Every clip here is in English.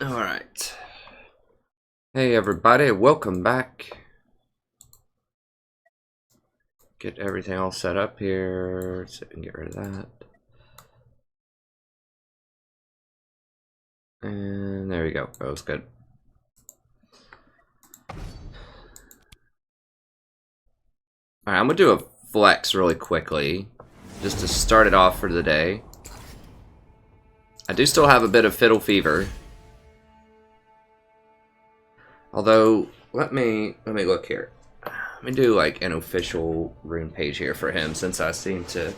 Alright. Hey everybody, welcome back. Get everything all set up here so we can get rid of that. And there we go. That was good. Alright, I'm gonna do a flex really quickly, just to start it off for the day. I do still have a bit of Fiddle fever. Although, let me look here. Let me do like an official rune page here for him, since I seem to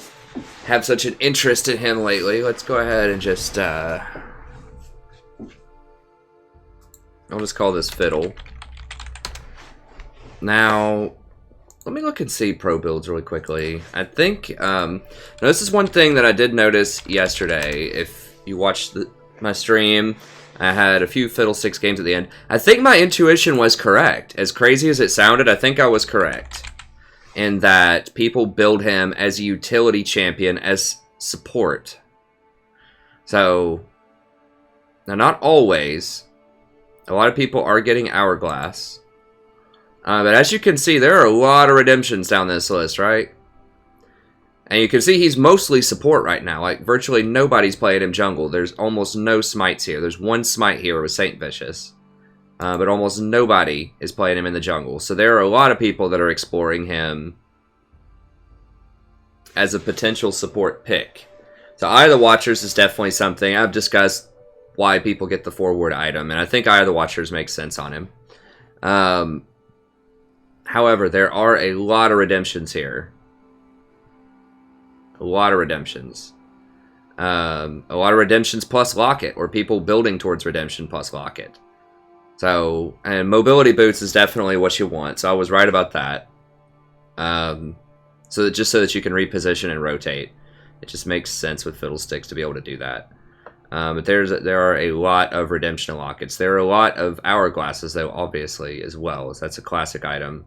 have such an interest in him lately. Let's go ahead and just I'll just call this Fiddle. Now, let me look and see pro builds really quickly. I think now this is one thing that I did notice yesterday. If you watched my stream, I had a few Fiddlesticks games at the end. I think my intuition was correct. As crazy as it sounded, I think I was correct. In that people build him as a utility champion, as support. So, now not always. A lot of people are getting Hourglass. But as you can see, there are a lot of redemptions down this list, right? And you can see he's mostly support right now. Like, virtually nobody's playing him jungle. There's almost no smites here. There's one smite here with Saint Vicious. But almost nobody is playing him in the jungle. So there are a lot of people that are exploring him as a potential support pick. So Eye of the Watchers is definitely something. I've discussed why people get the forward item. And I think Eye of the Watchers makes sense on him. However, there are a lot of redemptions here. A lot of redemptions. A lot of redemptions plus Locket, or people building towards redemption plus Locket. So, and mobility boots is definitely what you want. So I was right about that. So that you can reposition and rotate. It just makes sense with Fiddlesticks to be able to do that. But there are a lot of redemption lockets. There are a lot of hourglasses, though, obviously, as well. So that's a classic item.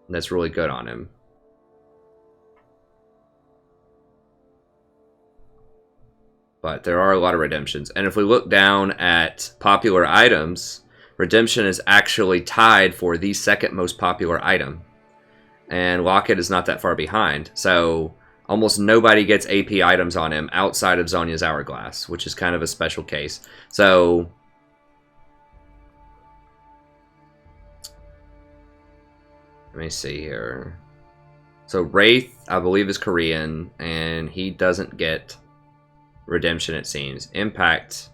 That's really good on him. But there are a lot of redemptions. And if we look down at popular items, redemption is actually tied for the second most popular item. And Locket is not that far behind. So almost nobody gets AP items on him outside of Zhonya's Hourglass, which is kind of a special case. So let me see here. So Wraith, I believe, is Korean, and he doesn't get redemption, it seems. Impact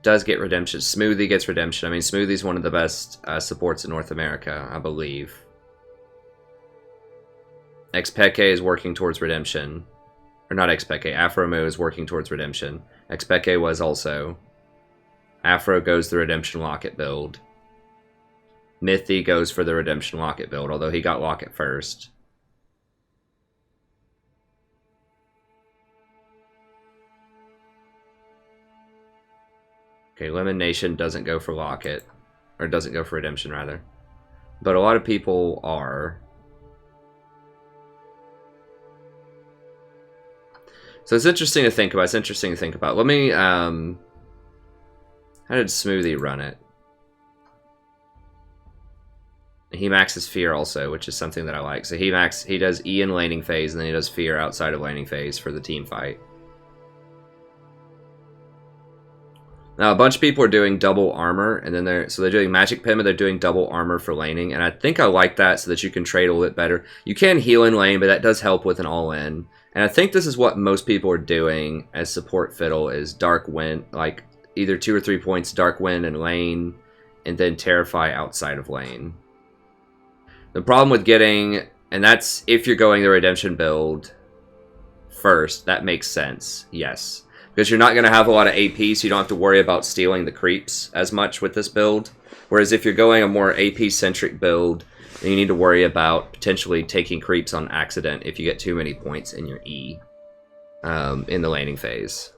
does get redemption. Smoothie gets redemption. I mean, Smoothie's one of the best supports in North America, I believe. Xpeke is working towards redemption. Or not Xpeke, Afromu is working towards redemption. Xpeke was also. Afro goes the redemption Locket build. Mythy goes for the redemption Locket build, although he got Locket first. Okay, Lemon Nation doesn't go for Locket. Or doesn't go for redemption, rather. But a lot of people are. So it's interesting to think about. Let me, how did Smoothie run it? He maxes Fear also, which is something that I like. So he does E in laning phase, and then he does Fear outside of laning phase for the team fight. Now, a bunch of people are doing double armor, and then they're doing Magic Pim, and they're doing double armor for laning, and I think I like that so that you can trade a little bit better. You can heal in lane, but that does help with an all-in. And I think this is what most people are doing as support Fiddle, is Dark Wind, like either 2 or 3 points Dark Wind in lane, and then Terrify outside of lane. The problem with getting, and that's if you're going the redemption build first, that makes sense, yes. Because you're not going to have a lot of AP, so you don't have to worry about stealing the creeps as much with this build. Whereas if you're going a more AP-centric build, then you need to worry about potentially taking creeps on accident if you get too many points in your E in the laning phase.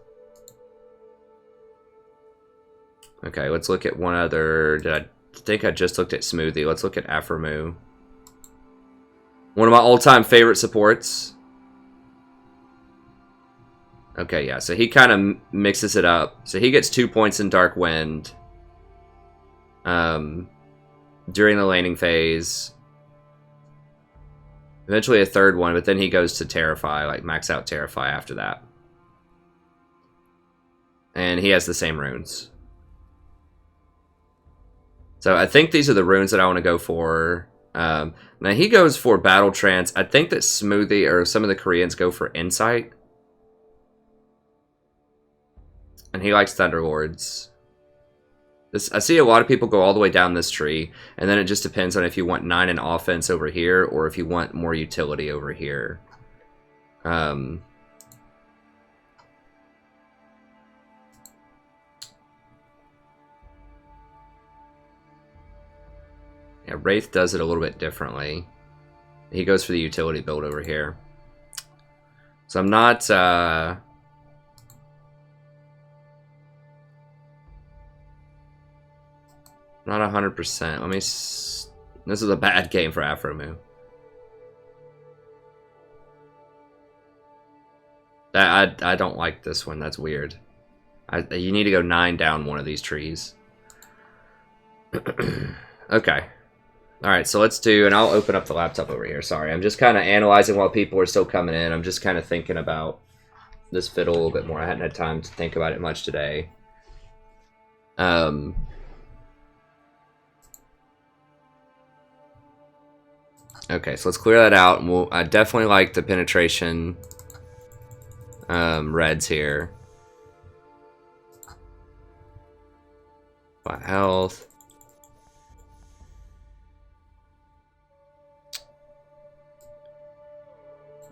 Okay, let's look at one other. I think I just looked at Smoothie. Let's look at Afromu. One of my all-time favorite supports. Okay, yeah, so he kind of mixes it up. So he gets 2 points in Dark Wind during the laning phase. Eventually a third one, but then he goes to Terrify, like max out Terrify after that. And he has the same runes. So I think these are the runes that I want to go for. Now he goes for Battle Trance. I think that Smoothie or some of the Koreans go for Insight. And he likes Thunderlords. I see a lot of people go all the way down this tree, and then it just depends on if you want 9 in offense over here, or if you want more utility over here. Yeah, Wraith does it a little bit differently. He goes for the utility build over here. So I'm not... Not 100%. Let me... This is a bad game for Afromu. I don't like this one. That's weird. You need to go 9 down one of these trees. Okay. Alright, so let's do... And I'll open up the laptop over here. Sorry, I'm just kind of analyzing while people are still coming in. I'm just kind of thinking about this Fiddle a little bit more. I hadn't had time to think about it much today. Okay, so let's clear that out. And I definitely like the penetration reds here. Flat health.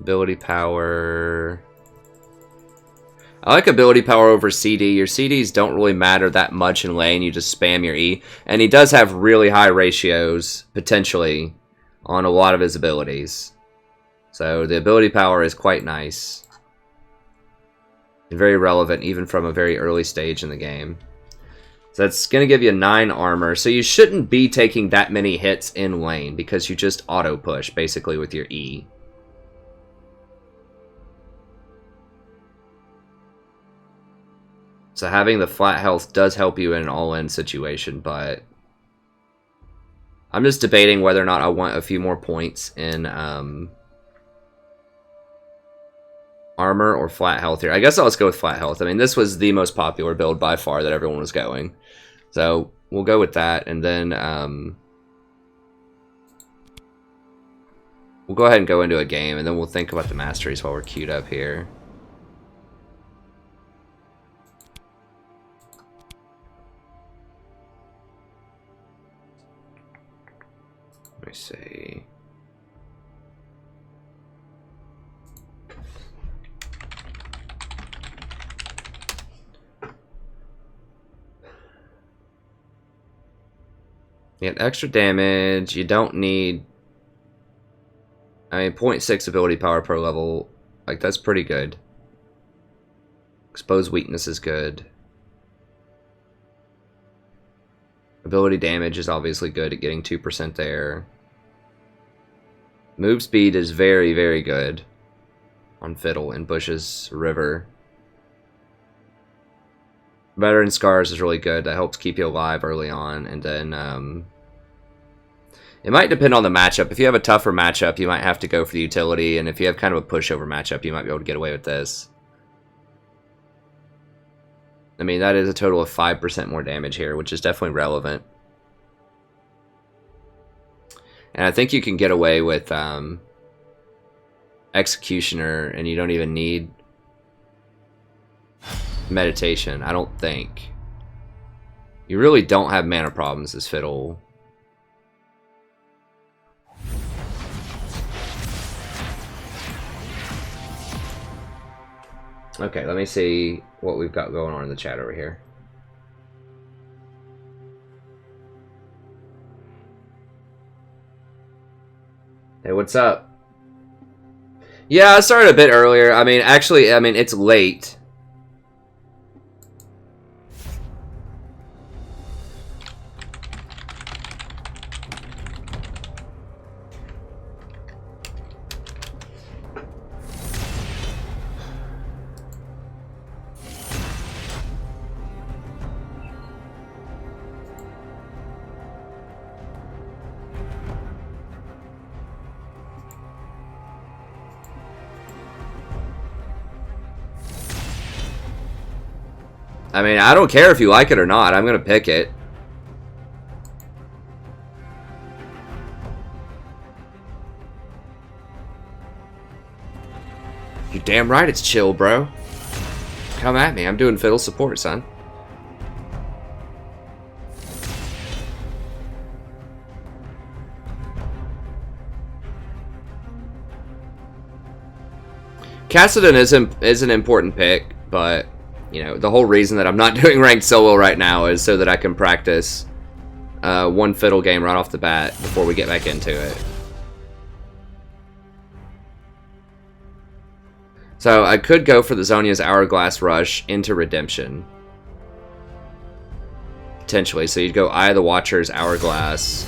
Ability power. I like ability power over CD. Your CDs don't really matter that much in lane. You just spam your E. And he does have really high ratios, potentially, on a lot of his abilities. So the ability power is quite nice. And very relevant, even from a very early stage in the game. So that's going to give you 9 armor. So you shouldn't be taking that many hits in lane, because you just auto-push, basically, with your E. So having the flat health does help you in an all-in situation, but I'm just debating whether or not I want a few more points in armor or flat health here. I guess I'll just go with flat health. I mean, this was the most popular build by far that everyone was going. So we'll go with that, and then we'll go ahead and go into a game, and then we'll think about the masteries while we're queued up here. Let me see. You get extra damage. You don't need... I mean, 0.6 ability power per level. Like, that's pretty good. Exposed weakness is good. Ability damage is obviously good at getting 2% there. Move speed is very, very good on Fiddle in Bush's River. Veteran Scars is really good. That helps keep you alive early on. And then it might depend on the matchup. If you have a tougher matchup, you might have to go for the utility. And if you have kind of a pushover matchup, you might be able to get away with this. I mean, that is a total of 5% more damage here, which is definitely relevant. And I think you can get away with Executioner, and you don't even need Meditation, I don't think. You really don't have mana problems as Fiddle. Okay, let me see what we've got going on in the chat over here. Hey, what's up? Yeah, I started a bit earlier. I mean, actually, it's late. I mean, I don't care if you like it or not. I'm gonna pick it. You're damn right it's chill, bro. Come at me. I'm doing Fiddle support, son. Kassadin is an important pick, but, you know, the whole reason that I'm not doing ranked solo right now is so that I can practice one Fiddle game right off the bat before we get back into it. So I could go for the Zhonya's Hourglass Rush into Redemption. Potentially. So you'd go Eye of the Watcher's Hourglass.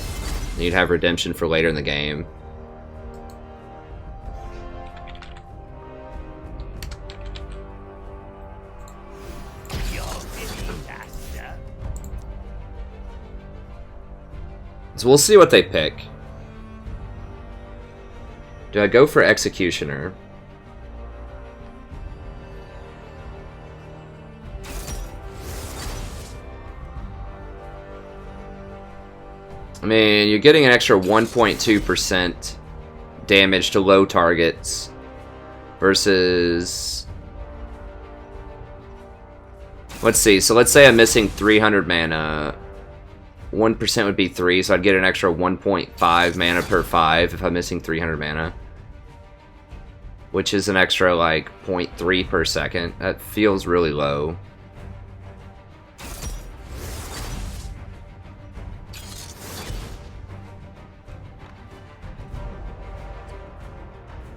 And you'd have Redemption for later in the game. So we'll see what they pick. Do I go for Executioner? I mean, you're getting an extra 1.2% damage to low targets versus... Let's see. So let's say I'm missing 300 mana. 1% would be 3, so I'd get an extra 1.5 mana per 5 if I'm missing 300 mana. Which is an extra, like, 0.3 per second. That feels really low.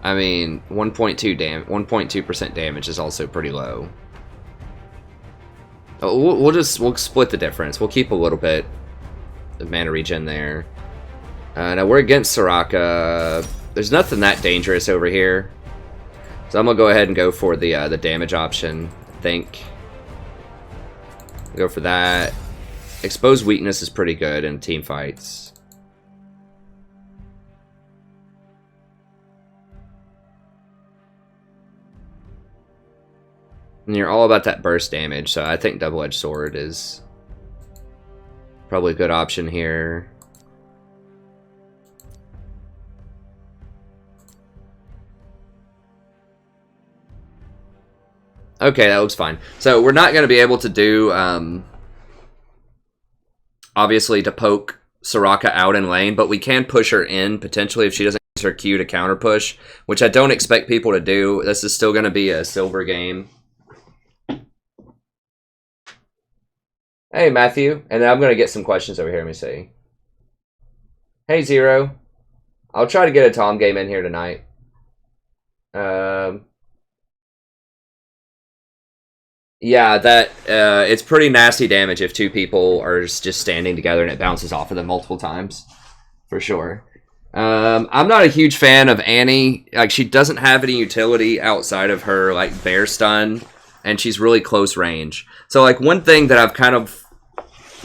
I mean, 1.2% damage is also pretty low. We'll split the difference. We'll keep a little bit of mana regen there. Now we're against Soraka. There's nothing that dangerous over here, so I'm gonna go ahead and go for the damage option. I think go for that. Exposed weakness is pretty good in team fights. And you're all about that burst damage, so I think Double-Edged Sword is probably a good option here. Okay, that looks fine. So we're not going to be able to do, obviously, to poke Soraka out in lane, but we can push her in, potentially, if she doesn't use her Q to counter push, which I don't expect people to do. This is still going to be a silver game. Hey, Matthew. And then I'm going to get some questions over here. Let me see. Hey, Zero. I'll try to get a Tom game in here tonight. Yeah, that it's pretty nasty damage if two people are just standing together and it bounces off of them multiple times. For sure. I'm not a huge fan of Annie. Like, she doesn't have any utility outside of her, like, bear stun. And she's really close range. So, like, one thing that I've kind of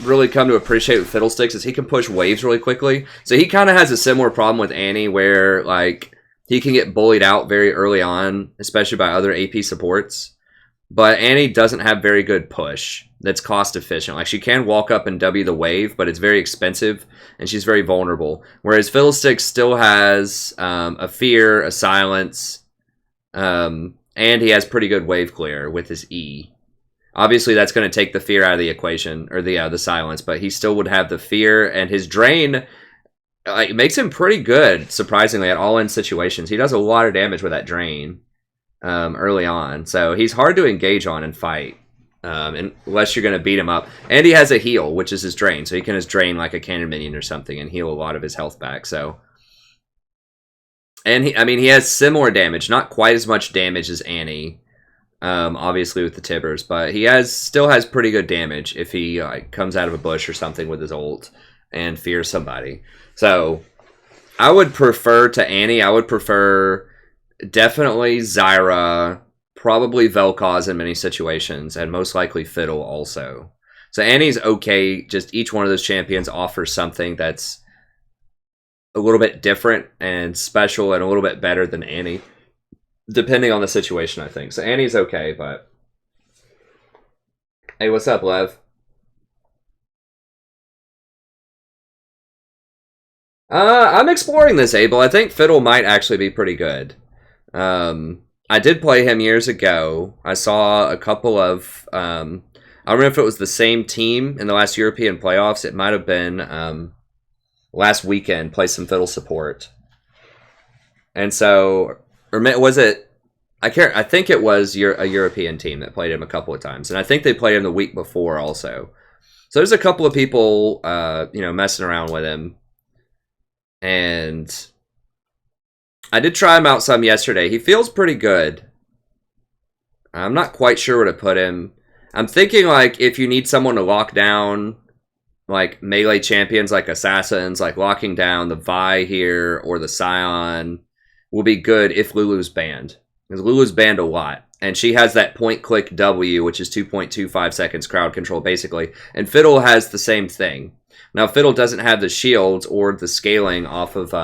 really come to appreciate with Fiddlesticks is he can push waves really quickly. So he kind of has a similar problem with Annie where, like, he can get bullied out very early on, especially by other AP supports. But Annie doesn't have very good push that's cost efficient. Like, she can walk up and W the wave, but it's very expensive, and she's very vulnerable. Whereas Fiddlesticks still has a fear, a silence, and he has pretty good wave clear with his E. Obviously, that's going to take the fear out of the equation, or the silence, but he still would have the fear, and his drain makes him pretty good, surprisingly, at all-in situations. He does a lot of damage with that drain early on, so he's hard to engage on and fight, unless you're going to beat him up. And he has a heal, which is his drain, so he can just drain like a cannon minion or something and heal a lot of his health back, so... And he has similar damage, not quite as much damage as Annie, obviously with the Tibbers, but he still has pretty good damage if he comes out of a bush or something with his ult and fears somebody. So I would prefer to Annie. I would prefer definitely Zyra, probably Vel'Koz in many situations, and most likely Fiddle also. So Annie's okay. Just each one of those champions offers something that's a little bit different and special and a little bit better than Annie, depending on the situation, I think. So Annie's okay, but Hey, what's up, Lev? I'm exploring this, Abel. I think Fiddle might actually be pretty good. I did play him years ago. I saw a couple of... I don't remember if it was the same team in the last European playoffs. It might have been last weekend, play some Fiddle support. And so... Or was it... I think it was a European team that played him a couple of times. And I think they played him the week before also. So there's a couple of people, messing around with him. And I did try him out some yesterday. He feels pretty good. I'm not quite sure where to put him. I'm thinking, like, if you need someone to lock down, like, melee champions like Assassins, like locking down the Vi here or the Scion will be good if Lulu's banned. Because Lulu's banned a lot. And she has that point-click W, which is 2.25 seconds crowd control, basically. And Fiddle has the same thing. Now, Fiddle doesn't have the shields or the scaling off of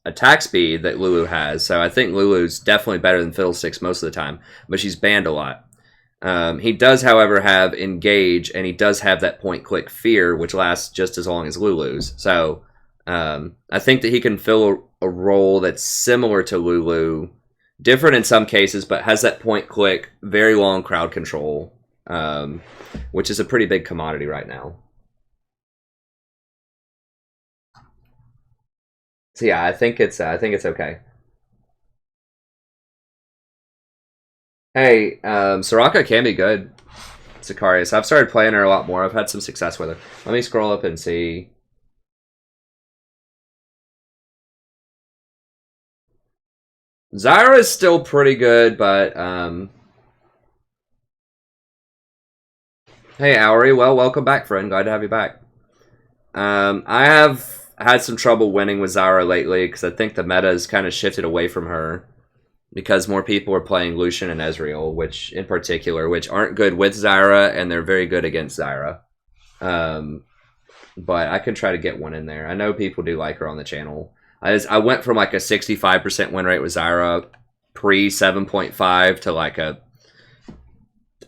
attack speed that Lulu has. So I think Lulu's definitely better than Fiddlesticks most of the time. But she's banned a lot. He does, however, have Engage, and he does have that point-click Fear, which lasts just as long as Lulu's. So I think that he can fill a role that's similar to Lulu, different in some cases, but has that point-click, very long crowd control, which is a pretty big commodity right now. So yeah, I think it's okay. Hey, Soraka can be good. Sicarius. I've started playing her a lot more. I've had some success with her. Let me scroll up and see. Zyra is still pretty good, but hey, Auri. Well, welcome back, friend. Glad to have you back. I have had some trouble winning with Zyra lately because I think the meta has kind of shifted away from her because more people are playing Lucian and Ezreal, which aren't good with Zyra, and they're very good against Zyra. But I can try to get one in there. I know people do like her on the channel. I went from like a 65% win rate with Zyra pre 7.5 to like a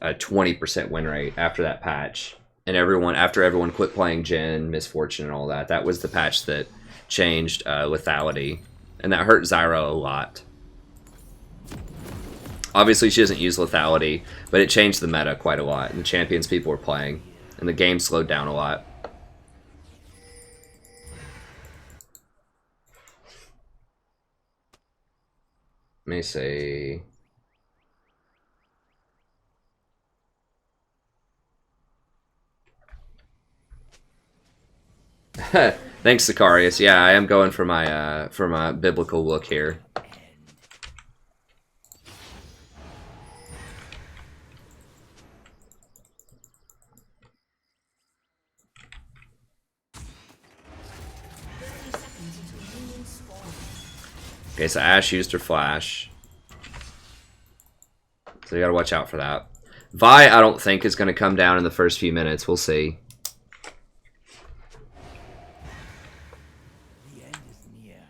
20% win rate after that patch. And after everyone quit playing Jhin, Misfortune, and all that. That was the patch that changed lethality. And that hurt Zyra a lot. Obviously, she doesn't use lethality, but it changed the meta quite a lot. And the champions people were playing. And the game slowed down a lot. Let me see. Thanks, Sicarius. Yeah, I am going for my biblical look here. Okay, so Ashe used her flash. So you gotta watch out for that. Vi, I don't think, is gonna come down in the first few minutes. We'll see. The end is near.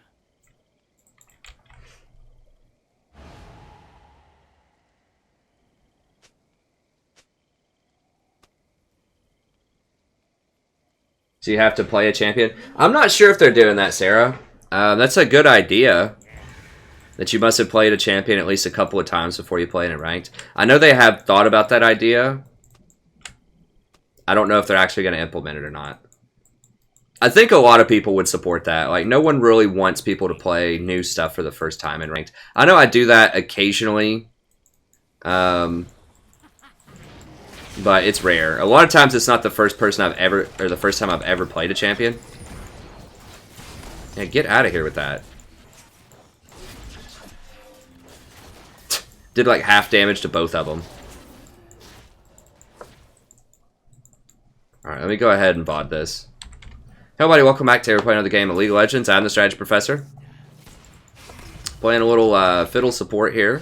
So you have to play a champion? I'm not sure if they're doing that, Sarah. That's a good idea. That you must have played a champion at least a couple of times before you play in it ranked. I know they have thought about that idea. I don't know if they're actually going to implement it or not. I think a lot of people would support that. Like, no one really wants people to play new stuff for the first time in ranked. I know I do that occasionally. But it's rare. A lot of times it's not the first time I've ever played a champion. Yeah, get out of here with that. Did like half damage to both of them. Alright, let me go ahead and VOD this. Hey everybody, welcome back to We're playing another game of League of Legends. I'm the Strategy Professor. Playing a little Fiddle support here.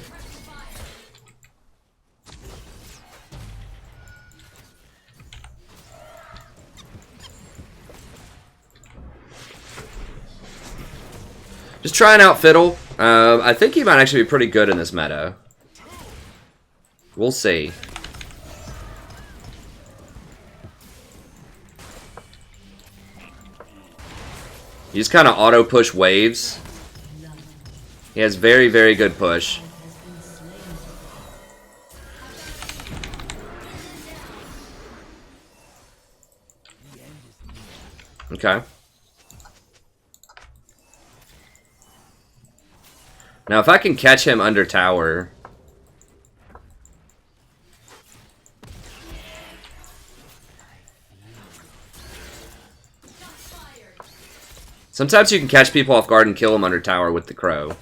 Just trying out Fiddle. I think he might actually be pretty good in this meta. We'll see. You just kind of auto-push waves. He has very, very good push. Okay. Now, if I can catch him under tower... Sometimes you can catch people off guard and kill them under tower with the crow.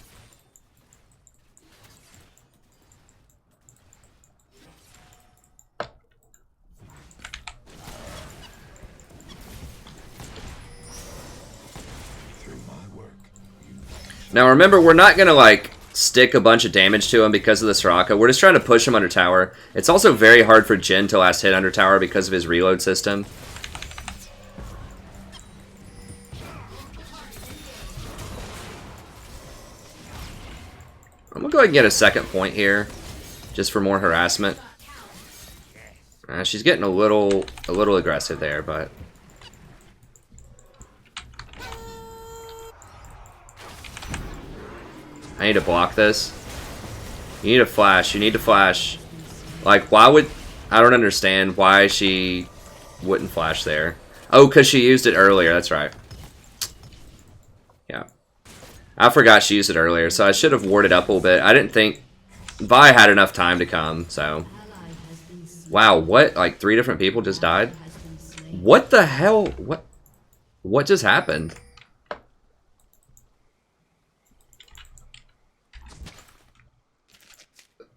Now remember, we're not going to like stick a bunch of damage to him because of the Soraka. We're just trying to push him under tower. It's also very hard for Jhin to last hit under tower because of his reload system. I'm going to go ahead and get a second point here, just for more harassment. She's getting a little aggressive there, but... I need to block this. You need to flash. You need to flash. Like, why would... I don't understand why she wouldn't flash there. Oh, because she used it earlier. That's right. Yeah. I forgot she used it earlier, so I should have warded up a little bit. I didn't think Vi had enough time to come, so... Wow, what? Like, 3 different people just died? What the hell? What just happened?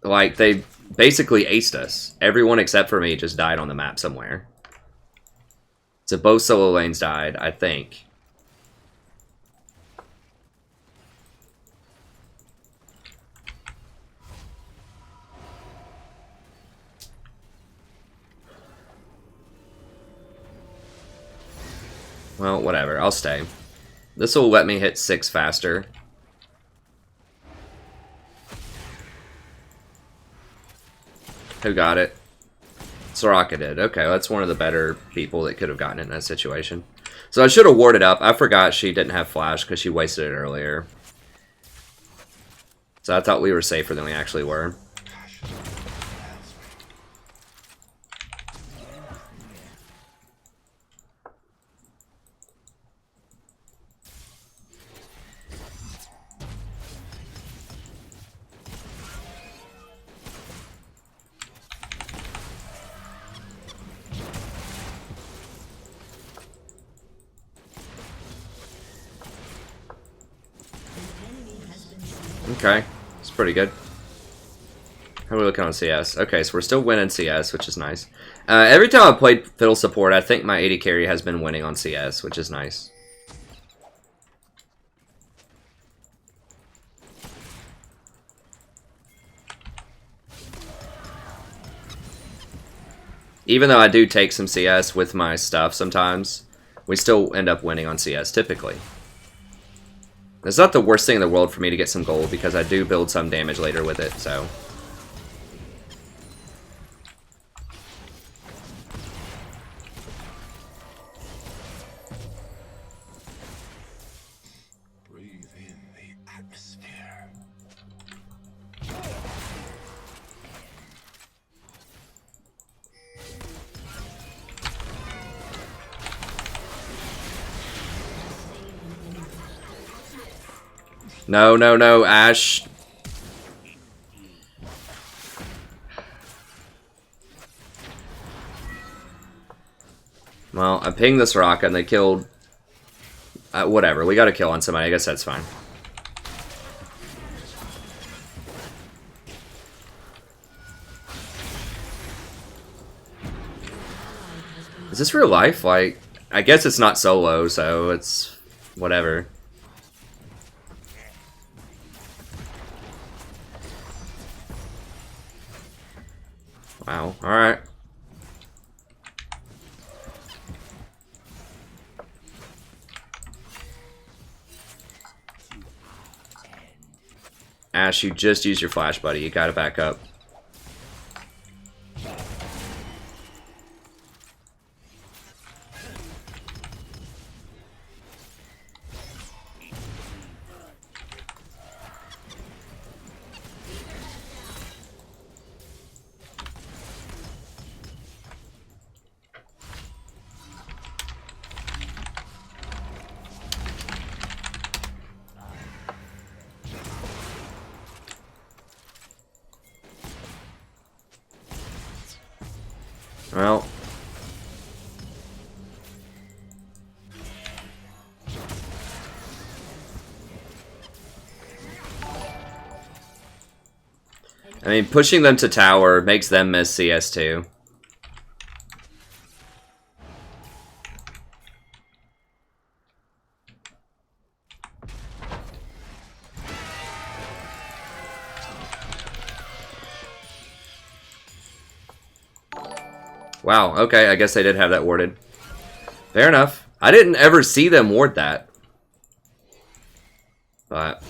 Like, they basically aced us. Everyone except for me just died on the map somewhere. So both solo lanes died, I think. Well, whatever. I'll stay. This will let me hit 6 faster. Who got it? Soraka did. Okay, that's one of the better people that could have gotten it in that situation. So I should have warded up. I forgot she didn't have flash because she wasted it earlier. So I thought we were safer than we actually were. Okay, it's pretty good. How are we looking on CS? Okay, so we're still winning CS, which is nice. Every time I've played Fiddle support, I think my AD carry has been winning on CS, which is nice. Even though I do take some CS with my stuff sometimes, we still end up winning on CS, typically. It's not the worst thing in the world for me to get some gold, because I do build some damage later with it, so... Breathe in the atmosphere. No, no, no, Ash. Well, I pinged the Soraka and they killed... whatever, we got a kill on somebody, I guess that's fine. Is this real life? Like, I guess it's not solo, so it's... whatever. Wow, alright. Ash, you just used your flash, buddy. You gotta back up. Well. I mean, pushing them to tower makes them miss CS too. Wow, okay, I guess they did have that warded. Fair enough. I didn't ever see them ward that. But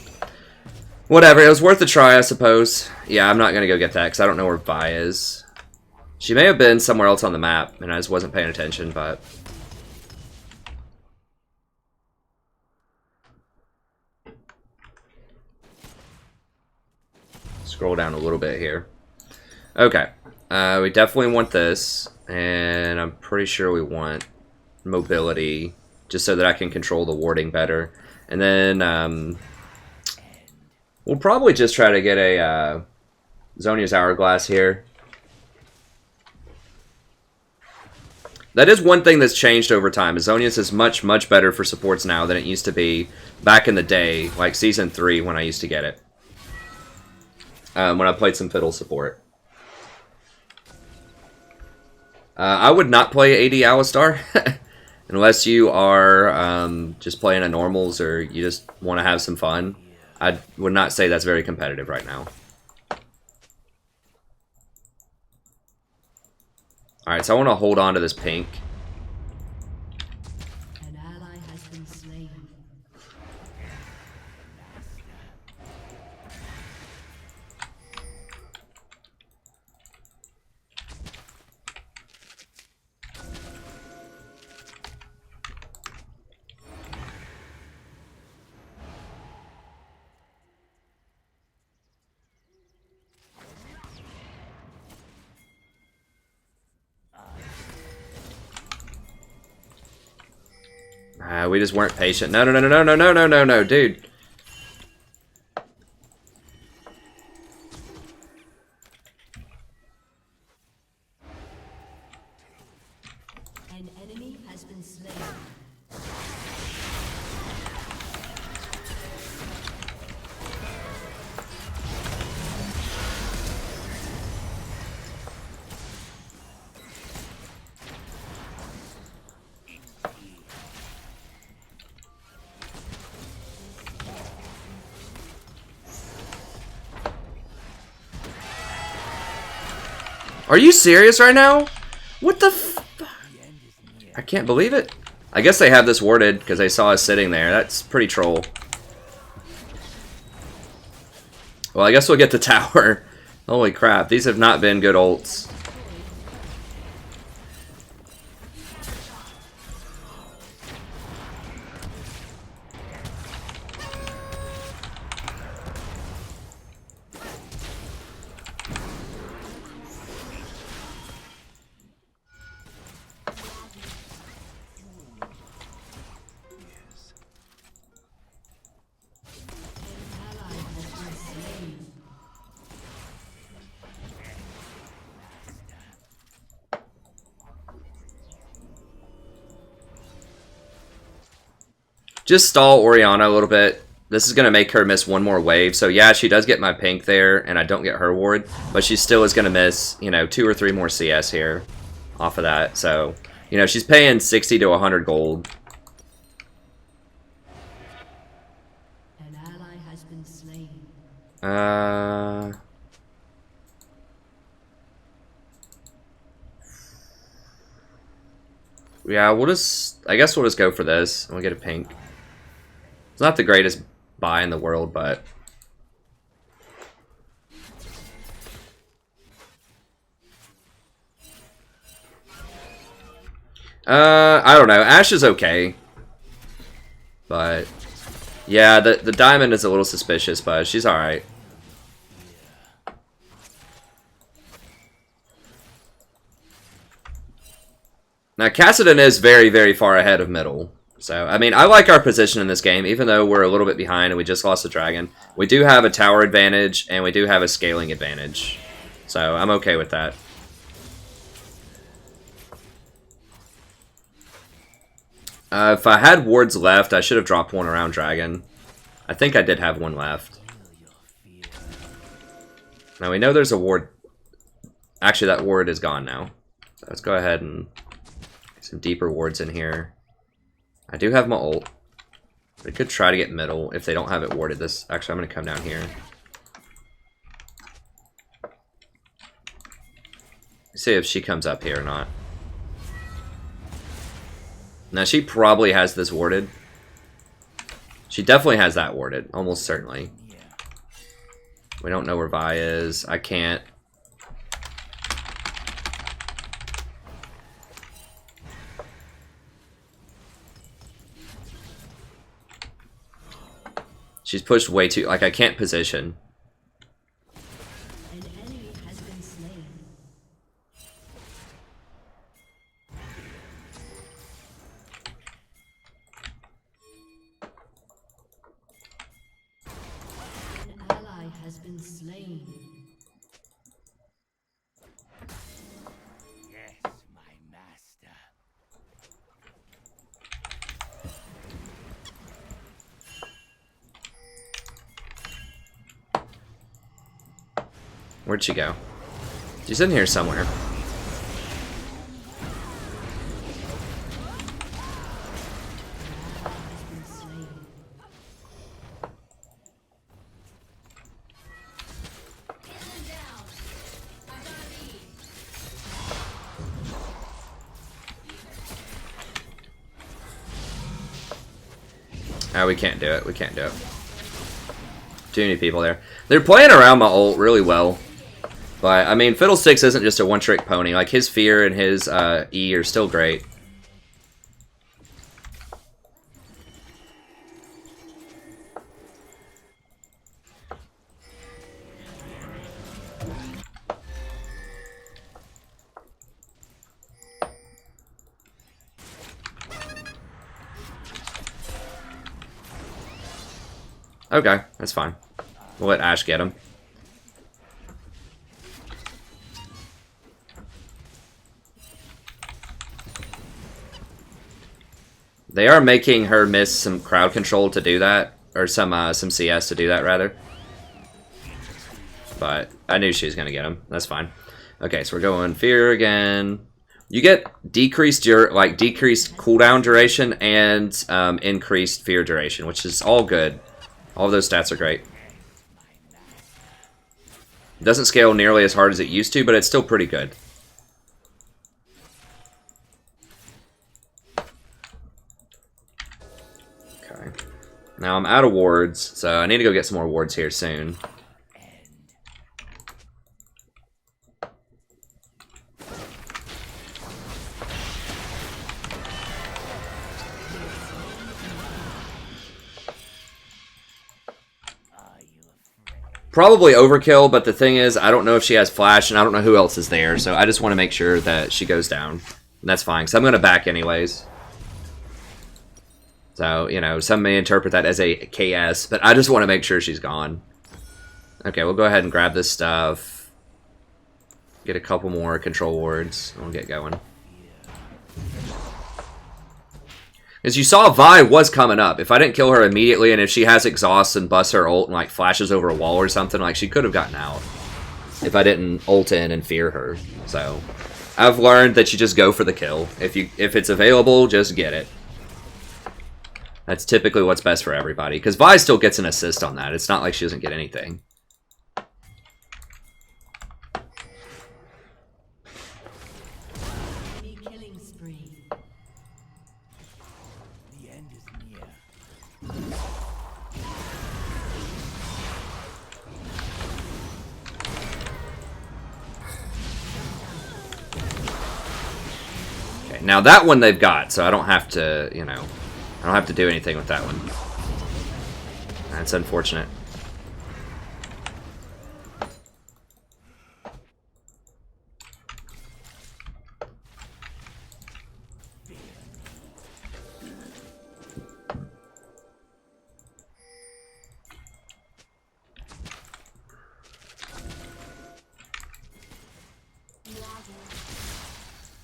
whatever, it was worth a try, I suppose. Yeah, I'm not going to go get that because I don't know where Vi is. She may have been somewhere else on the map, and I just wasn't paying attention, but... Scroll down a little bit here. Okay. We definitely want this, and I'm pretty sure we want mobility, just so that I can control the warding better. And then, we'll probably just try to get a Zhonya's Hourglass here. That is one thing that's changed over time. Zhonya's is much, much better for supports now than it used to be back in the day, like Season 3 when I used to get it. When I played some Fiddle support. I would not play AD Alistar unless you are just playing a normals or you just want to have some fun. I would not say that's very competitive right now. Alright, so I want to hold on to this pink. An ally has been slain. We just weren't patient. No, no, no, no, no, no, no, no, no, dude. An enemy has been slain. Are you serious right now? What the f... I can't believe it. I guess they have this warded because they saw us sitting there. That's pretty troll. Well, I guess we'll get the tower. Holy crap, these have not been good ults. Just stall Orianna a little bit. This is going to make her miss one more wave. So yeah, she does get my pink there, and I don't get her ward. But she still is going to miss, you know, 2 or 3 more CS here off of that. So, you know, she's paying 60 to 100 gold. An ally has been slain. Yeah, we'll just... I guess we'll just go for this. We'll get a pink. It's not the greatest buy in the world, but... I don't know. Ashe is okay. But... yeah, the diamond is a little suspicious, but she's alright. Now, Kassadin is very, very far ahead of middle. So, I mean, I like our position in this game, even though we're a little bit behind and we just lost the dragon. We do have a tower advantage, and we do have a scaling advantage. So, I'm okay with that. If I had wards left, I should have dropped one around Dragon. I think I did have one left. Now we know there's a ward. Actually, that ward is gone now. So let's go ahead and get some deeper wards in here. I do have my ult. We could try to get middle if they don't have it warded. Actually, I'm going to come down here. See if she comes up here or not. Now, she probably has this warded. She definitely has that warded, almost certainly. We don't know where Vi is. I can't. She's pushed way too... Like, I can't position. An enemy has been slain. An ally has been slain. Yes, my master. Where'd she go? She's in here somewhere. Has been slain. Oh, we can't do it. We can't do it. Too many people there. They're playing around my ult really well. But, I mean, Fiddlesticks isn't just a one-trick pony. Like, his Fear and his E are still great. Okay, that's fine. We'll let Ashe get him. They are making her miss some crowd control to do that, or some CS to do that rather. But I knew she was gonna get him. That's fine. Okay, so we're going Fear again. You get decreased cooldown duration and increased Fear duration, which is all good. All of those stats are great. It doesn't scale nearly as hard as it used to, but it's still pretty good. Okay. Now I'm out of wards, so I need to go get some more wards here soon. Probably overkill, but the thing is, I don't know if she has flash, and I don't know who else is there, so I just want to make sure that she goes down. And that's fine, because I'm going to back anyways. So, you know, some may interpret that as a KS, but I just want to make sure she's gone. Okay, we'll go ahead and grab this stuff. Get a couple more control wards, and we'll get going. As you saw, Vi was coming up. If I didn't kill her immediately, and if she has exhaust and busts her ult and like flashes over a wall or something, like she could have gotten out. If I didn't ult in and fear her. So I've learned that you just go for the kill. If it's available, just get it. That's typically what's best for everybody. Because Vi still gets an assist on that. It's not like she doesn't get anything. Killing spree. The end is near. Okay, now that one they've got, so I don't have to, you know, I don't have to do anything with that one. That's unfortunate.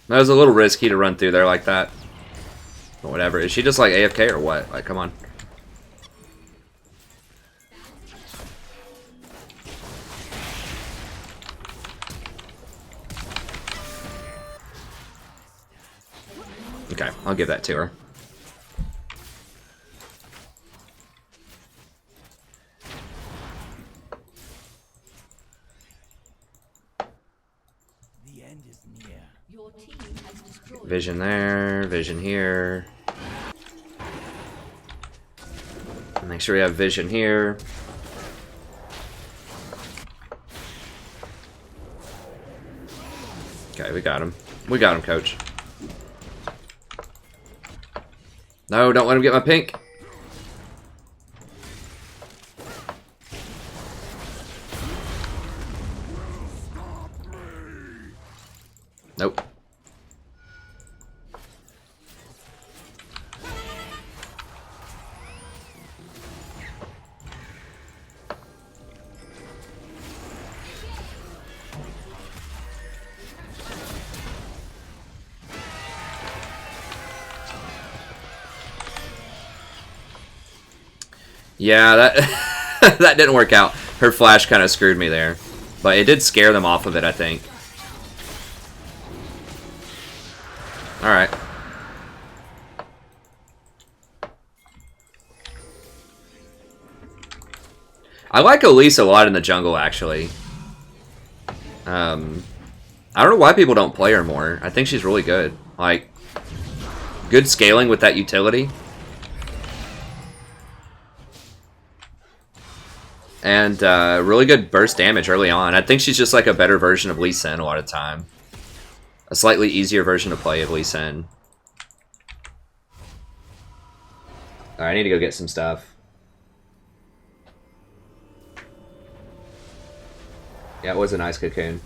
That was a little risky to run through there like that. But whatever. Is she just like AFK or what? Like, come on. Okay, I'll give that to her. The end is near. Your team has destroyed. Vision there, vision here. Make sure we have vision here. Okay, we got him. We got him, coach. No, don't let him get my pink. Nope. Yeah, that that didn't work out. Her flash kind of screwed me there. But it did scare them off of it, I think. Alright. I like Elise a lot in the jungle, actually. I don't know why people don't play her more. I think she's really good. Like, good scaling with that utility. And really good burst damage early on. I think she's just like a better version of Lee Sin a lot of the time. A slightly easier version to play of Lee Sin. Alright, I need to go get some stuff. Yeah, it was a nice cocoon.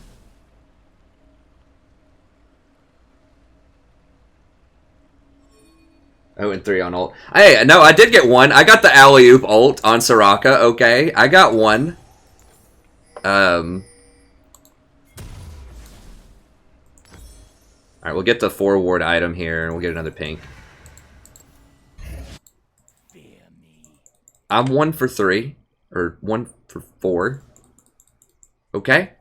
Oh, and 3 on ult. Hey, no, I did get one. I got the alley-oop ult on Soraka, okay. I got one. Alright, we'll get the forward item here, and we'll get another pink. Fear me. I'm 1 for 3. Or 1 for 4. Okay.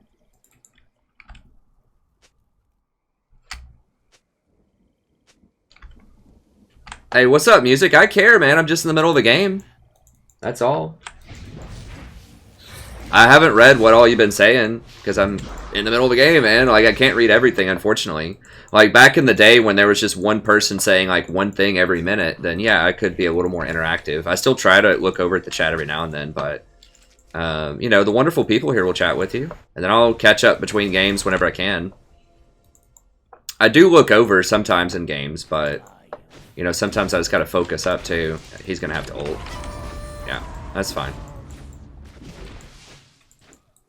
Hey, what's up, music? I care, man. I'm just in the middle of the game. That's all. I haven't read what all you've been saying, because I'm in the middle of the game, man. Like, I can't read everything, unfortunately. Like, back in the day when there was just one person saying, like, one thing every minute, then, yeah, I could be a little more interactive. I still try to look over at the chat every now and then, but, you know, the wonderful people here will chat with you. And then I'll catch up between games whenever I can. I do look over sometimes in games, but... You know, sometimes I just gotta focus up too. He's gonna have to ult. Yeah, that's fine.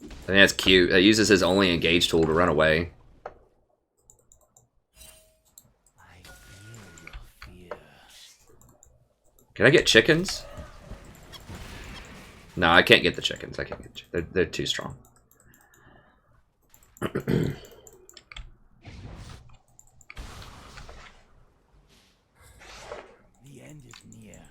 I think that's cute. It uses his only engage tool to run away. I feel your fear. Can I get chickens? No, I can't get the chickens. I can't get. They're too strong. The end is near.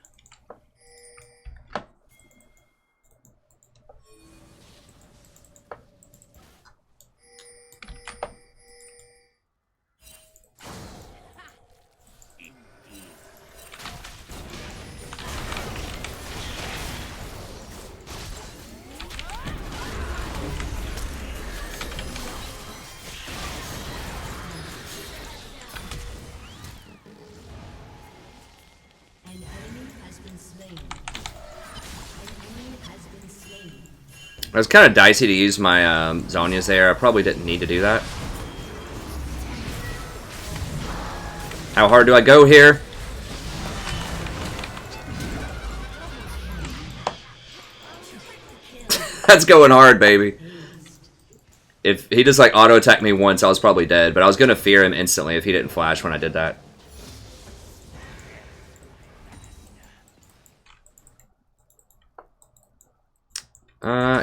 An enemy has been slain. An enemy has been slain. It was kind of dicey to use my Zhonya's there. I probably didn't need to do that. How hard do I go here? That's going hard, baby. If he just like auto attacked me once, I was probably dead. But I was gonna fear him instantly if he didn't flash when I did that.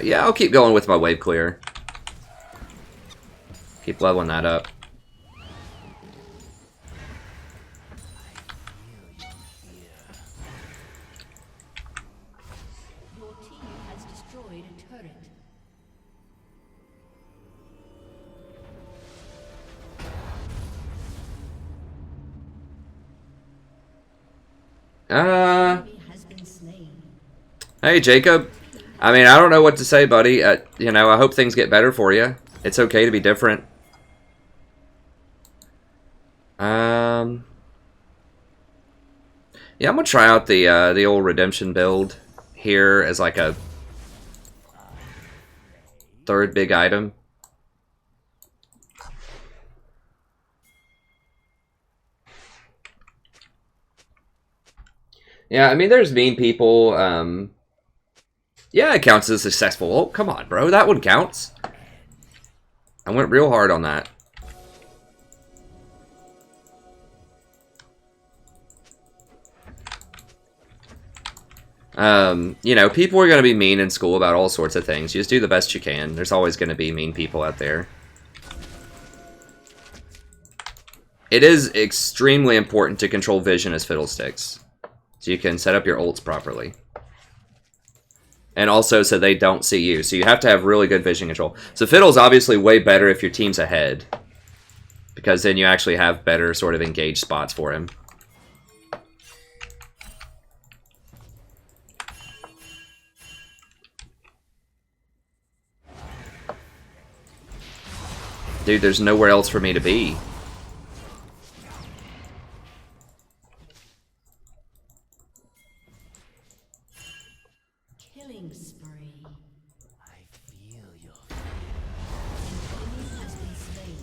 Yeah, I'll keep going with my wave clear. Keep leveling that up. Enemy has been slain. Hey, Jacob. I mean, I don't know what to say, buddy. You know, I hope things get better for you. It's okay to be different. Yeah, I'm gonna try out the old redemption build here as like a third big item. Yeah, I mean, there's mean people. Yeah, it counts as successful. Oh, come on, bro. That one counts. I went real hard on that. You know, people are going to be mean in school about all sorts of things. You just do the best you can. There's always going to be mean people out there. It is extremely important to control vision as fiddlesticks, so you can set up your ults properly. And also so they don't see you. So you have to have really good vision control. So Fiddle's obviously way better if your team's ahead, because then you actually have better sort of engaged spots for him. Dude, there's nowhere else for me to be. Killing spree. I feel your Enemy has been slain.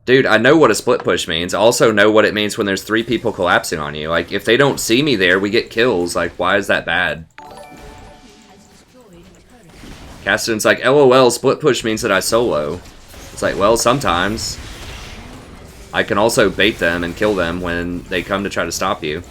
Dude, I know what a split push means. I also know what it means when there's 3 people collapsing on you. Like, if they don't see me there, we get kills. Like, why is that bad? Has destroyed a turret. Caston's like, LOL, split push means that I solo. It's like, well, sometimes. I can also bait them and kill them when they come to try to stop you.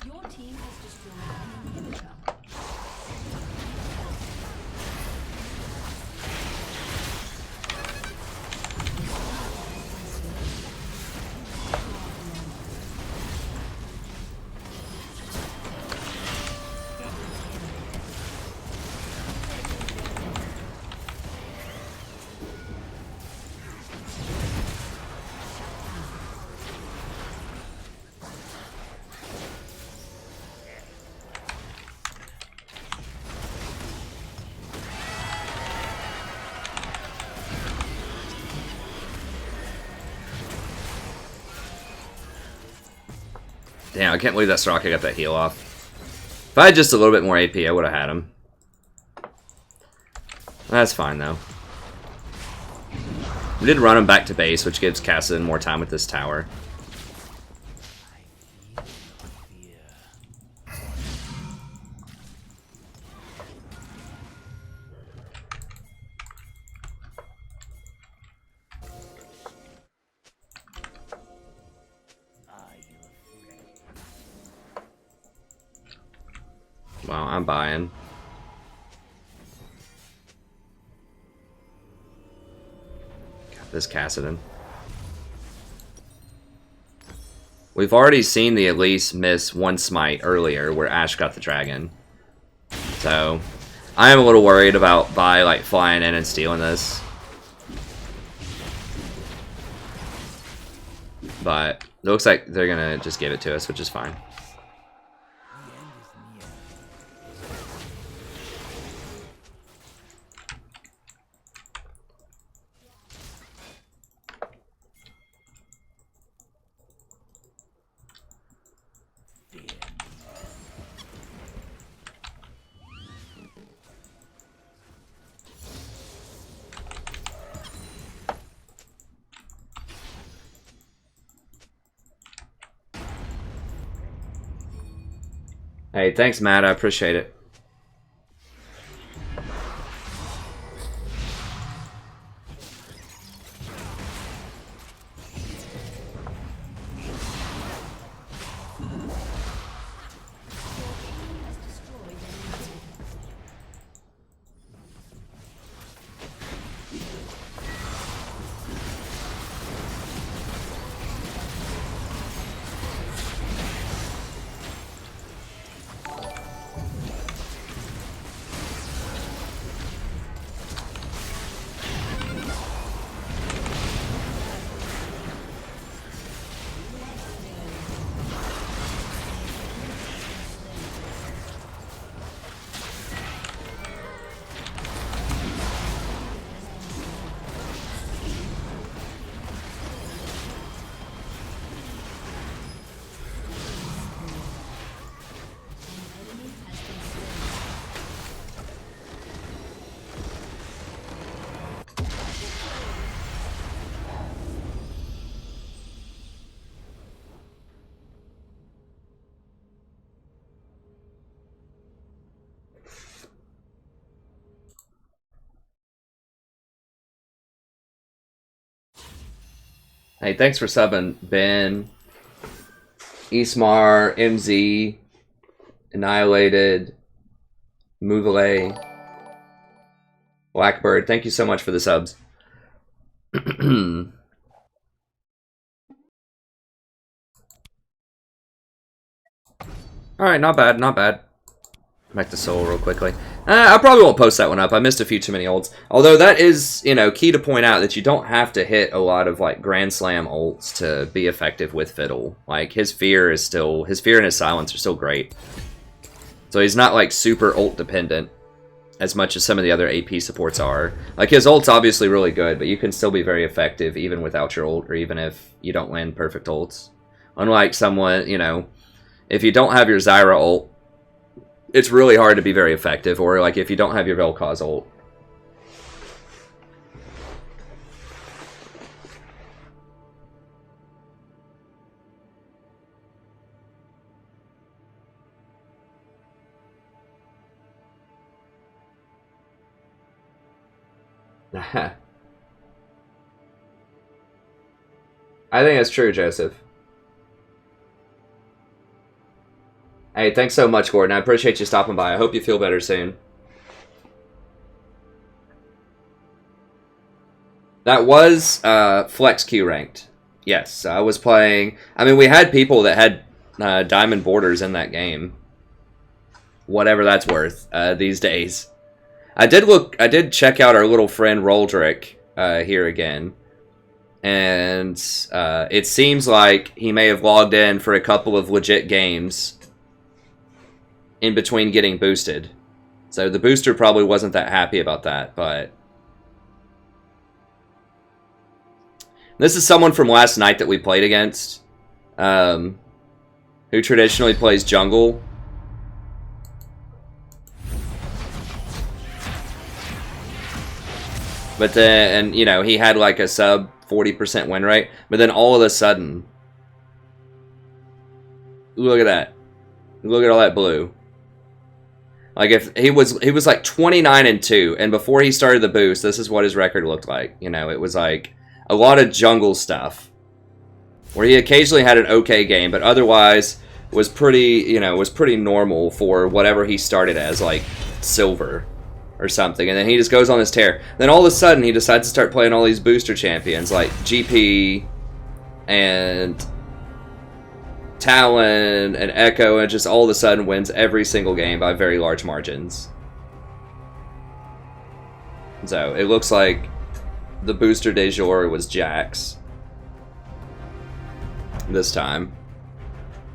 Your team has destroyed an inhibitor. Damn, I can't believe that Soraka got that heal off. If I had just a little bit more AP, I would have had him. That's fine, though. We did run him back to base, which gives Kassadin more time with this tower. Wow, I'm buying. Got this Kassadin. We've already seen the Elise miss one smite earlier where Ashe got the dragon. So, I am a little worried about Vi like flying in and stealing this. But it looks like they're gonna just give it to us, which is fine. Hey, thanks, Matt. I appreciate it. Has destroyed Hey, thanks for subbing, Ben, Ismar, MZ, Annihilated, Mouvele, Blackbird. Thank you so much for the subs. Alright, not bad, not bad. Back to Soul real quickly. I probably won't post that one up. I missed a few too many ults. Although that is, you know, key to point out that you don't have to hit a lot of, like, Grand Slam ults to be effective with Fiddle. Like, his fear and his silence are still great. So he's not, like, super ult dependent as much as some of the other AP supports are. Like, his ult's obviously really good, but you can still be very effective even without your ult, or even if you don't land perfect ults. Unlike someone, you know, if you don't have your Zyra ult, it's really hard to be very effective, or like if you don't have your Vel'Koz ult. I think that's true, Joseph. Hey, thanks so much, Gordon. I appreciate you stopping by. I hope you feel better soon. That was Flex Q ranked. Yes, I was playing... I mean, we had people that had diamond borders in that game. Whatever that's worth these days. I did check out our little friend Roldrick here again. And it seems like he may have logged in for a couple of legit games in between getting boosted. So the booster probably wasn't that happy about that, but... This is someone from last night that we played against, who traditionally plays jungle. But then, and you know, he had like a sub 40% win rate, but then all of a sudden, look at that. Look at all that blue. Like if he was like 29-2, and before he started the boost, this is what his record looked like. You know, it was like a lot of jungle stuff, where he occasionally had an okay game, but otherwise was pretty, you know, was pretty normal for whatever he started as, like silver or something. And then he just goes on this tear. Then all of a sudden he decides to start playing all these booster champions like GP and Talon and Echo, and just all of a sudden wins every single game by very large margins. So it looks like the booster de jour was Jax this time,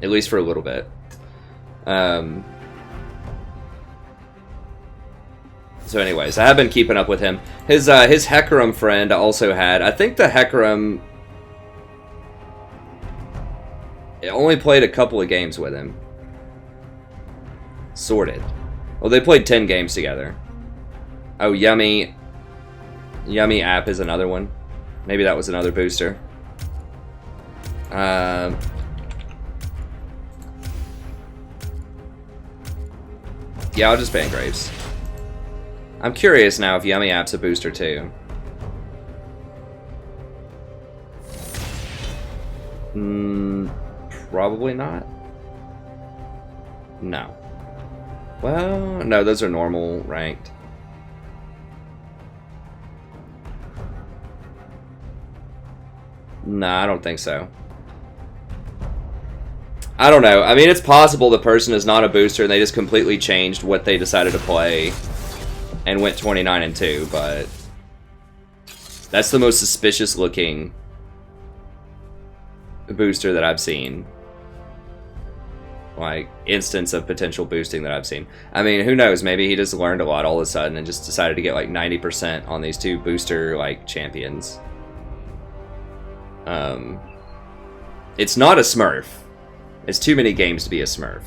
at least for a little bit. So anyways, I have been keeping up with him. His Hecarim friend also had, I think the Hecarim only played a couple of games with him. Sorted. Well, they played 10 games together. Oh, Yummy app is another one. Maybe that was another booster. Yeah, I'll just ban Graves. I'm curious now if Yummy app's a booster too. Probably not. No. Well, no, those are normal ranked. Nah, I don't think so. I don't know. I mean, it's possible the person is not a booster and they just completely changed what they decided to play and went 29-2, but that's the most suspicious looking booster that I've seen. Like, instance of potential boosting that I've seen. I mean, who knows? Maybe he just learned a lot all of a sudden and just decided to get like 90% on these two booster like champions. It's not a Smurf. It's too many games to be a Smurf.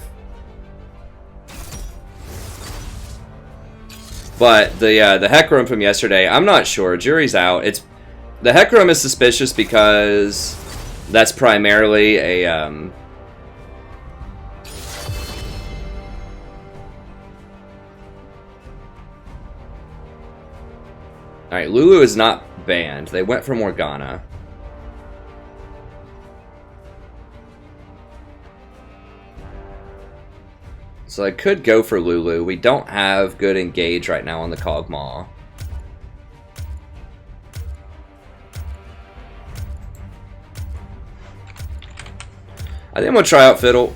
But the Hecarim from yesterday, I'm not sure. Jury's out. The Hecarim is suspicious because that's primarily a Alright, Lulu is not banned. They went for Morgana. So I could go for Lulu. We don't have good engage right now on the Kog'Maw. I think I'm gonna try out Fiddle.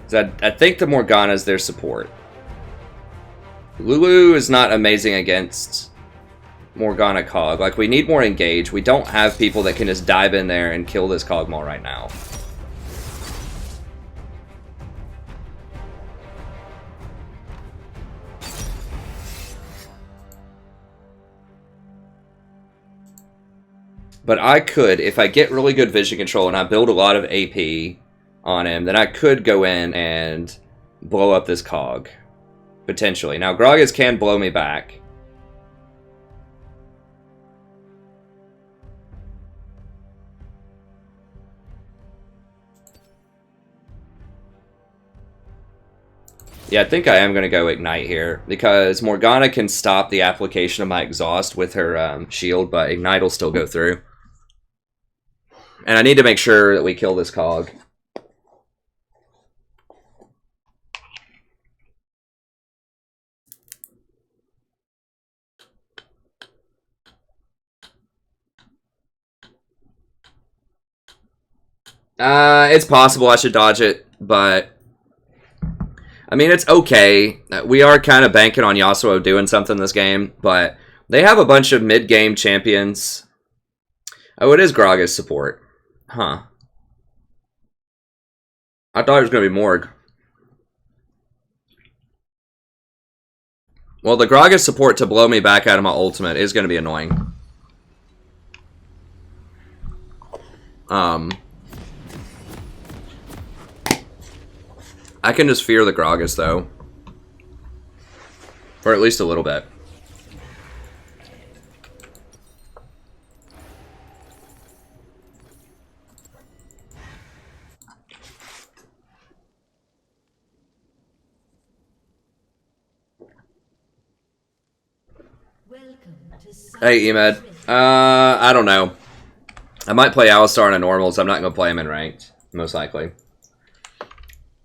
So I think the Morgana's their support. Lulu is not amazing against Morgana Cog. Like, we need more engage. We don't have people that can just dive in there and kill this Kog'Maw right now. But I could, if I get really good vision control and I build a lot of AP on him, then I could go in and blow up this Cog. Potentially. Now, Gragas can blow me back. Yeah, I think I am going to go Ignite here, because Morgana can stop the application of my exhaust with her shield, but Ignite will still go through. And I need to make sure that we kill this Cog. It's possible I should dodge it, but I mean, it's okay. We are kind of banking on Yasuo doing something this game, but they have a bunch of mid-game champions. Oh, it is Gragas support. Huh. I thought it was going to be Morg. Well, the Gragas support to blow me back out of my ultimate is going to be annoying. I can just fear the Gragas, though. For at least a little bit. Hey, Emed. I don't know. I might play Alistar in a normals. I'm not going to play him in ranked, most likely.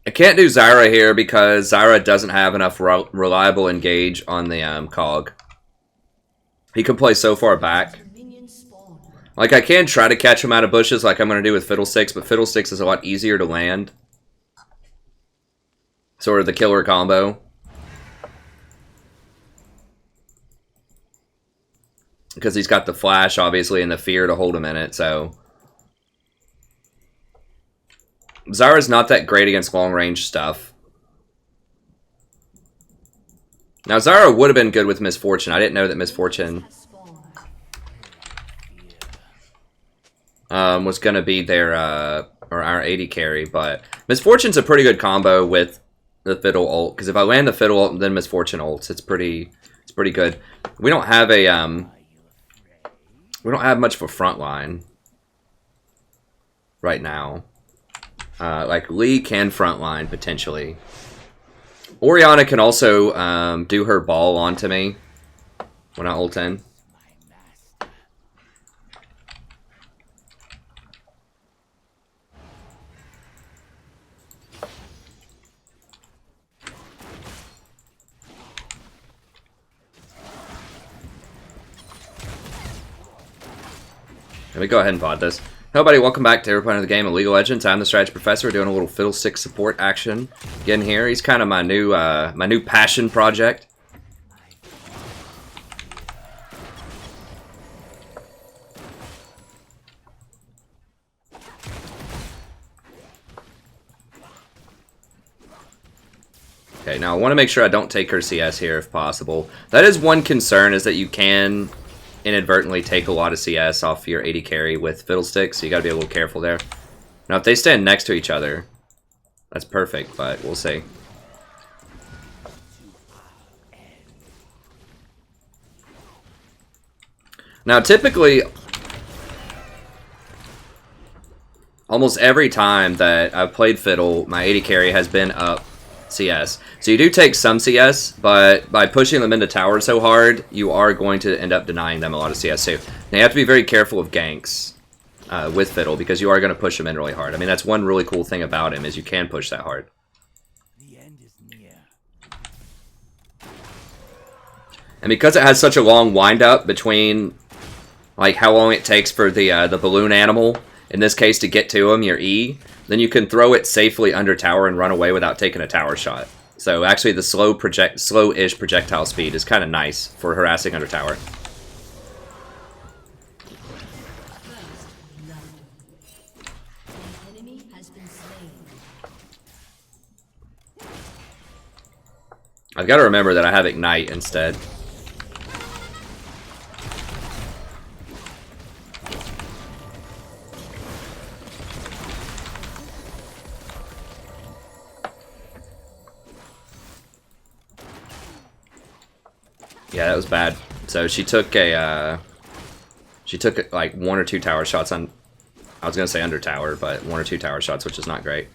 I can't do Zyra here because Zyra doesn't have enough reliable engage on the Cog. He can play so far back. Like, I can try to catch him out of bushes like I'm going to do with Fiddlesticks, but Fiddlesticks is a lot easier to land. Sort of the killer combo. Because he's got the flash, obviously, and the fear to hold him in it, so... Zyra's not that great against long-range stuff. Now, Zyra would have been good with Misfortune. I didn't know that Misfortune was going to be their, or our AD carry, but Misfortune's a pretty good combo with the Fiddle ult, because if I land the Fiddle ult and then Misfortune ults, it's pretty good. We don't have a, we don't have much of a front line right now. Like, Lee can frontline, potentially. Orianna can also do her ball onto me when I ult in. Let me go ahead and VOD this. Hello, buddy. Welcome back to every point of the game of League of Legends. I'm the Strategy Professor. We're doing a little Fiddlestick support action again here. He's kind of my new passion project. Okay, now I want to make sure I don't take her CS here if possible. That is one concern, is that you can inadvertently take a lot of CS off your AD carry with Fiddlesticks, so you gotta be a little careful there. Now, if they stand next to each other, that's perfect, but we'll see. Now, typically, almost every time that I've played Fiddle, my AD carry has been up CS. So you do take some CS, but by pushing them into towers so hard, you are going to end up denying them a lot of CS too. Now you have to be very careful of ganks. with Fiddle, because you are going to push him in really hard. I mean, that's one really cool thing about him, is you can push that hard. The end is near. And because it has such a long wind-up between, like, how long it takes for the balloon animal, in this case, to get to him, your E, then you can throw it safely under tower and run away without taking a tower shot. So actually, the slow-ish projectile speed is kind of nice for harassing under tower. I've got to remember that I have Ignite instead. Yeah, that was bad. So she took like 1 or 2 tower shots on, I was gonna say under tower, but 1 or 2 tower shots, which is not great.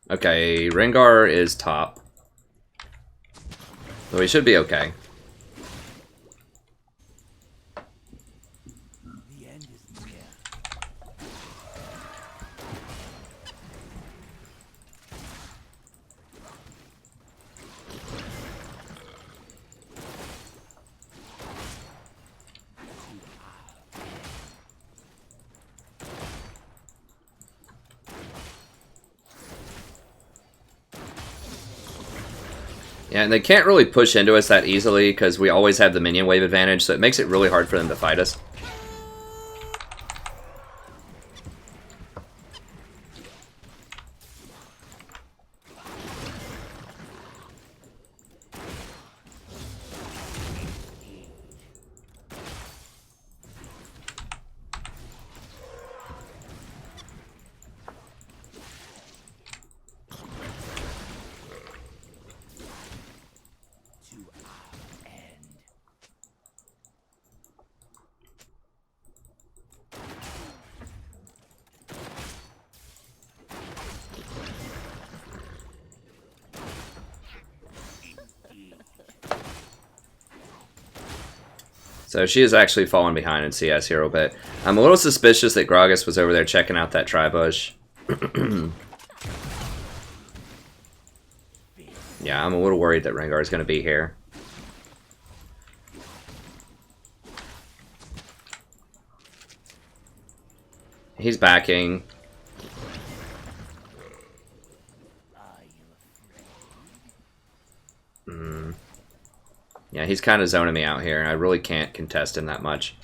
Okay, Rengar is top. So he should be okay. The end is near. Yeah, and they can't really push into us that easily because we always have the minion wave advantage, so it makes it really hard for them to fight us. So she is actually falling behind in CS here a little bit. I'm a little suspicious that Gragas was over there checking out that tri-bush. Yeah, I'm a little worried that Rengar is going to be here. He's backing. Yeah, he's kind of zoning me out here. I really can't contest him that much.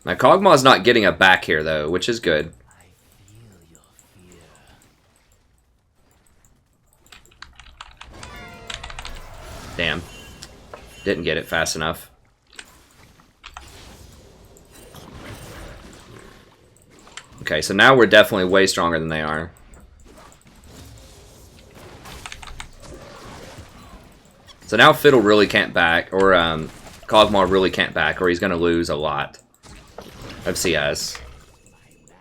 My Kog'Maw's not getting a back here, though, which is good. I feel your fear. Damn. Didn't get it fast enough. Okay, so now we're definitely way stronger than they are. So now Fiddle really can't back, or Kog'Maw really can't back, or he's going to lose a lot of CS.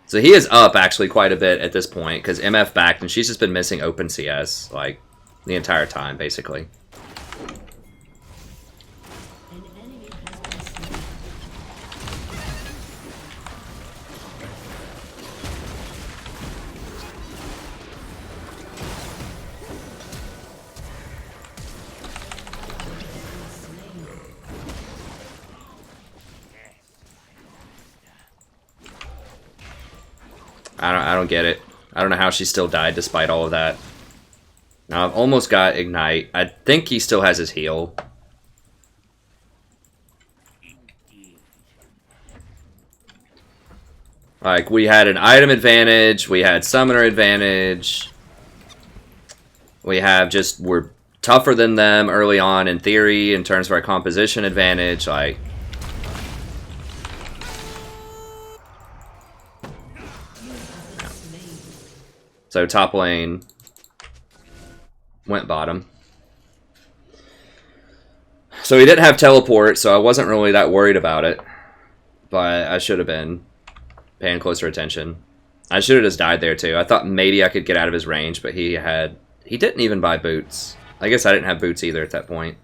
So he is up, actually, quite a bit at this point, because MF backed, and she's just been missing open CS, like, the entire time, basically. I don't get it. I don't know how she still died despite all of that. Now I've almost got Ignite. I think he still has his heal. Like, we had an item advantage, we had summoner advantage. We have just, we're tougher than them early on in theory in terms of our composition advantage. Like, so top lane went bottom. So he didn't have teleport, so I wasn't really that worried about it. But I should have been paying closer attention. I should have just died there too. I thought maybe I could get out of his range, but he didn't even buy boots. I guess I didn't have boots either at that point.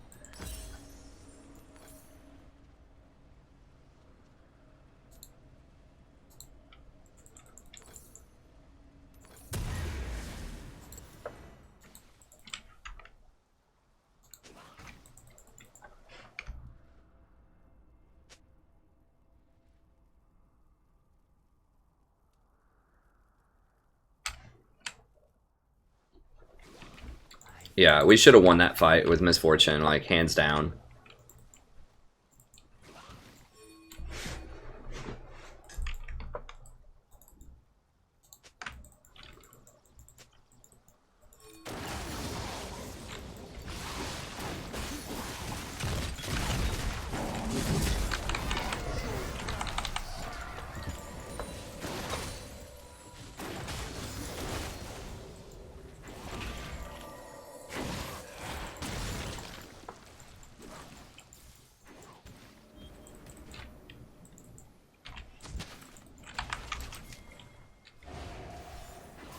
Yeah, we should have won that fight with Misfortune, like, hands down.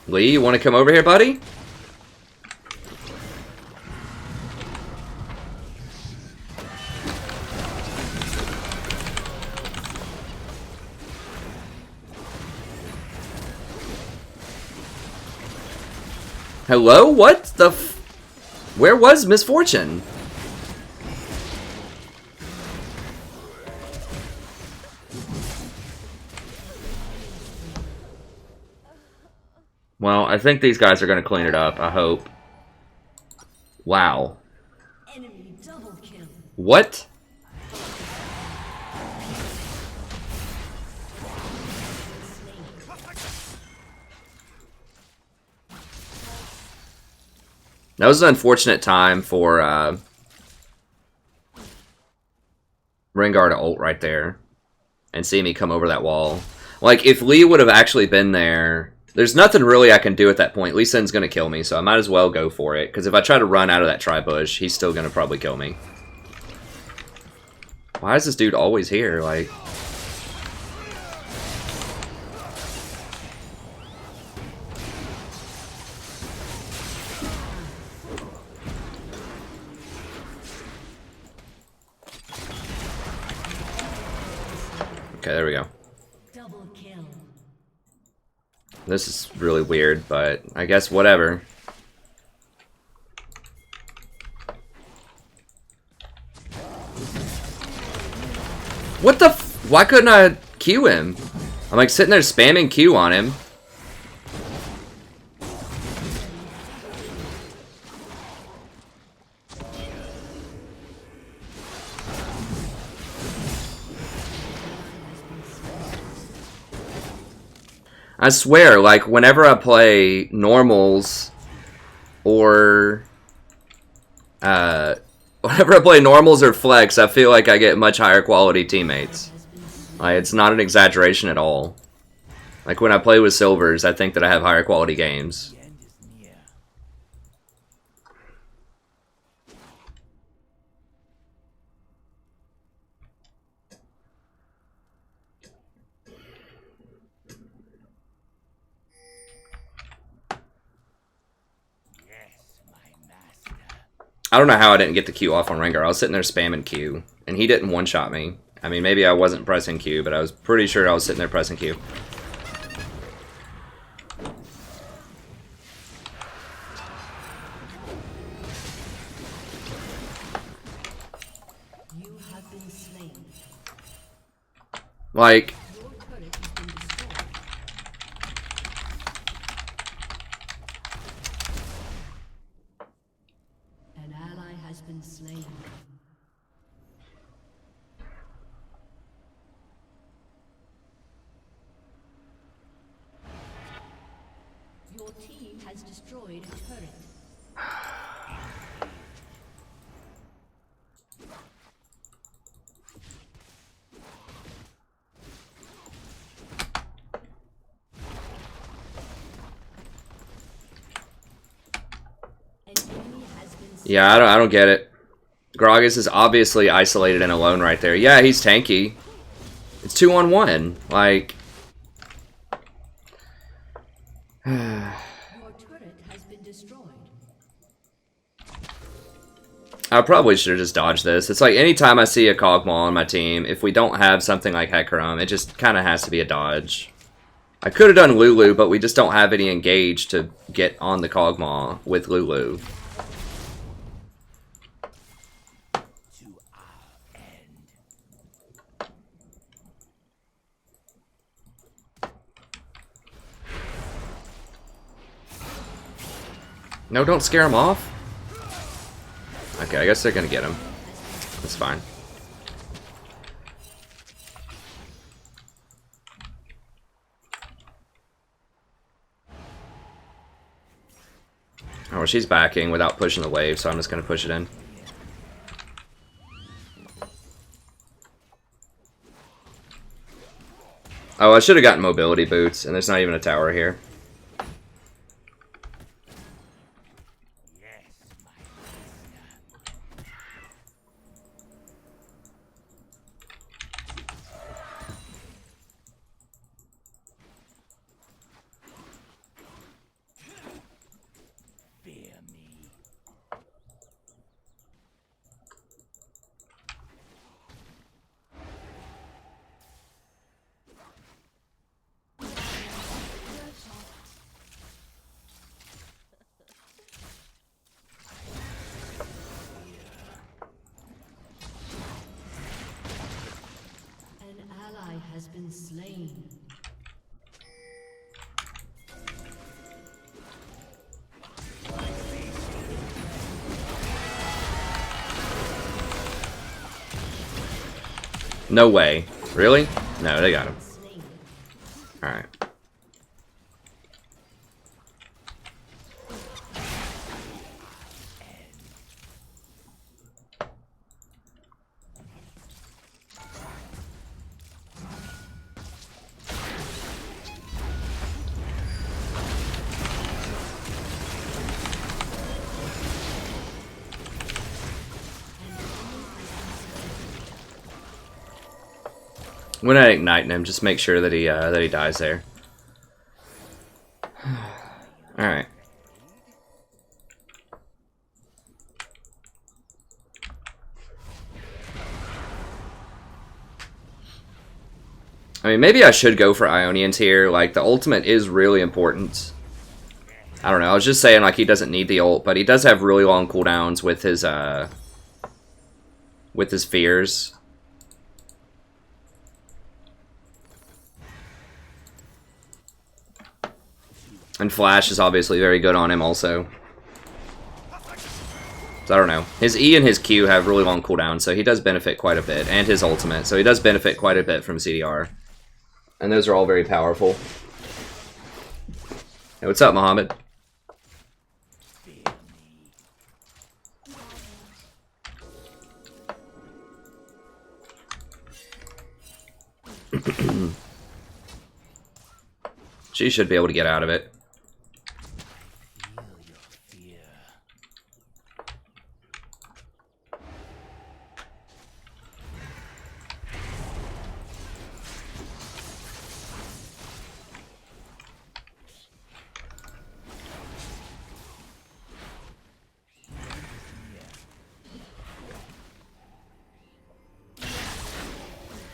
Lee, you want to come over here, buddy? Hello? What the f... Where was Misfortune? Well, I think these guys are going to clean it up, I hope. Wow. Enemy double kill. What? That was an unfortunate time for Rengar to ult right there and see me come over that wall. Like, if Lee would have actually been there, there's nothing really I can do at that point. Lee Sin's going to kill me, so I might as well go for it. Because if I try to run out of that tri-bush, he's still going to probably kill me. Why is this dude always here? Like... Okay, there we go. Double kill. This is really weird, but I guess whatever. What the f- Why couldn't I Q him? I'm like sitting there spamming Q on him. I swear, like, whenever I play normals or whenever I play normals or flex, I feel like I get much higher quality teammates. Like, it's not an exaggeration at all. Like, when I play with silvers, I think that I have higher quality games. The end is near. Yes, my master. I don't know how I didn't get the Q off on Rengar. I was sitting there spamming Q, and he didn't one-shot me. I mean, maybe I wasn't pressing Q, but I was pretty sure I was sitting there pressing Q. You have been slain. Like, Your turret has been destroyed. An ally has been slain. Your team has destroyed a turret. An enemy has been slain. yeah, I don't get it. Gragas is obviously isolated and alone right there. Yeah, he's tanky. It's 2-on-1. Like... Your turret has been destroyed. I probably should have just dodged this. It's like anytime I see a Kog'Maw on my team, if we don't have something like Hecarim, it just kind of has to be a dodge. I could have done Lulu, but we just don't have any engaged to get on the Kog'Maw with Lulu. To our end. No, don't scare him off. Okay, I guess they're gonna get him. That's fine. Oh, well, she's backing without pushing the wave, so I'm just gonna push it in. Oh, I should have gotten mobility boots, and there's not even a tower here. An ally has been slain. No way. Really? No, they got him. Alright. When I ignite him, just make sure that he dies there. All right. I mean, maybe I should go for Ionians here. Like, the ultimate is really important. I don't know. I was just saying, like, he doesn't need the ult, but he does have really long cooldowns with his fears. And Flash is obviously very good on him also. So I don't know. His E and his Q have really long cooldowns, so he does benefit quite a bit. And his ultimate, so he does benefit quite a bit from CDR. And those are all very powerful. Hey, what's up, Mohammed? She should be able to get out of it.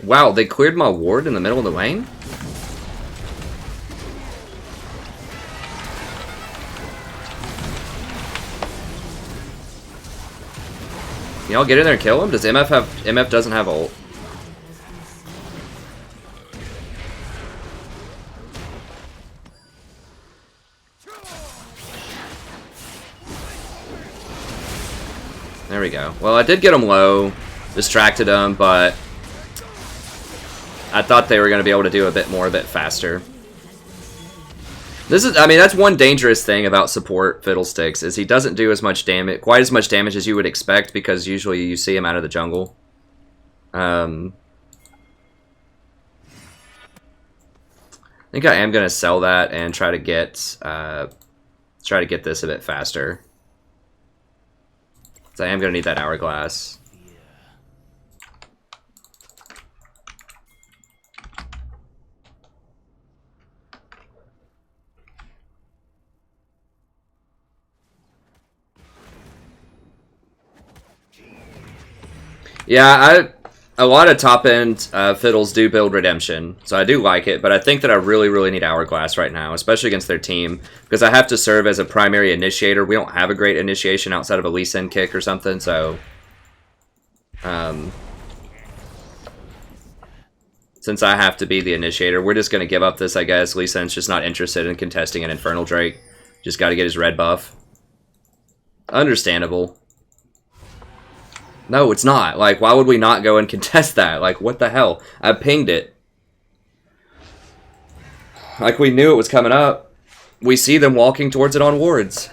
Wow, they cleared my ward in the middle of the lane? Y'all get in there and kill him? Does MF have... MF doesn't have ult. There we go. Well, I did get him low. Distracted him, but... I thought they were going to be able to do a bit more, a bit faster. This is, I mean, that's one dangerous thing about support Fiddlesticks, is he doesn't do as much damage, quite as much damage as you would expect, because usually you see him out of the jungle. I think I am going to sell that and try to get this a bit faster. So I am going to need that hourglass. Yeah, a lot of top-end fiddles do build Redemption, so I do like it, but I think that I really, really need Hourglass right now, especially against their team, because I have to serve as a primary initiator. We don't have a great initiation outside of a Lee Sin kick or something, so... since I have to be the initiator, we're just going to give up this, I guess. Lee Sin's just not interested in contesting an Infernal Drake. Just got to get his red buff. Understandable. No, it's not. Like, why would we not go and contest that? Like, what the hell? I pinged it. Like, we knew it was coming up. We see them walking towards it on wards.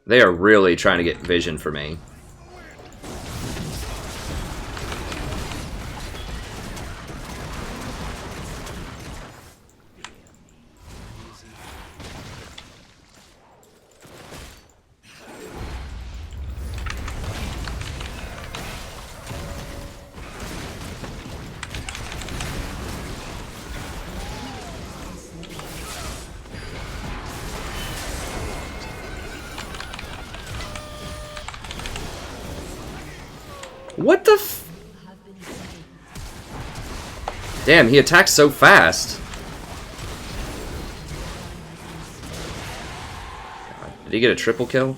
They are really trying to get vision for me. What the f- Damn, he attacks so fast. God, did he get a triple kill?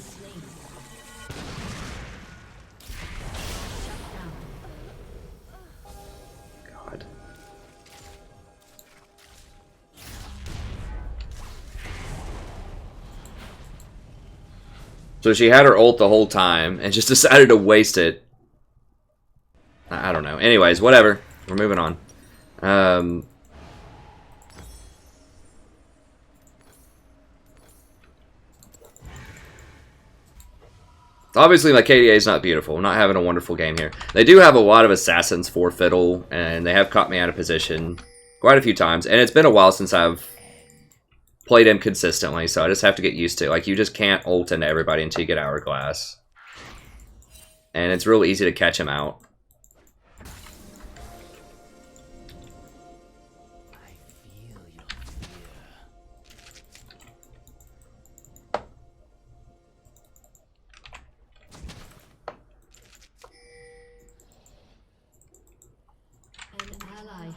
God. So she had her ult the whole time and just decided to waste it. I don't know. Anyways, whatever. We're moving on. Obviously, my KDA is not beautiful. I'm not having a wonderful game here. They do have a lot of assassins for Fiddle, and they have caught me out of position quite a few times. And it's been a while since I've played him consistently, so I just have to get used to it. Like, you just can't ult into everybody until you get Hourglass. And it's real easy to catch him out.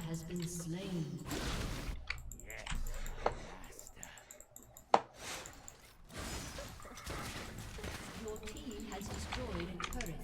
Has been slain. Your team has destroyed a turret.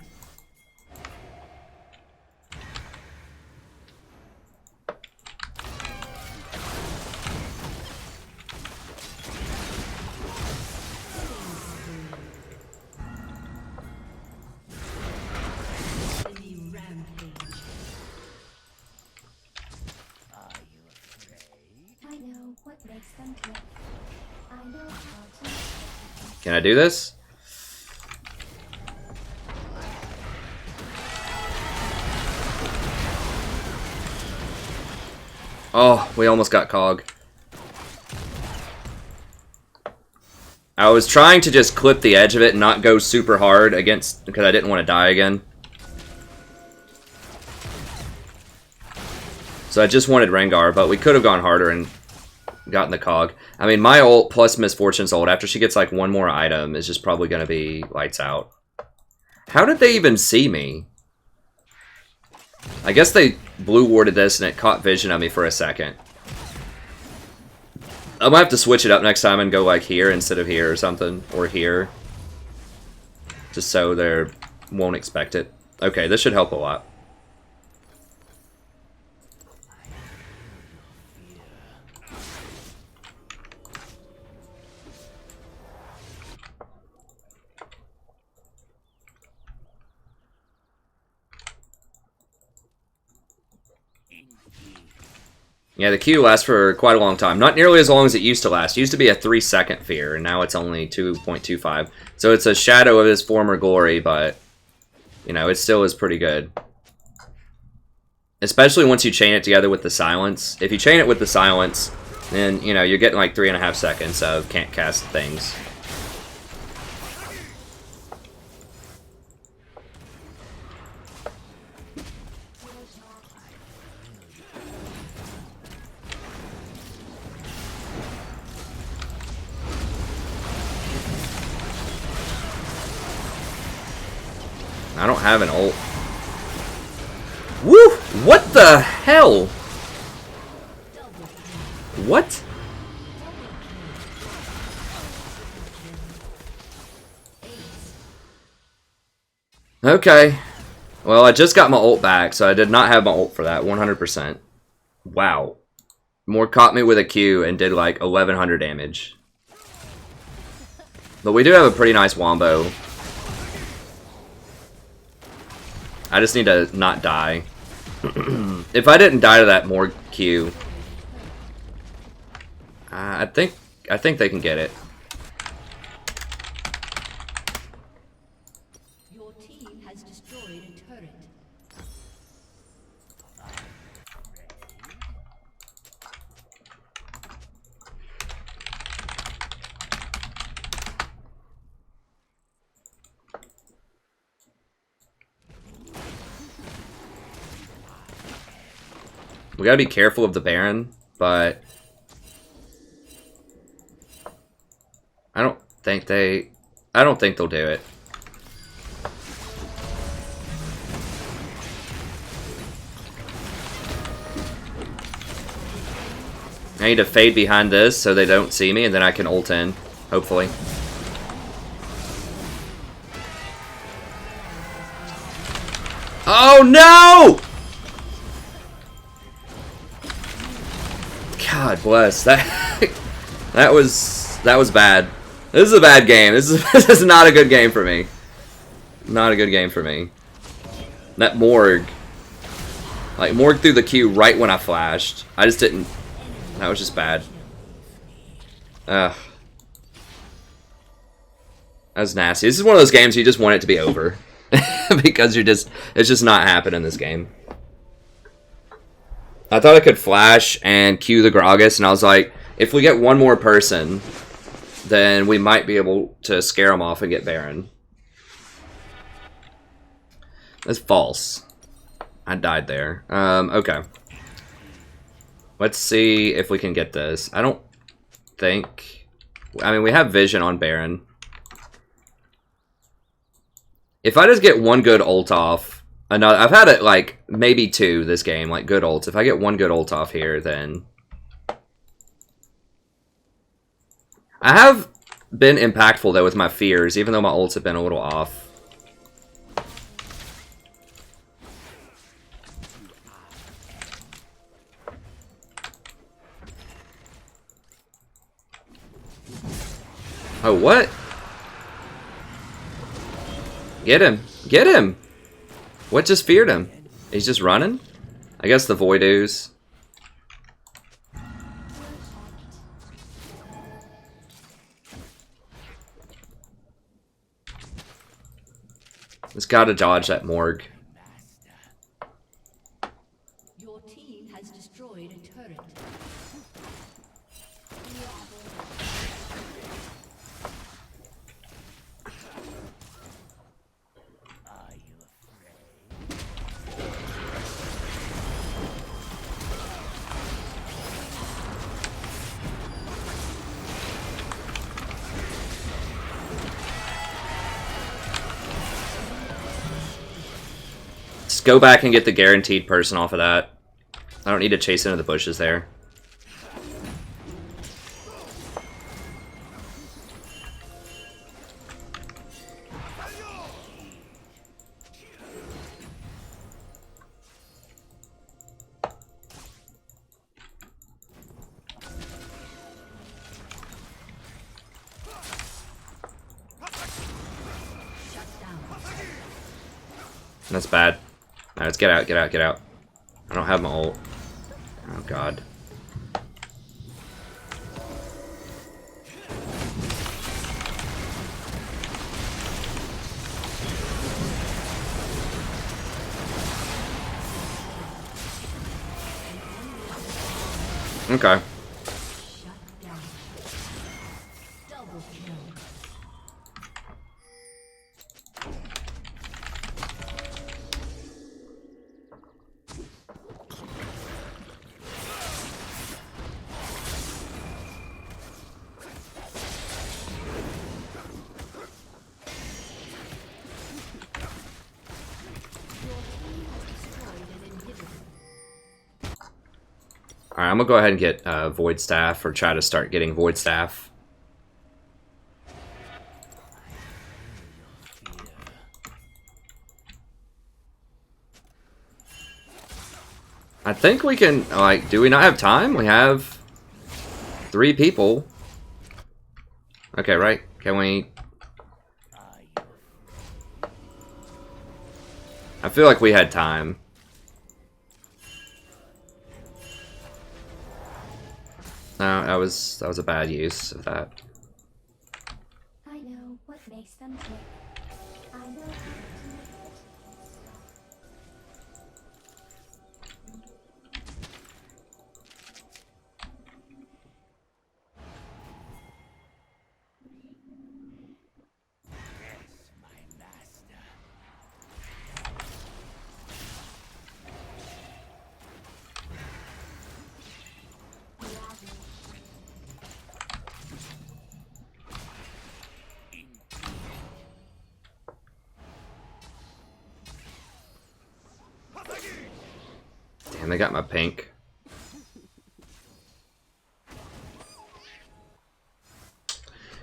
Can I do this? Oh, we almost got Cog. I was trying to just clip the edge of it and not go super hard against, because I didn't want to die again. So I just wanted Rengar, but we could have gone harder and gotten the Cog. I mean, my ult plus Misfortune's ult, after she gets like one more item, is just probably going to be lights out. How did they even see me? I guess they blue warded this and it caught vision of me for a second. I might have to switch it up next time and go like here instead of here or something. Or here. Just so they won't expect it. Okay, this should help a lot. Yeah, the Q lasts for quite a long time. Not nearly as long as it used to last. It used to be a 3-second fear, and now it's only 2.25. So it's a shadow of his former glory, but, you know, it still is pretty good. Especially once you chain it together with the silence. If you chain it with the silence, then, you know, you're getting like 3.5 seconds of can't cast things. I don't have an ult. Woo! What the hell? What? Okay. Well, I just got my ult back, so I did not have my ult for that, 100%. Wow. Morg caught me with a Q and did like 1100 damage. But we do have a pretty nice wombo. I just need to not die. If I didn't die to that Morg Q, I think they can get it. Your team has destroyed a turret. We gotta be careful of the Baron, but I don't think they'll do it. I need to fade behind this so they don't see me, and then I can ult in, hopefully. Oh no! God bless that. that was bad. This is a bad game. This is not a good game for me. Not a good game for me. That Morg, like Morg threw the Q right when I flashed. I just didn't. That was just bad. Ugh. That was nasty. This is one of those games you just want it to be over because it's just not happening in this game. I thought I could flash and Q the Gragas, and I was like, if we get one more person, then we might be able to scare them off and get Baron. That's false. I died there. Okay. Let's see if we can get this. I don't think... I mean, we have vision on Baron. If I just get one good ult off... Another, I've had it like maybe two this game, like good ults. If I get one good ult off here, then I have been impactful though with my fears, even though my ults have been a little off. Oh, what? Get him! Get him! What just feared him? He's just running? I guess the Void Ooze. Just gotta dodge that Morg. Your team has destroyed a turret. Just go back and get the guaranteed person off of that. I don't need to chase into the bushes there. That's bad. Alright, let's get out, get out, get out. I don't have my ult. Oh god. Okay. Double kill. Alright, I'm gonna go ahead and get Void Staff, or try to start getting Void Staff. I think we can, like, do we not have time? We have 3 people. Okay, right? Can we? I feel like we had time. No, that was a bad use of that. I know what makes them tick. I know how to make it. My master. Damn, they got my pink.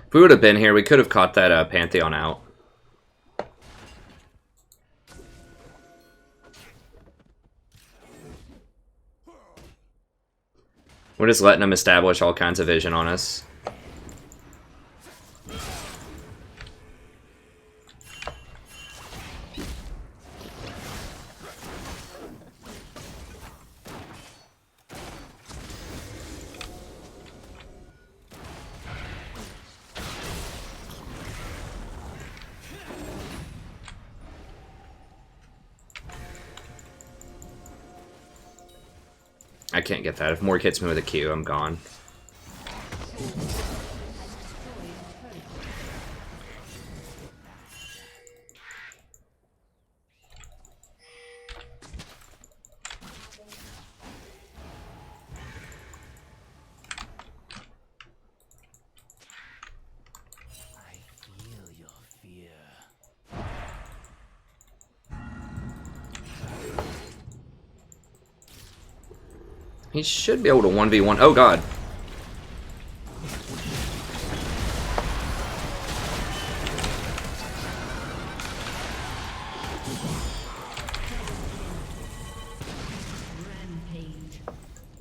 If we would have been here, we could have caught that Pantheon out. We're just letting them establish all kinds of vision on us. I can't get that. If Morg hits me with a Q, I'm gone. I feel your fear. He should be able to 1v1. Oh god. Rampage.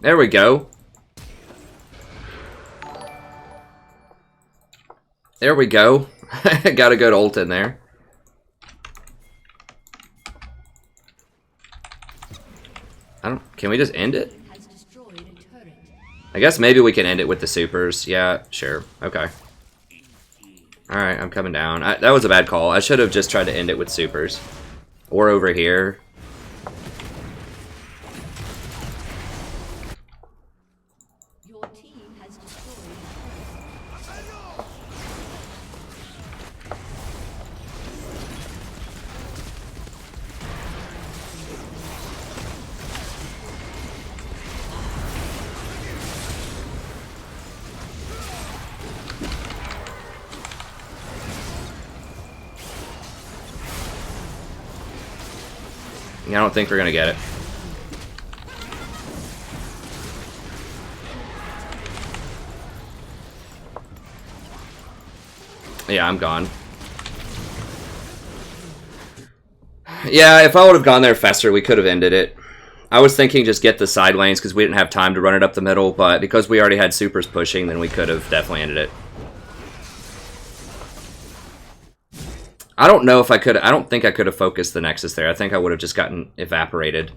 There we go. There we go. Got a good ult in there. Can we just end it? Has destroyed a turret. I guess maybe we can end it with the supers. Yeah, sure. Okay. Alright, I'm coming down. That was a bad call. I should have just tried to end it with supers. Or over here. Your team has destroyed a turret. I don't think we're gonna get it. Yeah, I'm gone. Yeah, if I would have gone there faster, we could have ended it. I was thinking just get the side lanes because we didn't have time to run it up the middle, but because we already had supers pushing, then we could have definitely ended it. I don't know if I could. I don't think I could have focused the Nexus there. I think I would have just gotten evaporated.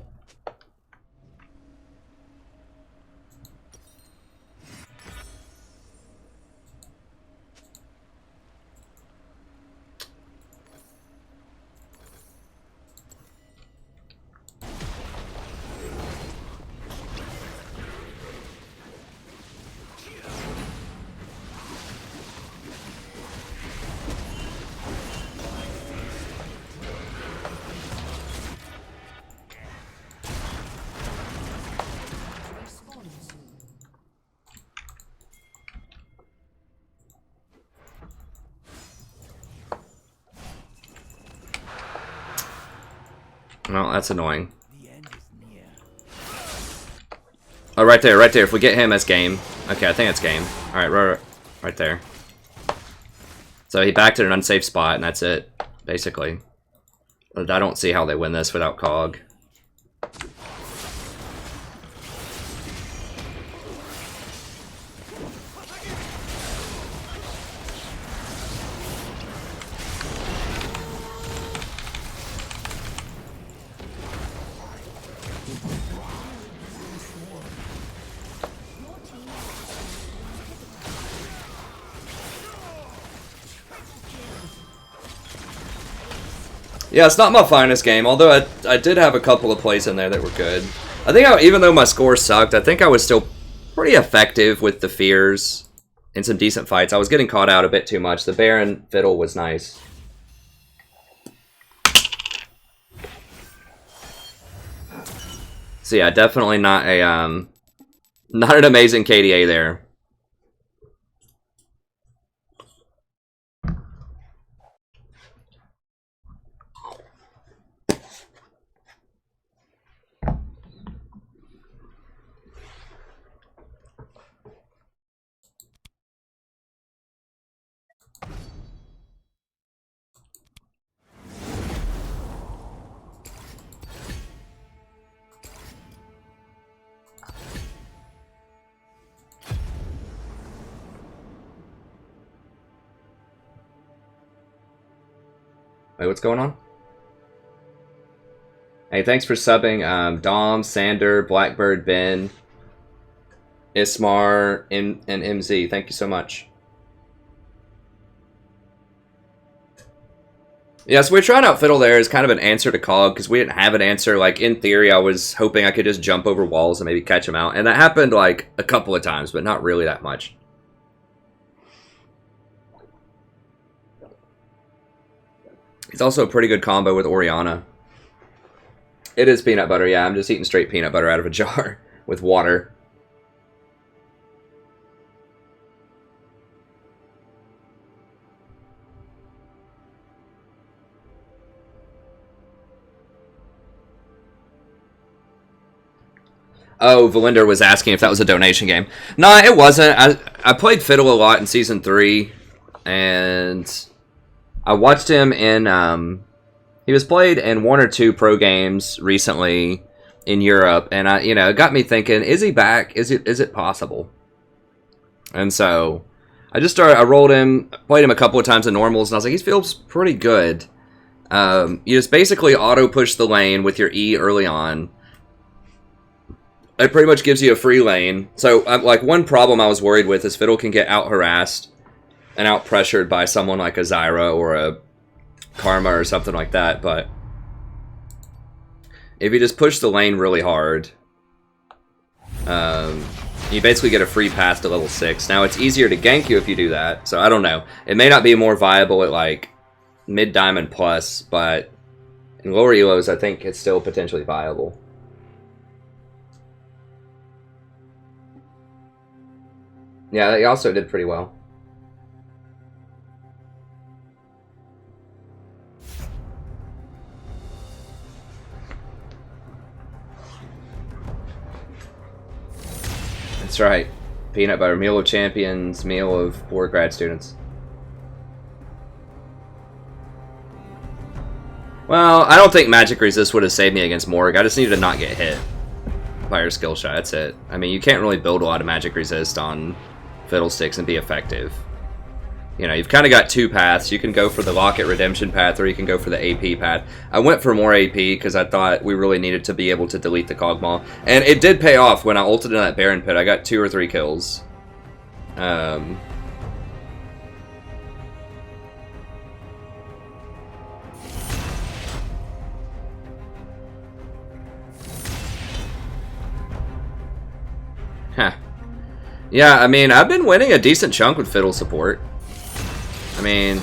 Respawn soon. Well, that's annoying. The end is near. Oh, right there, right there. If we get him, that's game. Okay, I think that's game. Alright, right there. So he backed at an unsafe spot, and that's it, basically. But I don't see how they win this without Cog. Yeah, it's not my finest game, although I did have a couple of plays in there that were good. I think even though my score sucked, I think I was still pretty effective with the fears in some decent fights. I was getting caught out a bit too much. The Baron Fiddle was nice. So yeah, definitely not a not an amazing KDA there. Wait, what's going on? Hey, thanks for subbing, Dom, Sander, Blackbird, Ben, Ismar, and MZ. Thank you so much. Yeah, so we're trying out Fiddle there as kind of an answer to Cog, because we didn't have an answer. Like, in theory, I was hoping I could just jump over walls and maybe catch him out. And that happened, like, a couple of times, but not really that much. It's also a pretty good combo with Orianna. It is peanut butter, yeah. I'm just eating straight peanut butter out of a jar with water. Oh, Valinder was asking if that was a donation game. Nah, it wasn't. I played Fiddle a lot in Season 3, and I watched him in... he was played in 1 or 2 pro games recently in Europe, and it got me thinking, is he back? Is it possible? And so I rolled him, played him a couple of times in normals, and I was like, he feels pretty good. You just basically auto-push the lane with your E early on. It pretty much gives you a free lane. So, like, one problem I was worried with is Fiddle can get out-harassed and out-pressured by someone like a Zyra or a Karma or something like that, but if you just push the lane really hard, you basically get a free pass to level 6. Now, it's easier to gank you if you do that, so I don't know. It may not be more viable at, like, mid-diamond plus, but in lower elos, I think it's still potentially viable. Yeah, he also did pretty well. That's right. Peanut butter. Meal of champions. Meal of poor grad students. Well, I don't think magic resist would have saved me against Morg. I just needed to not get hit by her skill shot. That's it. I mean, you can't really build a lot of magic resist on Fiddlesticks and be effective. You know, you've kind of got 2 paths. You can go for the Locket Redemption path, or you can go for the AP path. I went for more AP because I thought we really needed to be able to delete the Cogmaw. And it did pay off when I ulted in that Baron Pit. I got 2 or 3 kills. Huh. Yeah, I mean, I've been winning a decent chunk with Fiddle support. I mean,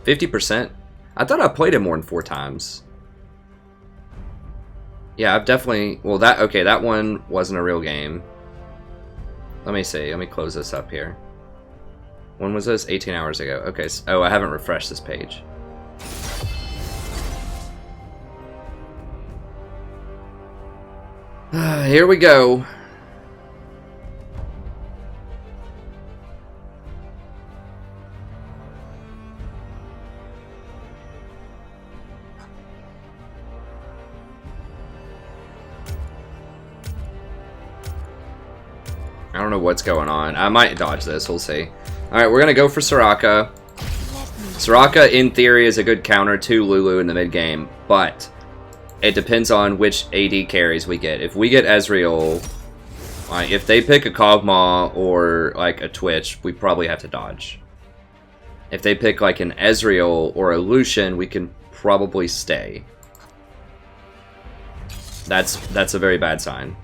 50%. I thought I played him more than 4 times. Yeah, I've definitely... Well, that one wasn't a real game. Let me see. Let me close this up here. When was this? 18 hours ago. Okay, so, oh, I haven't refreshed this page. Here we go. I don't know what's going on. I might dodge this. We'll see. Alright, we're going to go for Soraka. Soraka, in theory, is a good counter to Lulu in the mid-game, but it depends on which AD carries we get. If we get Ezreal, like, if they pick a Kog'Maw or like a Twitch, we probably have to dodge. If they pick like an Ezreal or a Lucian, we can probably stay. That's a very bad sign.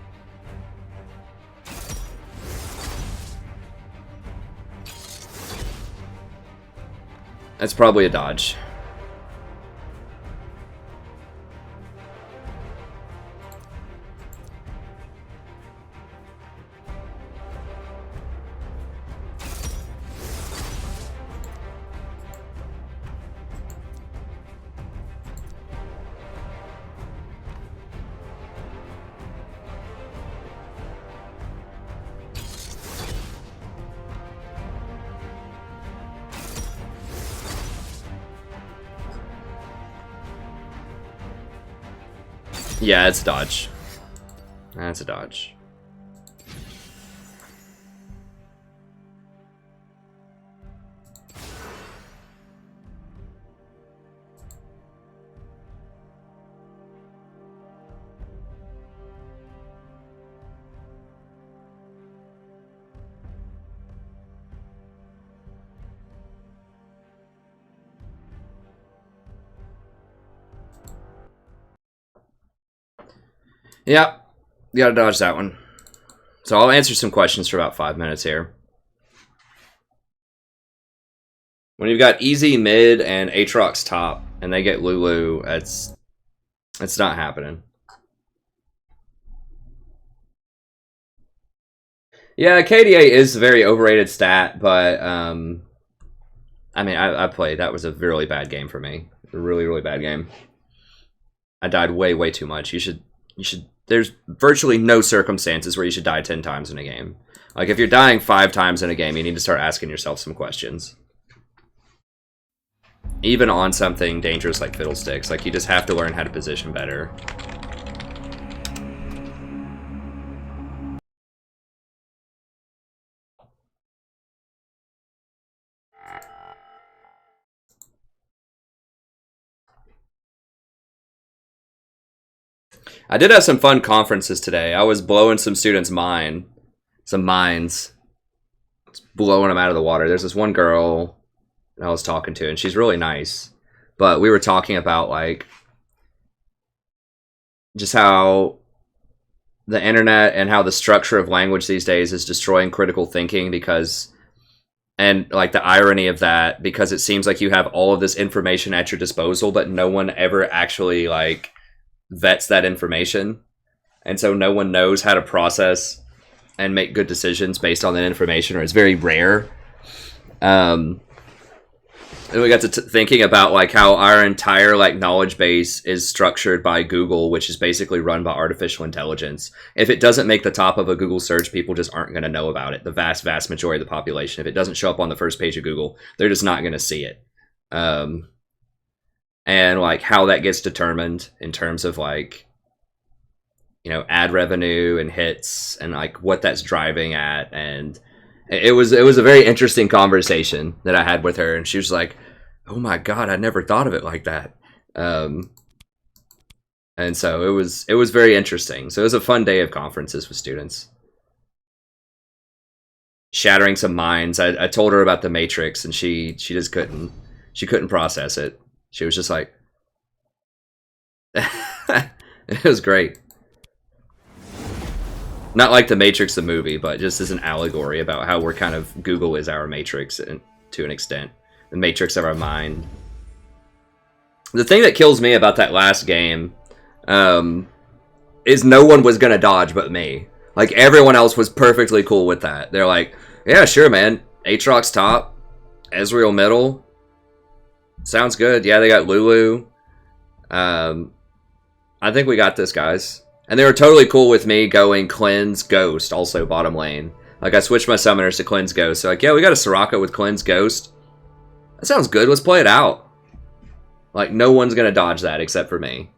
That's probably a dodge. Yeah, it's a dodge. That's a dodge. Yeah, you gotta dodge that one. So I'll answer some questions for about 5 minutes here. When you've got easy mid and Aatrox top, and they get Lulu, it's not happening. Yeah, KDA is a very overrated stat, but I mean, I played. That was a really bad game for me. A really, really bad game. I died way, way too much. You should. There's virtually no circumstances where you should die 10 times in a game. Like, if you're dying 5 times in a game, you need to start asking yourself some questions. Even on something dangerous like Fiddlesticks, like, you just have to learn how to position better. I did have some fun conferences today. I was blowing some students' minds. Just blowing them out of the water. There's this one girl I was talking to, and she's really nice. But we were talking about, like, just how the internet and how the structure of language these days is destroying critical thinking because... And, like, the irony of that, because it seems like you have all of this information at your disposal, but no one ever actually, like... vets that information, and so no one knows how to process and make good decisions based on that information, or it's very rare. And we got to thinking about like how our entire like knowledge base is structured by Google, which is basically run by artificial intelligence. If it doesn't make the top of a Google search, people just aren't going to know about it. The vast majority of the population, if it doesn't show up on the first page of Google, they're just not going to see it. And like how that gets determined in terms of like, you know, ad revenue and hits and like what that's driving at. And it was a very interesting conversation that I had with her, and she was like, oh my God, I never thought of it like that. And so it was very interesting. So it was a fun day of conferences with students. Shattering some minds. I told her about the Matrix, and she just couldn't process it. She was just like, it was great. Not like the Matrix the movie, but just as an allegory about how we're kind of, Google is our Matrix to an extent. The Matrix of our mind. The thing that kills me about that last game is no one was going to dodge but me. Like, everyone else was perfectly cool with that. They're like, yeah, sure, man. Aatrox top, Ezreal middle. Sounds good. Yeah, they got Lulu. I think we got this, guys. And they were totally cool with me going Cleanse Ghost, also bottom lane. Like, I switched my summoners to Cleanse Ghost. So, like, yeah, we got a Soraka with Cleanse Ghost. That sounds good. Let's play it out. Like, no one's going to dodge that except for me.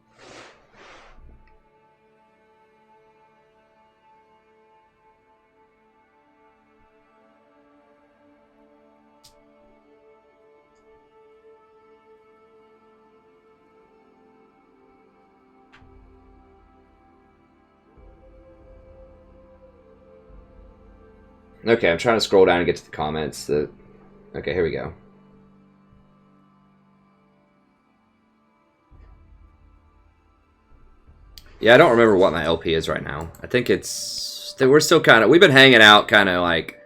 Okay, I'm trying to scroll down and get to the comments. Okay, here we go. Yeah, I don't remember what my LP is right now. I think it's... We're still kind of... We've been hanging out kind of like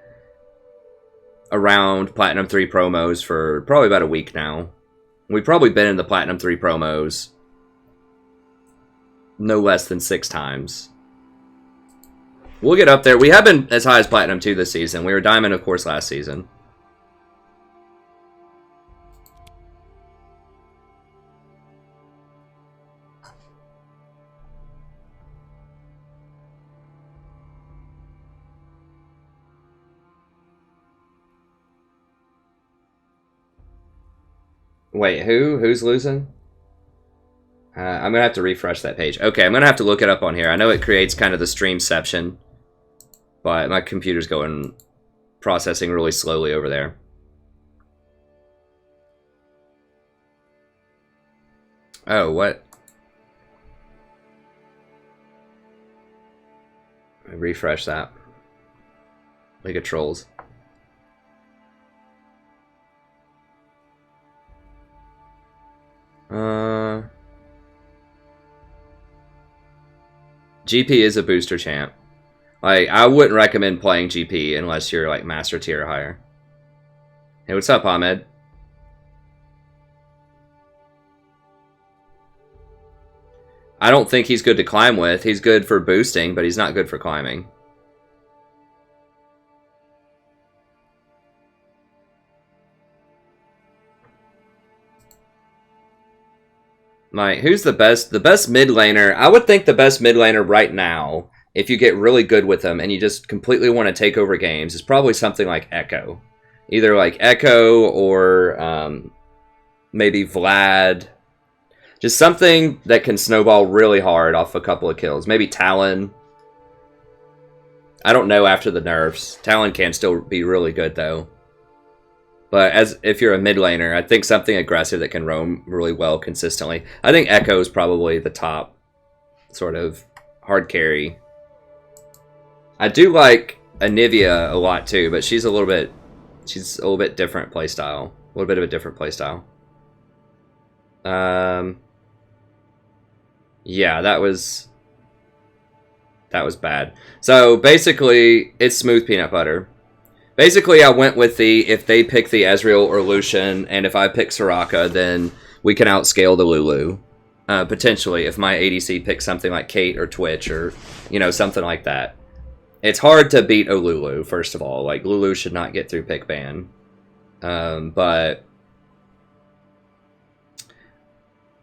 around Platinum 3 promos for probably about a week now. We've probably been in the Platinum 3 promos no less than 6 times. We'll get up there. We have been as high as Platinum 2 this season. We were Diamond, of course, last season. Wait, who's losing? I'm gonna have to refresh that page. Okay, I'm gonna have to look it up on here. I know it creates kind of the streamception, but my computer's going processing really slowly over there. Oh, what? Let me refresh that. League of Trolls. GP is a booster champ. Like, I wouldn't recommend playing GP unless you're like master tier or higher. Hey, what's up, Ahmed? I don't think he's good to climb with. He's good for boosting, but he's not good for climbing. Like, who's the best? The best mid laner, I would think the best mid laner right now, if you get really good with them and you just completely want to take over games, is probably something like Echo. Either like Echo or maybe Vlad. Just something that can snowball really hard off a couple of kills. Maybe Talon. I don't know after the nerfs. Talon can still be really good though. But if you're a mid laner, I think something aggressive that can roam really well consistently. I think Echo is probably the top sort of hard carry. I do like Anivia a lot too, but she's a little bit different playstyle. A little bit of a different playstyle. Yeah, that was bad. So basically, it's smooth peanut butter. Basically, I went with if they pick the Ezreal or Lucian, and if I pick Soraka, then we can outscale the Lulu. Potentially, if my ADC picks something like Kate or Twitch or, something like that. It's hard to beat a Lulu, first of all. Like, Lulu should not get through pick ban. But,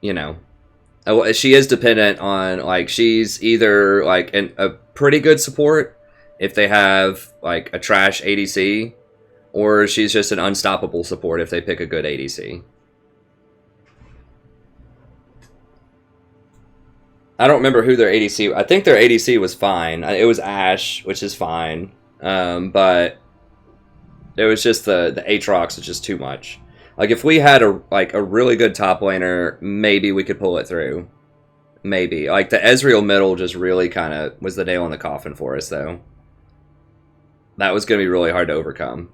she is dependent on, like, she's either, like, a pretty good support, if they have, like, a trash ADC, or she's just an unstoppable support if they pick a good ADC. I don't remember who their ADC... I think their ADC was fine. It was Ashe, which is fine. But it was just the Aatrox was just too much. Like, if we had a really good top laner, maybe we could pull it through. Maybe. Like, the Ezreal middle just really kind of was the nail in the coffin for us, though. That was going to be really hard to overcome.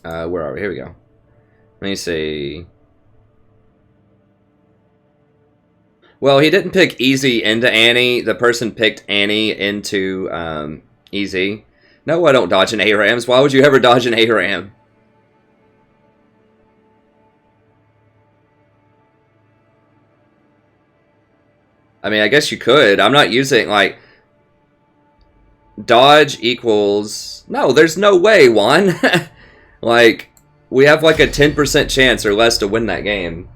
Where are we? Here we go. Let me see. Well, he didn't pick Easy into Annie. The person picked Annie into Easy. No, I don't dodge an ARAMs. Why would you ever dodge an ARAM? I mean, I guess you could. I'm not using, like... Dodge equals... No, there's no way, Juan. Like, we have like a 10% chance or less to win that game.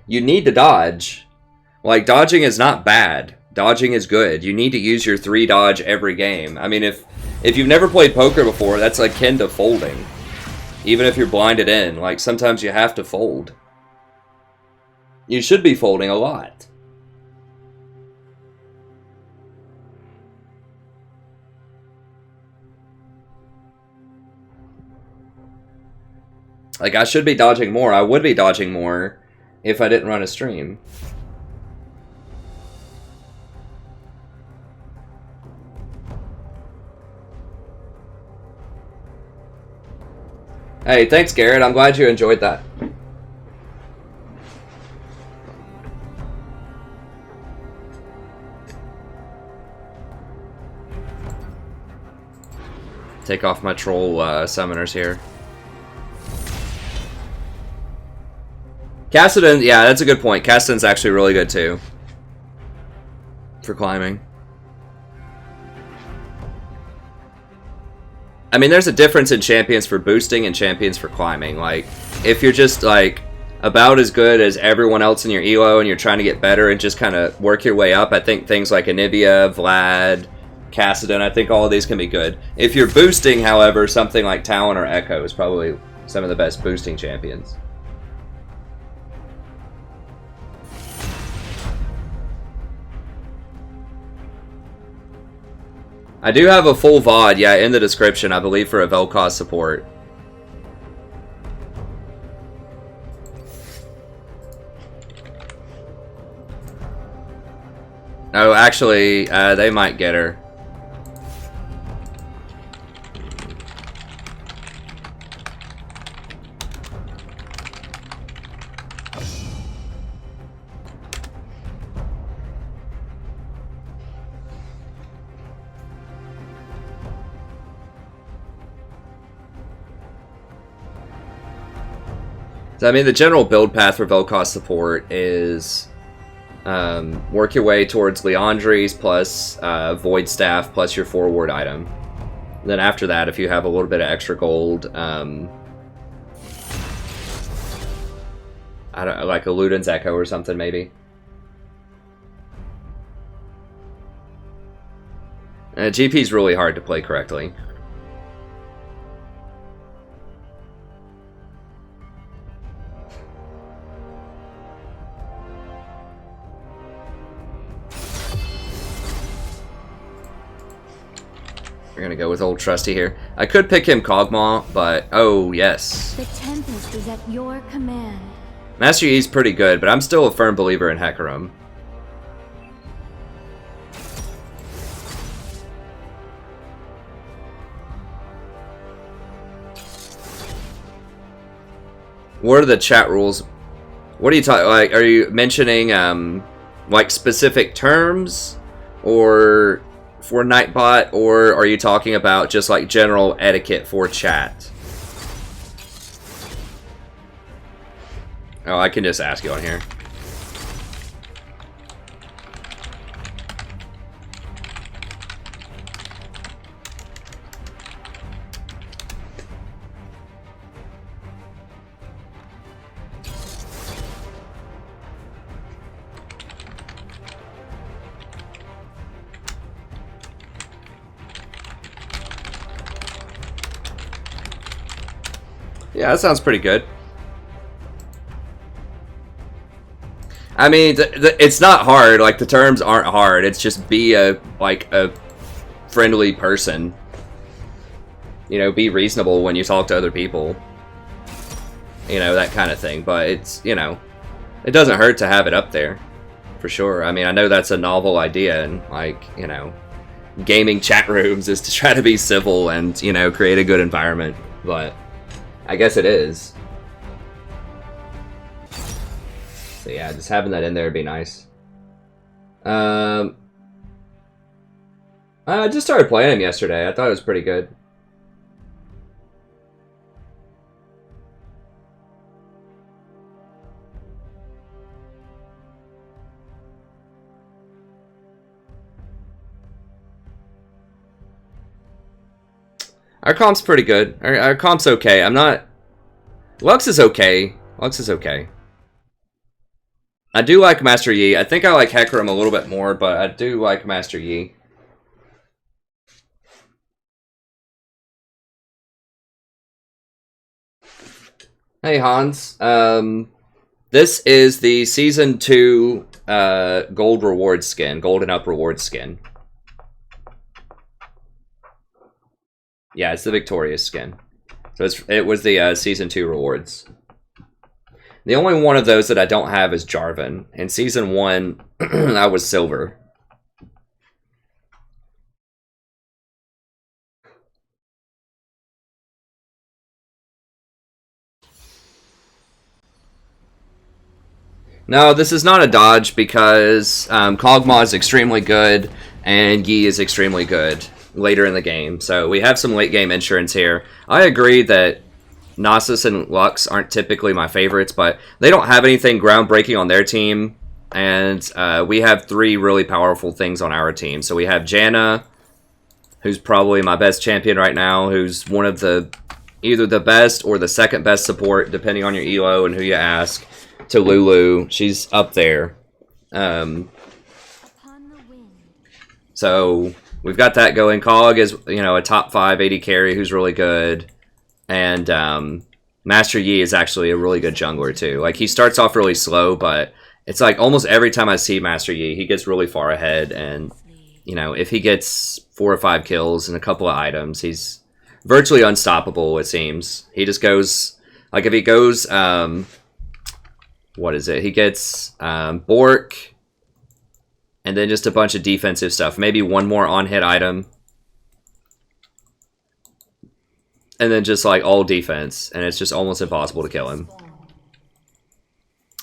You need to dodge. Like, dodging is not bad. Dodging is good. You need to use your 3 dodge every game. I mean, if you've never played poker before, that's akin to folding. Even if you're blinded in. Like, sometimes you have to fold. You should be folding a lot. Like, I should be dodging more. I would be dodging more if I didn't run a stream. Hey, thanks, Garrett. I'm glad you enjoyed that. Take off my troll summoners here. Kassadin, yeah, that's a good point. Kassadin's actually really good too. For climbing. I mean, there's a difference in champions for boosting and champions for climbing. Like, if you're just, like, about as good as everyone else in your elo and you're trying to get better and just kind of work your way up, I think things like Anivia, Vlad, Kassadin, I think all of these can be good. If you're boosting, however, something like Talon or Echo is probably some of the best boosting champions. I do have a full VOD, yeah, in the description, I believe, for a Vel'Koz support. Oh, actually, they might get her. So, I mean, the general build path for Vel'Koz support is work your way towards Leandri's plus Void Staff plus your forward item. And then after that, if you have a little bit of extra gold, I don't like a Luden's Echo or something, maybe. GP's really hard to play correctly. We're gonna go with old Trusty here. I could pick him Kog'Maw, but oh yes. The Tempest is at your command. Master Yi's pretty good, but I'm still a firm believer in Hecarim. What are the chat rules? What are you talking? Like, are you mentioning like specific terms, or for Nightbot, or are you talking about just like general etiquette for chat? Oh, I can just ask you on here. Yeah, that sounds pretty good. I mean, it's not hard. Like, the terms aren't hard. It's just be a friendly person. You know, be reasonable when you talk to other people. You know, that kind of thing. But it's, you know, it doesn't hurt to have it up there. For sure. I mean, I know that's a novel idea, and, like, you know, gaming chat rooms is to try to be civil and, you know, create a good environment. But I guess it is. So yeah, just having that in there would be nice. I just started playing him yesterday. I thought it was pretty good. Our comp's pretty good. Our comp's okay. I'm not... Lux is okay. Lux is okay. I do like Master Yi. I think I like Hecarim a little bit more, but I do like Master Yi. Hey, Hans. This is the Season 2 Gold Reward skin. Golden Up Reward skin. Yeah, it's the Victorious skin. So it was the Season 2 rewards. The only one of those that I don't have is Jarvan. In Season 1, I was Silver. No, this is not a dodge because Kog'Maw is extremely good and Yi is extremely good later in the game. So we have some late game insurance here. I agree that Nasus and Lux aren't typically my favorites, but they don't have anything groundbreaking on their team. And we have 3 really powerful things on our team. So we have Janna, who's probably my best champion right now, who's one of the either the best or the second best support, depending on your elo and who you ask, to Lulu. She's up there. So we've got that going. Cog is, you know, a top 5 AD carry who's really good. And Master Yi is actually a really good jungler too. Like, he starts off really slow, but it's like almost every time I see Master Yi, he gets really far ahead. And, you know, if he gets 4 or 5 kills and a couple of items, he's virtually unstoppable, it seems. He just goes, like, if he goes, what is it? He gets Bork, and then just a bunch of defensive stuff. Maybe one more on-hit item. And then just, like, all defense. And it's just almost impossible to kill him.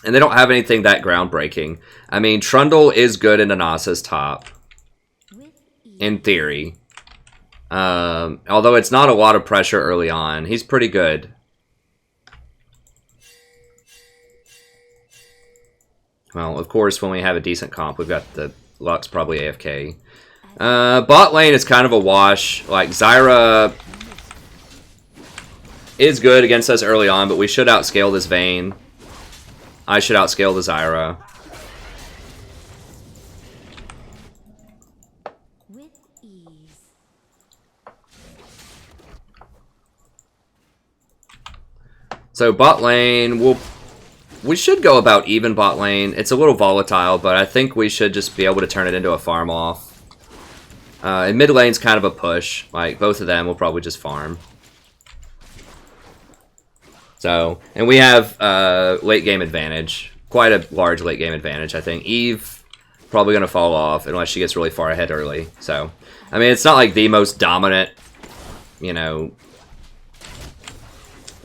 And they don't have anything that groundbreaking. I mean, Trundle is good in Nasus top. In theory. Although it's not a lot of pressure early on. He's pretty good. Well, of course, when we have a decent comp, we've got the Lux probably AFK. Bot lane is kind of a wash. Like, Zyra is good against us early on, but we should outscale this Vayne. I should outscale the Zyra. With ease. So bot lane, we should go about even bot lane. It's a little volatile, but I think we should just be able to turn it into a farm off. And mid lane's kind of a push. Like, both of them will probably just farm. So, and we have late game advantage. Quite a large late game advantage, I think. Eve probably going to fall off unless she gets really far ahead early. So, I mean, it's not like the most dominant, you know,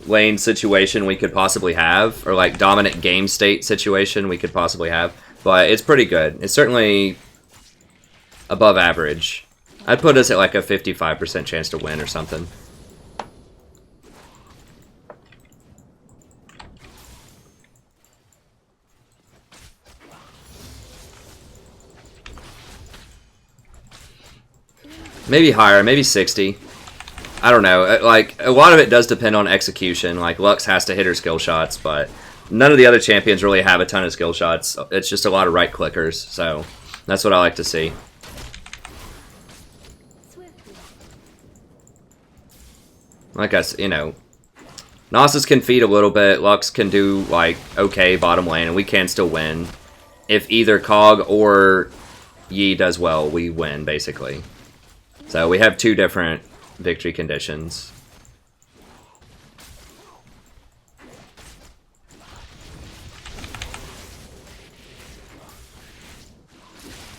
lane situation we could possibly have, or like dominant game state situation we could possibly have, but it's pretty good. It's certainly above average. I'd put us at like a 55% chance to win or something. Maybe higher, maybe 60. I don't know. Like, a lot of it does depend on execution. Like, Lux has to hit her skill shots, but none of the other champions really have a ton of skill shots. It's just a lot of right clickers, so that's what I like to see. Like I said, you know, Nasus can feed a little bit. Lux can do, like, okay bottom lane, and we can still win. If either Cog or Yi does well, we win, basically. So we have 2 different victory conditions.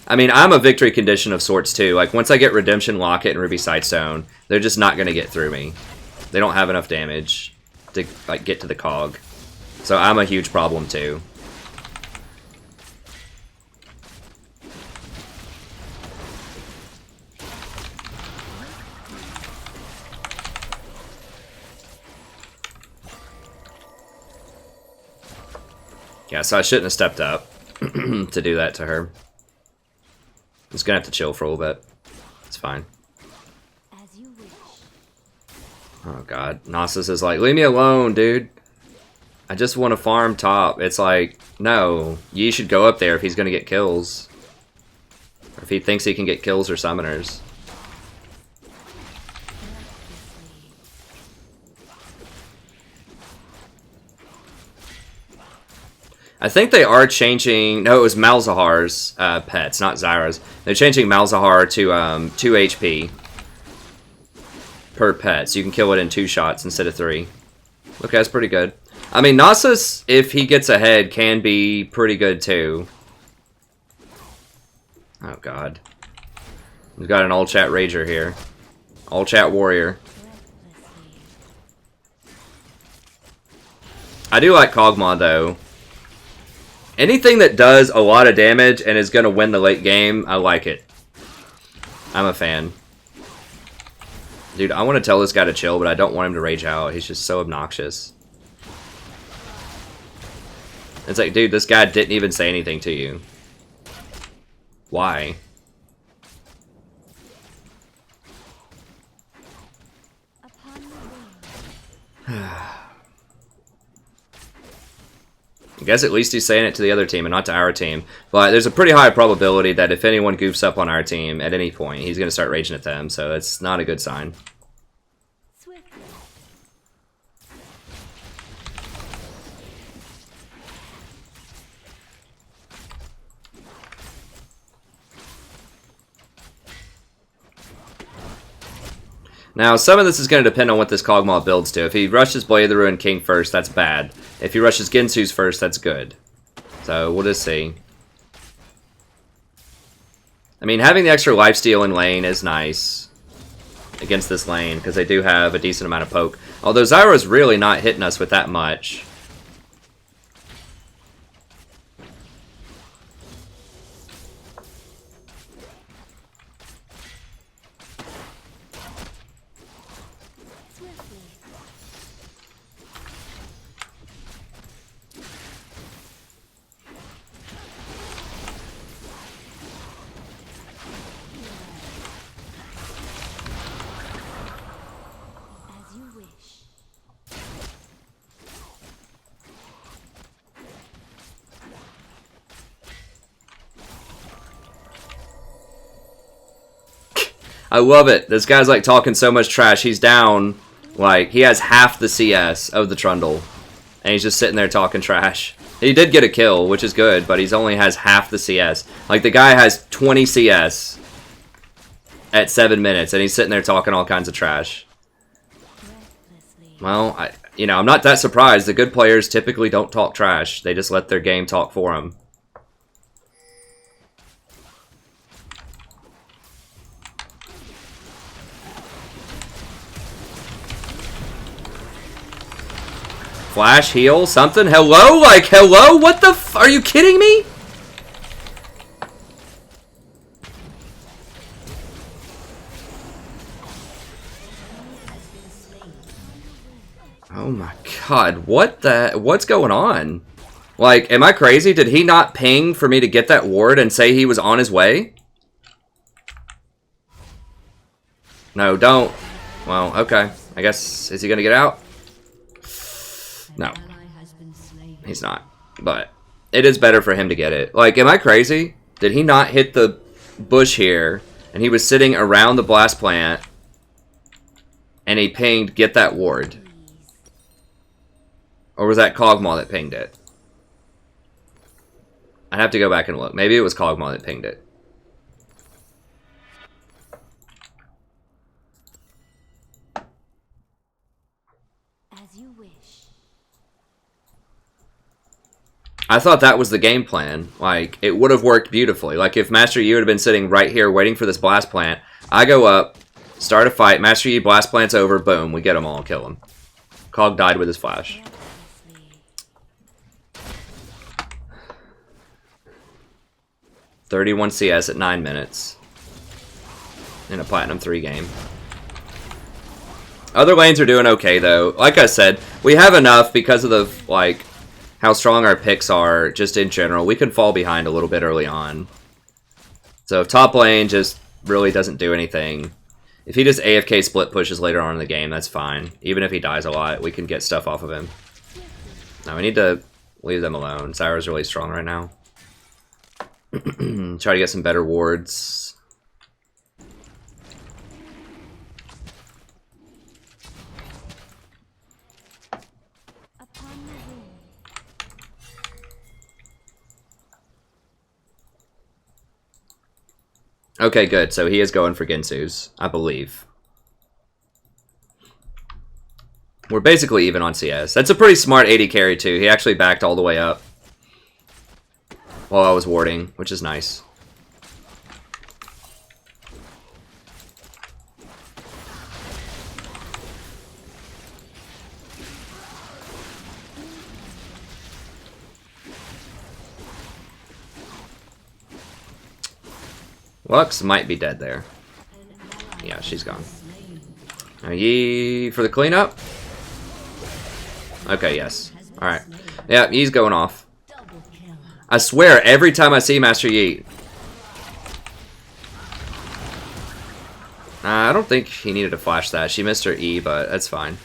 I mean, I'm a victory condition of sorts too. Like, once I get Redemption, Locket, and Ruby Sightstone, they're just not going to get through me. They don't have enough damage to, like, get to the Cog. So I'm a huge problem too. Yeah, so I shouldn't have stepped up to do that to her. I'm just gonna have to chill for a little bit. It's fine. As you wish. Oh god. Nasus is like, leave me alone, dude. I just want to farm top. It's like, no. Yi should go up there if he's gonna get kills. Or if he thinks he can get kills or summoners. I think they are changing... No, it was Malzahar's pets, not Zyra's. They're changing Malzahar to 2 HP per pet, so you can kill it in 2 shots instead of 3. Okay, that's pretty good. I mean, Nasus, if he gets ahead, can be pretty good too. Oh god. We've got an all-chat rager here. All-chat warrior. I do like Kog'Maw, though. Anything that does a lot of damage and is going to win the late game, I like it. I'm a fan. Dude, I want to tell this guy to chill, but I don't want him to rage out. He's just so obnoxious. It's like, dude, this guy didn't even say anything to you. Why? I guess at least he's saying it to the other team and not to our team. But there's a pretty high probability that if anyone goofs up on our team at any point, he's going to start raging at them. So it's not a good sign. Now, some of this is going to depend on what this Kog'Maw builds to. If he rushes Blade of the Ruined King first, that's bad. If he rushes Ginsu's first, that's good. So, we'll just see. I mean, having the extra lifesteal in lane is nice against this lane, because they do have a decent amount of poke. Although Zyra's really not hitting us with that much. I love it. This guy's like talking so much trash. He's down, like, he has half the CS of the Trundle. And he's just sitting there talking trash. He did get a kill, which is good, but he's only has half the CS. Like, the guy has 20 CS at 7 minutes, and he's sitting there talking all kinds of trash. Well, I'm not that surprised. The good players typically don't talk trash. They just let their game talk for them. Flash, heal, something? Hello? Like, hello? What the f- Are you kidding me? Oh my god, what's going on? Like, am I crazy? Did he not ping for me to get that ward and say he was on his way? No, don't. Well, okay. I guess, is he gonna get out? No. He's not. But it is better for him to get it. Like, am I crazy? Did he not hit the bush here, and he was sitting around the blast plant, and he pinged, get that ward? Or was that Kog'Maw that pinged it? I'd have to go back and look. Maybe it was Kog'Maw that pinged it. As you wish. I thought that was the game plan. Like, it would have worked beautifully. Like, if Master Yi would have been sitting right here waiting for this blast plant, I go up, start a fight, Master Yi blast plant's over, boom, we get them all, kill him. Kog died with his flash. 31 CS at 9 minutes. In a Platinum 3 game. Other lanes are doing okay, though. Like I said, we have enough because of the, like, how strong our picks are, just in general. We can fall behind a little bit early on. So if top lane just really doesn't do anything, if he just AFK split pushes later on in the game, that's fine. Even if he dies a lot, we can get stuff off of him. Now we need to leave them alone. Zyra's really strong right now. Try to get some better wards. Okay, good. So he is going for Ginsu's, I believe. We're basically even on CS. That's a pretty smart AD carry, too. He actually backed all the way up while I was warding, which is nice. Lux might be dead there. Yeah, she's gone. Now Yi for the cleanup. Okay, yes. Alright. Yeah, Yi's going off. I swear, every time I see Master Yi. I don't think he needed to flash that. She missed her E, but that's fine.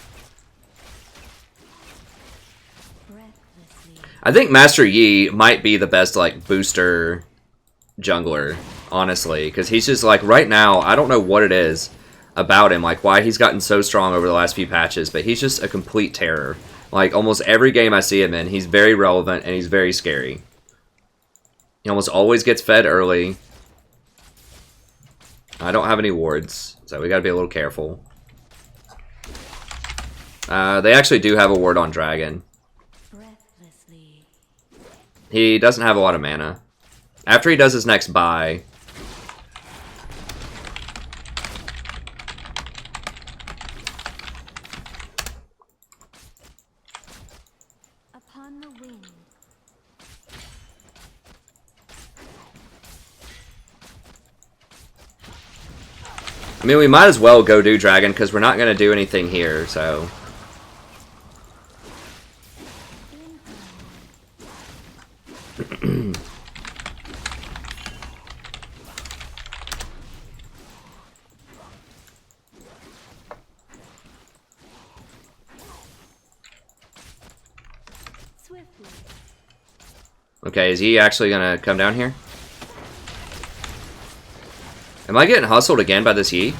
I think Master Yi might be the best, like, booster jungler, honestly. Because he's just, like, right now, I don't know what it is about him, like, why he's gotten so strong over the last few patches, but he's just a complete terror. Like, almost every game I see him in, he's very relevant, and he's very scary. He almost always gets fed early. I don't have any wards, so we gotta be a little careful. They actually do have a ward on Dragon. He doesn't have a lot of mana. After he does his next buy... Upon the wind. I mean, we might as well go do Dragon, because we're not going to do anything here, so... Okay, is he actually gonna come down here? Am I getting hustled again by this Yi?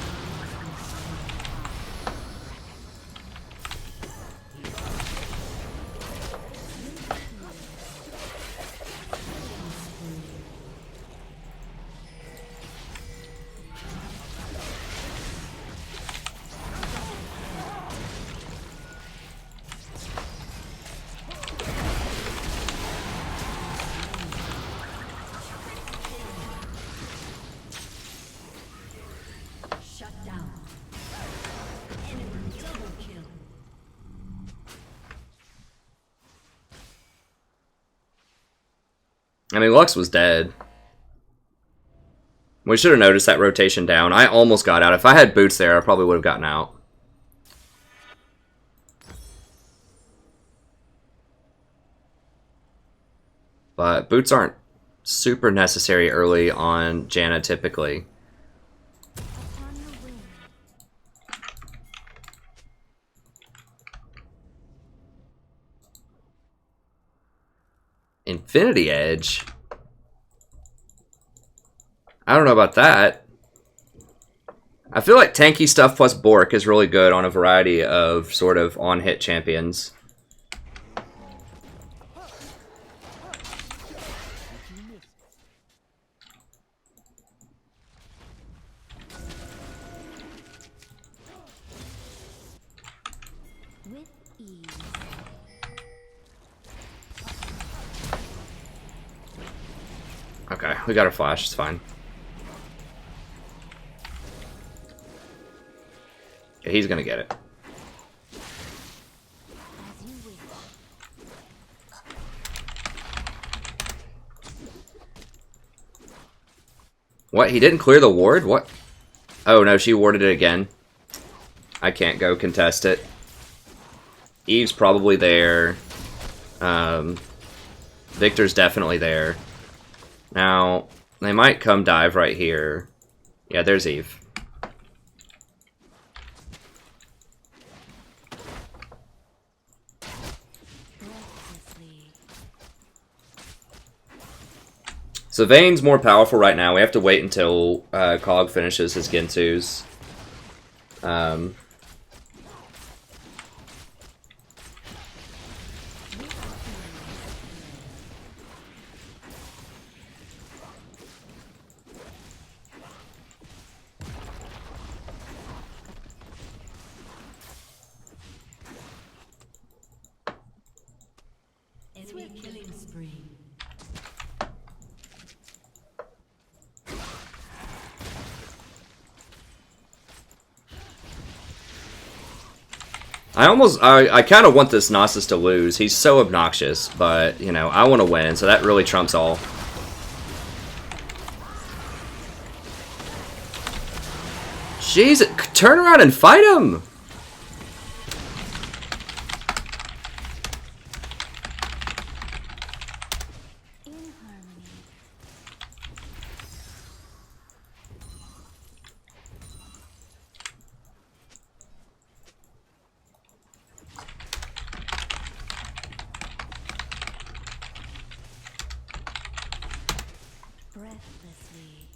I mean, Lux was dead. We should have noticed that rotation down. I almost got out. If I had boots there, I probably would have gotten out. But boots aren't super necessary early on Janna, typically. Infinity Edge? I don't know about that. I feel like tanky stuff plus Bork is really good on a variety of sort of on-hit champions. Okay, we got our flash, it's fine. Yeah, he's gonna get it. What? He didn't clear the ward? What? Oh no, she warded it again. I can't go contest it. Eve's probably there. Victor's definitely there. Now, they might come dive right here. Yeah, there's Eve. So Vayne's more powerful right now. We have to wait until Cog finishes his Ginsu's. Killing spree. I kind of want this Nasus to lose. He's so obnoxious, but, you know, I want to win, so that really trumps all. Jeez, turn around and fight him! In harmony. Breathlessly.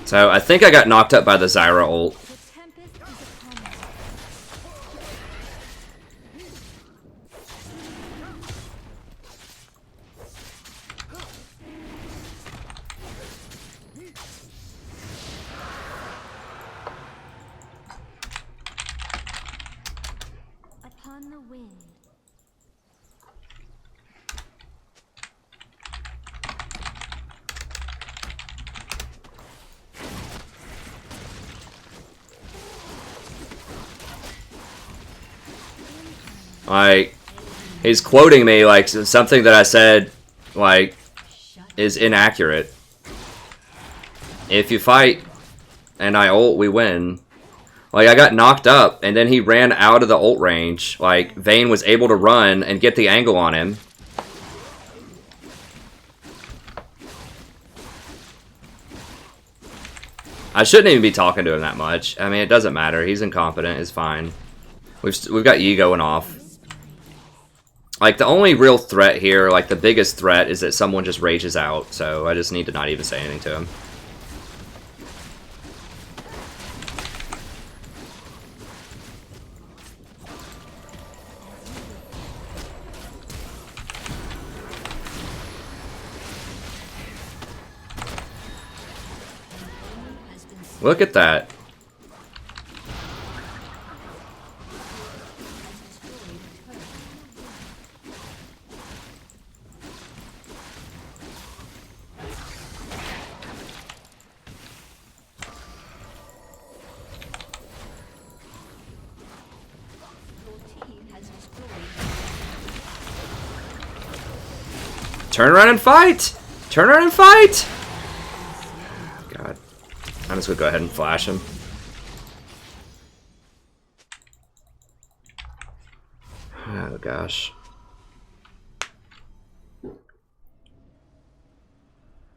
So, I think I got knocked up by the Zyra ult. The tempest is upon us. Upon the wind. Like, he's quoting me like something that I said, like, is inaccurate. If you fight and I ult, we win. Like, I got knocked up, and then he ran out of the ult range. Like, Vayne was able to run and get the angle on him. I shouldn't even be talking to him that much. I mean, it doesn't matter. He's incompetent. It's fine. We've got Yi going off. Like, the only real threat here, like, the biggest threat is that someone just rages out. So I just need to not even say anything to him. Look at that. Turn around and fight! Turn around and fight! God. I'm just gonna go ahead and flash him. Oh gosh.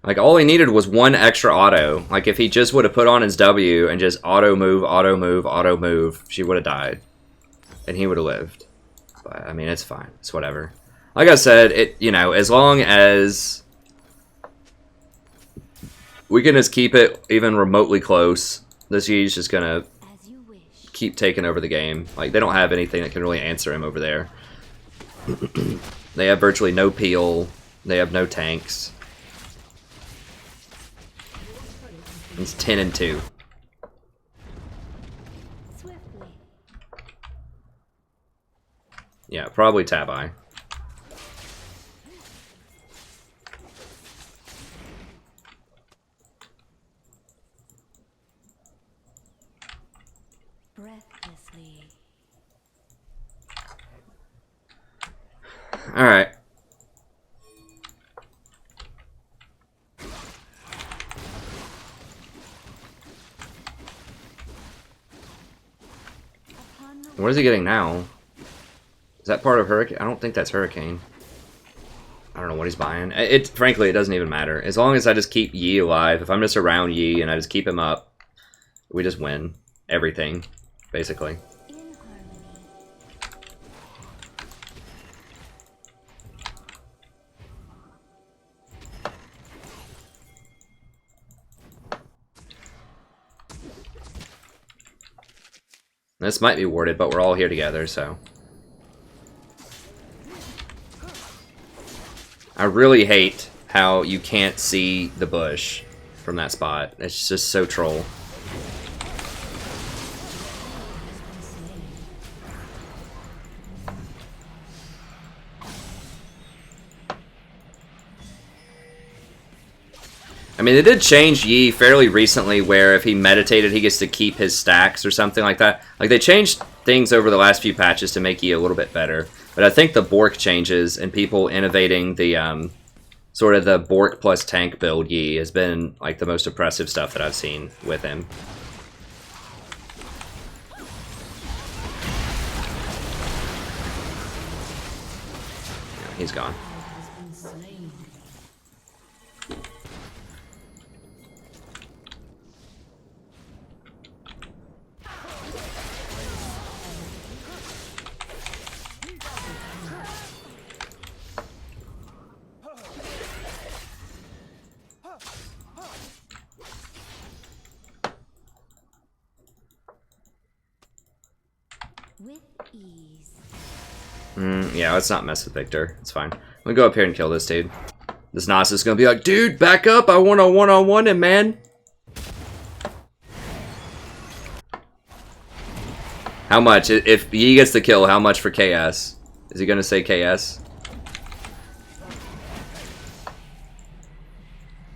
Like, all he needed was one extra auto. Like, if he just would have put on his W and just auto move, auto move, auto move, she would have died. And he would have lived. But, I mean, it's fine. It's whatever. Like I said, it, you know, as long as we can just keep it even remotely close, this Yi's just gonna keep taking over the game. Like, they don't have anything that can really answer him over there. They have virtually no peel. They have no tanks. It's 10-2. Swiftly. Yeah, probably Tabi. Breathlessly. All right. What is he getting now? Is that part of Hurricane? I don't think that's Hurricane. I don't know what he's buying. Frankly, it doesn't even matter. As long as I just keep Yi alive, if I'm just around Yi and I just keep him up, we just win everything, basically. In harmony. This might be warded, but we're all here together, so. I really hate how you can't see the bush from that spot. It's just so troll. I mean, they did change Yi fairly recently where if he meditated, he gets to keep his stacks or something like that. Like, they changed things over the last few patches to make Yi a little bit better. But I think the Bork changes and people innovating the sort of the Bork plus tank build Yi has been like the most impressive stuff that I've seen with him. He's gone. With ease. Yeah, let's not mess with Victor. It's fine. I'm gonna go up here and kill this dude. This Nas is gonna be like, dude, back up! I want a one-on-one him, man! How much? If he gets the kill, how much for KS? Is he gonna say KS?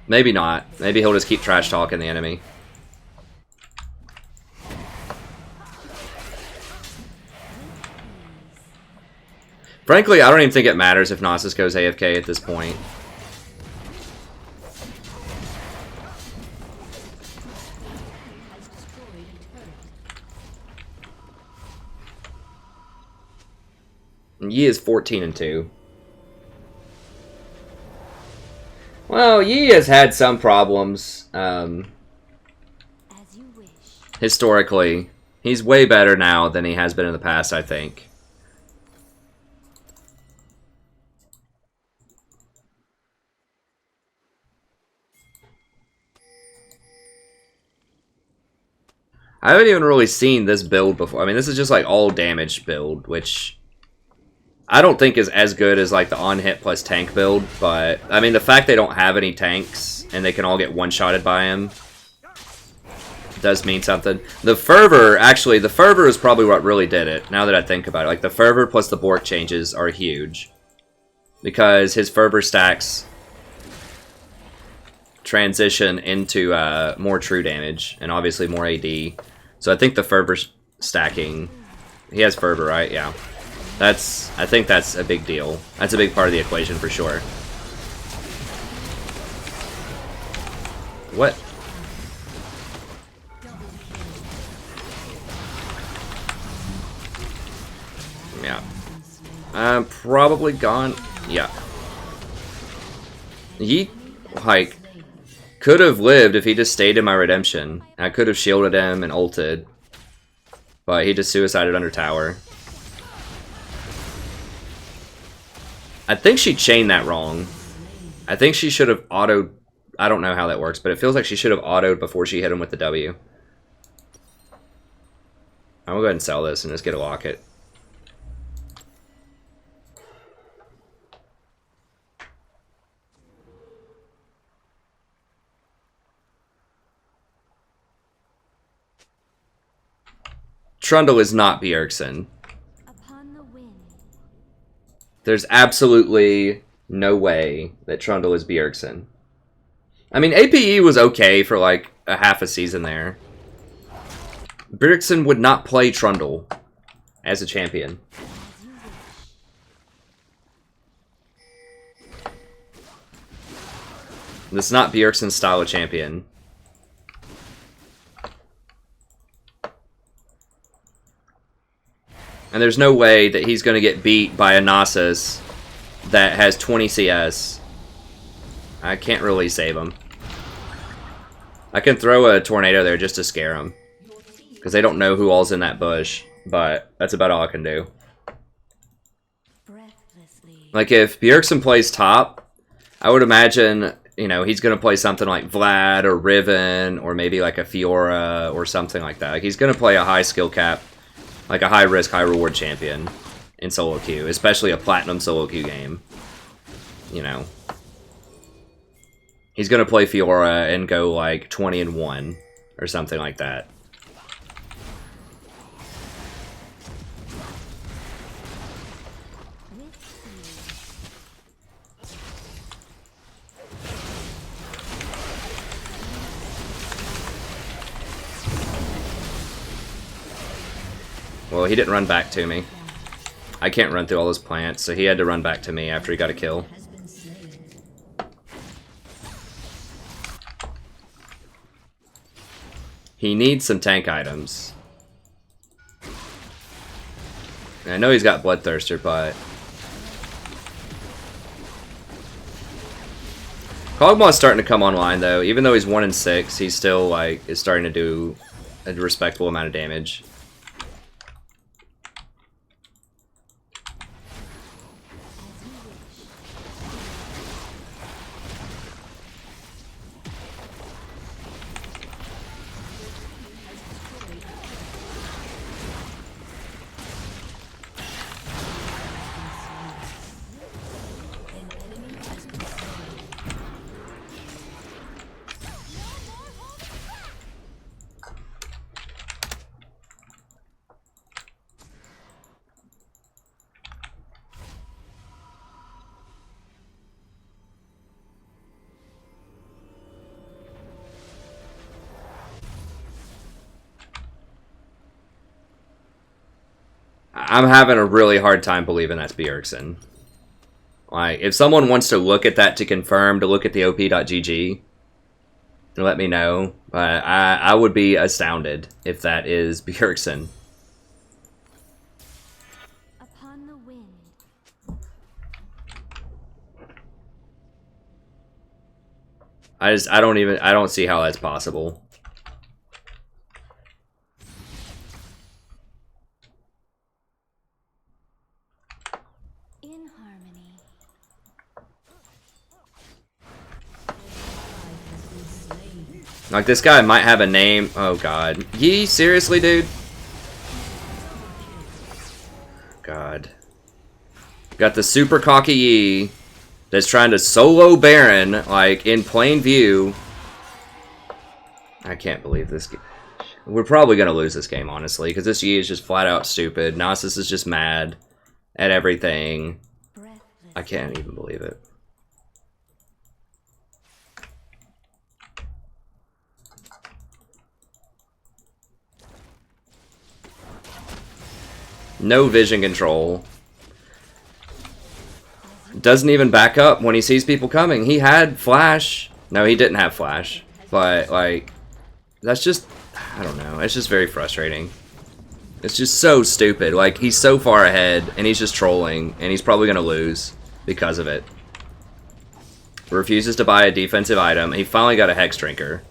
Maybe not. Maybe he'll just keep trash talking the enemy. Frankly, I don't even think it matters if Nasus goes AFK at this point. Yi is 14-2. Well, Yi has had some problems. As you wish. Historically. He's way better now than he has been in the past, I think. I haven't even really seen this build before. I mean, this is just like all damage build, which I don't think is as good as like the on-hit plus tank build, but I mean, the fact they don't have any tanks and they can all get one-shotted by him does mean something. The Fervor, actually, the Fervor is probably what really did it, now that I think about it. Like, the Fervor plus the Bork changes are huge, because his Fervor stacks transition into more true damage, and obviously more AD. So I think the Fervor stacking... He has Fervor, right? Yeah. I think that's a big deal. That's a big part of the equation for sure. What? Yeah. I'm probably gone. Yeah. He, like, could have lived if he just stayed in my redemption. I could have shielded him and ulted. But he just suicided under tower. I think she chained that wrong. I think she should have autoed. I don't know how that works, but it feels like she should have autoed before she hit him with the W. I'm gonna go ahead and sell this and just get a locket. Trundle is not Bjergsen. Upon the wind. There's absolutely no way that Trundle is Bjergsen. I mean, APE was okay for like a half a season there. Bjergsen would not play Trundle as a champion. This is not Bjergsen's style of champion. And there's no way that he's going to get beat by a Nasus that has 20 CS. I can't really save him. I can throw a tornado there just to scare him. Because they don't know who all's in that bush. But that's about all I can do. Like, if Bjergsen plays top, I would imagine, you know, he's going to play something like Vlad or Riven or maybe like a Fiora or something like that. Like, he's going to play a high skill cap, like a high risk, high reward champion in solo queue, especially a platinum solo queue game. You know, he's gonna play Fiora and go like 20-1 or something like that. Well, he didn't run back to me. I can't run through all those plants, so he had to run back to me after he got a kill. Has been slain. He needs some tank items. And I know he's got Bloodthirster, but... Kog'Maw's starting to come online, though. Even though he's 1 in 6, he still, like, is starting to do a respectable amount of damage. I'm having a really hard time believing that's Bjergsen. Like, if someone wants to look at that to confirm, to look at the op.gg, let me know. But I would be astounded if that is Bjergsen. Upon the wind. I don't see how that's possible. In harmony. Like, this guy might have a name. Oh, God. Yee? Seriously, dude? God. Got the super cocky Yee that's trying to solo Baron, like, in plain view. I can't believe this game. We're probably going to lose this game, honestly, because this Yee is just flat out stupid. Nasus is just mad at everything. Breathless. I can't even believe it. No vision control. Doesn't even back up when he sees people coming. He had flash. No, he didn't have flash. But, like, that's just, I don't know. It's just very frustrating. It's just so stupid. Like, he's so far ahead, and he's just trolling, and he's probably going to lose because of it. Refuses to buy a defensive item. He finally got a Hex Drinker.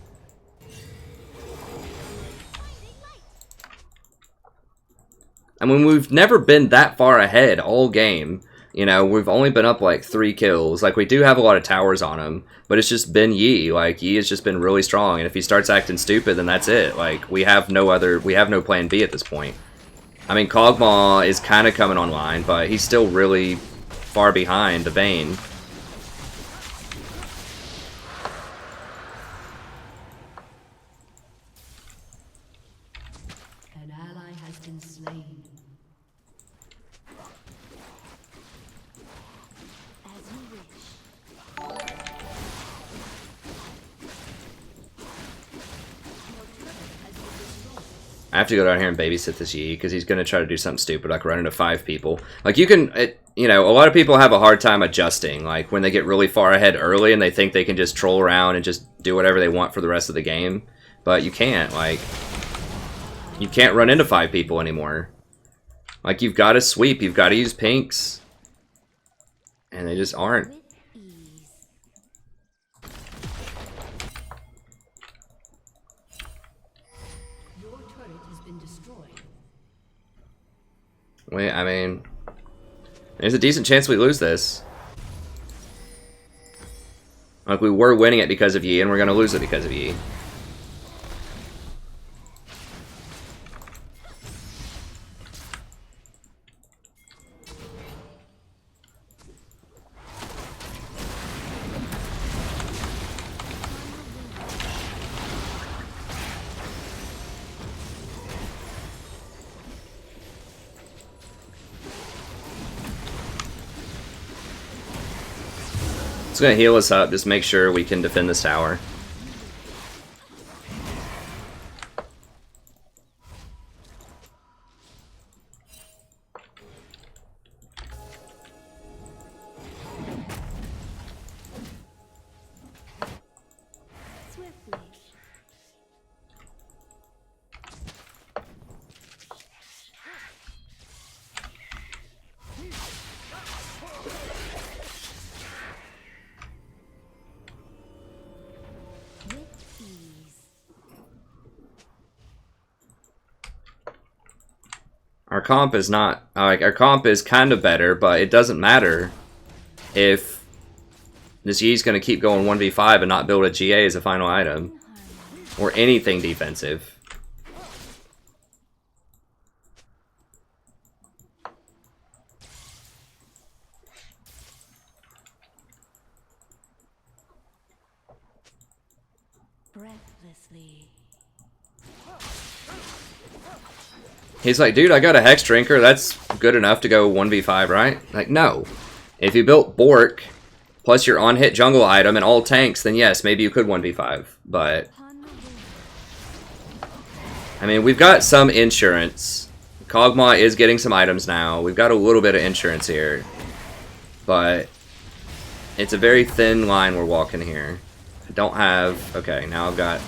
I mean, we've never been that far ahead all game. You know, we've only been up like 3 kills. Like, we do have a lot of towers on him, but it's just been Yee. Like, Yee has just been really strong, and if he starts acting stupid, then that's it. Like, we have no plan B at this point. I mean, Kog'Maw is kind of coming online, but he's still really far behind the Vayne. An ally has been slain. As you wish. I have to go down here and babysit this Yee, because he's going to try to do something stupid, like run into 5 people. Like, you can, you know, a lot of people have a hard time adjusting, like, when they get really far ahead early and they think they can just troll around and just do whatever they want for the rest of the game. But you can't, like, you can't run into 5 people anymore. Like, you've got to sweep, you've got to use pinks. And they just aren't. With ease. Your turret has been destroyed. Wait, I mean, there's a decent chance we lose this. Like, we were winning it because of Yee, and we're going to lose it because of Yee. It's gonna heal us up, just make sure we can defend this tower. Our comp is not, like, our comp is kind of better, but it doesn't matter if this Yi's going to keep going 1v5 and not build a GA as a final item. Or anything defensive. Breathlessly. He's like, dude, I got a Hex Drinker. That's good enough to go 1v5, right? Like, no. If you built Bork, plus your on-hit jungle item and all tanks, then yes, maybe you could 1v5. But, I mean, we've got some insurance. Kog'Maw is getting some items now. We've got a little bit of insurance here. But, it's a very thin line we're walking here. I don't have... Okay, now I've got...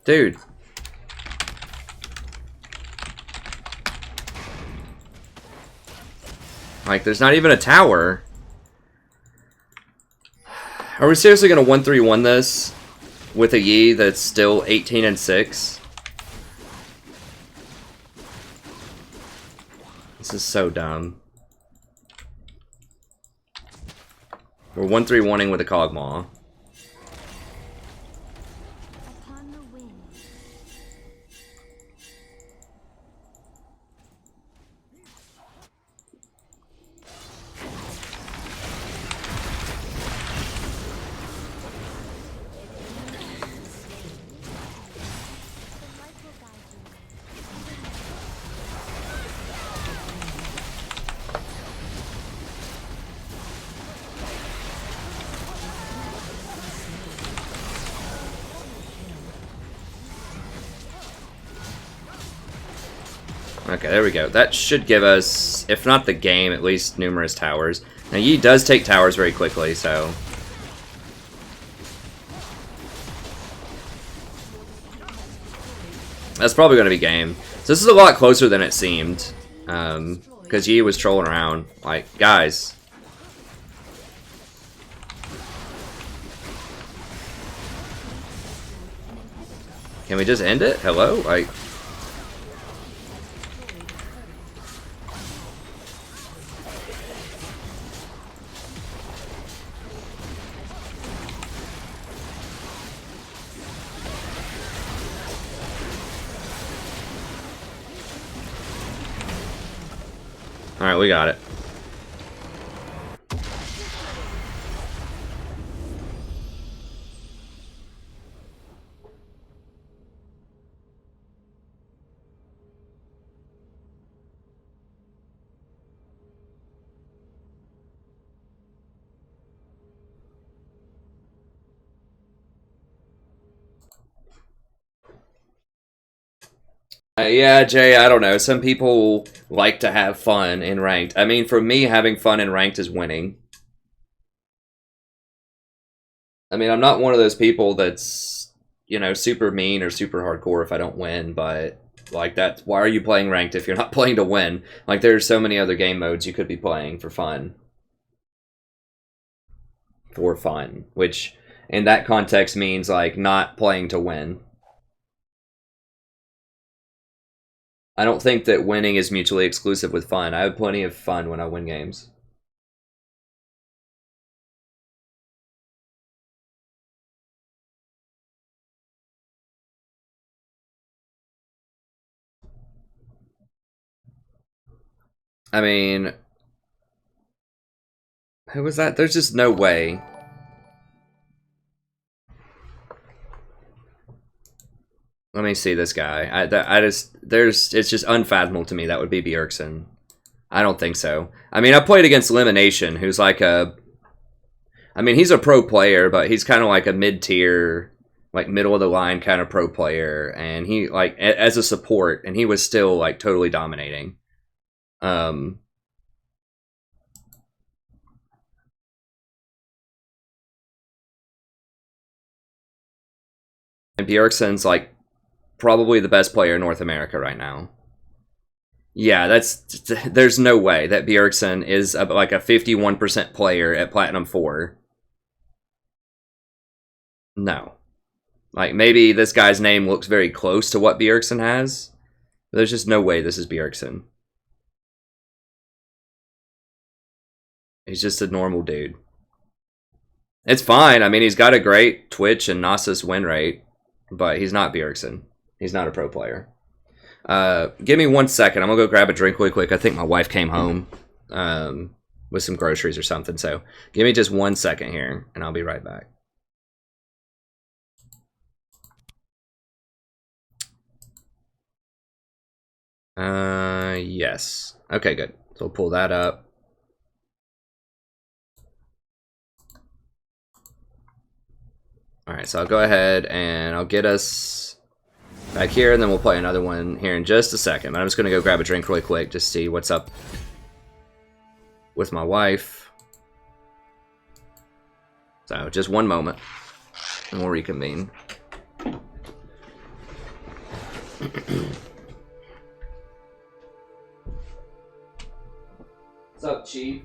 Dude. Like, there's not even a tower. Are we seriously going to 1-3-1 this with a Yi that's still 18 and 6? This is so dumb. We're 1-3-1ing with a Kog'Maw. Okay, there we go. That should give us, if not the game, at least numerous towers. Now, Yi does take towers very quickly, so... That's probably going to be game. So this is a lot closer than it seemed. Because Yi was trolling around. Like, guys. Can we just end it? Hello? Like... Alright, we got it. Yeah, Jay, I don't know. Some people like to have fun in ranked. I mean, for me, having fun in ranked is winning. I mean, I'm not one of those people that's, you know, super mean or super hardcore if I don't win, but, like, that's, why are you playing ranked if you're not playing to win? Like, there's so many other game modes you could be playing for fun. For fun, which, in that context, means, like, not playing to win. I don't think that winning is mutually exclusive with fun. I have plenty of fun when I win games. I mean... Who was that? There's just no way. Let me see this guy. It's just unfathomable to me that would be Bjergsen. I don't think so. I mean, I played against Elimination, who's like a... I mean, he's a pro player, but he's kind of like a mid-tier, like middle-of-the-line kind of pro player. And he, like, as a support, and he was still, like, totally dominating. And Bjergsen's, like, probably the best player in North America right now. Yeah, there's no way that Bjergsen is like a 51% player at Platinum 4. No. Like, maybe this guy's name looks very close to what Bjergsen has, but there's just no way this is Bjergsen. He's just a normal dude. It's fine. I mean, he's got a great Twitch and Nasus win rate, but he's not Bjergsen. He's not a pro player. Give me 1 second. I'm gonna go grab a drink really quick. I think my wife came home with some groceries or something. So give me just 1 second here, and I'll be right back. Yes. Okay, good. So we'll pull that up. All right, so I'll go ahead and I'll get us back here, and then we'll play another one here in just a second. But I'm just going to go grab a drink really quick, just see what's up with my wife. So just 1 moment, and we'll reconvene. What's up, Chief?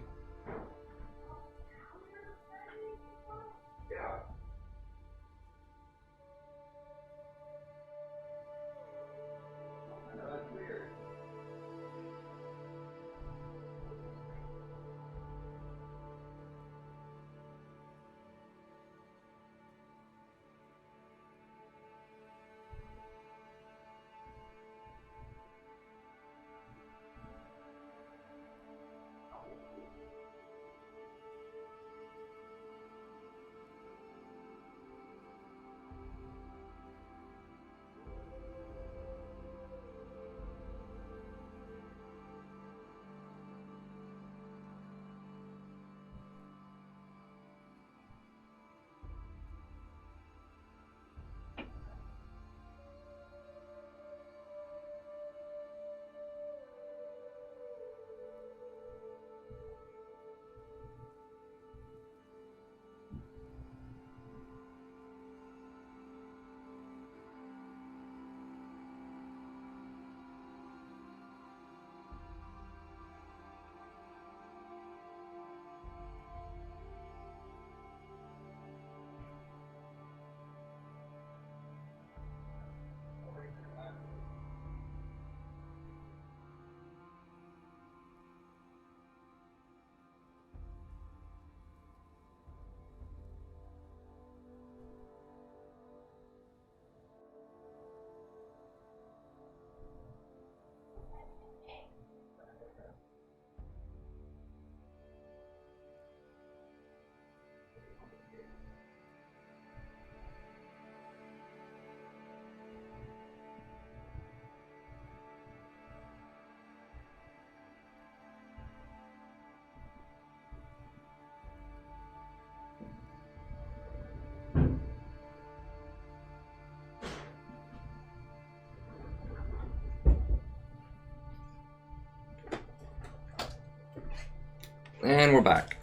And we're back.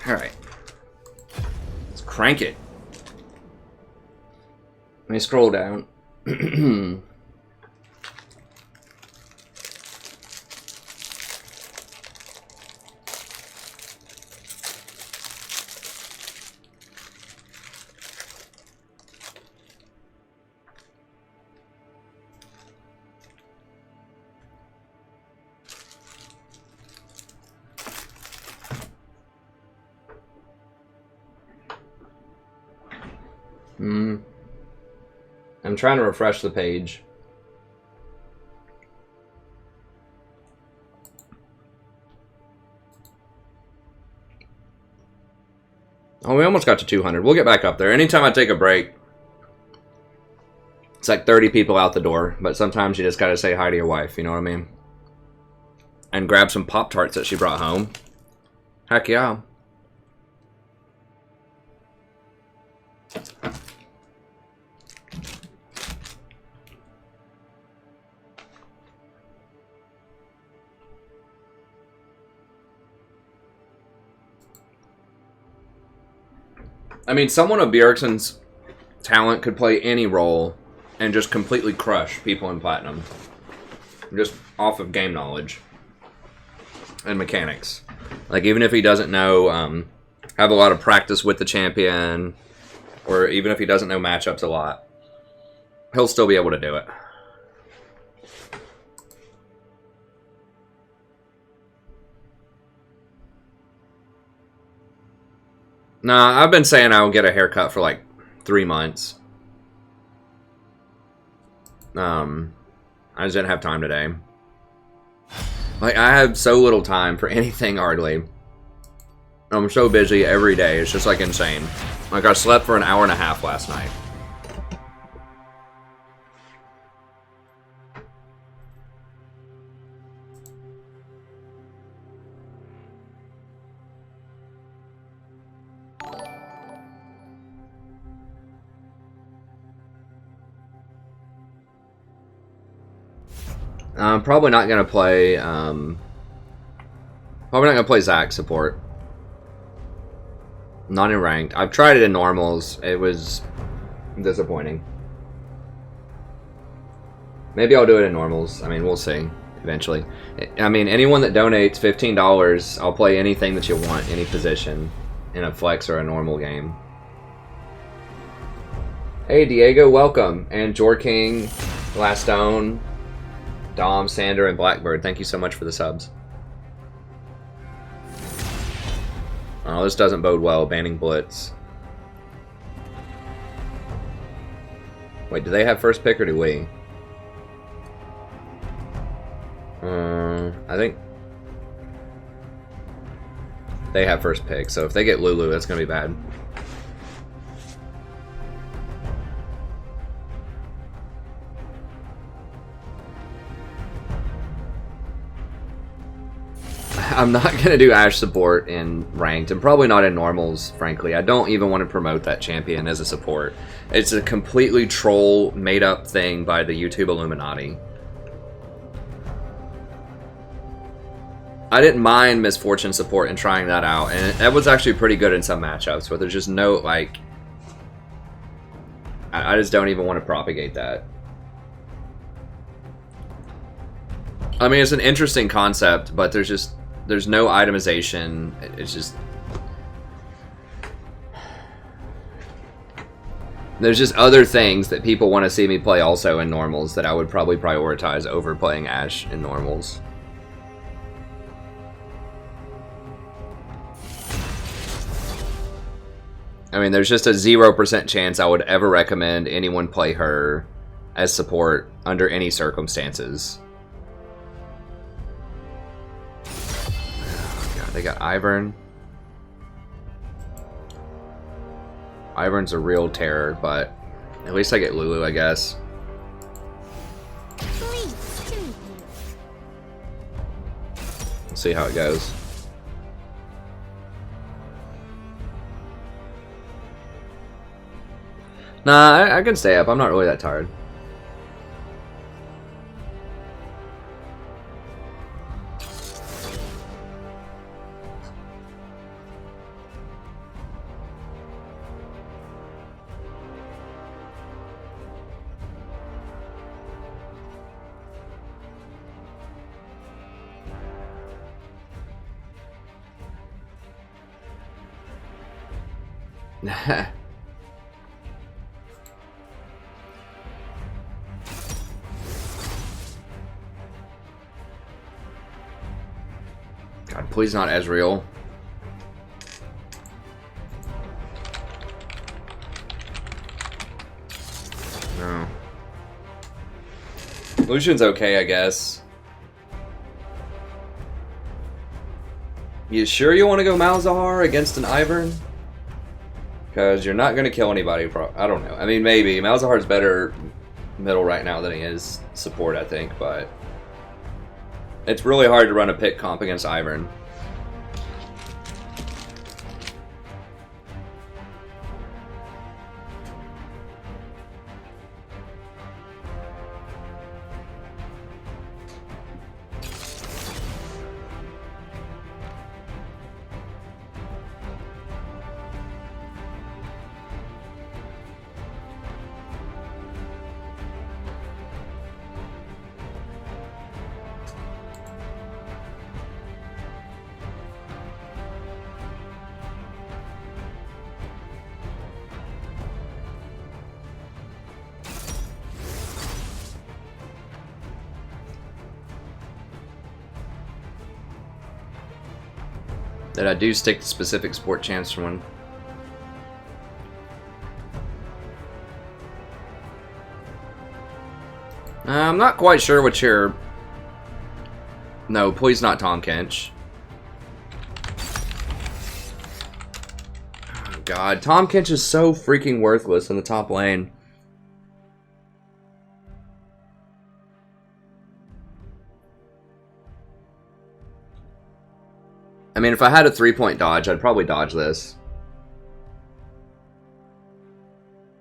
Alright. Let's crank it. Let me scroll down. I'm trying to refresh the page. Oh, we almost got to 200. We'll get back up there. Anytime I take a break, it's like 30 people out the door. But sometimes you just gotta say hi to your wife, you know what I mean? And grab some Pop-Tarts that she brought home. Heck yeah. I mean, someone of Bjergsen's talent could play any role and just completely crush people in Platinum. Just off of game knowledge and mechanics. Like, even if he doesn't know, have a lot of practice with the champion, or even if he doesn't know matchups a lot, he'll still be able to do it. Nah, I've been saying I will get a haircut for like 3 months. I just didn't have time today. Like, I have so little time for anything hardly. I'm so busy every day. It's just like insane. Like, I slept for an hour and a half last night. I'm probably not gonna play. Probably not gonna play Zac support. Not in ranked. I've tried it in normals. It was disappointing. Maybe I'll do it in normals. I mean, we'll see eventually. I mean, anyone that donates $15, I'll play anything that you want, any position, in a flex or a normal game. Hey, Diego, welcome, and Jorking, Lastone, Dom, Sander, and Blackbird. Thank you so much for the subs. Oh, this doesn't bode well, banning Blitz. Wait, do they have first pick or do we? I think they have first pick, so if they get Lulu, that's going to be bad. I'm not going to do Ashe support in ranked, and probably not in normals, frankly. I don't even want to promote that champion as a support. It's a completely troll, made-up thing by the YouTube Illuminati. I didn't mind Misfortune support and trying that out, and that was actually pretty good in some matchups, but there's just no, like... I just don't even want to propagate that. I mean, it's an interesting concept, but there's no itemization. It's just... There's just other things that people want to see me play also in normals that I would probably prioritize over playing Ashe in normals. I mean, there's just a 0% chance I would ever recommend anyone play her as support under any circumstances. Oh God, they got Ivern. Ivern's a real terror, but at least I get Lulu, I guess. We'll see how it goes. Nah, I can stay up. I'm not really that tired. God, please not Ezreal. No. Lucian's okay, I guess. You sure you want to go Malzahar against an Ivern? Because you're not going to kill anybody. I don't know. I mean, maybe. Malzahar's better middle right now than he is support, I think, but... It's really hard to run a pick comp against Ivern. that I do stick to specific sport champs for one. I'm not quite sure what your... No, please not Tom Kench. Oh, God, Tom Kench is so freaking worthless in the top lane. I mean, if I had a 3-point dodge, I'd probably dodge this.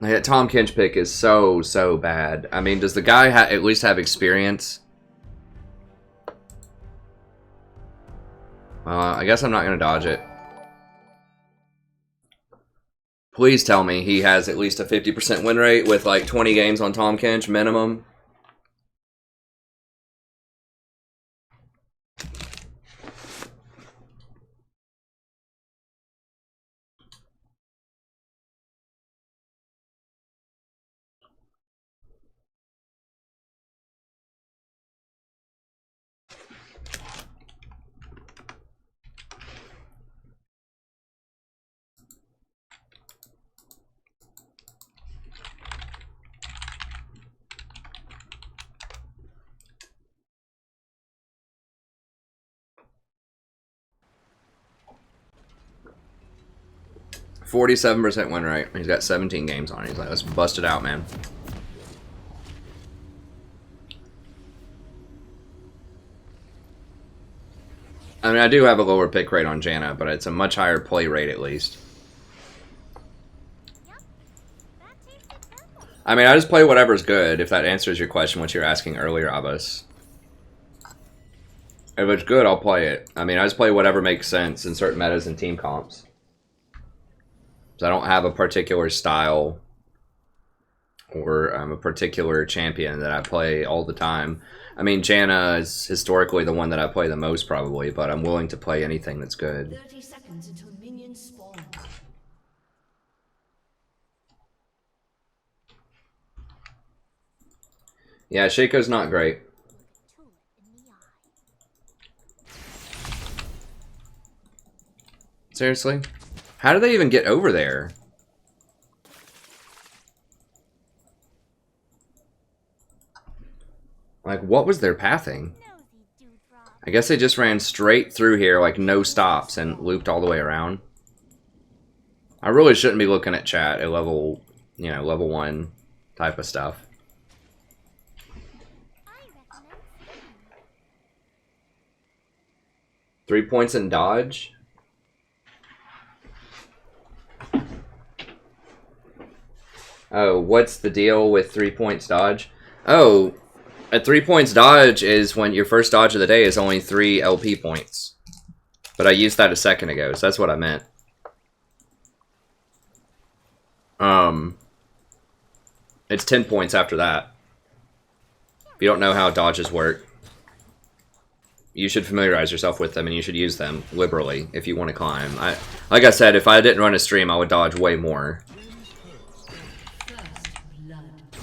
Like, that Tom Kench pick is so bad. I mean, does the guy at least have experience? I guess I'm not going to dodge it. Please tell me he has at least a 50% win rate with like 20 games on Tom Kench minimum. %47 win rate. He's got 17 games on it. He's like, let's bust it out, man. I mean, I do have a lower pick rate on Janna, but it's a much higher play rate at least. I mean, I just play whatever's good, if that answers your question, what you were asking earlier, Abbas. If it's good, I'll play it. I mean, I just play whatever makes sense in certain metas and team comps. So I don't have a particular style or a particular champion that I play all the time. I mean, Janna is historically the one that I play the most probably, but I'm willing to play anything that's good. 30 seconds until minions spawn. Yeah, Shaco's not great. Seriously? How do they even get over there? Like, what was their pathing? I guess they just ran straight through here, like no stops, and looped all the way around. I really shouldn't be looking at chat at level, you know, level 1 type of stuff. Three points in dodge? Oh, what's the deal with 3 points dodge? Oh, a 3 points dodge is when your first dodge of the day is only 3 LP points. But I used that a second ago, so that's what I meant. It's 10 points after that. If you don't know how dodges work, you should familiarize yourself with them and you should use them liberally if you want to climb. Like I said, if I didn't run a stream, I would dodge way more.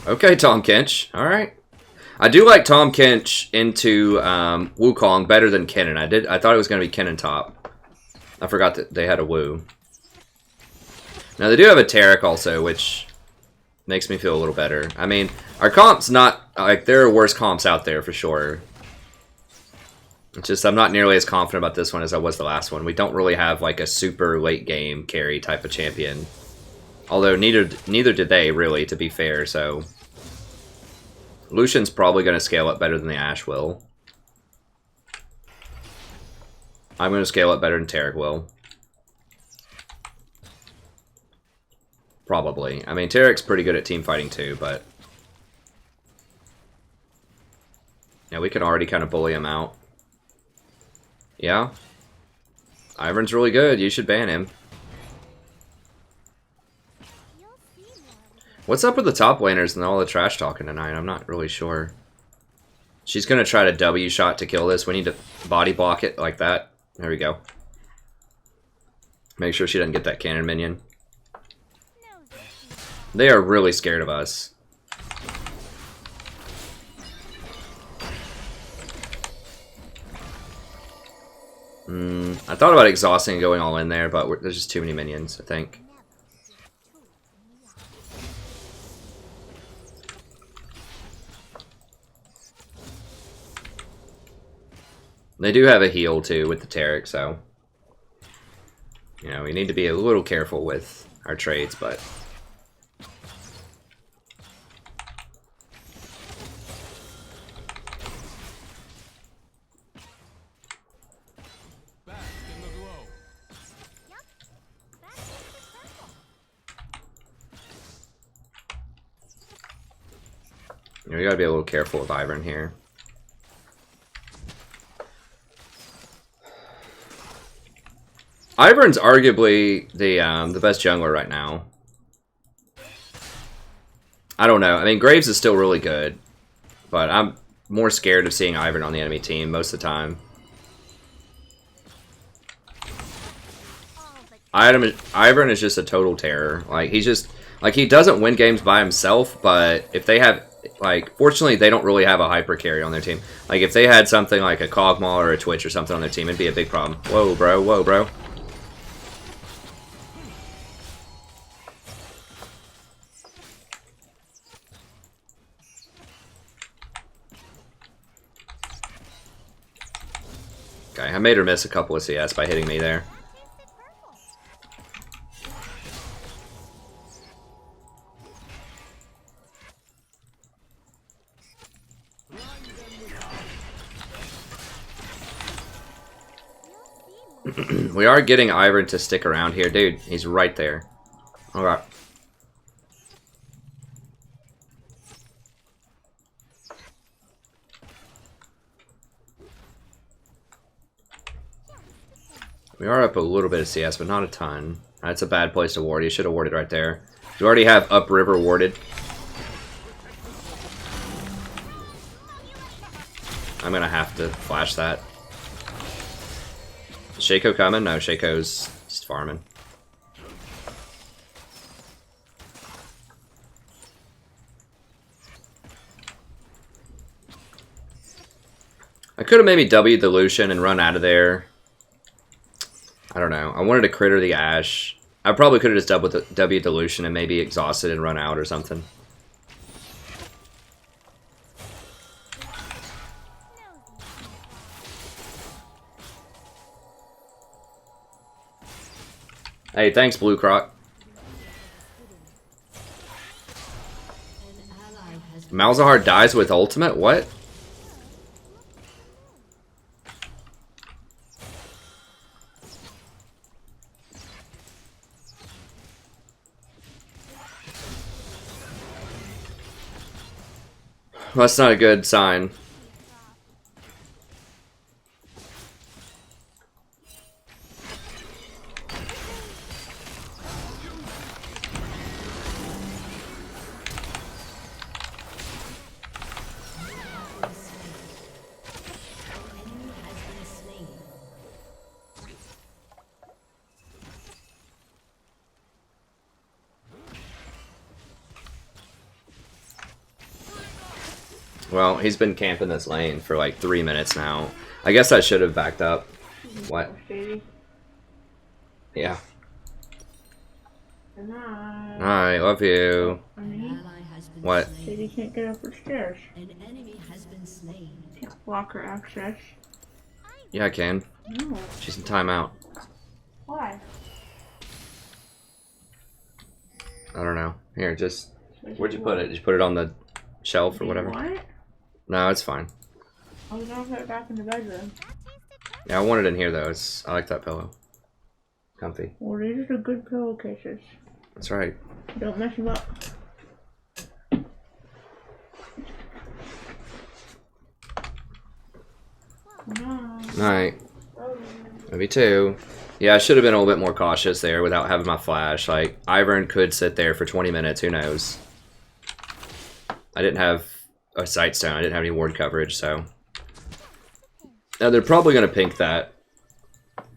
Okay, Tom Kench. Alright. I do like Tom Kench into Wukong better than Kennen. I thought it was going to be Kennen top. I forgot that they had a Wu. Now, they do have a Tarek also, which makes me feel a little better. I mean, our comp's not... Like, there are worse comps out there for sure. It's just I'm not nearly as confident about this one as I was the last one. We don't really have, like, a super late game carry type of champion. Although neither did they, really, to be fair, so... Lucian's probably going to scale up better than the Ashe will. I'm going to scale up better than Tarek will. Probably. I mean, Tarek's pretty good at team fighting too, but... Yeah, we can already kind of bully him out. Yeah? Ivern's really good. You should ban him. What's up with the top laners and all the trash talking tonight? I'm not really sure. She's going to try to W shot to kill this. We need to body block it like that. There we go. Make sure she doesn't get that cannon minion. They are really scared of us. I thought about exhausting and going all in there, but there's just too many minions, I think. They do have a heal too with the Taric, so you know we need to be a little careful with our trades, but you know, we gotta be a little careful with Ivern here. Ivern's arguably the best jungler right now. I don't know. I mean, Graves is still really good, but I'm more scared of seeing Ivern on the enemy team most of the time. Ivern is just a total terror. Like he's just like he doesn't win games by himself, but if they have like, fortunately they don't really have a hyper carry on their team. Like if they had something like a Kog'Maw or a Twitch or something on their team, it'd be a big problem. Whoa, bro. Whoa, bro. Okay, I made her miss a couple of CS by hitting me there. We are getting Ivern to stick around here. Dude, he's right there. Alright. We are up a little bit of CS, but not a ton. That's a bad place to ward. You should have warded right there. You already have upriver warded. I'm gonna have to flash that. Is Shaco coming? No, Shaco's just farming. I could have maybe W'd the Lucian and run out of there. I don't know. I wanted to critter the Ashe. I probably could have just W'd the Lucian and maybe exhausted and run out or something. Hey, thanks, Blue Croc. Malzahar dies with ultimate? What? Well, that's not a good sign. Well, he's been camping this lane for like 3 minutes now. I guess I should have backed up. What? Yeah. I love you. What? Baby can't get up the stairs. An enemy has been slain. Can't block her access. Yeah, I can. No. She's in timeout. Why? I don't know. Here, just... Where'd you put it? Did you put it on the shelf or whatever? What? No, it's fine. I was gonna put it back in the bedroom. Yeah, I want it in here, though. I like that pillow. Comfy. Well, these are good pillowcases. That's right. Don't mess them up. Alright. Maybe two. Yeah, I should have been a little bit more cautious there without having my flash. Like, Ivern could sit there for 20 minutes. Who knows? I didn't have a sight stone. I didn't have any ward coverage, so... Now, they're probably going to pink that.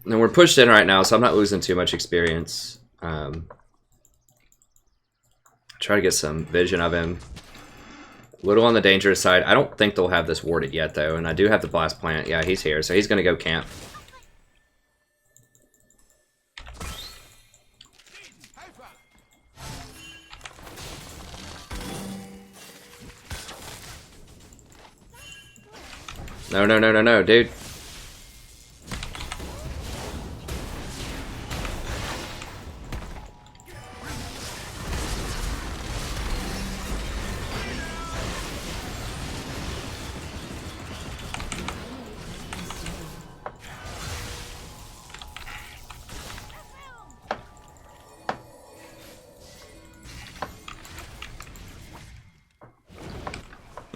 And we're pushed in right now, so I'm not losing too much experience. Try to get some vision of him. A little on the dangerous side. I don't think they'll have this warded yet, though. And I do have the blast plant. Yeah, he's here, so he's going to go camp. No, no, no, no, no, dude.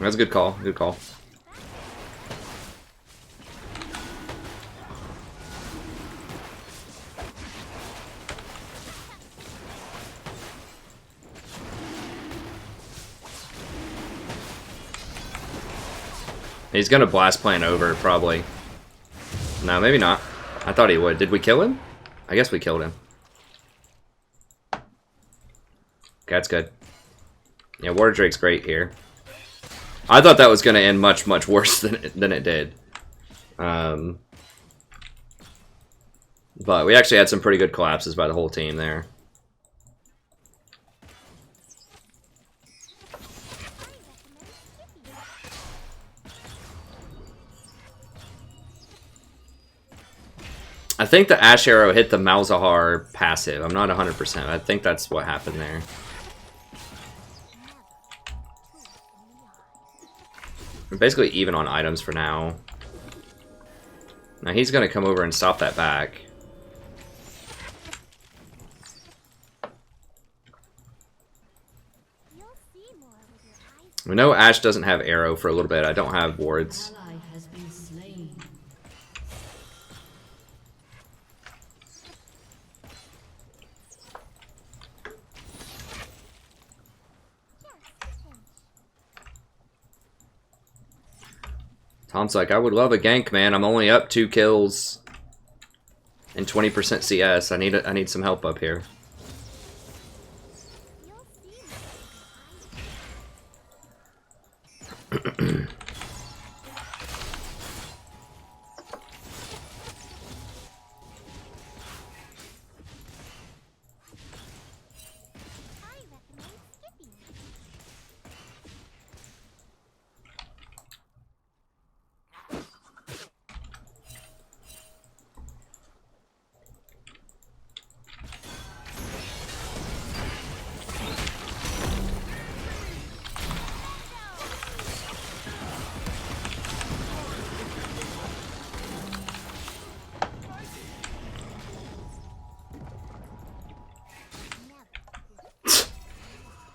That's a good call. Good call. He's gonna blast plan over, probably. No, maybe not. I thought he would. Did we kill him? I guess we killed him. Okay, that's good. Yeah, Water Drake's great here. I thought that was gonna end much, much worse than it did. But we actually had some pretty good collapses by the whole team there. I think the Ash Arrow hit the Malzahar passive. I'm not 100%. I think that's what happened there. We're basically even on items for now. Now he's going to come over and stop that back. We know Ash doesn't have arrow for a little bit. I don't have wards. Ally has been slain. Tom's like, I would love a gank, man. I'm only up 2 kills and 20% CS. I need some help up here.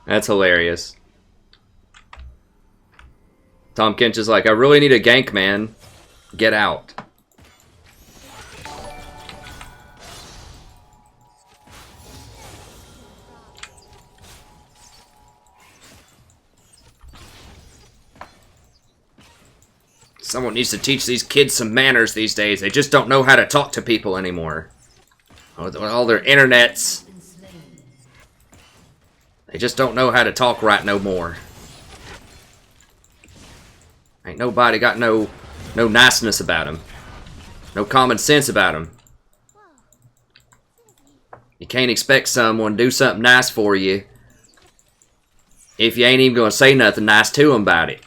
That's hilarious. Tom Kinch is like, I really need a gank, man. Get out. Someone needs to teach these kids some manners these days. They just don't know how to talk to people anymore. With all their internets. They just don't know how to talk right no more. Ain't nobody got no niceness about them. No common sense about them. You can't expect someone to do something nice for you if you ain't even going to say nothing nice to them about it.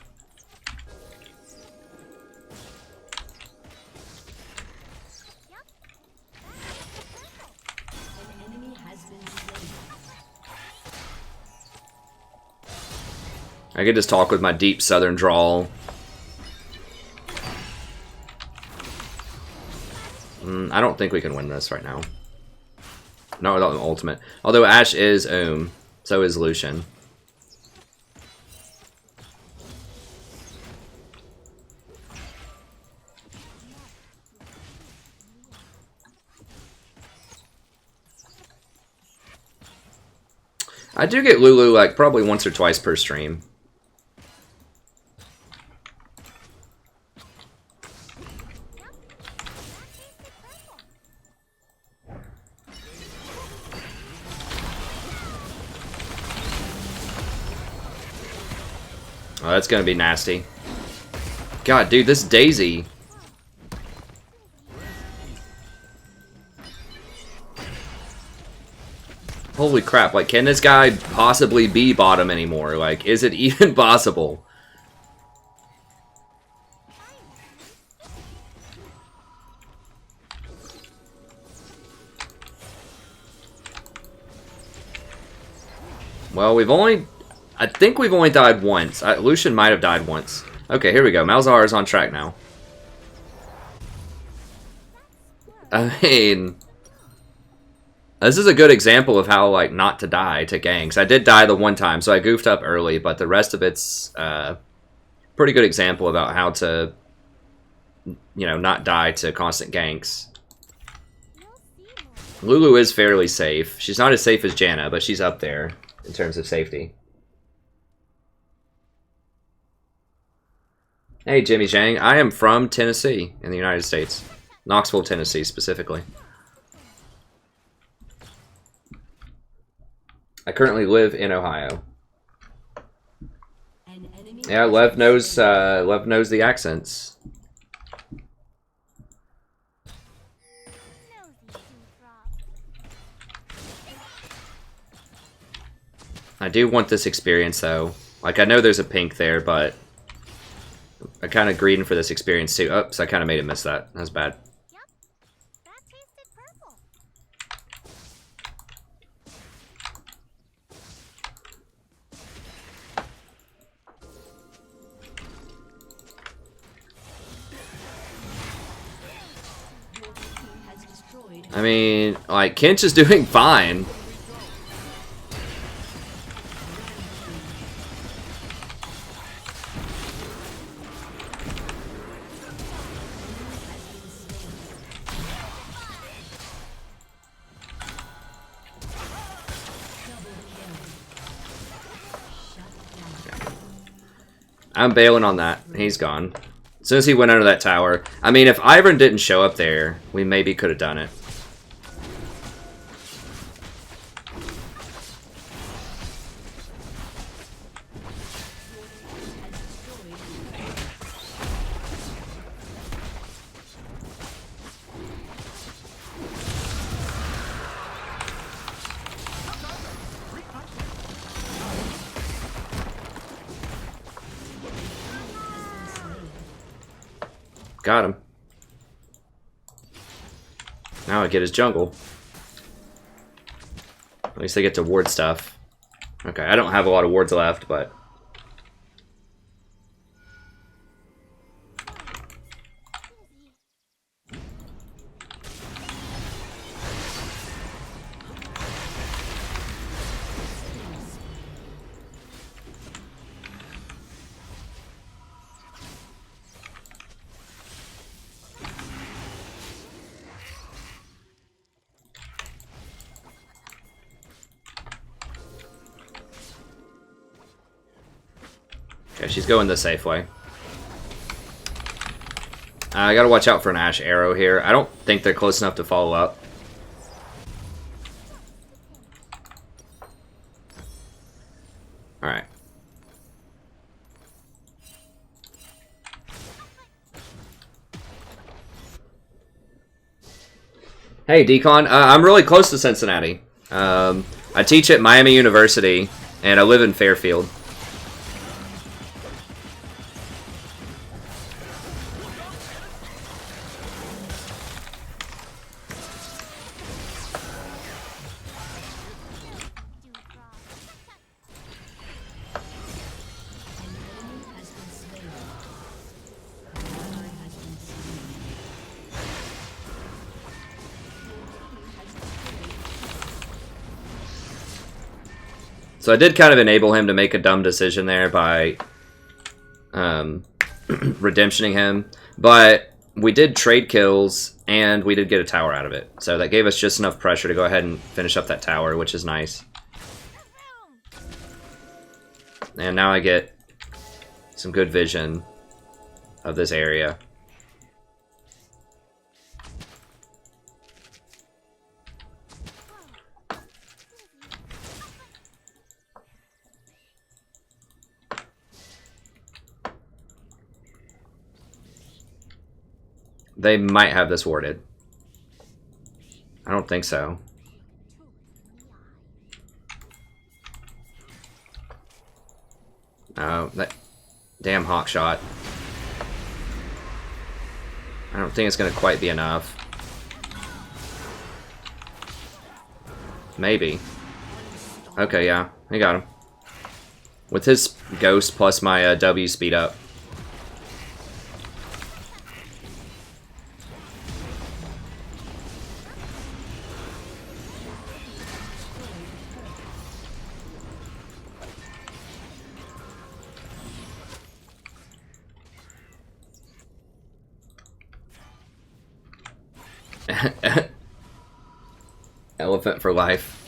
I could just talk with my deep southern drawl. I don't think we can win this right now. Not without the ultimate. Although Ashe is so is Lucian. I do get Lulu like probably once or twice per stream. Oh, that's gonna be nasty. God, dude, this Daisy. Holy crap, like, can this guy possibly be bottom anymore? Like, is it even possible? Well, I think we've only died once. Lucian might have died once. Okay, here we go. Malzahar is on track now. I mean, this is a good example of how, like, not to die to ganks. I did die the one time, so I goofed up early, but the rest of it's pretty good example about how to, you know, not die to constant ganks. Lulu is fairly safe. She's not as safe as Janna, but she's up there in terms of safety. Hey, Jimmy Zhang. I am from Tennessee in the United States. Knoxville, Tennessee, specifically. I currently live in Ohio. Yeah, Lev knows the accents. I do want this experience, though. Like, I know there's a pink there, but I'm kind of greeding for this experience, too. Oops, I kind of made him miss that. That's bad. Yep, that tasted purple. I mean, like, Kinch is doing fine. I'm bailing on that. He's gone. As soon as he went under that tower. I mean, if Ivern didn't show up there, we maybe could have done it. Got him. Now I get his jungle. At least I get to ward stuff. Okay, I don't have a lot of wards left, but... Okay, she's going the safe way. I gotta watch out for an Ash arrow here. I don't think they're close enough to follow up. Alright. Hey, Decon. I'm really close to Cincinnati. I teach at Miami University, and I live in Fairfield. So I did kind of enable him to make a dumb decision there by redemptioning him. But we did trade kills, and we did get a tower out of it. So that gave us just enough pressure to go ahead and finish up that tower, which is nice. And now I get some good vision of this area. They might have this warded. I don't think so. Oh, that damn hawk shot. I don't think it's going to quite be enough. Maybe. Okay, yeah. I got him. With his ghost plus my W speed up. Elephant for life.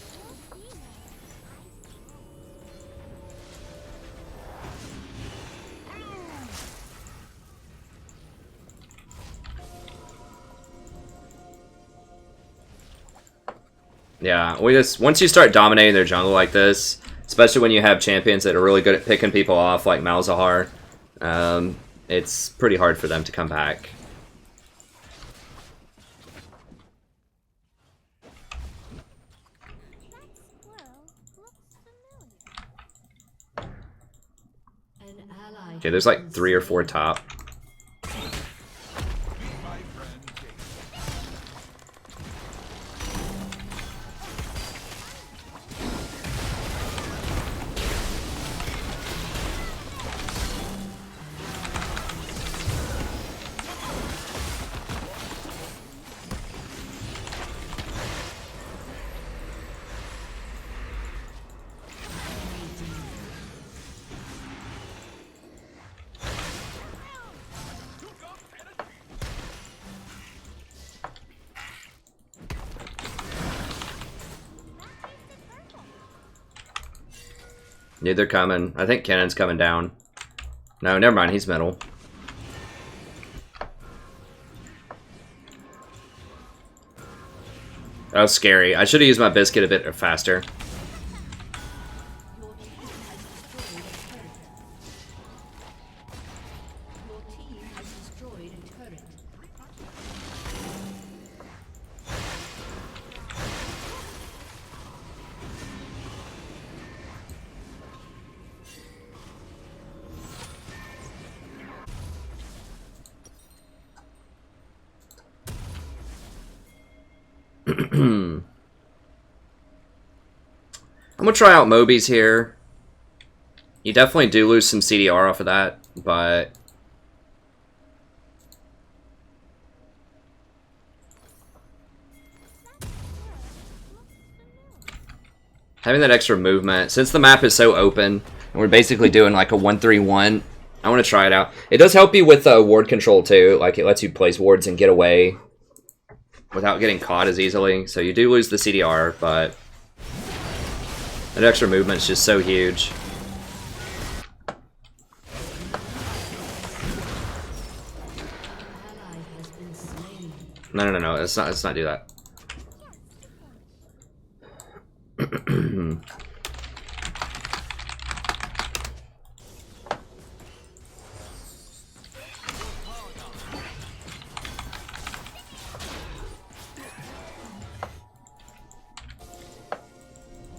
Yeah, once you start dominating their jungle like this, especially when you have champions that are really good at picking people off like Malzahar, it's pretty hard for them to come back. Okay, there's like 3 or 4 top. Yeah, they're coming. I think Cannon's coming down. No, never mind. He's middle. That was scary. I should have used my biscuit a bit faster. I'm gonna try out Moby's here. You definitely do lose some CDR off of that, but having that extra movement, since the map is so open, and we're basically doing like a 1-3-1, I want to try it out. It does help you with ward control too, like it lets you place wards and get away without getting caught as easily. So you do lose the CDR, but that extra movement's just so huge. No. Let's not do that.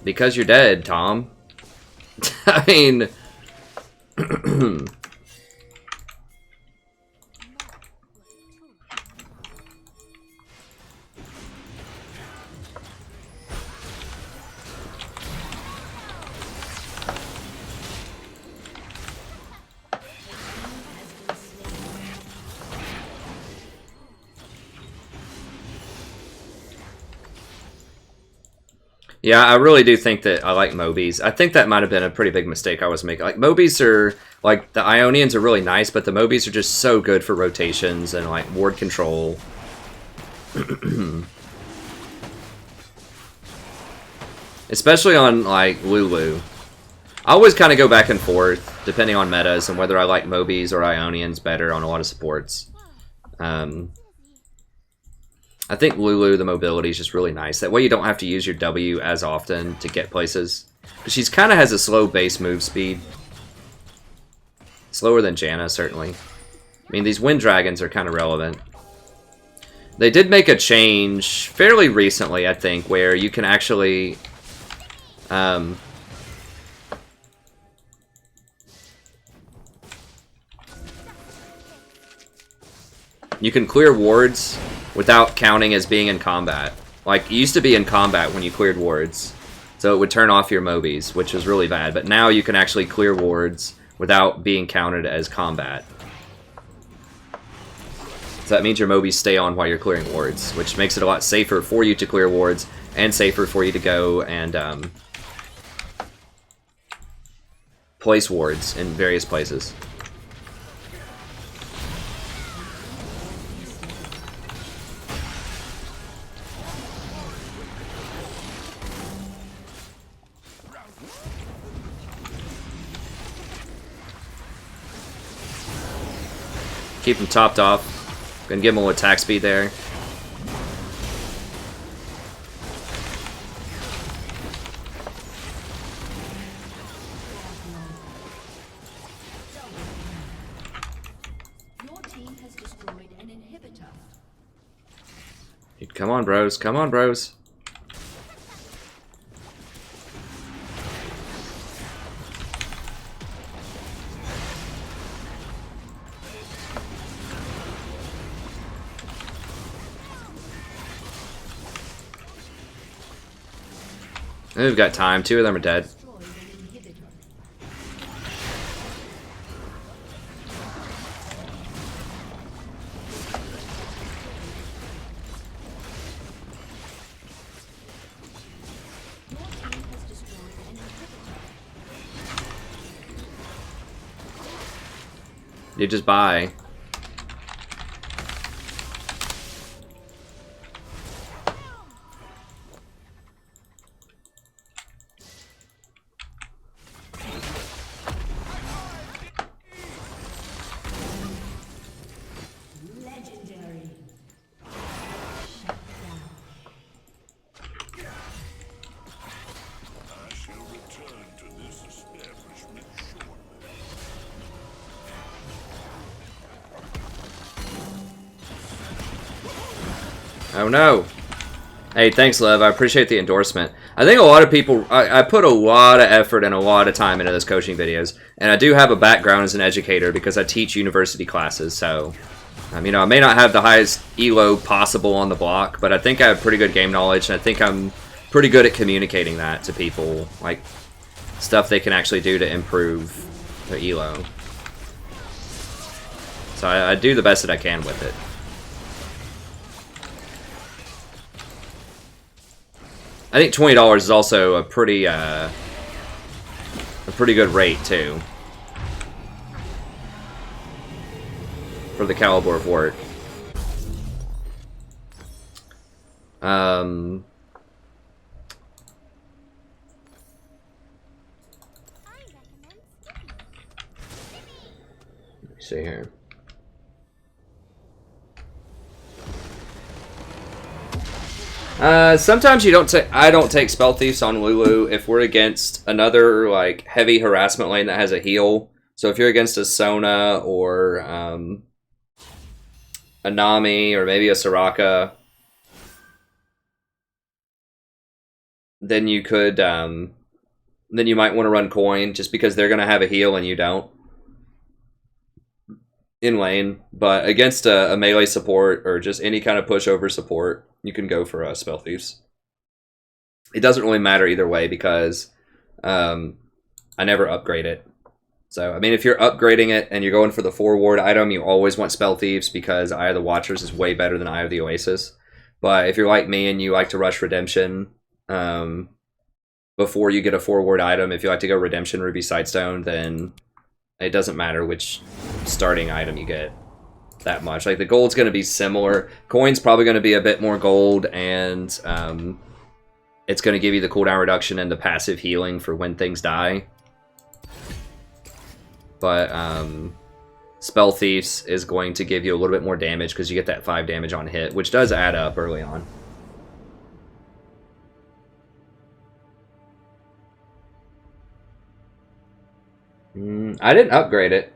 Because you're dead, Tom. I mean... Yeah, I really do think that I like Mobies. I think that might have been a pretty big mistake I was making. Like, Mobies are, like, the Ionians are really nice, but the Mobies are just so good for rotations and, like, ward control. Especially on, like, Lulu. I always kind of go back and forth, depending on metas, and whether I like Mobies or Ionians better on a lot of supports. I think Lulu, the mobility is just really nice. That way you don't have to use your W as often to get places. Because she kind of has a slow base move speed. Slower than Janna, certainly. I mean, these Wind Dragons are kind of relevant. They did make a change fairly recently, I think, where you can actually... you can clear wards without counting as being in combat. Like, you used to be in combat when you cleared wards. So it would turn off your Mobies, which was really bad. But now you can actually clear wards without being counted as combat. So that means your Mobies stay on while you're clearing wards, which makes it a lot safer for you to clear wards and safer for you to go and place wards in various places. Keep him topped off. Gonna give him a little attack speed there. Your team has destroyed an inhibitor. Come on, bros. Come on, bros. We've got time. 2 of them are dead. Destroyed an inhibitor. Your team has destroyed an inhibitor. You just buy. Legendary. Oh no. Hey, thanks, Lev. I appreciate the endorsement. I think a lot of people... I put a lot of effort and a lot of time into those coaching videos. And I do have a background as an educator because I teach university classes. So, you know, I may not have the highest ELO possible on the block, but I think I have pretty good game knowledge. And I think I'm pretty good at communicating that to people. Like, stuff they can actually do to improve their ELO. So I do the best that I can with it. I think $20 is also a pretty good rate too for the caliber of work. Let me see here. Sometimes you don't take. I don't take Spell Thieves on Lulu if we're against another like heavy harassment lane that has a heal. So if you're against a Sona or a Nami or maybe a Soraka, then you could then you might want to run Coin just because they're gonna have a heal and you don't in lane. But against a melee support or just any kind of pushover support, you can go for Spell Thieves. It doesn't really matter either way because I never upgrade it. So, I mean, if you're upgrading it and you're going for the 4 ward item, you always want Spell Thieves because Eye of the Watchers is way better than Eye of the Oasis. But if you're like me and you like to rush Redemption before you get a 4 ward item, if you like to go Redemption, Ruby Sightstone, then it doesn't matter which starting item you get that much. Like, the gold's going to be similar. Coin's probably going to be a bit more gold, and it's going to give you the cooldown reduction and the passive healing for when things die. But Spell Thieves is going to give you a little bit more damage because you get that 5 damage on hit, which does add up early on. I didn't upgrade it.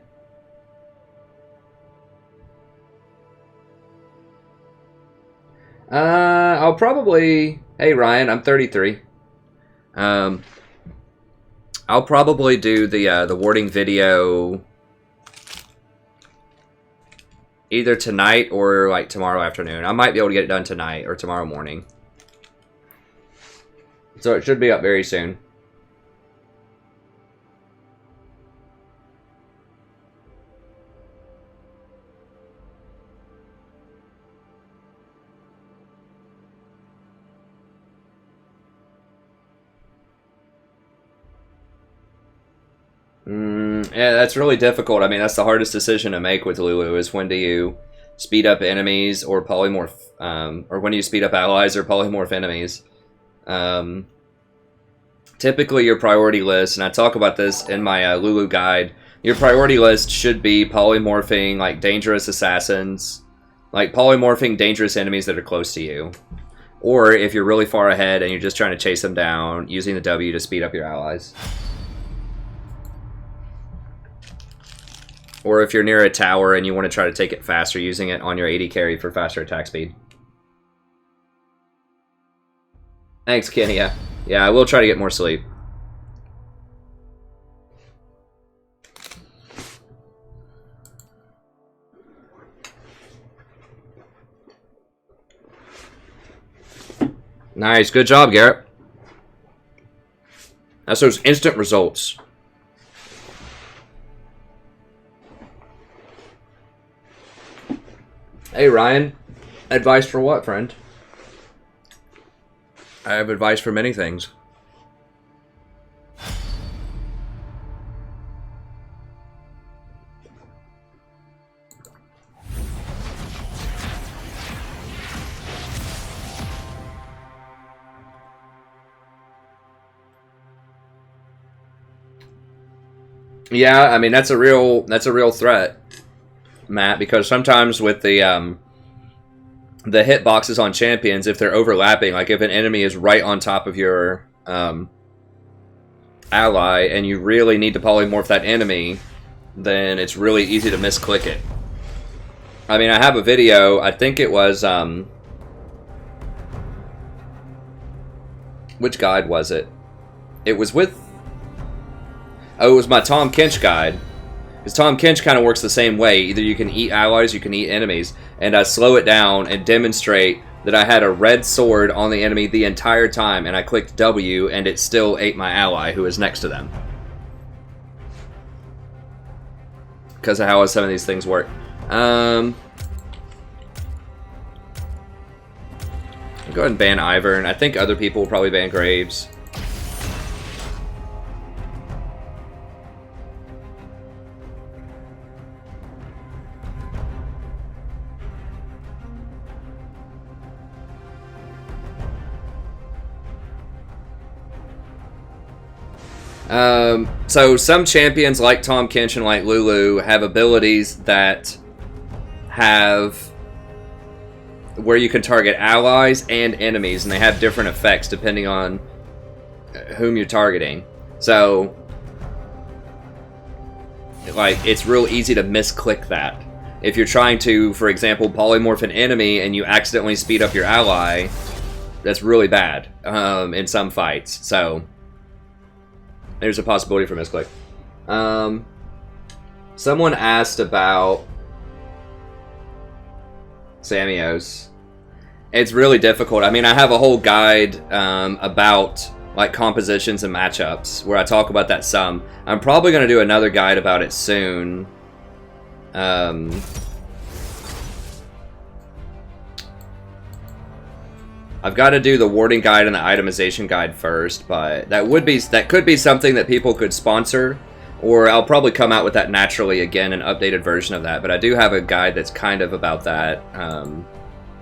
I'll probably... Hey, Ryan, I'm 33. I'll probably do the warding video either tonight or like tomorrow afternoon. I might be able to get it done tonight or tomorrow morning. So it should be up very soon. Yeah, that's really difficult. I mean, that's the hardest decision to make with Lulu, is when do you speed up enemies or polymorph, or when do you speed up allies or polymorph enemies. Typically your priority list, and I talk about this in my Lulu guide, your priority list should be polymorphing like dangerous assassins, like polymorphing dangerous enemies that are close to you. Or if you're really far ahead and you're just trying to chase them down, using the W to speed up your allies. Or if you're near a tower and you want to try to take it faster, using it on your AD carry for faster attack speed. Thanks, Kenya. Yeah, I will try to get more sleep. Nice, good job, Garrett. That's those instant results. Hey, Ryan. Advice for what, friend? I have advice for many things. Yeah, I mean that's a real threat, Matt, because sometimes with the hitboxes on champions, if they're overlapping, like if an enemy is right on top of your ally and you really need to polymorph that enemy, then it's really easy to misclick it. I mean, I have a video, I think it was, which guide was it? It was with, oh, it was my Tom Kinch guide. Because Tom Kinch kind of works the same way. Either you can eat allies, you can eat enemies. And I slow it down and demonstrate that I had a red sword on the enemy the entire time, and I clicked W, and it still ate my ally who was next to them. Because of how some of these things work. Go ahead and ban Ivern. I think other people will probably ban Graves. So some champions like Tom Kinch and like Lulu have abilities that have where you can target allies and enemies, and they have different effects depending on whom you're targeting. So, like, it's real easy to misclick that. If you're trying to, for example, polymorph an enemy and you accidentally speed up your ally, that's really bad in some fights. So there's a possibility for misclick. Someone asked about Samios. It's really difficult. I mean, I have a whole guide about like compositions and matchups where I talk about that some. I'm probably going to do another guide about it soon. I've got to do the warding guide and the itemization guide first, but that could be something that people could sponsor, or I'll probably come out with that naturally again, an updated version of that. But I do have a guide that's kind of about that,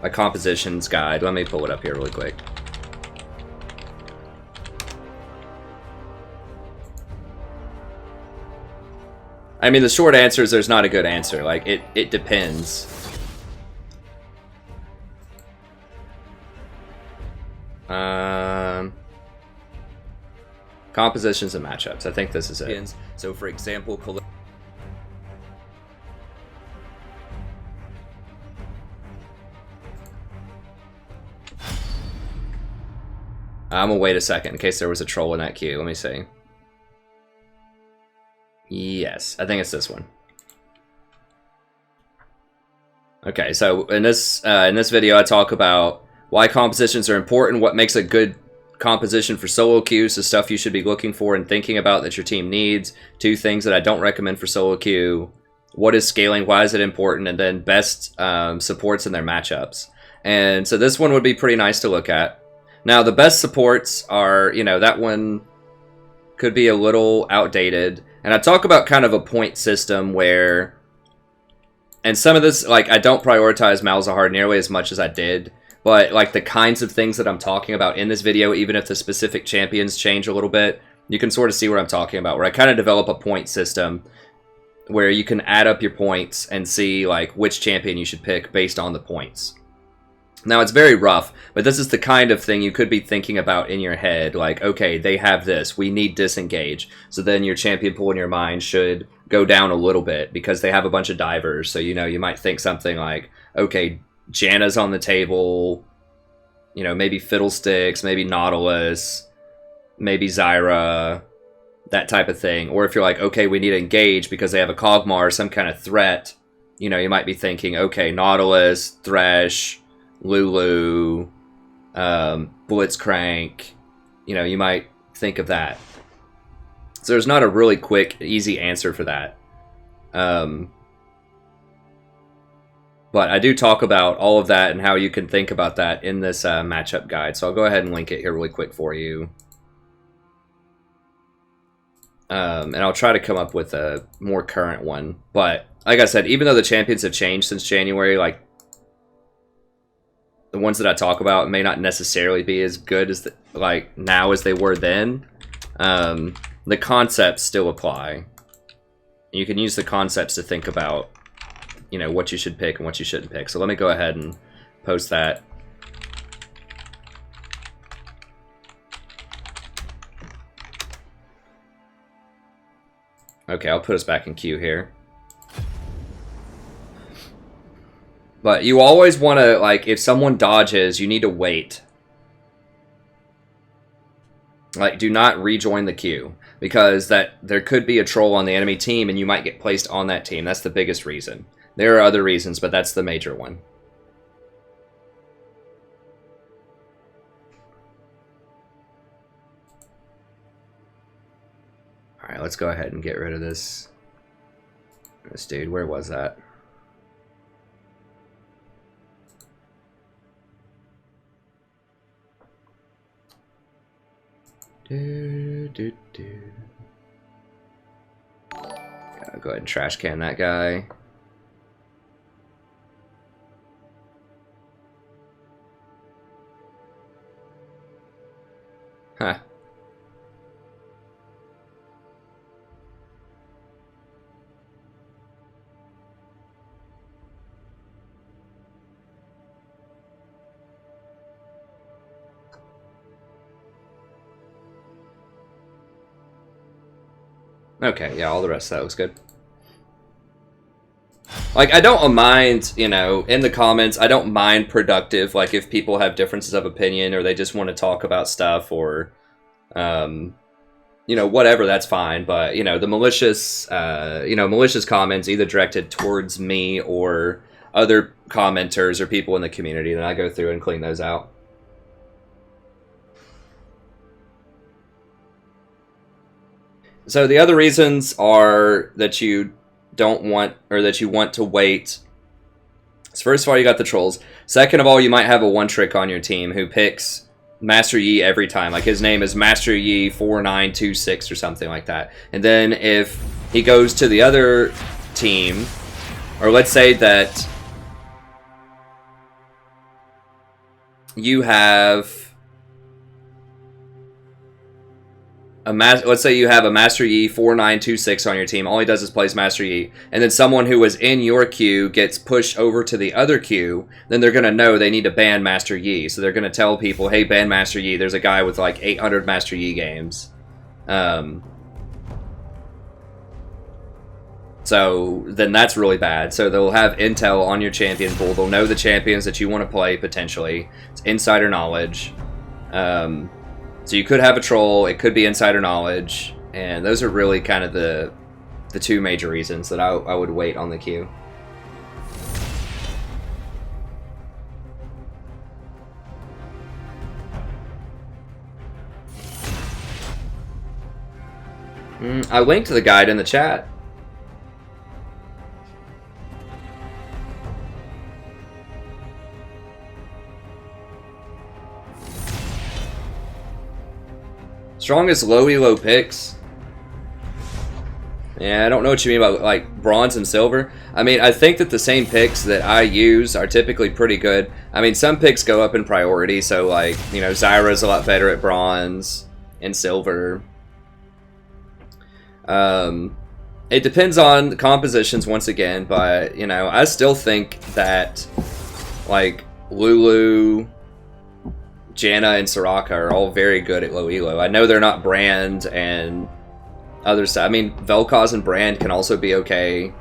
a compositions guide. Let me pull it up here really quick. I mean, the short answer is there's not a good answer. Like, it depends. Compositions and matchups. I think this is it. So, for example, I'm gonna wait a second in case there was a troll in that queue. Let me see. Yes, I think it's this one. Okay, so in this video, I talk about why compositions are important, what makes a good composition for solo queues, so stuff you should be looking for and thinking about that your team needs. 2 things that I don't recommend for solo queue. What is scaling? Why is it important? And then best supports in their matchups. And so this one would be pretty nice to look at. Now, the best supports are, you know, that one could be a little outdated. And I talk about kind of a point system where... And some of this, like, I don't prioritize Malzahar nearly as much as I did. But, like, the kinds of things that I'm talking about in this video, even if the specific champions change a little bit, you can sort of see what I'm talking about. Where I kind of develop a point system where you can add up your points and see, like, which champion you should pick based on the points. Now, it's very rough, but this is the kind of thing you could be thinking about in your head. Like, okay, they have this. We need disengage. So then your champion pool in your mind should go down a little bit because they have a bunch of divers. So, you know, you might think something like, okay, Janna's on the table. You know, maybe Fiddlesticks, maybe Nautilus, maybe Zyra, that type of thing. Or if you're like, okay, we need to engage because they have a Kog'Maw, some kind of threat. You know, you might be thinking, okay, Nautilus, Thresh, Lulu, Blitzcrank, you know, you might think of that. So there's not a really quick, easy answer for that. But I do talk about all of that and how you can think about that in this matchup guide. So I'll go ahead and link it here really quick for you. And I'll try to come up with a more current one. But like I said, even though the champions have changed since January, like, the ones that I talk about may not necessarily be as good as like now as they were then. The concepts still apply. You can use the concepts to think about, you know, what you should pick and what you shouldn't pick. So let me go ahead and post that. Okay, I'll put us back in queue here. But you always want to, like, if someone dodges, you need to wait. Like, do not rejoin the queue. Because there could be a troll on the enemy team, and you might get placed on that team. That's the biggest reason. There are other reasons, but that's the major one. Alright, let's go ahead and get rid of this. This dude, where was that? Yeah, go ahead and trash can that guy. Huh. Okay, yeah, all the rest of that looks good. Like, I don't mind, you know, in the comments, I don't mind productive, like, if people have differences of opinion or they just want to talk about stuff or, you know, whatever, that's fine. But, you know, the malicious, malicious comments either directed towards me or other commenters or people in the community, then I go through and clean those out. So the other reasons are that you don't want, or that you want to wait. So first of all, you got the trolls. Second of all, you might have a one-trick on your team who picks Master Yi every time. Like, his name is Master Yi 4926 or something like that. And then if he goes to the other team, or let's say that you have let's say you have a Master Yi 4926 on your team. All he does is plays Master Yi, and then someone who was in your queue gets pushed over to the other queue, then they're going to know they need to ban Master Yi. So they're going to tell people, hey, ban Master Yi. There's a guy with like 800 Master Yi games. So then that's really bad. So they'll have intel on your champion pool. They'll know the champions that you want to play, potentially. It's insider knowledge. So you could have a troll, it could be insider knowledge, and those are really kind of the two major reasons that I would wait on the queue. I linked the guide in the chat. Strongest low elo picks. Yeah, I don't know what you mean by like bronze and silver. I mean, I think that the same picks that I use are typically pretty good. I mean, some picks go up in priority, so like, you know, Zyra's a lot better at bronze and silver. It depends on the compositions once again, but you know, I still think that like Lulu, Janna, and Soraka are all very good at low elo. I know they're not Brand and other stuff. I mean, Vel'Koz and Brand can also be okay.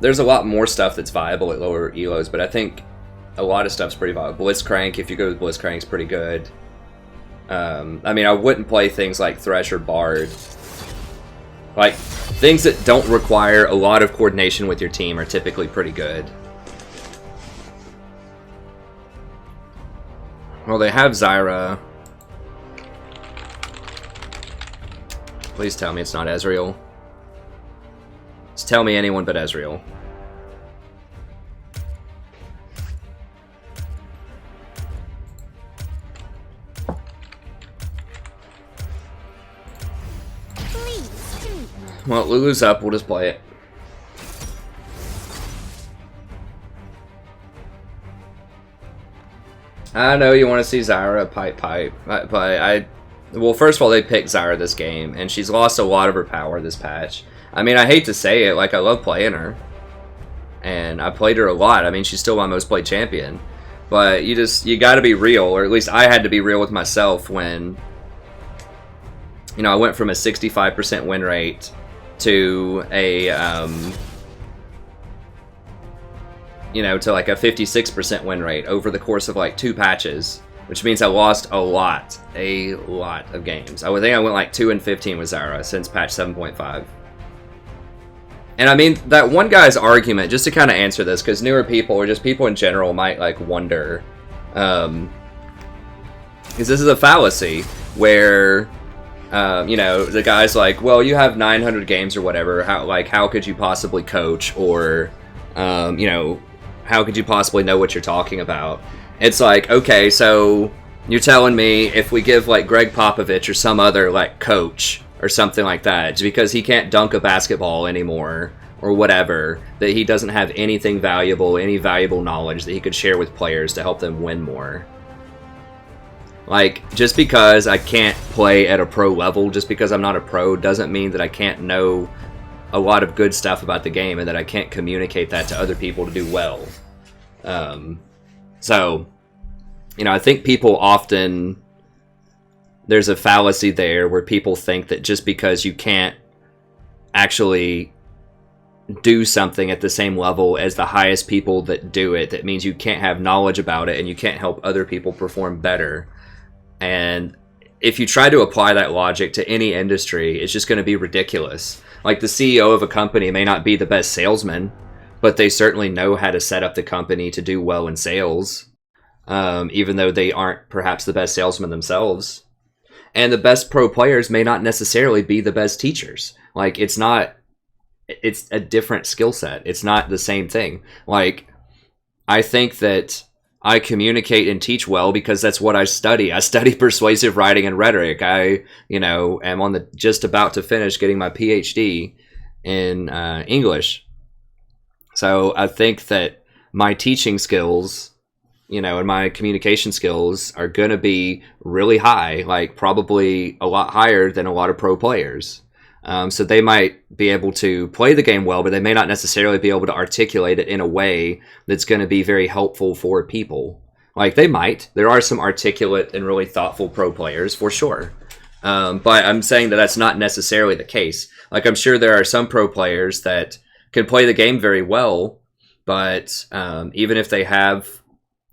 There's a lot more stuff that's viable at lower elos, but I think a lot of stuff's pretty viable. Blitzcrank, if you go with Blitzcrank's pretty good. I mean, I wouldn't play things like Thresh or Bard. Like, things that don't require a lot of coordination with your team are typically pretty good. Well, they have Zyra. Please tell me it's not Ezreal. Just tell me anyone but Ezreal. Well, Lulu's up, we'll just play it. I know you want to see Zyra pipe, but well, first of all, they picked Zyra this game, and she's lost a lot of her power this patch. I mean, I hate to say it, like, I love playing her. And I played her a lot. I mean, she's still my most played champion. But you gotta be real, or at least I had to be real with myself when, you know, I went from a 65% win rate to a, you know, to like a 56% win rate over the course of like 2 patches. Which means I lost a lot of games. I would think I went like 2-15 with Zyra since patch 7.5. And I mean, that one guy's argument, just to kind of answer this, because newer people, or just people in general, might like wonder, because this is a fallacy, where, you know, the guy's like, well, you have 900 games or whatever, how could you possibly coach, or, you know, how could you possibly know what you're talking about? It's like, okay, so you're telling me if we give like Greg Popovich or some other like coach or something like that, it's because he can't dunk a basketball anymore or whatever, that he doesn't have anything valuable, any valuable knowledge that he could share with players to help them win more. Like, just because I can't play at a pro level, just because I'm not a pro, doesn't mean that I can't know a lot of good stuff about the game and that I can't communicate that to other people to do well. So, you know, I think people often, there's a fallacy there where people think that just because you can't actually do something at the same level as the highest people that do it, that means you can't have knowledge about it and you can't help other people perform better. And if you try to apply that logic to any industry, it's just going to be ridiculous. Like, the CEO of a company may not be the best salesman, but they certainly know how to set up the company to do well in sales, even though they aren't perhaps the best salesmen themselves. And the best pro players may not necessarily be the best teachers. Like, it's a different skill set. It's not the same thing. Like, I think that I communicate and teach well because that's what I study. I study persuasive writing and rhetoric. I, you know, am just about to finish getting my PhD in English. So I think that my teaching skills, you know, and my communication skills are going to be really high, like probably a lot higher than a lot of pro players. So they might be able to play the game well, but they may not necessarily be able to articulate it in a way that's going to be very helpful for people. Like, they might. There are some articulate and really thoughtful pro players, for sure. But I'm saying that that's not necessarily the case. Like, I'm sure there are some pro players that can play the game very well, but even if they have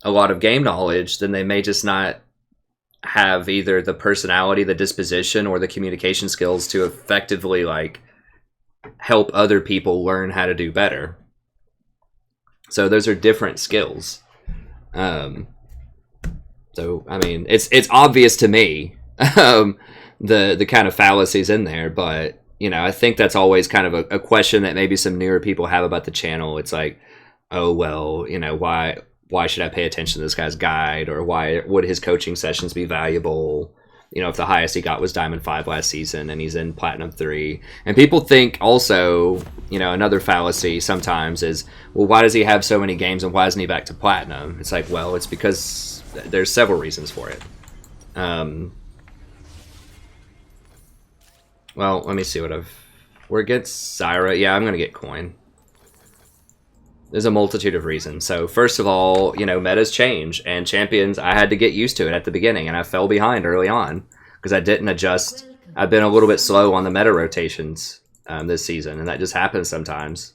a lot of game knowledge, then they may just not have either the personality, the disposition, or the communication skills to effectively, like, help other people learn how to do better. So those are different skills. So, I mean, it's obvious to me the kind of fallacies in there. But you know, I think that's always kind of a question that maybe some newer people have about the channel. It's like, oh well, you know, why should I pay attention to this guy's guide, or why would his coaching sessions be valuable? You know, if the highest he got was Diamond 5 last season and he's in Platinum 3. And people think also, you know, another fallacy sometimes is, well, why does he have so many games and why isn't he back to Platinum? It's like, well, it's because there's several reasons for it. Well, let me see what we're against Zyra. Yeah, I'm going to get coin. There's a multitude of reasons. So first of all, you know, metas change, and champions, I had to get used to it at the beginning, and I fell behind early on because I didn't adjust. I've been a little bit slow on the meta rotations this season, and that just happens sometimes.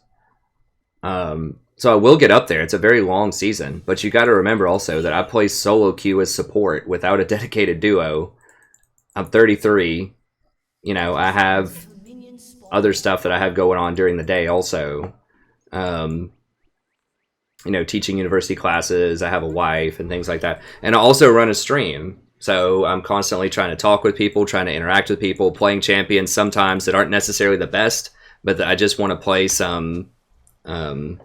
So I will get up there. It's a very long season, but you got to remember also that I play solo queue as support without a dedicated duo. I'm 33. You know, I have other stuff that I have going on during the day also. You know, teaching university classes, I have a wife and things like that. And I also run a stream. So I'm constantly trying to talk with people, trying to interact with people, playing champions sometimes that aren't necessarily the best, but that I just want to play some, you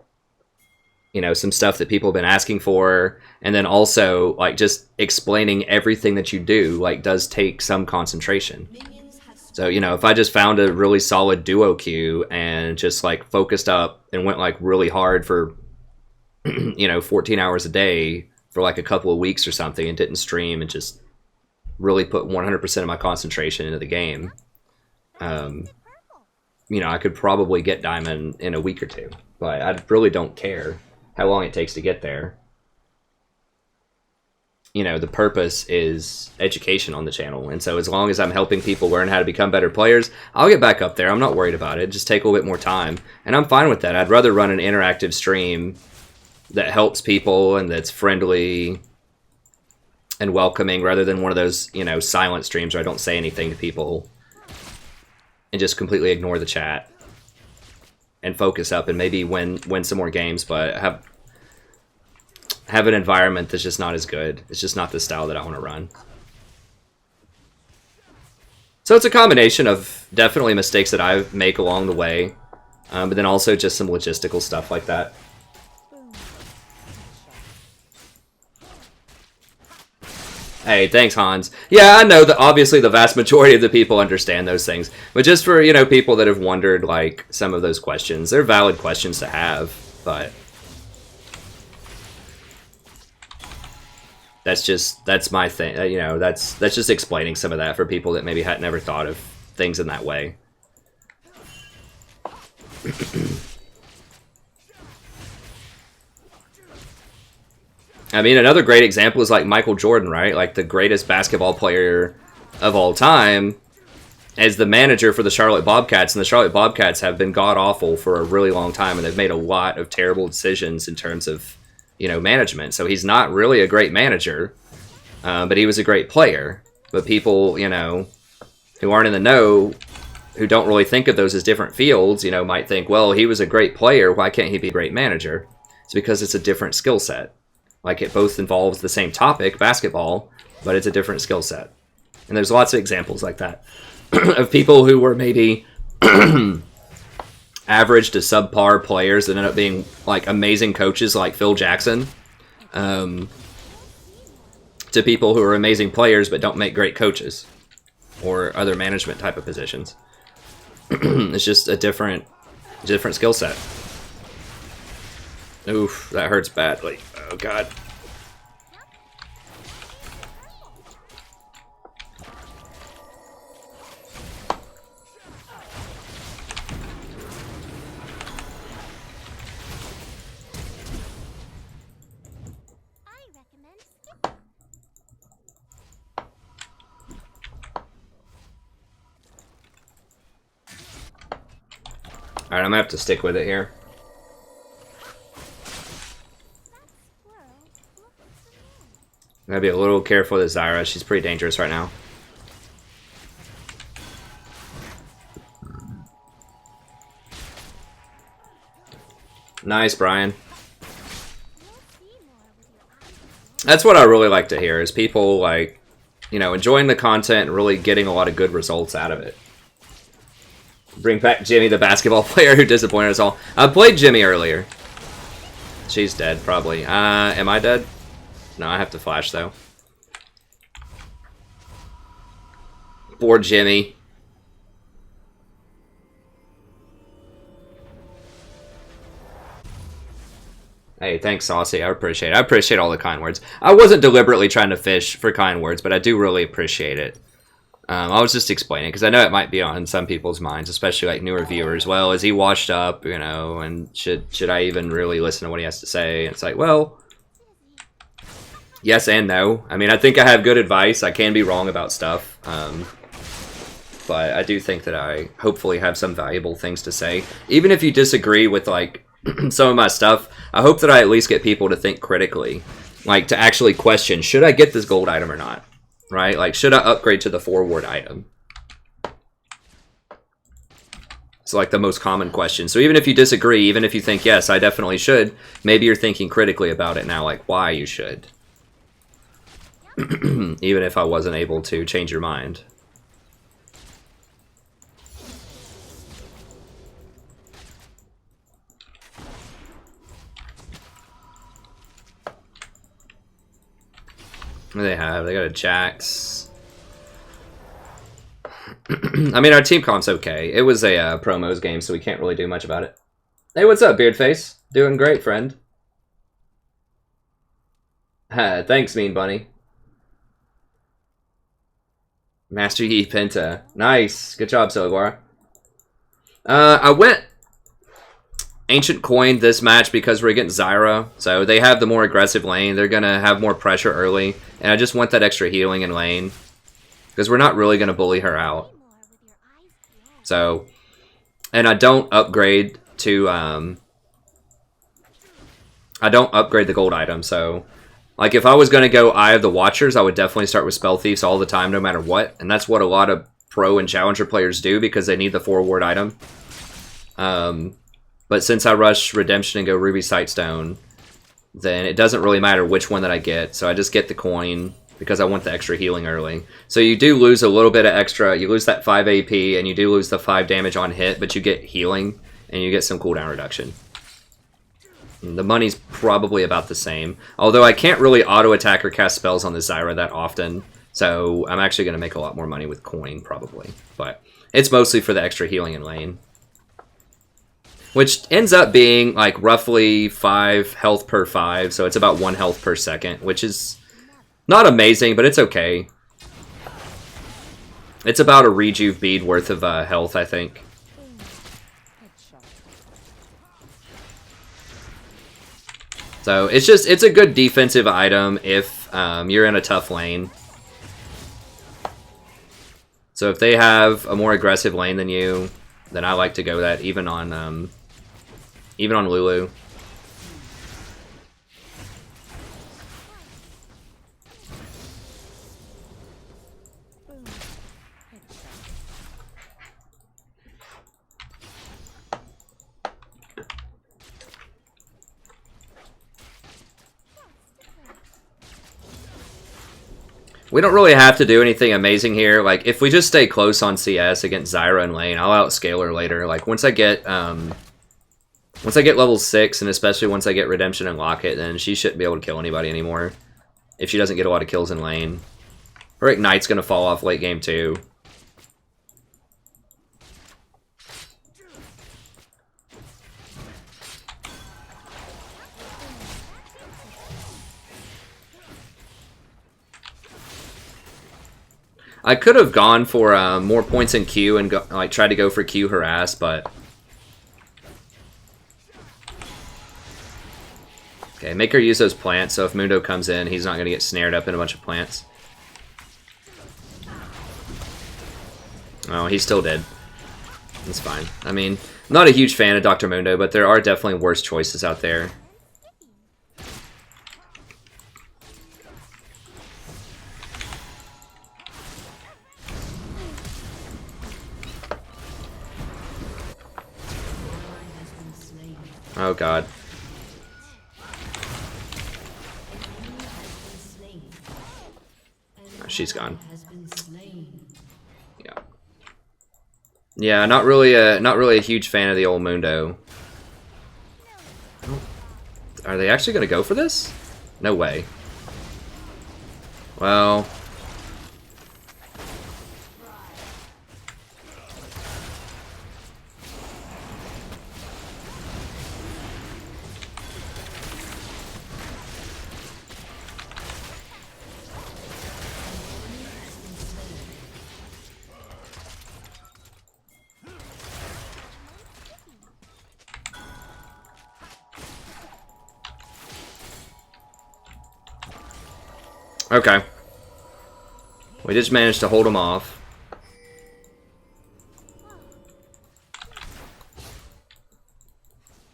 know, some stuff that people have been asking for. And then also, like, just explaining everything that you do, like, does take some concentration. So, you know, if I just found a really solid duo queue and just, like, focused up and went, like, really hard for, you know, 14 hours a day for like a couple of weeks or something and didn't stream and just really put 100% of my concentration into the game, you know, I could probably get Diamond in a week or two, but I really don't care how long it takes to get there. You know, the purpose is education on the channel, and so as long as I'm helping people learn how to become better players, I'll get back up there. I'm not worried about it. Just take a little bit more time, and I'm fine with that. I'd rather run an interactive stream that helps people and that's friendly and welcoming rather than one of those, you know, silent streams where I don't say anything to people and just completely ignore the chat and focus up and maybe win some more games, but have an environment that's just not as good. It's just not the style that I want to run. So it's a combination of definitely mistakes that I make along the way, but then also just some logistical stuff like that. Hey, thanks, Hans. Yeah, I know that obviously the vast majority of the people understand those things, but just for, you know, people that have wondered, like, some of those questions, they're valid questions to have, but that's my thing, you know, that's just explaining some of that for people that maybe had never thought of things in that way. I mean, another great example is like Michael Jordan, right? Like the greatest basketball player of all time as the manager for the Charlotte Bobcats, and the Charlotte Bobcats have been god-awful for a really long time, and they've made a lot of terrible decisions in terms of, you know, management. So he's not really a great manager, but he was a great player. But people, you know, who aren't in the know, who don't really think of those as different fields, you know, might think, well, he was a great player, why can't he be a great manager? It's because it's a different skill set. Like, it both involves the same topic, basketball, but it's a different skill set. And there's lots of examples like that of people who were maybe average to subpar players that end up being, like, amazing coaches like Phil Jackson, to people who are amazing players but don't make great coaches or other management type of positions. It's just a different skill set. Oof, that hurts badly. Oh, God. Alright, I'm gonna have to stick with it here. I'm gonna be a little careful with Zyra. She's pretty dangerous right now. Nice, Brian. That's what I really like to hear, is people, like, you know, enjoying the content and really getting a lot of good results out of it. Bring back Jimmy, the basketball player who disappointed us all. I played Jimmy earlier. She's dead, probably. Am I dead? No, I have to flash, though. Poor Jimmy. Hey, thanks, Saucy. I appreciate it. I appreciate all the kind words. I wasn't deliberately trying to fish for kind words, but I do really appreciate it. I was just explaining, because I know it might be on some people's minds, especially like newer viewers. Well, is he washed up, you know, and should I even really listen to what he has to say? And it's like, well, yes and no. I mean, I think I have good advice. I can be wrong about stuff. But I do think that I hopefully have some valuable things to say. Even if you disagree with, like, some of my stuff, I hope that I at least get people to think critically. Like, to actually question, should I get this gold item or not? Right? Like, should I upgrade to the forward item? It's like the most common question. So even if you disagree, even if you think, yes, I definitely should, maybe you're thinking critically about it now, like why you should. Even if I wasn't able to change your mind. What do they have? They got a Jax. I mean, our team comp's okay. It was a promos game, so we can't really do much about it. Hey, what's up, Beardface? Doing great, friend. Thanks, Mean Bunny. Master Yi Penta. Nice. Good job, Silagora. I went Ancient Coin this match because we're getting Zyra. So they have the more aggressive lane. They're going to have more pressure early. And I just want that extra healing in lane. Because we're not really going to bully her out. So, and I don't upgrade to, I don't upgrade the gold item. So, like if I was going to go Eye of the Watchers, I would definitely start with Spell Thieves all the time, no matter what. And that's what a lot of pro and challenger players do because they need the forward item. But since I rush Redemption and go Ruby Sightstone, then it doesn't really matter which one that I get. So I just get the coin because I want the extra healing early. So you do lose a little bit of extra. You lose that 5 AP and you do lose the 5 damage on hit, but you get healing and you get some cooldown reduction. And the money's probably about the same. Although I can't really auto-attack or cast spells on the Zyra that often. So I'm actually going to make a lot more money with coin, probably. But it's mostly for the extra healing in lane. Which ends up being like roughly 5 health per 5, so it's about 1 health per second, which is not amazing, but it's okay. It's about a rejuve bead worth of health, I think. So it's a good defensive item if you're in a tough lane. So if they have a more aggressive lane than you, then I like to go that even on Lulu. We don't really have to do anything amazing here. Like, if we just stay close on CS against Zyra and lane, I'll outscale her later. Like, once I get level 6, and especially once I get Redemption and Locket, then she shouldn't be able to kill anybody anymore. If she doesn't get a lot of kills in lane. Her Ignite's going to fall off late game too. I could have gone for more points in Q and like tried to go for Q harass, but okay, make her use those plants, so if Mundo comes in, he's not going to get snared up in a bunch of plants. Oh, he's still dead. That's fine. I mean, I'm not a huge fan of Dr. Mundo, but there are definitely worse choices out there. Oh god. she's gone. Has been slain. Yeah. Yeah, not really a huge fan of the old Mundo. Are they actually gonna go for this? No way. Well. Okay. We just managed to hold him off.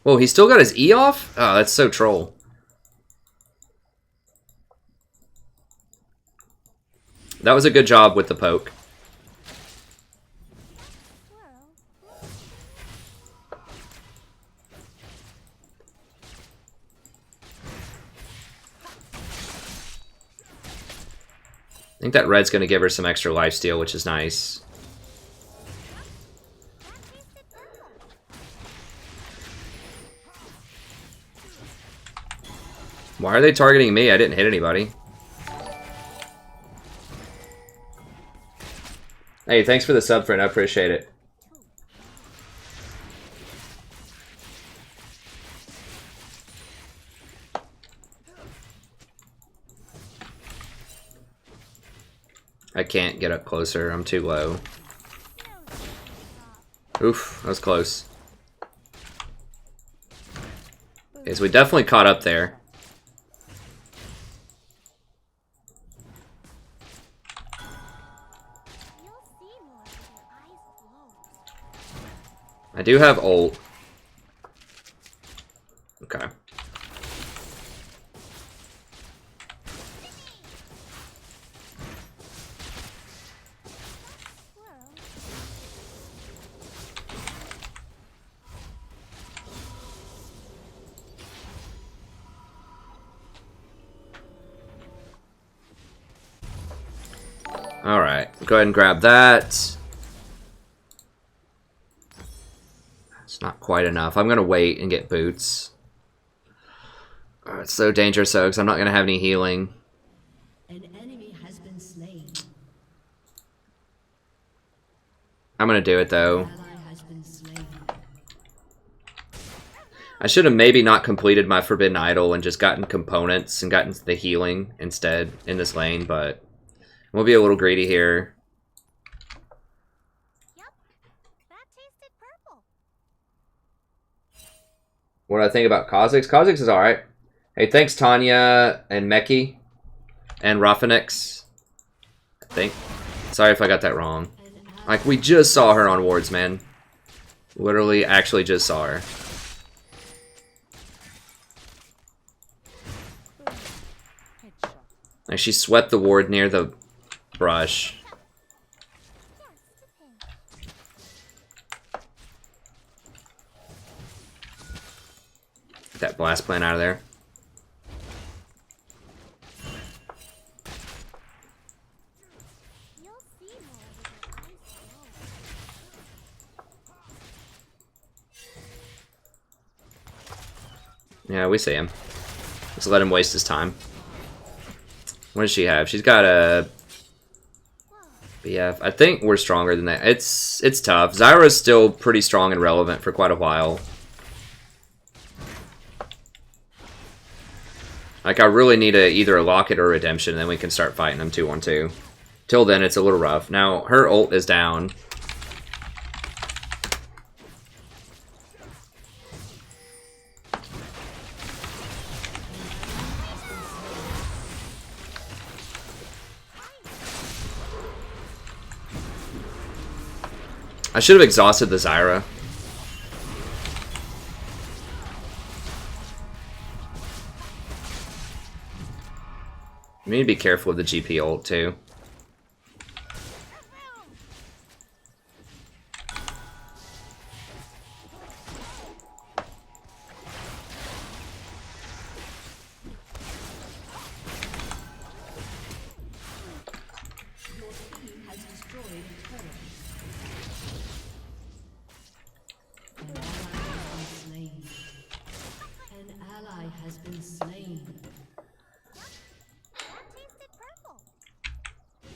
Whoa, he still got his E off? Oh, that's so troll. That was a good job with the poke. I think that red's going to give her some extra lifesteal, which is nice. Why are they targeting me? I didn't hit anybody. Hey, thanks for the sub, friend. I appreciate it. I can't get up closer. I'm too low. Oof, that was close. Okay, so we definitely caught up there. I do have ult. Okay. Alright, go ahead and grab that. It's not quite enough. I'm going to wait and get boots. Oh, it's so dangerous, though, because I'm not going to have any healing. An enemy has been slain. I'm going to do it, though. Ally has been slain. I should have maybe not completed my Forbidden Idol and just gotten components and gotten the healing instead in this lane, but we'll be a little greedy here. Yep, that tasted purple. What do I think about Kha'Zix? Kha'Zix is alright. Hey, thanks Tanya and Meki and Raphanix, I think. Sorry if I got that wrong. Like, we just saw her on wards, man. Literally, actually just saw her. Like, she swept the ward near the brush. Get that blast plant out of there. You'll see more with your eyes closed. Yeah, we see him. Let's let him waste his time. What does she have? She's got a BF. I think we're stronger than that. It's tough. Zyra's still pretty strong and relevant for quite a while. Like, I really need either a Locket or a Redemption, and then we can start fighting them 2-on-2. Till then, it's a little rough. Now, her ult is down. I should have exhausted the Zyra. We need to be careful with the GP ult, too. ally has been slain.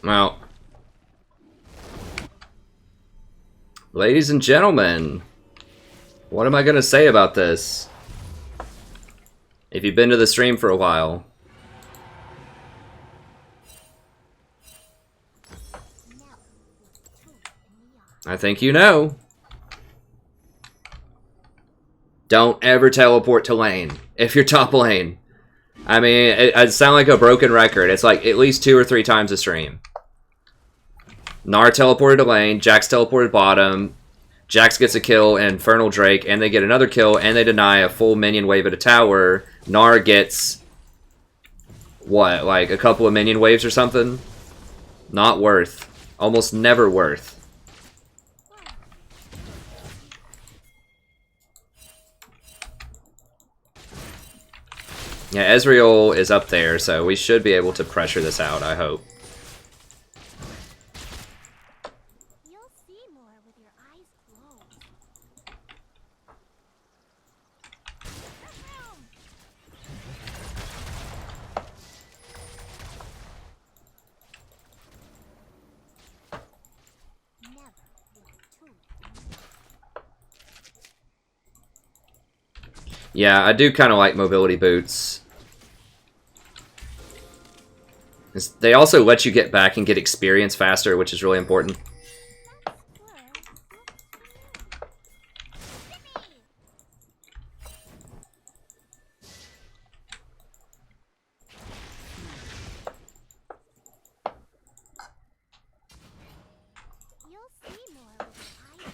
Well, ladies and gentlemen, what am I going to say about this? If you've been to the stream for a while, I think you know. Don't ever teleport to lane if you're top lane. I mean, it sound like a broken record. It's like at least 2 or 3 times a stream. Gnar teleported to lane, Jax teleported bottom, Jax gets a kill and Infernal Drake, and they get another kill, and they deny a full minion wave at a tower. Gnar gets, what, like a couple of minion waves or something? Not worth. Almost never worth. Yeah, Ezreal is up there, so we should be able to pressure this out, I hope. You'll see more with your eyes closed. Never look too. Yeah, I do kind of like mobility boots. They also let you get back and get experience faster, which is really important. You'll see more with your eyes.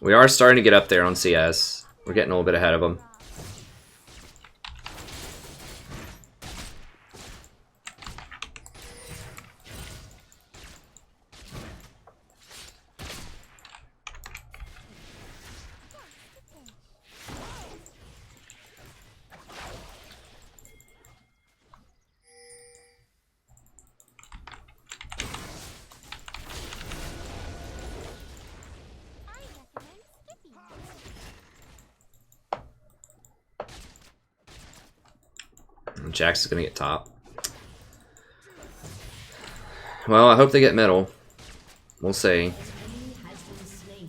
We are starting to get up there on CS. We're getting a little bit ahead of them. I recommend skipping. Jax is going to get top. Well, I hope they get middle. We'll see. An enemy has been slain.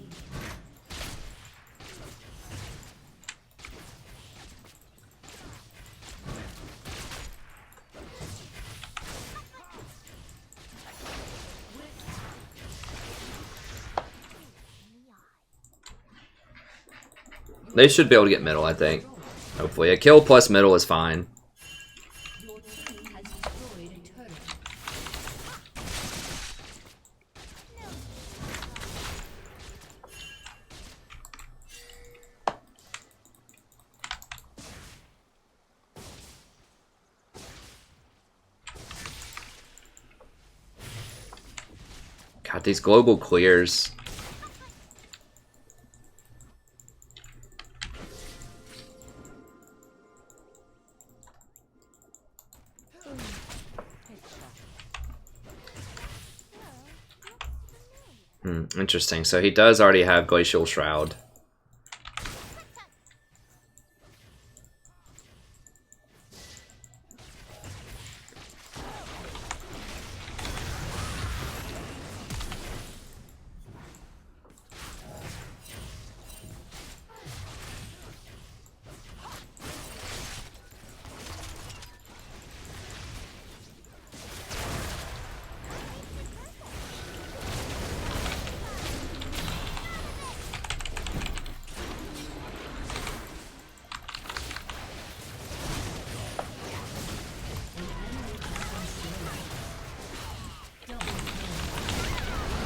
They should be able to get middle, I think. Hopefully. A kill plus middle is fine. Your team has destroyed a turret. God, these global clears. Interesting. So he does already have Glacial Shroud.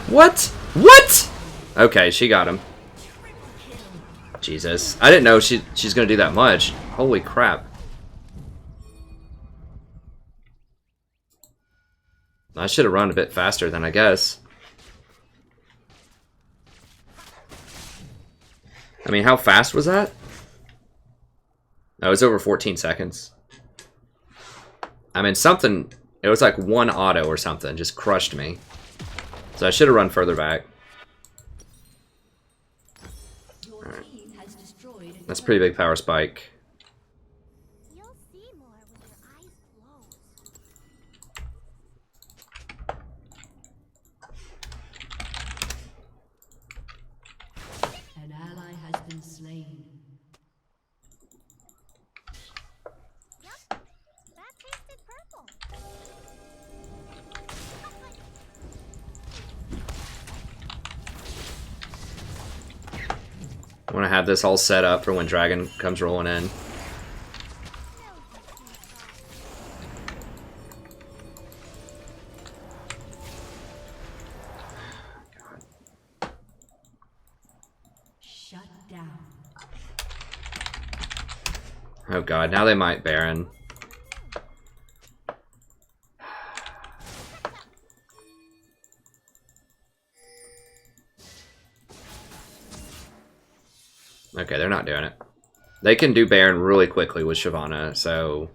What? What? Okay, she got him. Jesus. I didn't know she's gonna do that much. Holy crap. I should have run a bit faster then, I guess. I mean, how fast was that? That was over 14 seconds. I mean, something... It was like one auto or something. Just crushed me. So I should have run further back. Alright. That's a pretty big power spike. You'll see more with your eyes closed. An ally has been slain. Yup, that tasted purple. I want to have this all set up for when Dragon comes rolling in. Shut down. Oh god, now they might Baron. Okay, they're not doing it. They can do Baron really quickly with Shyvana, so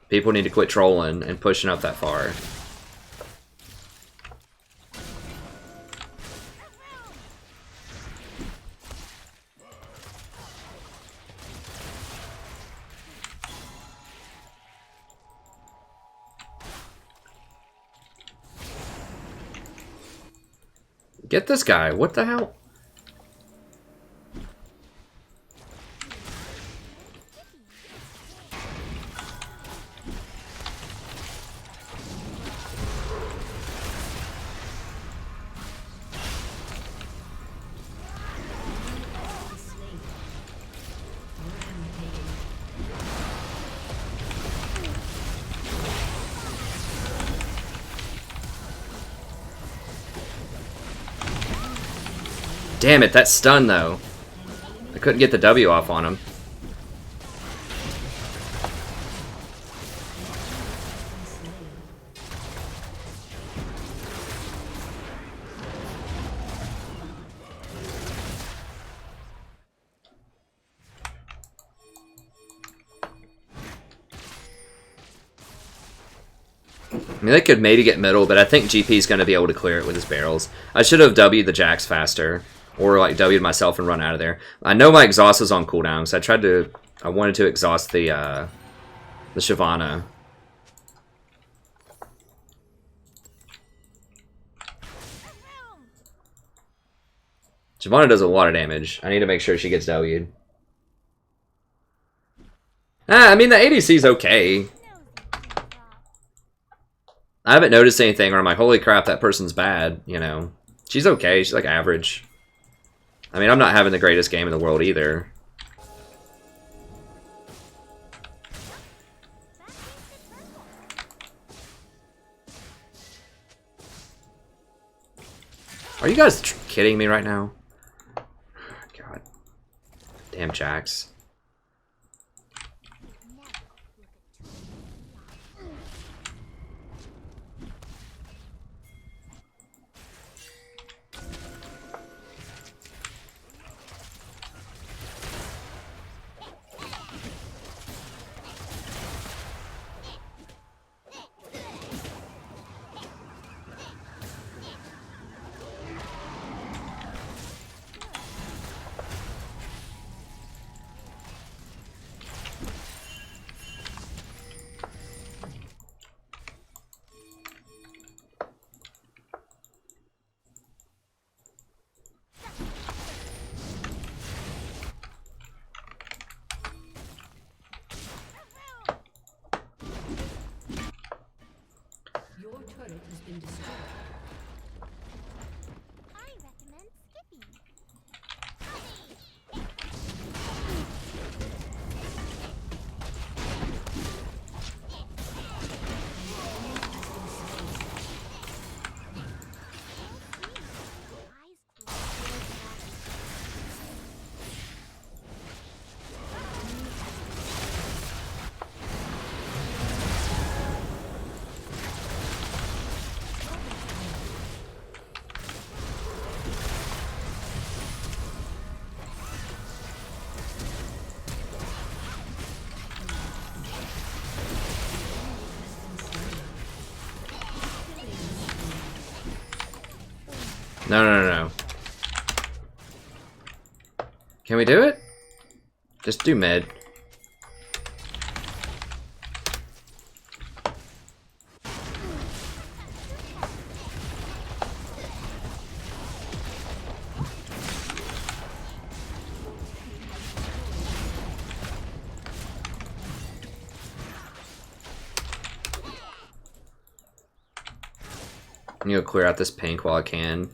people need to quit trolling and pushing up that far. Get this guy, what the hell? Damn it, that stun though. I couldn't get the W off on him. I mean, they could maybe get middle, but I think GP's going to be able to clear it with his barrels. I should have W'd the Jax faster. Or, like, W'd myself and run out of there. I know my exhaust is on cooldown, so I wanted to exhaust the Shyvana. Shyvana does a lot of damage. I need to make sure she gets W'd. I mean, the ADC's okay. I haven't noticed anything where I'm like, holy crap, that person's bad, you know. She's okay, she's like average. I mean, I'm not having the greatest game in the world either. Are you guys kidding me right now? God. Damn Jax. I recommend skipping. No, no, no, no. Can we do it? Just do mid. I'm gonna clear out this pink while I can.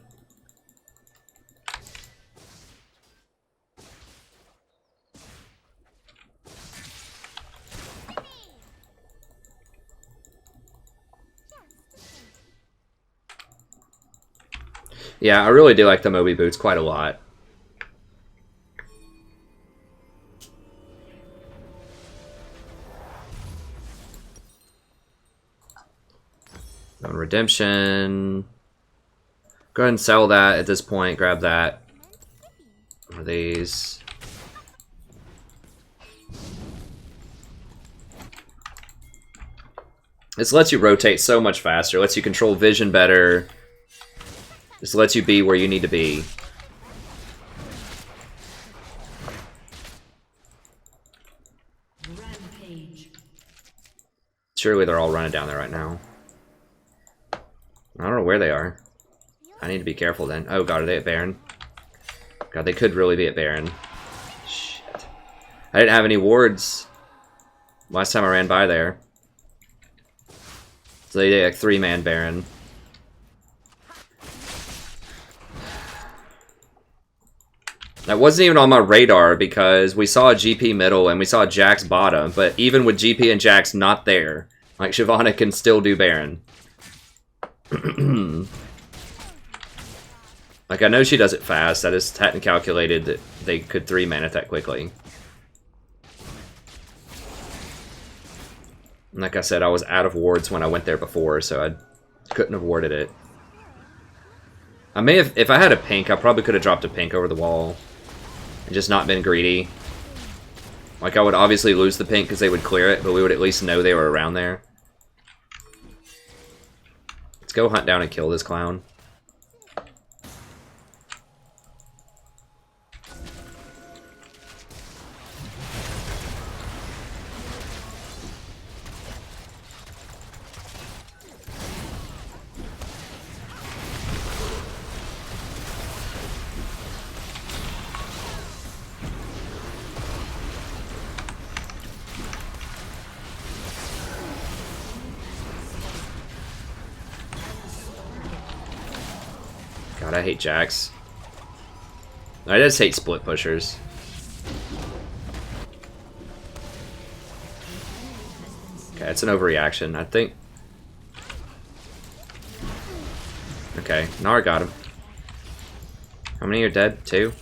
Yeah, I really do like the Moby boots quite a lot. On redemption. Go ahead and sell that at this point. Grab that. One of these. This lets you rotate so much faster. Lets you control vision better. This lets you be where you need to be. Rampage. Surely they're all running down there right now. I don't know where they are. I need to be careful then. Oh god, are they at Baron? God, they could really be at Baron. Shit. I didn't have any wards last time I ran by there. So they did like 3-man Baron. That wasn't even on my radar because we saw a GP middle and we saw Jax bottom, but even with GP and Jax not there, like Shyvana can still do Baron. Like I know she does it fast, I just hadn't calculated that they could 3-man it that quickly. And like I said, I was out of wards when I went there before, so I couldn't have warded it. I may have, if I had a pink, I probably could have dropped a pink over the wall. And just not been greedy. Like, I would obviously lose the pink because they would clear it, but we would at least know they were around there. Let's go hunt down and kill this clown. God, I hate Jax. I just hate split pushers. Okay, it's an overreaction, I think. Okay, Nara got him. How many are dead? 2?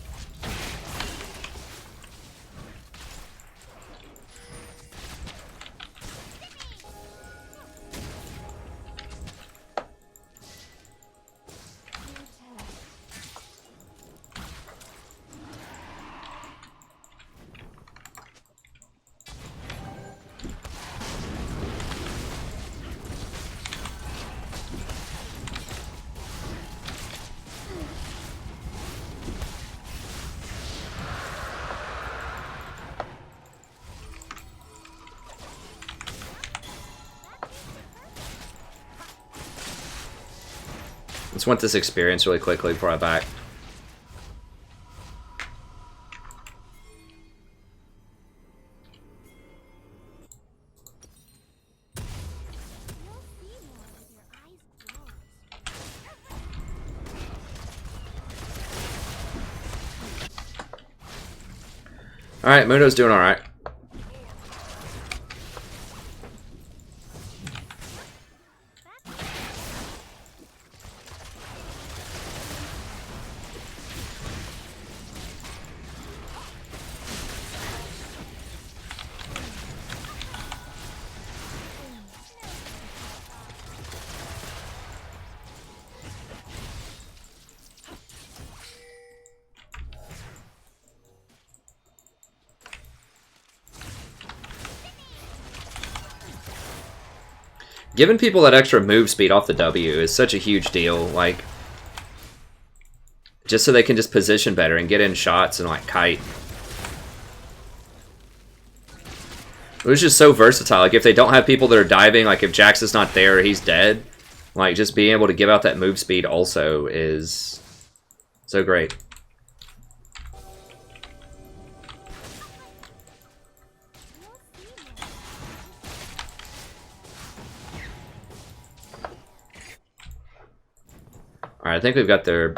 Just want this experience really quickly before I back. Alright, Mundo's doing alright. Giving people that extra move speed off the W is such a huge deal. Like, just so they can just position better and get in shots and like kite. It was just so versatile. Like if they don't have people that are diving, like if Jax is not there, he's dead. Like just being able to give out that move speed also is so great. Alright, I think we've got their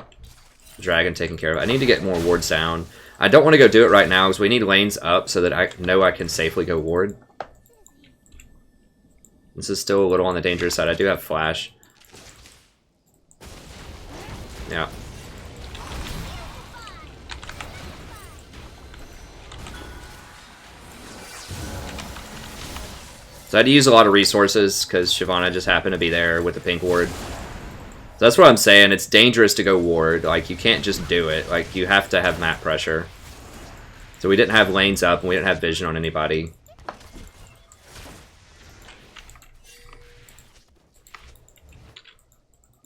dragon taken care of. I need to get more wards down. I don't want to go do it right now because we need lanes up so that I know I can safely go ward. This is still a little on the dangerous side. I do have flash. Yeah. So I had to use a lot of resources because Shyvana just happened to be there with the pink ward. So that's what I'm saying. It's dangerous to go ward. Like, you can't just do it. Like, you have to have map pressure. So we didn't have lanes up, and we didn't have vision on anybody.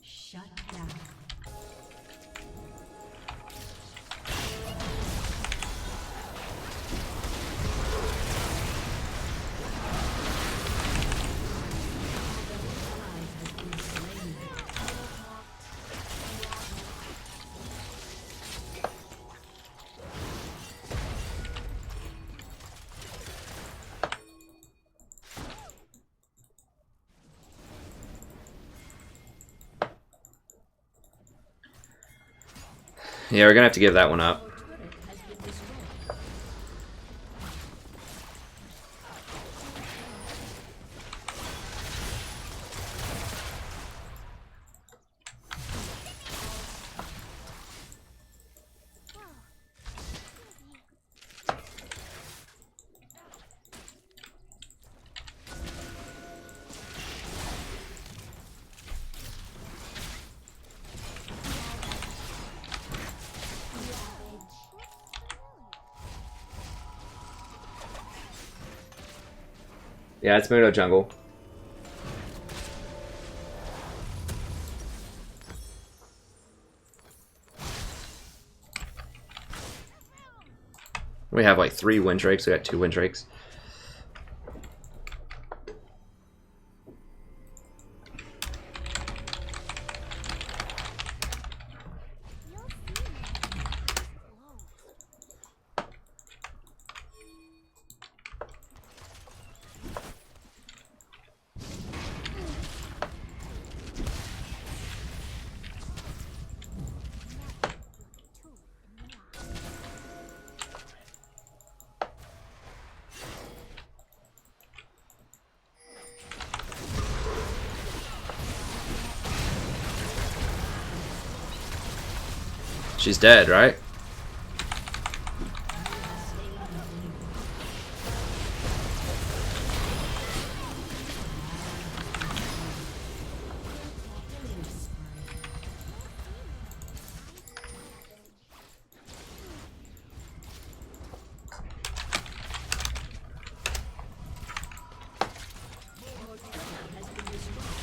Shut down. Yeah, we're gonna have to give that one up. Yeah, it's Muto jungle. We have like 3 Windrakes. We got 2 Windrakes. She's dead, right?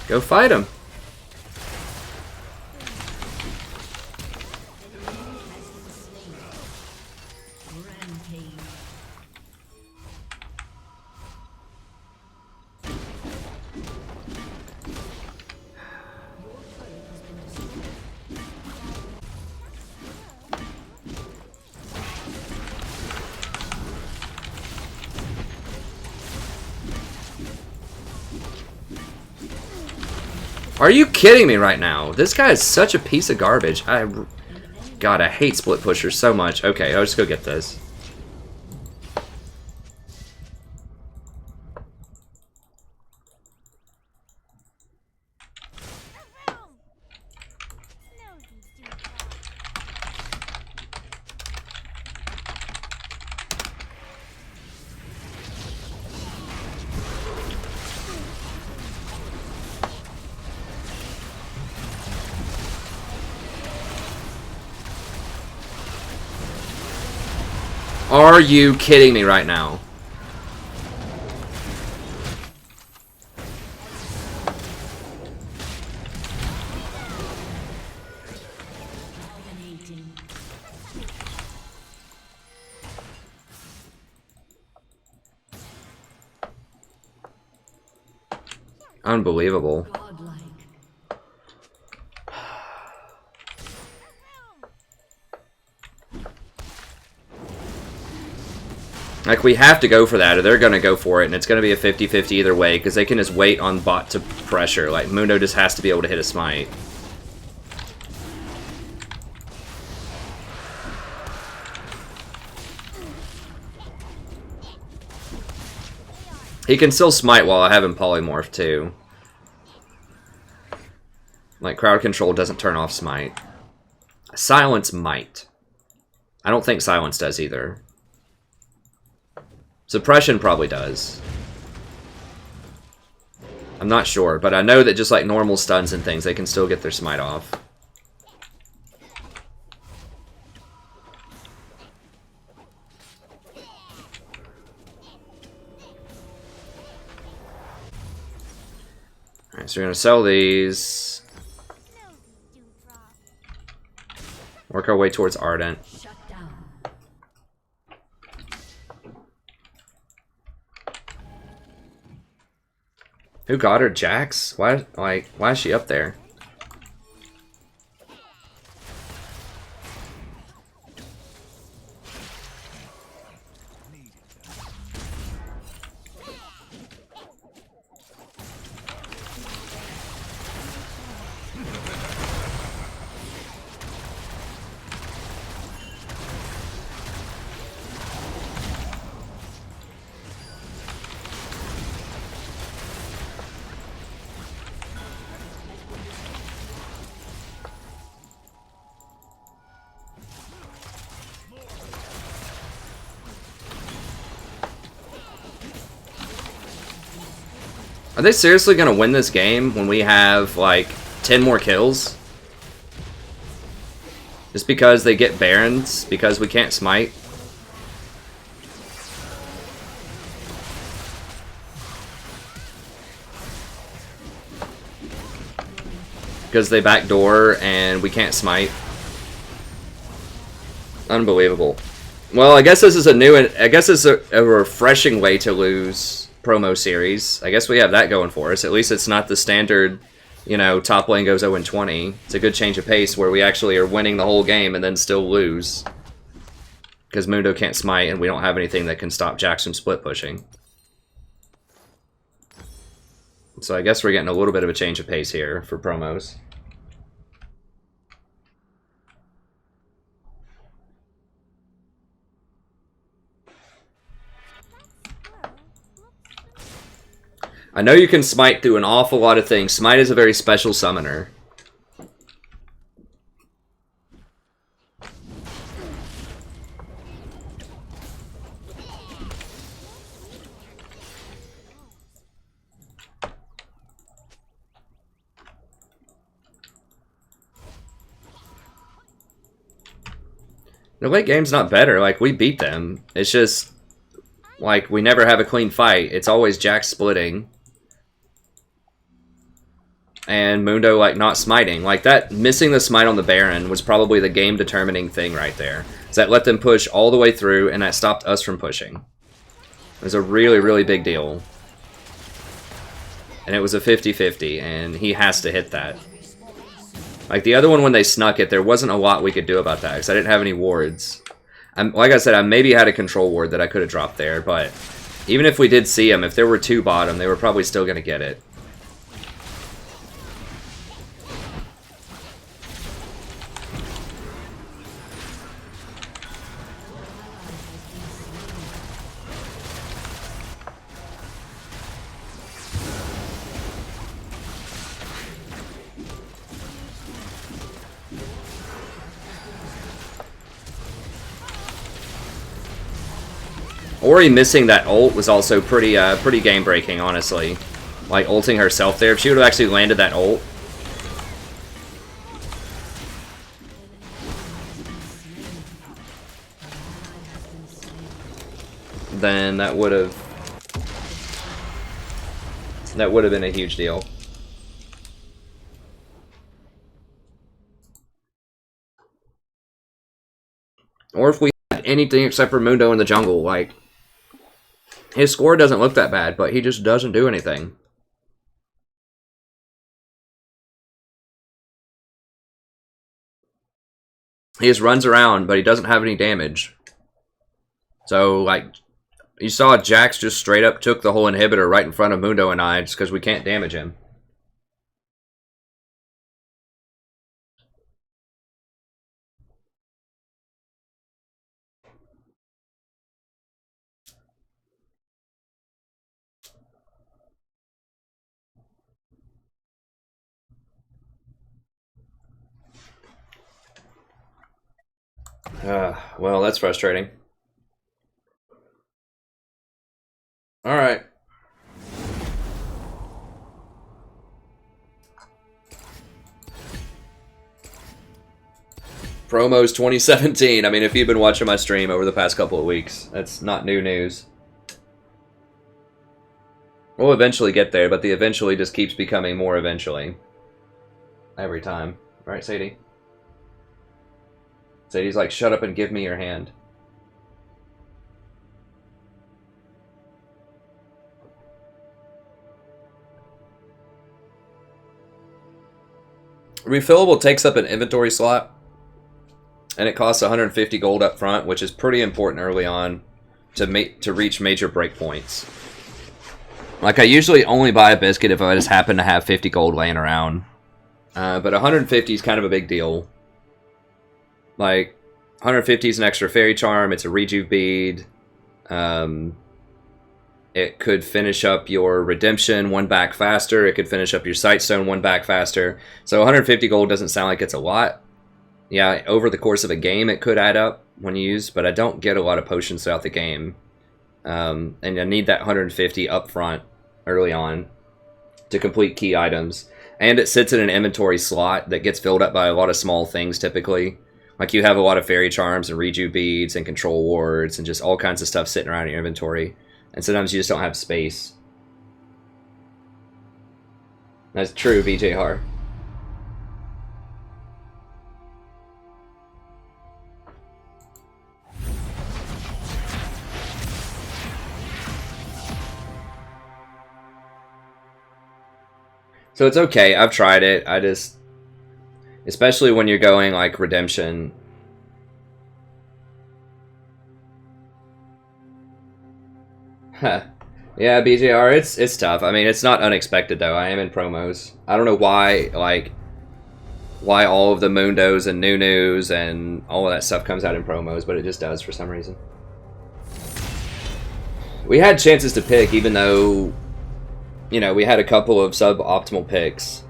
Go fight him. Are you kidding me right now? This guy is such a piece of garbage. God, I hate split pushers so much. Okay, I'll just go get this. Are you kidding me right now? Dominating. Unbelievable. Godlike. Like, we have to go for that, or they're going to go for it, and it's going to be a 50-50 either way, because they can just wait on bot to pressure. Like, Mundo just has to be able to hit a smite. He can still smite while I have him polymorph, too. Like, crowd control doesn't turn off smite. Silence might. I don't think silence does either. Suppression probably does. I'm not sure, but I know that just like normal stuns and things, they can still get their smite off. Alright, so we're going to sell these. Work our way towards Ardent. Shut down. Who got her? Jax? Why is she up there? Are they seriously going to win this game when we have, like, 10 more kills? Just because they get Barons? Because we can't smite? Because they backdoor and we can't smite? Unbelievable. Well, I guess this is a refreshing way to lose promo series. I guess we have that going for us. At least it's not the standard, you know, top lane goes 0-20. It's a good change of pace where we actually are winning the whole game and then still lose. Because Mundo can't smite and we don't have anything that can stop Jax from split pushing. So I guess we're getting a little bit of a change of pace here for promos. I know you can smite through an awful lot of things. Smite is a very special summoner. The late game's not better. Like, we beat them. It's just, like, we never have a clean fight. It's always Jax splitting. And Mundo, like, not smiting. Like, that missing the smite on the Baron was probably the game-determining thing right there. So that let them push all the way through, and that stopped us from pushing. It was a really, really big deal. And it was a 50-50, and he has to hit that. Like, the other one, when they snuck it, there wasn't a lot we could do about that, because I didn't have any wards. Like I said, I maybe had a control ward that I could have dropped there, but even if we did see him, if there were two bottom, they were probably still going to get it. Ori missing that ult was also pretty pretty game breaking, honestly. Like ulting herself there. If she would have actually landed that ult, then that would have been a huge deal. Or if we had anything except for Mundo in the jungle, like, his score doesn't look that bad, but he just doesn't do anything. He just runs around, but he doesn't have any damage. So, like, you saw Jax just straight up took the whole inhibitor right in front of Mundo and I just because we can't damage him. Well, that's frustrating. Alright. Promos 2017. I mean, if you've been watching my stream over the past couple of weeks, that's not new news. We'll eventually get there, but the eventually just keeps becoming more eventually. Every time. Right, Sadie? Sadie's like, shut up and give me your hand. Refillable takes up an inventory slot, and it costs 150 gold up front, which is pretty important early on to reach major breakpoints. Like, I usually only buy a biscuit if I just happen to have 50 gold laying around. But 150 is kind of a big deal. Like, 150 is an extra fairy charm, it's a rejuve bead. It could finish up your redemption one back faster. It could finish up your sightstone one back faster. So 150 gold doesn't sound like it's a lot. Yeah, over the course of a game it could add up when used, but I don't get a lot of potions throughout the game. And I need that 150 up front early on to complete key items. And it sits in an inventory slot that gets filled up by a lot of small things typically. Like you have a lot of fairy charms and rejuve beads and control wards and just all kinds of stuff sitting around in your inventory. And sometimes you just don't have space. That's true, BJ Har. So it's okay, I've tried it. I just... Especially when you're going like redemption. Huh. Yeah, BJR, it's tough. I mean, it's not unexpected though. I am in promos. I don't know why, like, why all of the Mundos and Nunus and all of that stuff comes out in promos, but it just does for some reason. We had chances to pick, even though, you know, we had a couple of suboptimal picks.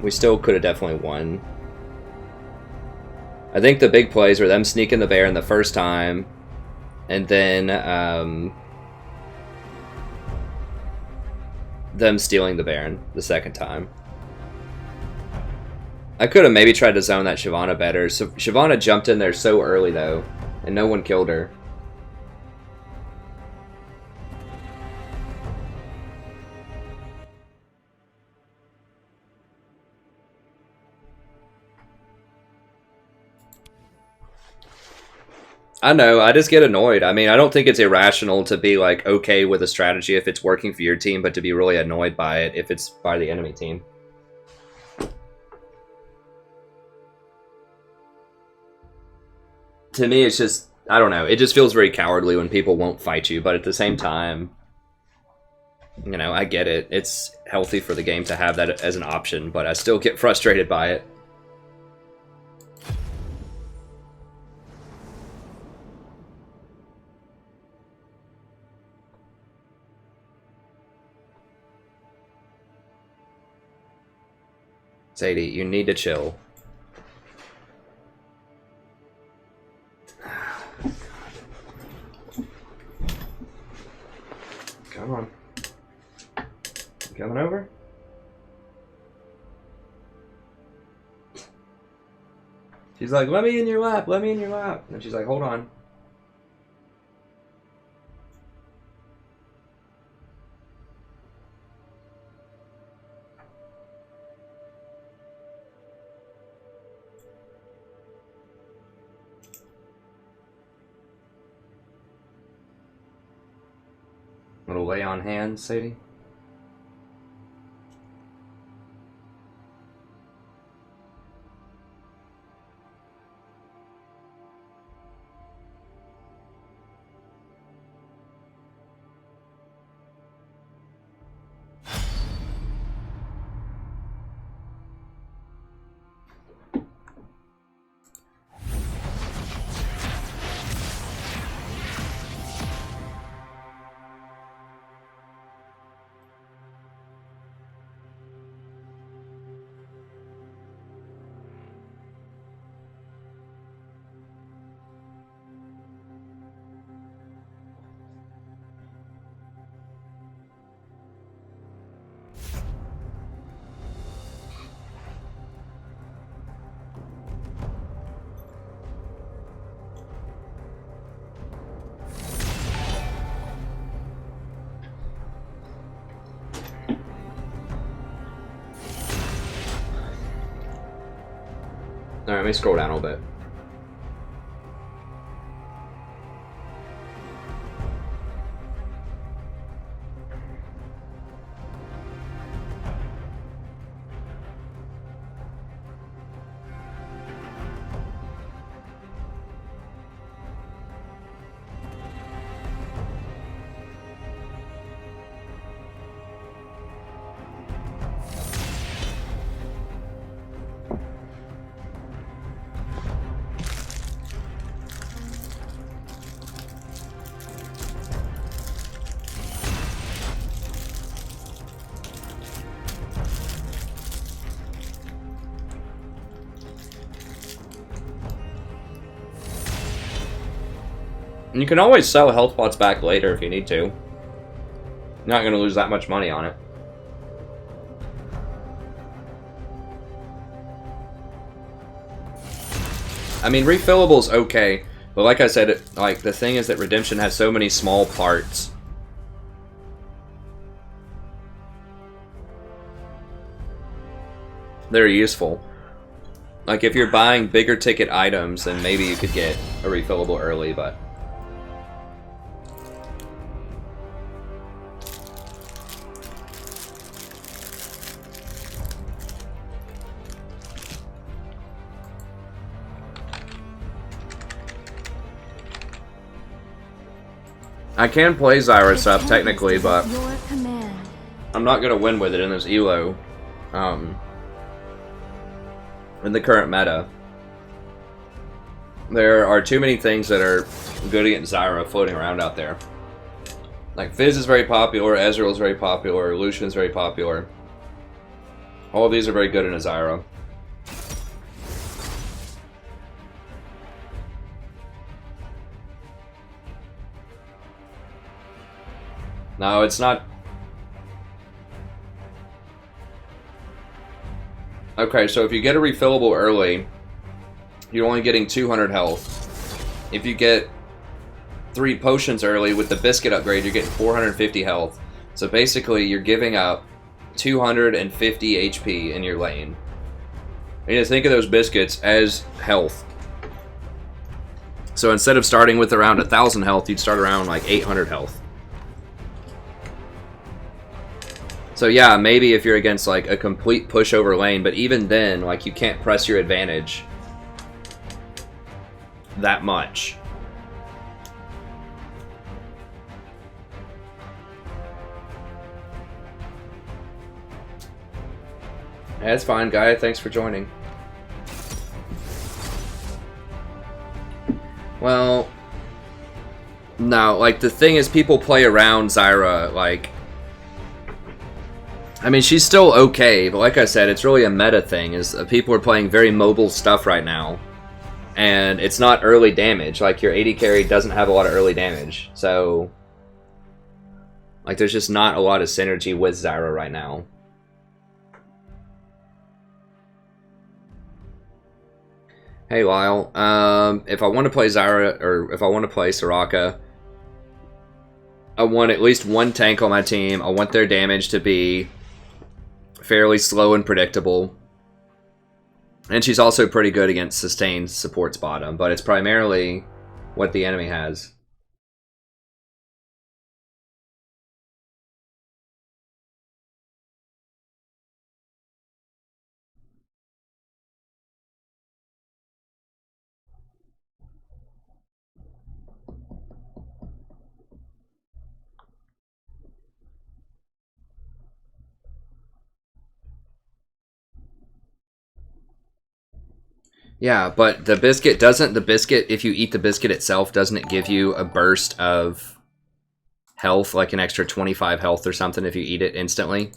We still could have definitely won. I think the big plays were them sneaking the Baron the first time, and then them stealing the Baron the second time. I could have maybe tried to zone that Shyvana better. So Shyvana jumped in there so early though, and no one killed her. I know, I just get annoyed. I mean, I don't think it's irrational to be, like, okay with a strategy if it's working for your team, but to be really annoyed by it if it's by the enemy team. To me, it's just, I don't know, it just feels very cowardly when people won't fight you, but at the same time, you know, I get it. It's healthy for the game to have that as an option, but I still get frustrated by it. Sadie, you need to chill. Come on. You coming over? She's like, let me in your lap, let me in your lap. And she's like, hold on. Little lay on hands, Sadie. Alright, let me scroll down a little bit. You can always sell health pots back later if you need to. You're not going to lose that much money on it. I mean, refillable's okay, but like I said, like the thing is that Redemption has so many small parts. They're useful. Like if you're buying bigger ticket items, then maybe you could get a refillable early, but I can play Zyra stuff technically, but Your command. I'm not gonna win with it in this elo. In the current meta, there are too many things that are good against Zyra floating around out there. Like Fizz is very popular, Ezreal is very popular, Lucian is very popular. All of these are very good in a Zyra. No, it's not. Okay, so if you get a refillable early, you're only getting 200 health. If you get 3 potions early with the biscuit upgrade, you're getting 450 health. So basically, you're giving up 250 HP in your lane. And you think of those biscuits as health. So instead of starting with around 1,000 health, you'd start around like 800 health. So yeah, maybe if you're against like a complete pushover lane, but even then, like you can't press your advantage that much. That's fine, guy. Thanks for joining. Well, no, like the thing is people play around Zyra, like I mean, she's still okay, but like I said, it's really a meta thing, is people are playing very mobile stuff right now. And it's not early damage, like your AD carry doesn't have a lot of early damage, so like there's just not a lot of synergy with Zyra right now. Hey Lyle, if I want to play Zyra, or if I want to play Soraka, I want at least one tank on my team. I want their damage to be fairly slow and predictable. And she's also pretty good against sustained supports bottom, but it's primarily what the enemy has. Yeah, but the biscuit doesn't, if you eat the biscuit itself, doesn't it give you a burst of health, like an extra 25 health or something if you eat it instantly?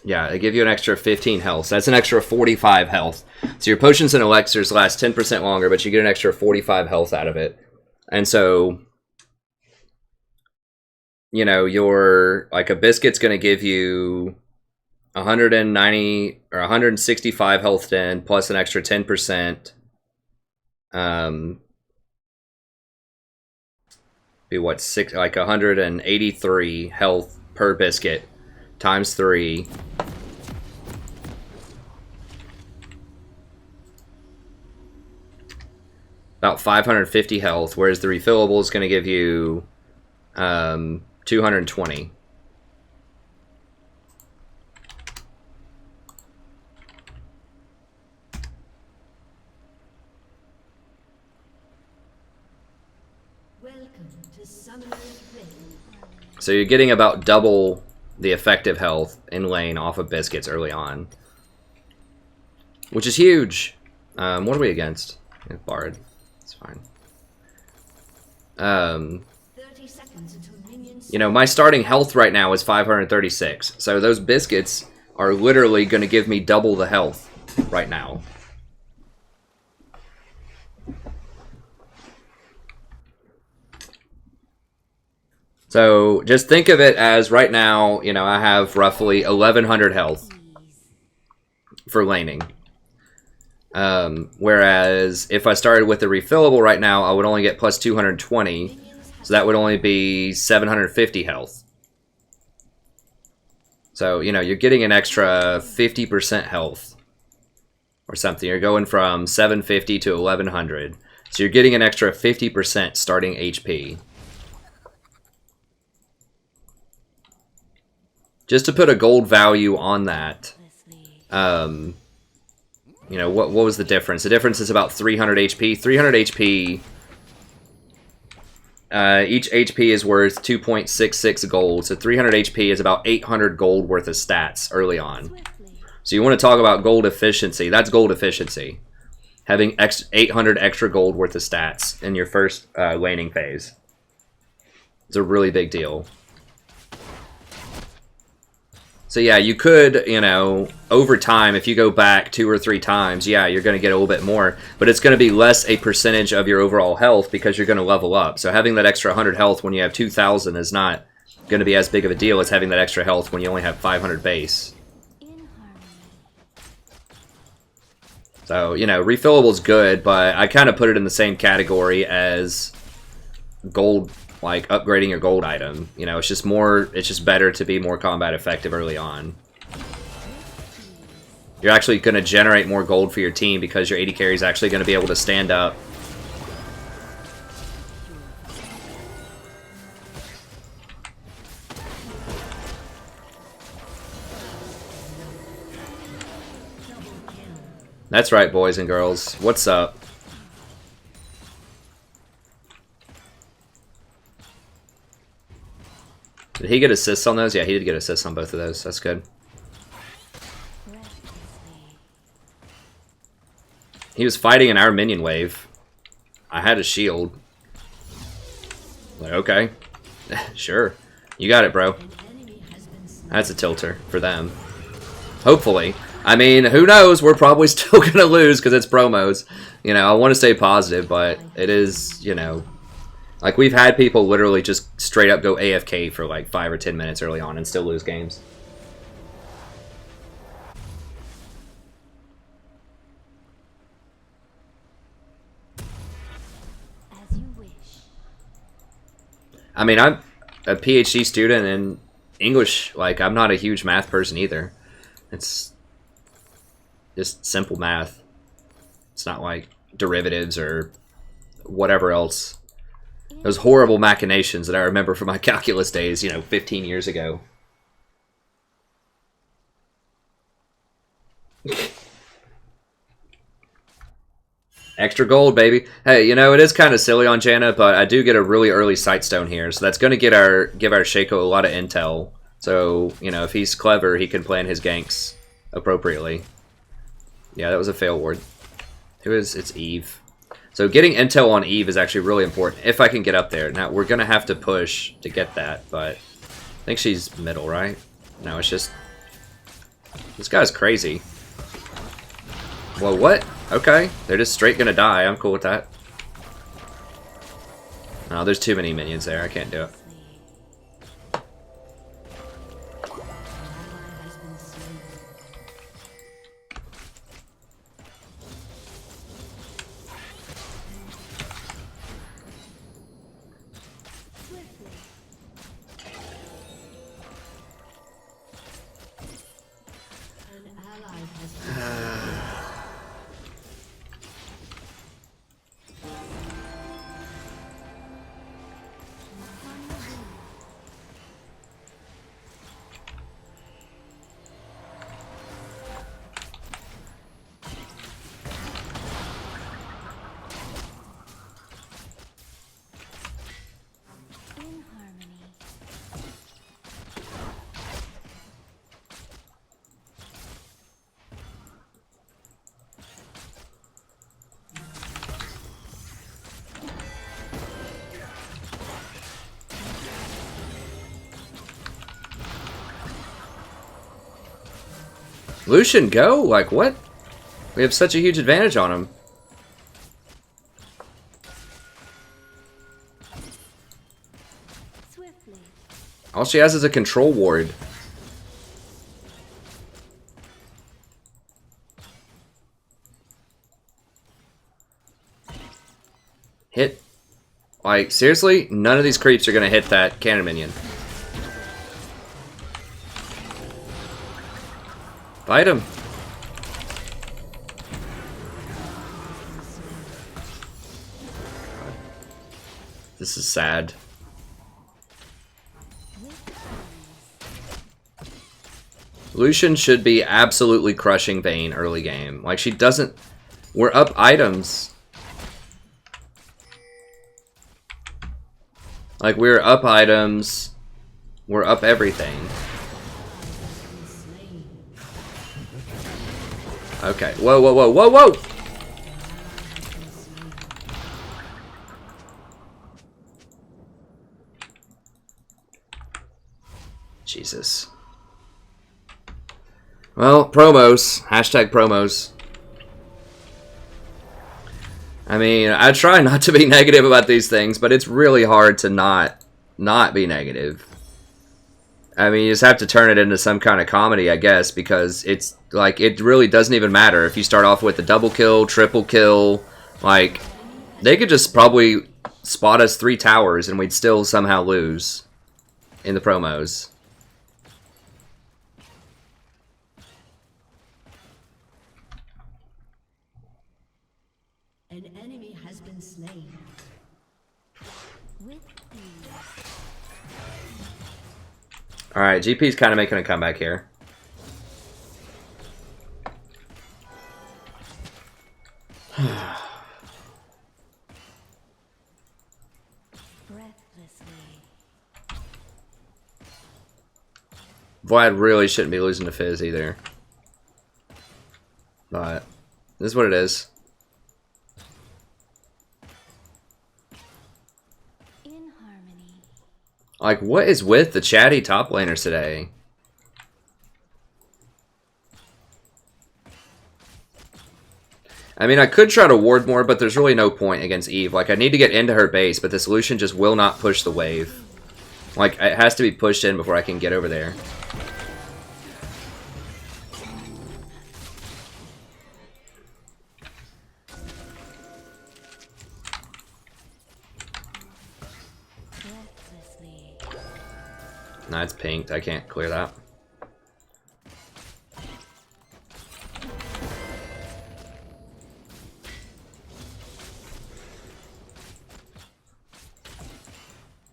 Yeah, they give you an extra 15 health. So that's an extra 45 health. So your potions and elixirs last 10% longer, but you get an extra 45 health out of it. And so, you know, your, like, a biscuit's going to give you 190 or 165 health then, plus an extra 10%. Be what, like 183 health per biscuit times 3. About 550 health, whereas the refillable is going to give you 220. So you're getting about double the effective health in lane off of biscuits early on, which is huge. What are we against? Bard. It's fine. 30 seconds until minions. You know, my starting health right now is 536. So those biscuits are literally going to give me double the health right now. So just think of it as right now, you know, I have roughly 1100 health for laning. Whereas if I started with the refillable right now, I would only get plus 220. So that would only be 750 health. So, you know, you're getting an extra 50% health or something. You're going from 750 to 1100. So you're getting an extra 50% starting HP. Just to put a gold value on that, you know, what was the difference? The difference is about 300 HP. 300 HP, each HP is worth 2.66 gold, so 300 HP is about 800 gold worth of stats early on. So you want to talk about gold efficiency. That's gold efficiency. Having 800 extra gold worth of stats in your first laning phase. It's a really big deal. So yeah, you could, you know, over time, if you go back 2 or 3 times, yeah, you're going to get a little bit more. But it's going to be less a percentage of your overall health because you're going to level up. So having that extra 100 health when you have 2,000 is not going to be as big of a deal as having that extra health when you only have 500 base. So, you know, refillable is good, but I kind of put it in the same category as gold, like upgrading your gold item. You know, it's just better to be more combat effective early on. You're actually going to generate more gold for your team because your AD carry is actually going to be able to stand up. That's right, boys and girls. What's up? Did he get assists on those? Yeah, he did get assists on both of those. That's good. He was fighting in our minion wave. I had a shield. Like, okay. Sure. You got it, bro. That's a tilter for them. Hopefully. I mean, who knows? We're probably still going to lose because it's promos. You know, I want to stay positive, but it is, you know... Like, we've had people literally just straight up go AFK for like 5 or 10 minutes early on and still lose games. As you wish. I mean, I'm a PhD student in English. Like, I'm not a huge math person either. It's just simple math. It's not like derivatives or whatever else. Those horrible machinations that I remember from my calculus days, you know, 15 years ago. Extra gold, baby. Hey, you know, it is kind of silly on Janna, but I do get a really early Sightstone here, so that's going to give our Shaco a lot of intel. So, you know, if he's clever, he can plan his ganks appropriately. Yeah, that was a fail ward. Who is? It's Eve. So getting intel on Eve is actually really important, if I can get up there. Now, we're going to have to push to get that, but I think she's middle, right? No, it's just... This guy's crazy. Well, what? Okay, they're just straight going to die. I'm cool with that. No, there's too many minions there. I can't do it. Lucian, go! Like, what? We have such a huge advantage on him. Swiftly. All she has is a control ward. Hit. Like, seriously? None of these creeps are going to hit that cannon minion. Fight him. This is sad. Lucian should be absolutely crushing Vayne early game. Like, she doesn't... We're up items. Like, we're up items. We're up everything. Okay. Whoa, whoa, whoa, whoa, whoa! Jesus. Well, promos. Hashtag promos. I mean, I try not to be negative about these things, but it's really hard to not be negative. I mean, you just have to turn it into some kind of comedy, I guess, because it's, like, it really doesn't even matter if you start off with a double kill, triple kill. Like, they could just probably spot us 3 towers and we'd still somehow lose in the promos. An enemy has been slain. With ease. Alright, GP's kind of making a comeback here. Breathlessly. Vlad really shouldn't be losing to Fizz either. But this is what it is. In harmony. Like, what is with the chatty top laners today? I mean, I could try to ward more, but there's really no point against Eve. Like, I need to get into her base, but this Lucian just will not push the wave. Like, it has to be pushed in before I can get over there. Breathlessly. Nah, it's pinked. I can't clear that.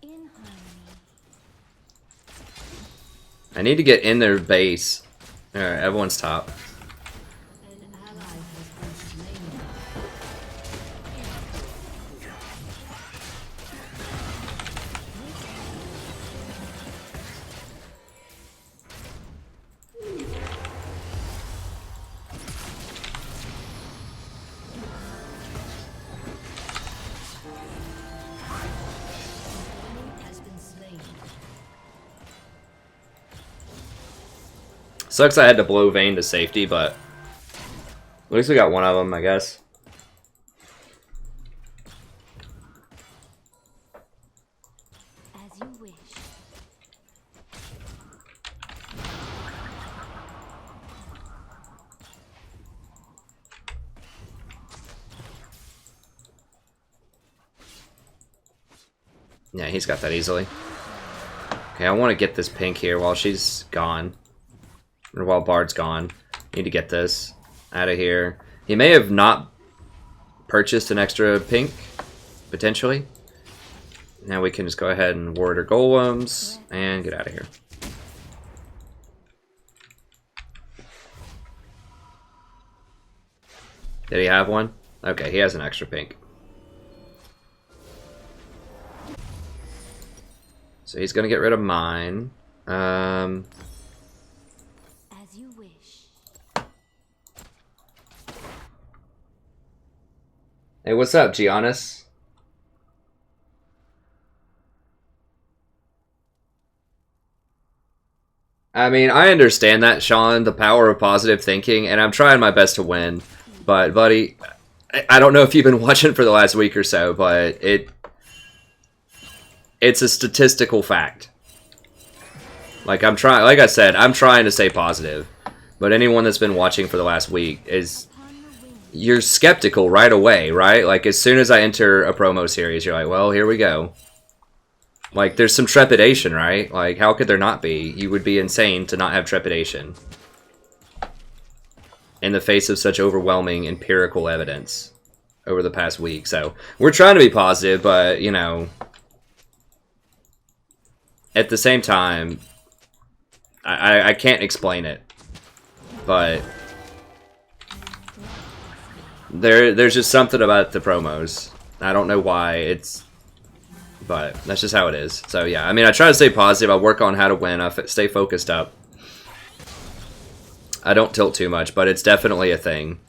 In harmony. I need to get in their base. Alright, everyone's top. An ally has been slain. Has been slain. Sucks I had to blow Vayne to safety, but at least we got one of them, I guess. As you wish. Yeah, he's got that easily. Okay, I want to get this pink here while she's gone. Or while Bard's gone. Need to get this out of here. He may have not purchased an extra pink, potentially. Now we can just go ahead and ward our golems and get out of here. Did he have one? Okay, he has an extra pink. So he's gonna get rid of mine. As you wish. Hey, what's up, Giannis? I mean, I understand that, Sean, the power of positive thinking, and I'm trying my best to win. But, buddy, I don't know if you've been watching for the last week or so, but it's a statistical fact. Like I said, I'm trying to stay positive. But anyone that's been watching for the last week you're skeptical right away, right? Like as soon as I enter a promo series, you're like, well, here we go. Like there's some trepidation, right? Like how could there not be? You would be insane to not have trepidation in the face of such overwhelming empirical evidence over the past week. So we're trying to be positive, but you know, at the same time, I can't explain it, but there's just something about the promos. I don't know why but that's just how it is. So yeah, I mean, I try to stay positive. I work on how to win. I stay focused up. I don't tilt too much, but it's definitely a thing.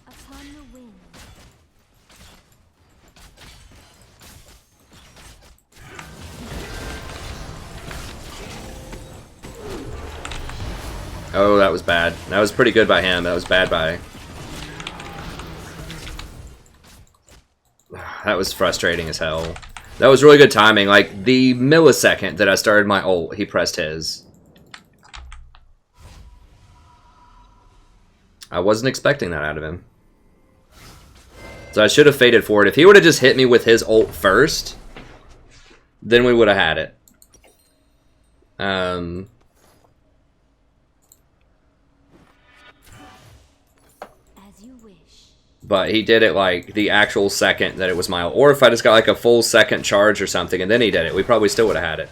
Oh, that was bad. That was pretty good by him. That was bad by... That was frustrating as hell. That was really good timing. Like, the millisecond that I started my ult, he pressed his. I wasn't expecting that out of him. So I should have faded forward. If he would have just hit me with his ult first, then we would have had it. But he did it like the actual second that it was my ult. Or if I just got like a full second charge or something and then he did it, we probably still would have had it.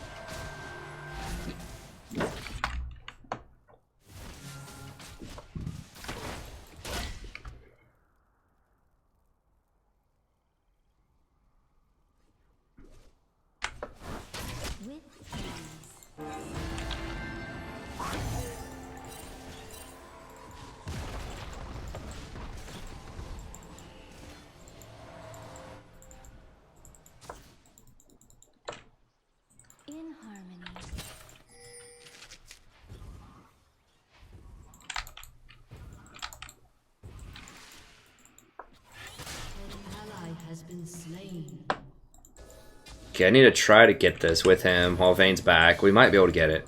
Okay, I need to try to get this with him while Vayne's back. We might be able to get it.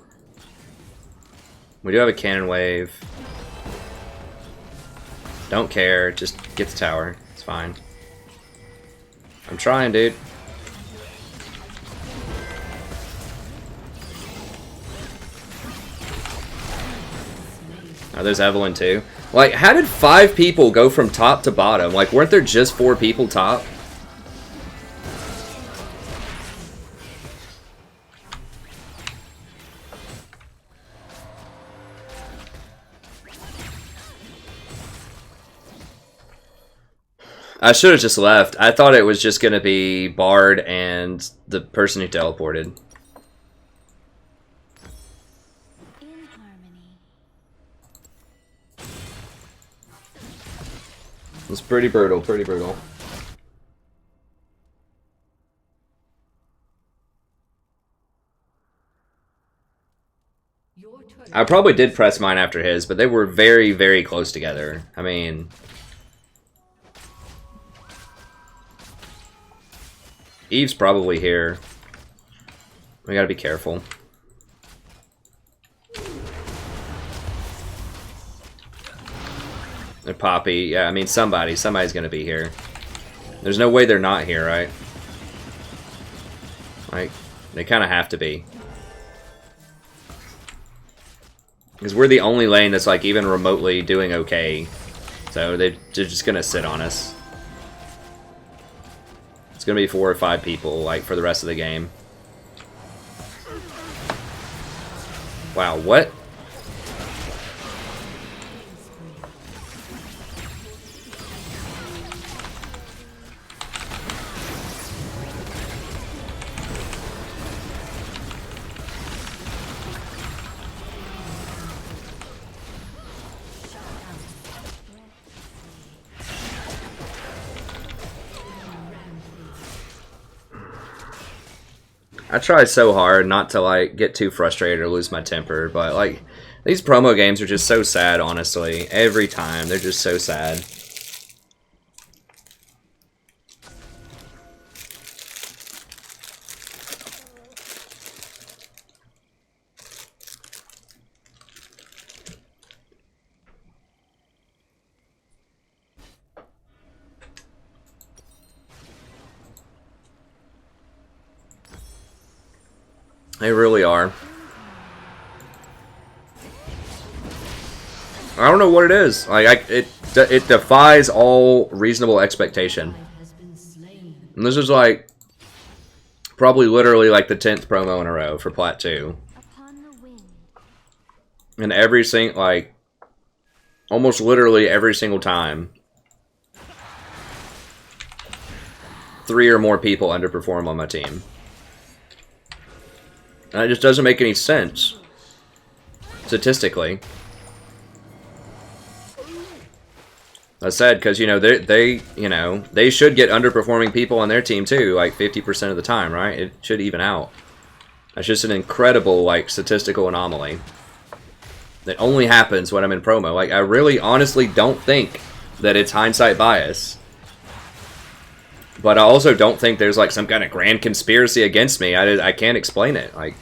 We do have a cannon wave. Don't care, just get the tower. It's fine. I'm trying, dude. Oh, there's Evelyn too. Like, how did 5 people go from top to bottom? Like, weren't there just 4 people top? I should have just left. I thought it was just going to be Bard and the person who teleported. It was pretty brutal, pretty brutal. I probably did press mine after his, but they were very, very close together. I mean... Eve's probably here. We gotta be careful. And Poppy, yeah, I mean somebody's gonna be here. There's no way they're not here, right? Like, they kinda have to be. Because we're the only lane that's like even remotely doing okay. So they're just gonna sit on us. It's gonna be 4 or 5 people, like, for the rest of the game. Wow, what? I try so hard not to like get too frustrated or lose my temper, but like these promo games are just so sad, honestly. Every time they're just so sad. They really are. I don't know what it is. Like it defies all reasonable expectation. Has been slain. And this is like probably literally like the 10th promo in a row for Plat 2. Upon the wind. And every single like almost literally every single time 3 or more people underperform on my team. And it just doesn't make any sense statistically. That's sad because you know they should get underperforming people on their team too, like 50% of the time, right? It should even out. That's just an incredible like statistical anomaly that only happens when I'm in promo. Like I really honestly don't think that it's hindsight bias. But I also don't think there's like some kind of grand conspiracy against me. I can't explain it. Like,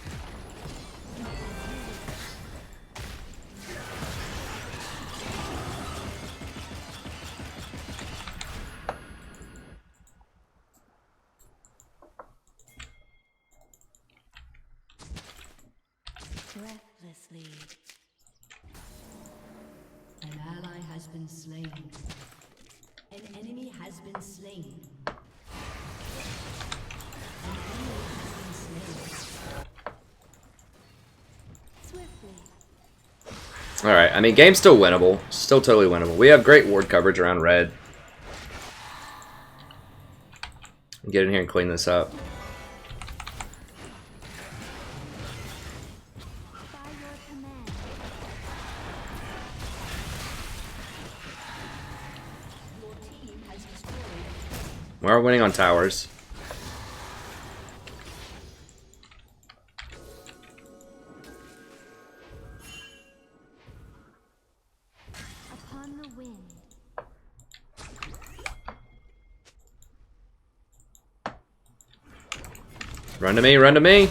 Breathlessly. An ally has been slain. An enemy has been slain. An enemy has been slain. Swiftly. all right. I mean, game's still winnable. Still totally winnable. We have great ward coverage around red. Get in here and clean this up. By your command. Your team has destroyed. We are winning on towers. Upon the wind. Run to me, run to me.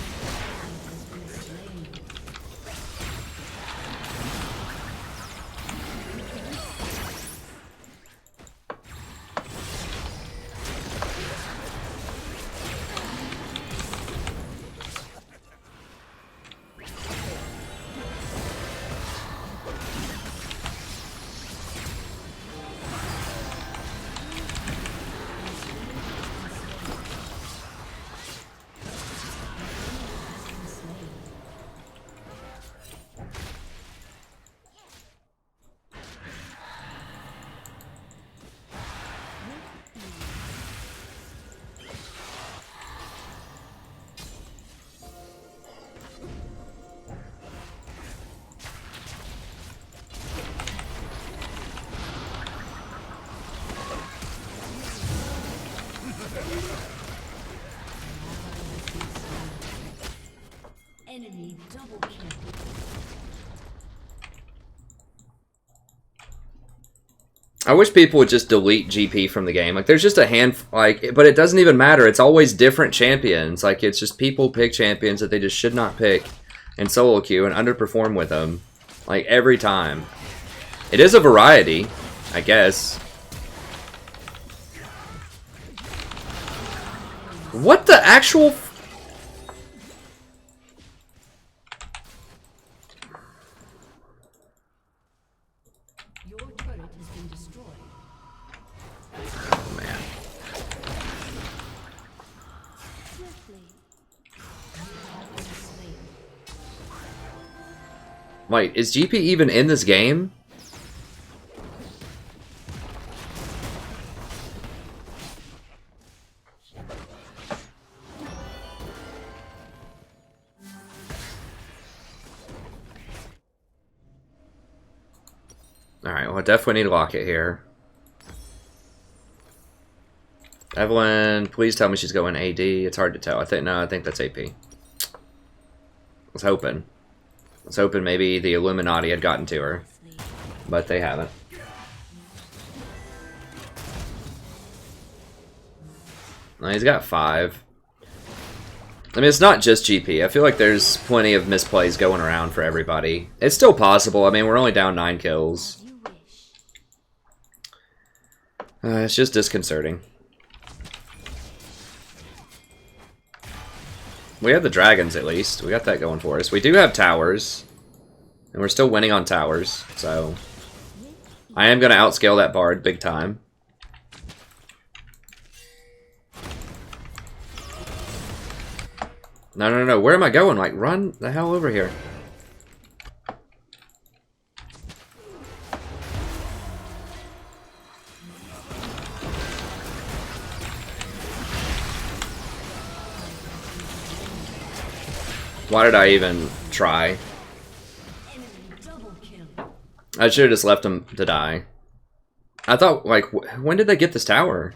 Enemy double kill. I wish people would just delete GP from the game. Like, there's just a hand, like, but it doesn't even matter. It's always different champions. Like, it's just people pick champions that they just should not pick in solo queue and underperform with them. Like, every time. It is a variety, I guess. What the actual... Your turret has been destroyed. Oh, man. Swiftly. Slain. Wait, is GP even in this game? Alright, well I definitely need to lock it here. Evelyn, please tell me she's going AD. It's hard to tell. I think that's AP. was hoping. I was hoping maybe the Illuminati had gotten to her. But they haven't. No, he's got 5. I mean, it's not just GP. I feel like there's plenty of misplays going around for everybody. It's still possible. I mean, we're only down 9 kills. It's just disconcerting. We have the dragons, at least. We got that going for us. We do have towers. And we're still winning on towers. So, I am going to outscale that Bard big time. No, no, no. Where am I going? Like, run the hell over here. Why did I even try? I should have just left him to die. I thought, like, when did they get this tower?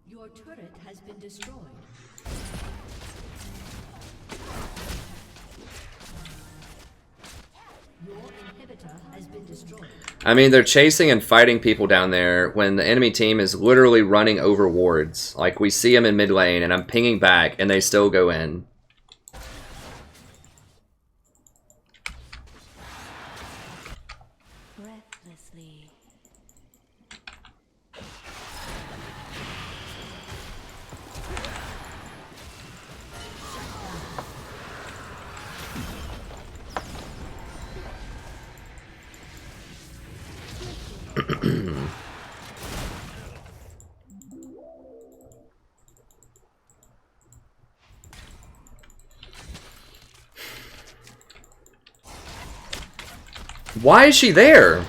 Your turret has been destroyed. Your inhibitor has been destroyed. I mean, they're chasing and fighting people down there when the enemy team is literally running over wards. Like, we see them in mid lane, and I'm pinging back, and they still go in. Breathlessly. Why is she there?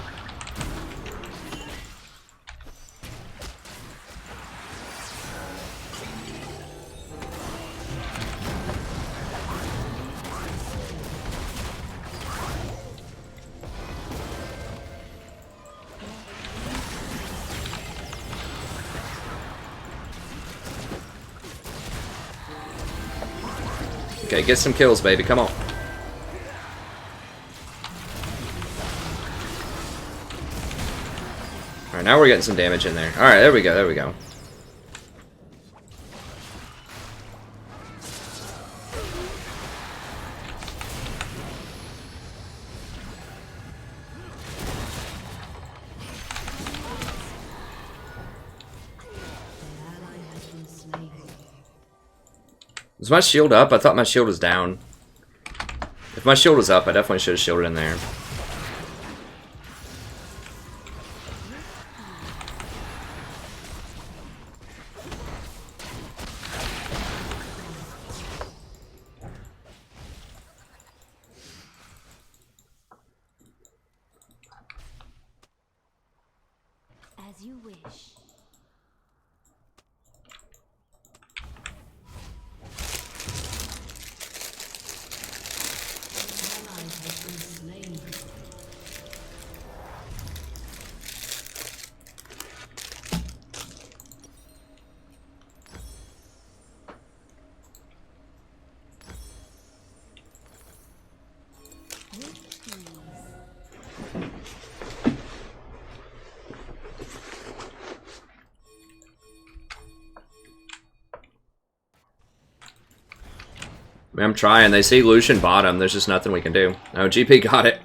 Okay, get some kills, baby. Come on. Alright, now we're getting some damage in there. Alright, there we go, there we go. Is my shield up? I thought my shield was down. If my shield was up, I definitely should have shielded in there. As you wish. I mean, I'm trying. They see Lucian bottom. There's just nothing we can do. Oh, GP got it.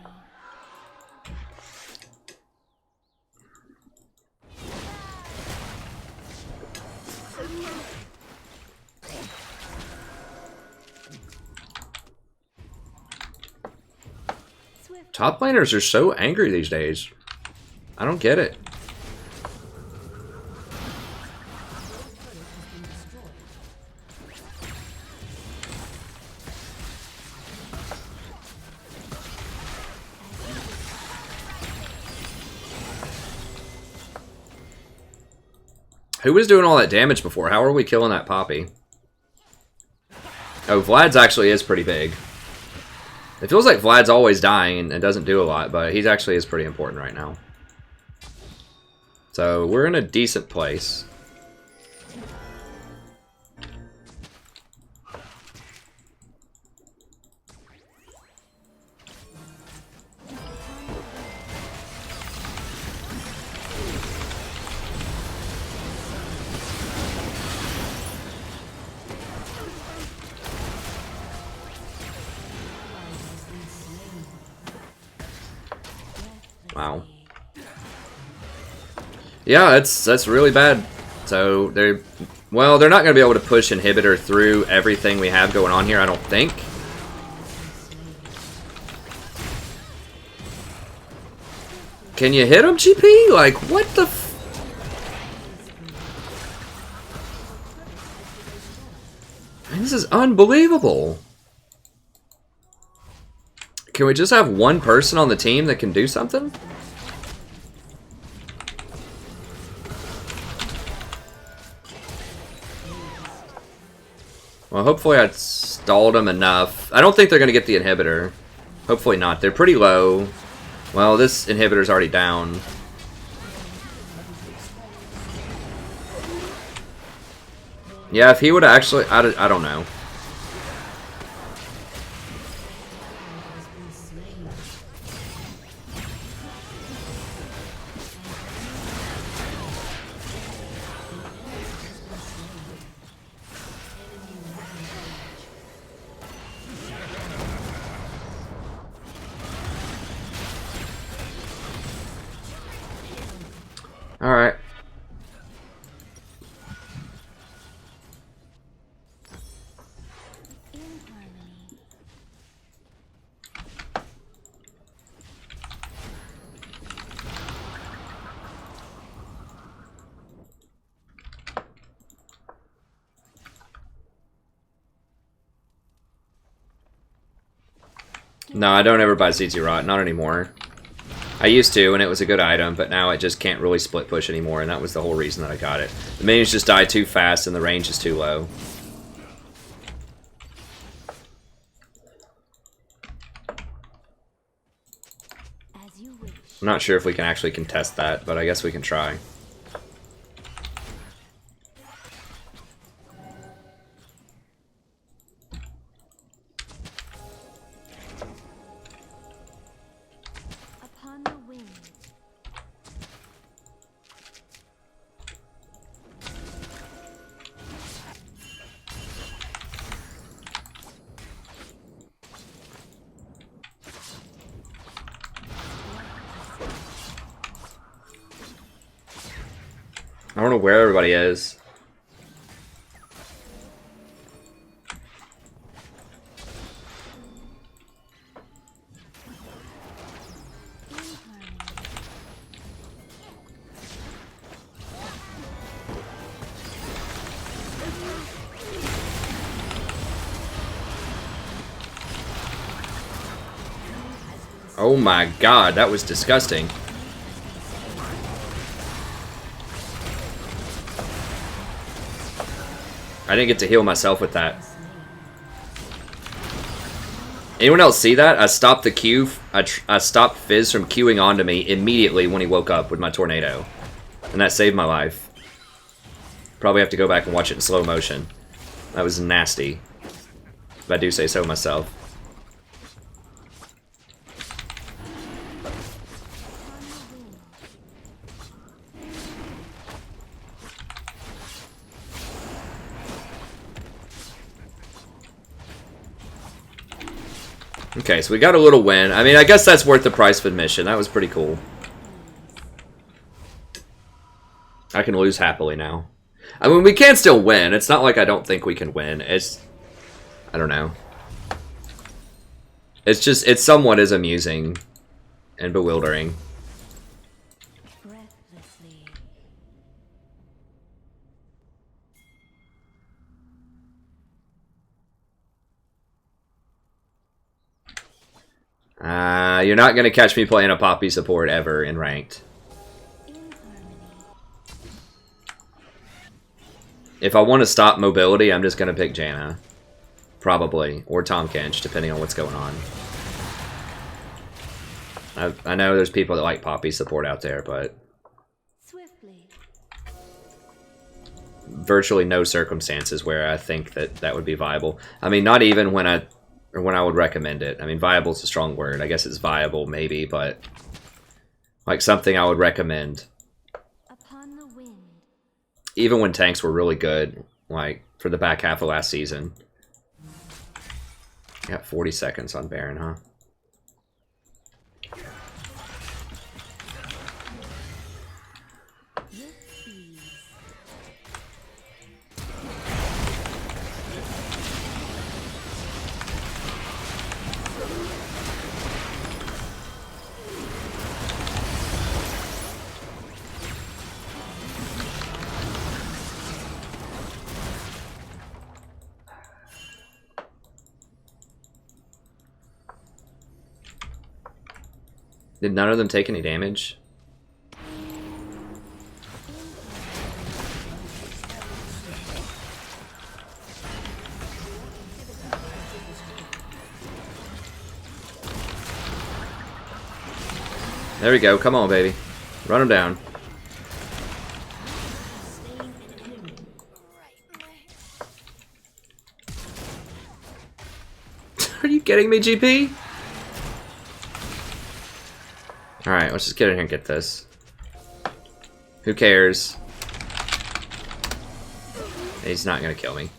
Top laners are so angry these days. I don't get it. Who was doing all that damage before? How are we killing that Poppy? Oh, Vlad's actually is pretty big. It feels like Vlad's always dying and doesn't do a lot, but he actually is pretty important right now. So we're in a decent place. Wow. Yeah, that's really bad. So they're not going to be able to push inhibitor through everything we have going on here, I don't think. Can you hit him, GP? Like, what the f... Man, this is unbelievable. Can we just have one person on the team that can do something? Well, hopefully I stalled them enough. I don't think they're going to get the inhibitor. Hopefully not. They're pretty low. Well, this inhibitor's already down. Yeah, if he would actually... I don't know. Alright. No, I don't ever buy ZZ Rot, not anymore. I used to, and it was a good item, but now I just can't really split push anymore, and that was the whole reason that I got it. The minions just die too fast, and the range is too low. As you wish. I'm not sure if we can actually contest that, but I guess we can try. Upon the wing. I don't know where everybody is. Oh my god, that was disgusting. I didn't get to heal myself with that. Anyone else see that? I stopped the Q. I stopped Fizz from queuing onto me immediately when he woke up with my tornado. And that saved my life. Probably have to go back and watch it in slow motion. That was nasty. If I do say so myself. Okay, so we got a little win. I mean, I guess that's worth the price of admission. That was pretty cool. I can lose happily now. I mean, we can still win. It's not like I don't think we can win. It's... I don't know. It's just... It somewhat is amusing and bewildering. Breathlessly. You're not going to catch me playing a Poppy support ever in ranked. In harmony. If I want to stop mobility, I'm just going to pick Janna. Probably. Or Tom Kench, depending on what's going on. I know there's people that like Poppy support out there, but Swiftly. virtually no circumstances where I think that would be viable. I mean, not even when I would recommend it. I mean, viable is a strong word. I guess it's viable, maybe, but like something I would recommend. Upon the wind. Even when tanks were really good, like for the back half of last season. Got 40 seconds on Baron, huh? Did none of them take any damage? There we go. Come on, baby. Run him down. Are you kidding me, GP? Alright, let's just get in here and get this. Who cares? He's not gonna kill me.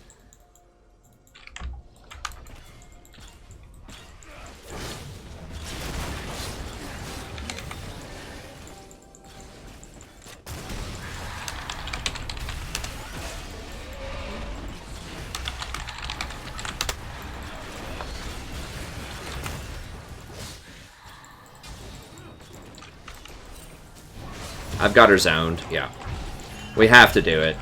I've got her zoned, yeah. We have to do it.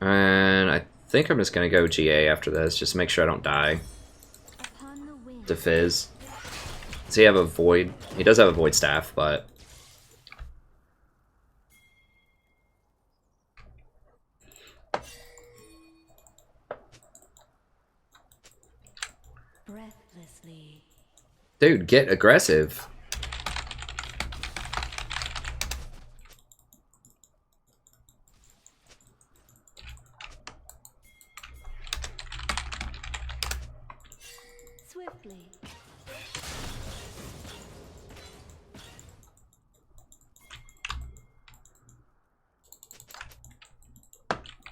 And I think I'm just gonna go GA after this, just to make sure I don't die. Upon the wind. To Fizz. Does he have a void? He does have a void staff, but Breathlessly. dude, get aggressive. Swiftly.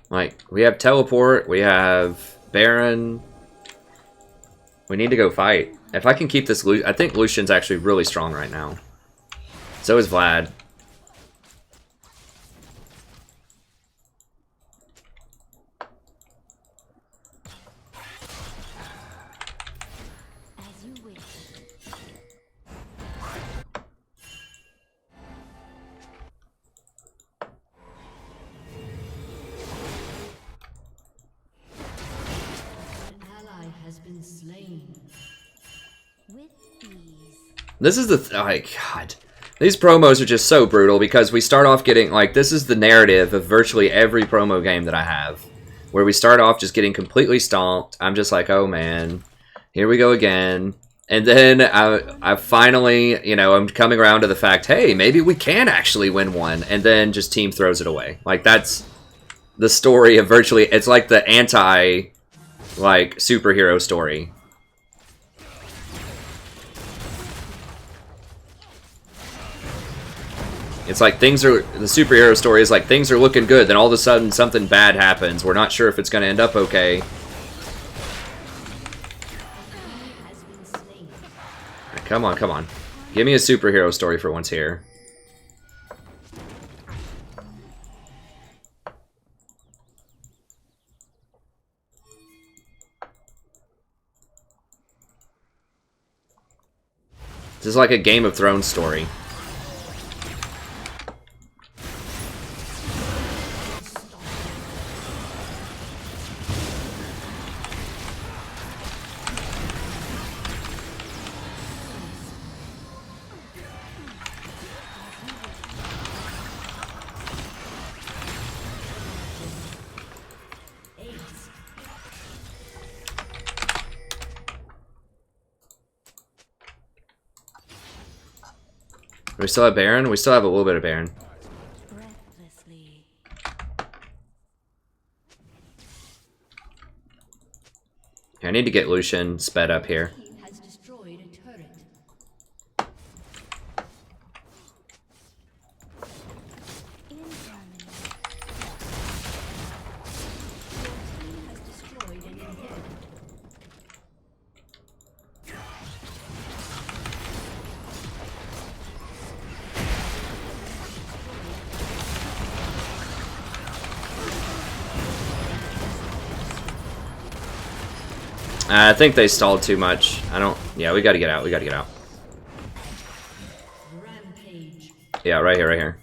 Like, we have teleport, we have Baron. We need to go fight. If I can keep this, I think Lucian's actually really strong right now. So is Vlad. As you wish. An ally has been slain. With ease. This is the, God. These promos are just so brutal because we start off getting, like, this is the narrative of virtually every promo game that I have. Where we start off just getting completely stomped. I'm just like, oh man, here we go again. And then I finally, you know, I'm coming around to the fact, hey, maybe we can actually win one. And then just team throws it away. Like, that's the story of virtually, it's like the anti, like, superhero story. It's like things are, the superhero story is like things are looking good, then all of a sudden something bad happens. We're not sure if it's going to end up okay. Right, come on, come on. Give me a superhero story for once here. This is like a Game of Thrones story. We still have Baron? We still have a little bit of Baron. Breathlessly. I need to get Lucian sped up here. Team has destroyed a turret. In harmony. Your team has destroyed an inhibitor. I think they stalled too much. I don't... Yeah, we gotta get out. We gotta get out. Rampage. Yeah, right here, right here.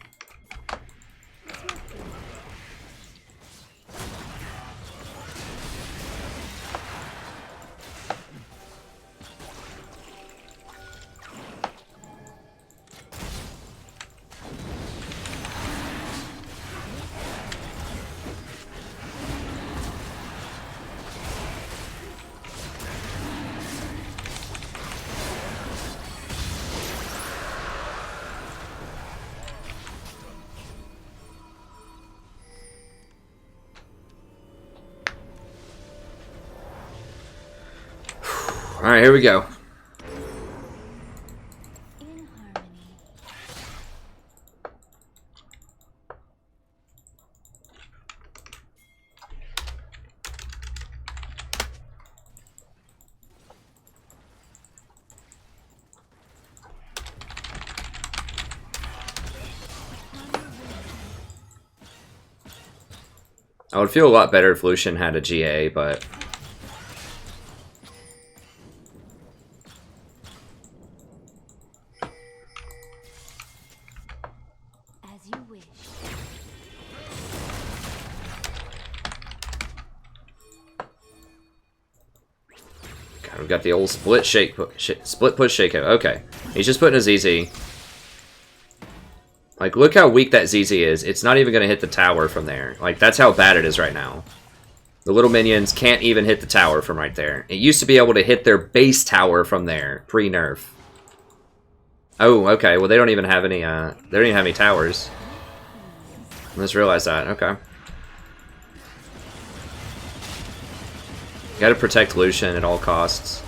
Alright, here we go. In harmony. I would feel a lot better if Lucian had a GA, but... As you wish. God, we've got the old split split push shake. Okay, he's just putting a ZZ. Like, look how weak that ZZ is. It's not even going to hit the tower from there. Like, that's how bad it is right now. The little minions can't even hit the tower from right there. It used to be able to hit their base tower from there, pre-nerf. Oh, okay. Well, they don't even have any, they don't even have any towers. Let's realize that. Okay. Gotta protect Lucian at all costs.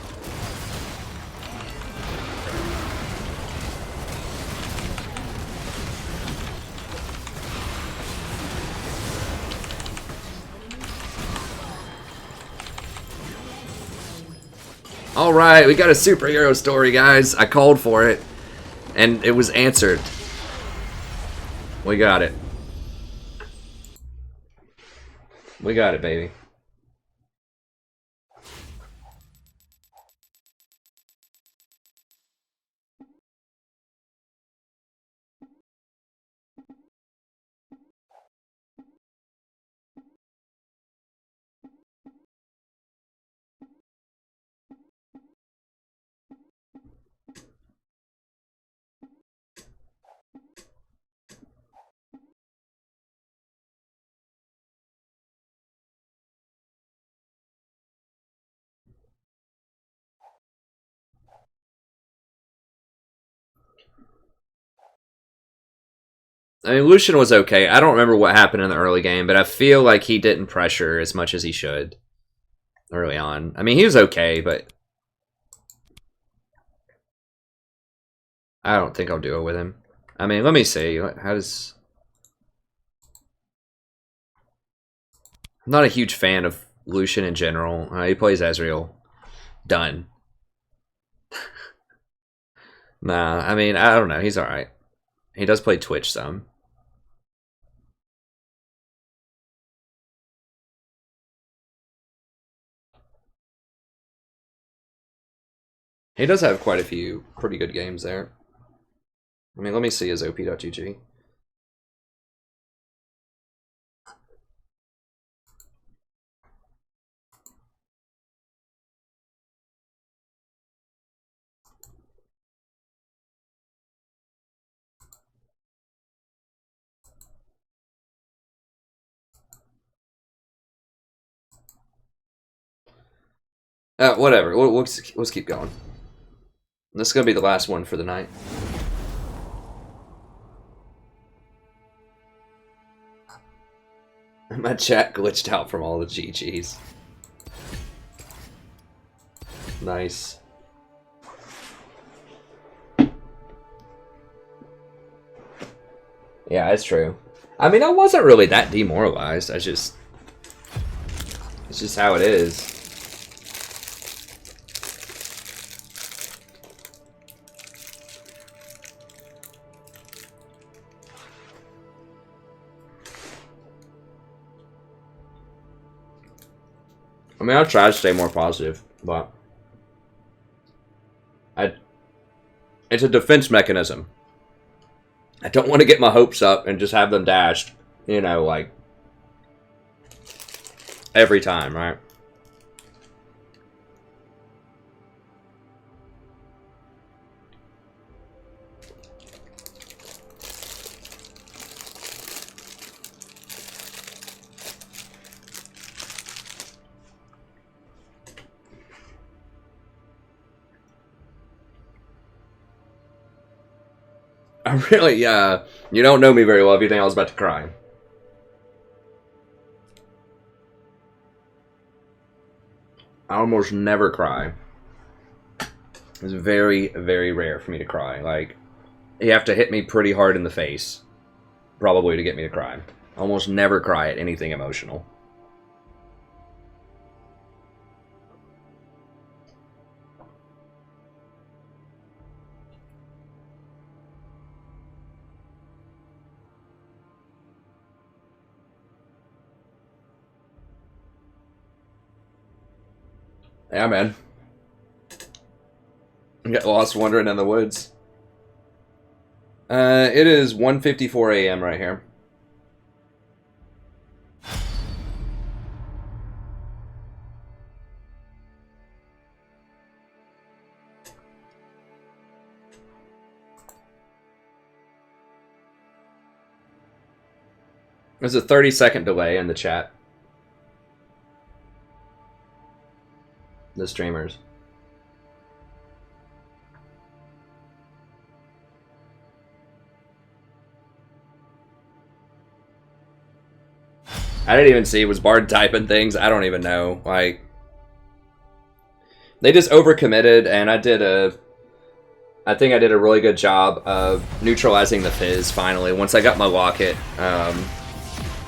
Alright, we got a superhero story, guys. I called for it, and it was answered. We got it. We got it, baby. I mean, Lucian was okay. I don't remember what happened in the early game, but I feel like he didn't pressure as much as he should early on. I mean, he was okay, but I don't think I'll do it with him. I mean, let me see. How does... I'm not a huge fan of Lucian in general. He plays Ezreal. Done. Nah, I mean, I don't know. He's alright. He does play Twitch some. He does have quite a few pretty good games there. I mean, let me see his op.gg. Whatever. Let's keep going. This is gonna be the last one for the night. My chat glitched out from all the GGs. Nice. Yeah, it's true. I mean, I wasn't really that demoralized. It's just how it is. I mean, I'll try to stay more positive, but it's a defense mechanism. I don't want to get my hopes up and just have them dashed, you know, like, every time, right? I really, you don't know me very well if you think I was about to cry. I almost never cry. It's very, very rare for me to cry. Like, you have to hit me pretty hard in the face, probably, to get me to cry. I almost never cry at anything emotional. Yeah, man. Get lost wandering in the woods. It is 1:54 a.m. right here. There's a 30-second delay in the chat. The streamers. I didn't even see. Was Bard typing things? I don't even know. Like, they just overcommitted, and I think I did a really good job of neutralizing the Fizz finally once I got my locket.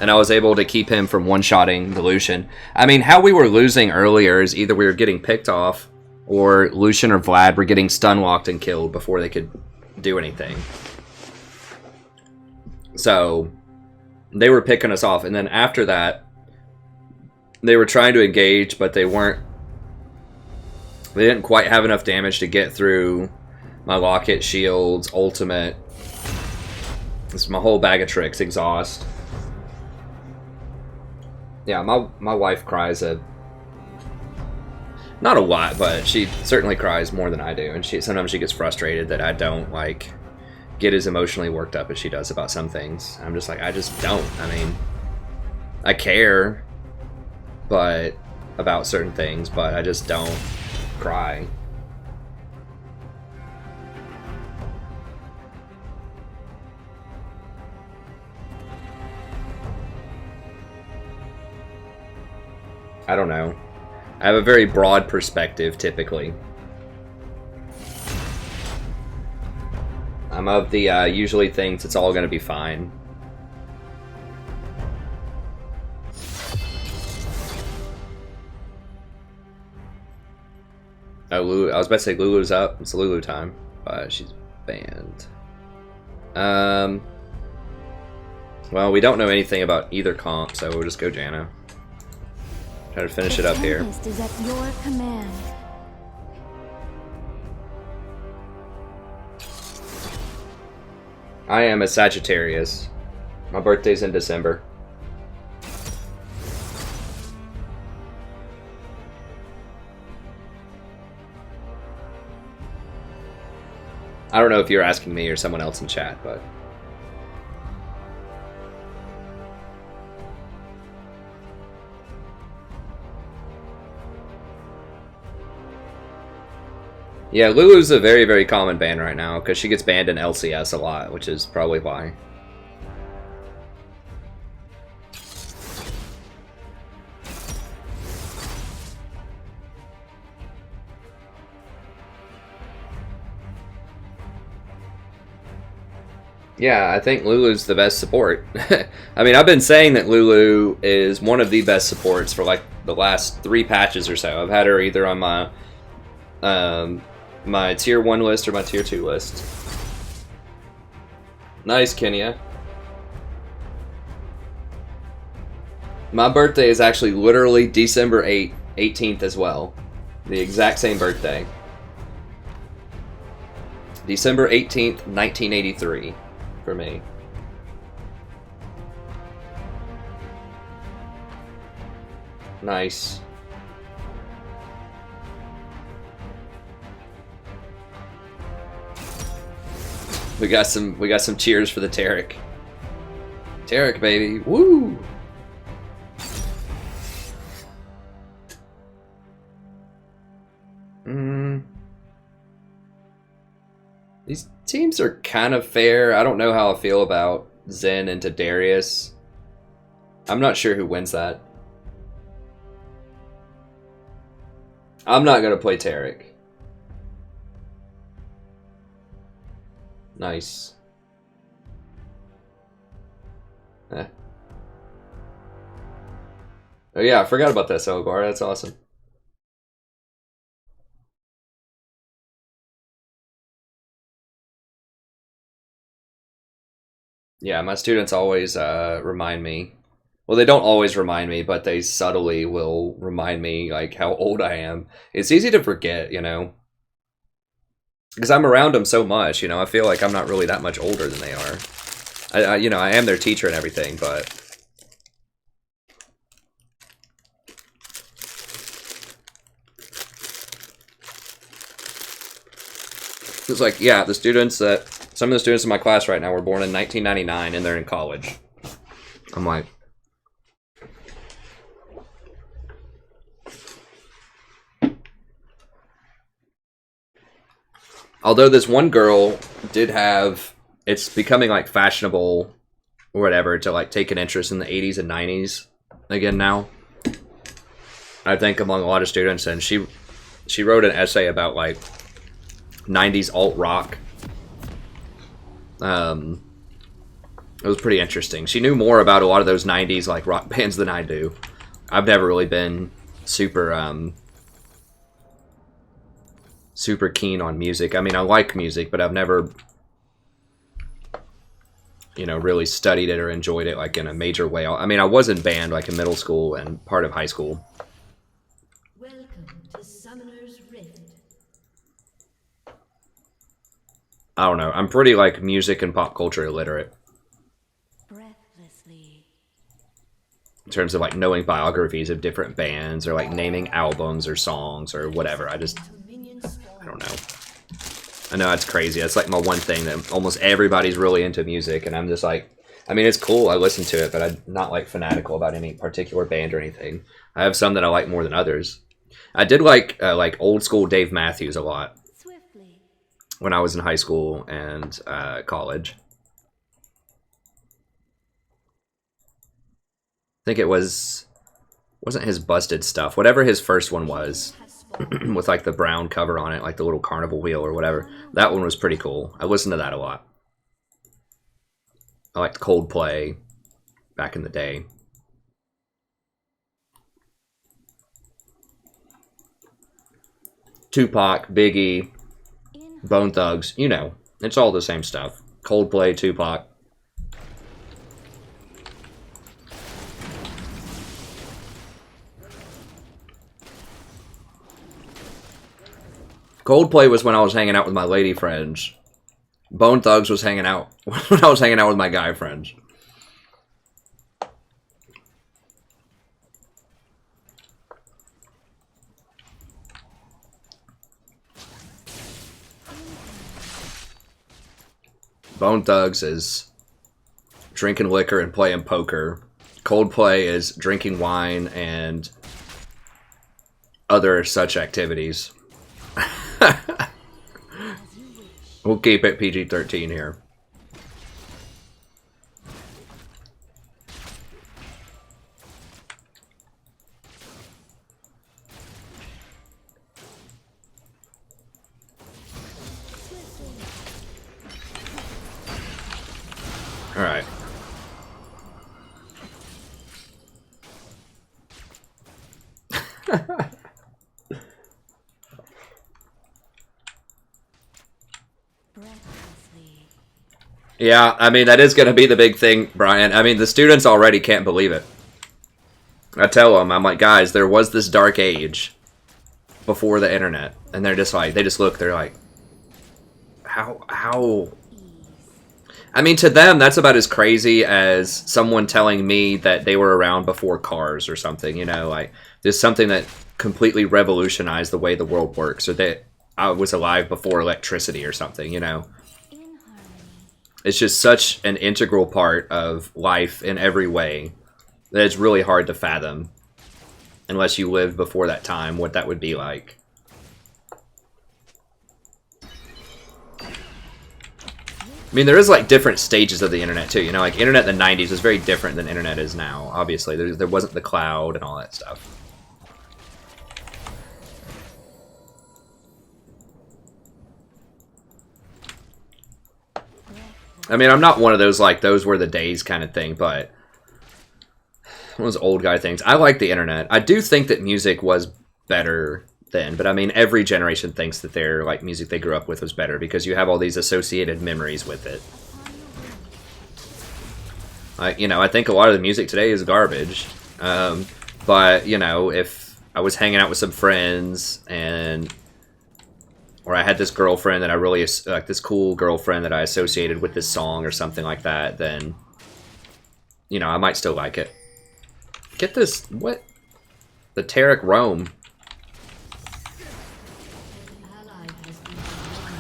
And I was able to keep him from one-shotting the Lucian. I mean, how we were losing earlier is either we were getting picked off, or Lucian or Vlad were getting stun-locked and killed before they could do anything. So, they were picking us off, and then after that, they were trying to engage, but they didn't quite have enough damage to get through my locket, shields, ultimate. It's my whole bag of tricks, exhaust. Yeah, my wife cries not a lot, but she certainly cries more than I do, and sometimes she gets frustrated that I don't, like, get as emotionally worked up as she does about some things. I'm just like, I just don't. I mean, I care, but about certain things, but I just don't cry. I don't know. I have a very broad perspective, typically. I'm of the, usually thinks it's all gonna be fine. Oh, Lulu. I was about to say Lulu's up. It's Lulu time, but she's banned. Well, we don't know anything about either comp, so we'll just go Janna. Try to finish it up here. The Tempest is at your command. I am a Sagittarius. My birthday's in December. I don't know if you're asking me or someone else in chat, but... Yeah, Lulu's a very, very common ban right now, because she gets banned in LCS a lot, which is probably why. Yeah, I think Lulu's the best support. I mean, I've been saying that Lulu is one of the best supports for like the last 3 patches or so. I've had her either on my tier 1 list or my tier 2 list. Nice, Kenya. My birthday is actually literally December 18th as well. The exact same birthday. December 18th, 1983 for me. Nice. We got some cheers for the Tarek. Tarek, baby. Woo! These teams are kind of fair. I don't know how I feel about Zen into Darius. I'm not sure who wins that. I'm not going to play Tarek. Nice. Oh yeah, I forgot about that, Selgar. That's awesome. Yeah, my students always remind me. Well, they don't always remind me, but they subtly will remind me like how old I am. It's easy to forget, you know, because I'm around them so much. You know, I feel like I'm not really that much older than they are. You know, I am their teacher and everything, but it's like, yeah, the students that some of the students in my class right now were born in 1999 and they're in college. I'm like, although this one girl did have, it's becoming like fashionable or whatever to like take an interest in the 80s and 90s again now. I think among a lot of students, and she wrote an essay about like 90s alt rock. It was pretty interesting. She knew more about a lot of those 90s like rock bands than I do. I've never really been super super keen on music. I mean, I like music, but I've never, you know, really studied it or enjoyed it like in a major way. I mean, I was in band like in middle school and part of high school. Welcome to Summoner's Rift. I don't know. I'm pretty like music and pop culture illiterate Breathlessly. in terms of like knowing biographies of different bands or like naming albums or songs or whatever. I don't know. I know it's crazy. That's like my one thing that almost everybody's really into music, and I'm just like, I mean, it's cool. I listen to it, but I'm not like fanatical about any particular band or anything. I have some that I like more than others. I did like old school Dave Matthews a lot Swiftly. when I was in high school and college. I think it wasn't his Busted Stuff. Whatever his first one was, with like the brown cover on it, like the little carnival wheel or whatever. That one was pretty cool. I listened to that a lot. I liked Coldplay back in the day. Tupac, Biggie, Bone Thugs, you know, it's all the same stuff. Coldplay, Tupac. Coldplay was when I was hanging out with my lady friends. Bone Thugs was hanging out when I was hanging out with my guy friends. Bone Thugs is drinking liquor and playing poker. Coldplay is drinking wine and other such activities. We'll keep it PG-13 here. Breathlessly. Yeah, I mean, that is going to be the big thing, Brian. I mean, the students already can't believe it. I tell them, I'm like, guys, there was this dark age before the internet. And they're just like, they just look, they're like, how? I mean, to them, that's about as crazy as someone telling me that they were around before cars or something, you know? Like, there's something that completely revolutionized the way the world works, or that I was alive before electricity or something, you know? In harmony. It's just such an integral part of life in every way that it's really hard to fathom unless you lived before that time, what that would be like. I mean, there is like different stages of the internet too, you know, like internet in the 90s was very different than internet is now, obviously. There wasn't the cloud and all that stuff. I mean, I'm not one of those, like, those were the days kind of thing, but one of those old guy things. I like the internet. I do think that music was better then, but I mean, every generation thinks that their, like, music they grew up with was better because you have all these associated memories with it. Like, you know, I think a lot of the music today is garbage, but, you know, if I was hanging out with some friends and... or I had this girlfriend that I really, like, this cool girlfriend that I associated with this song or something like that, then, you know, I might still like it. Get this, what? The Tarek Rome. Ally has been slain.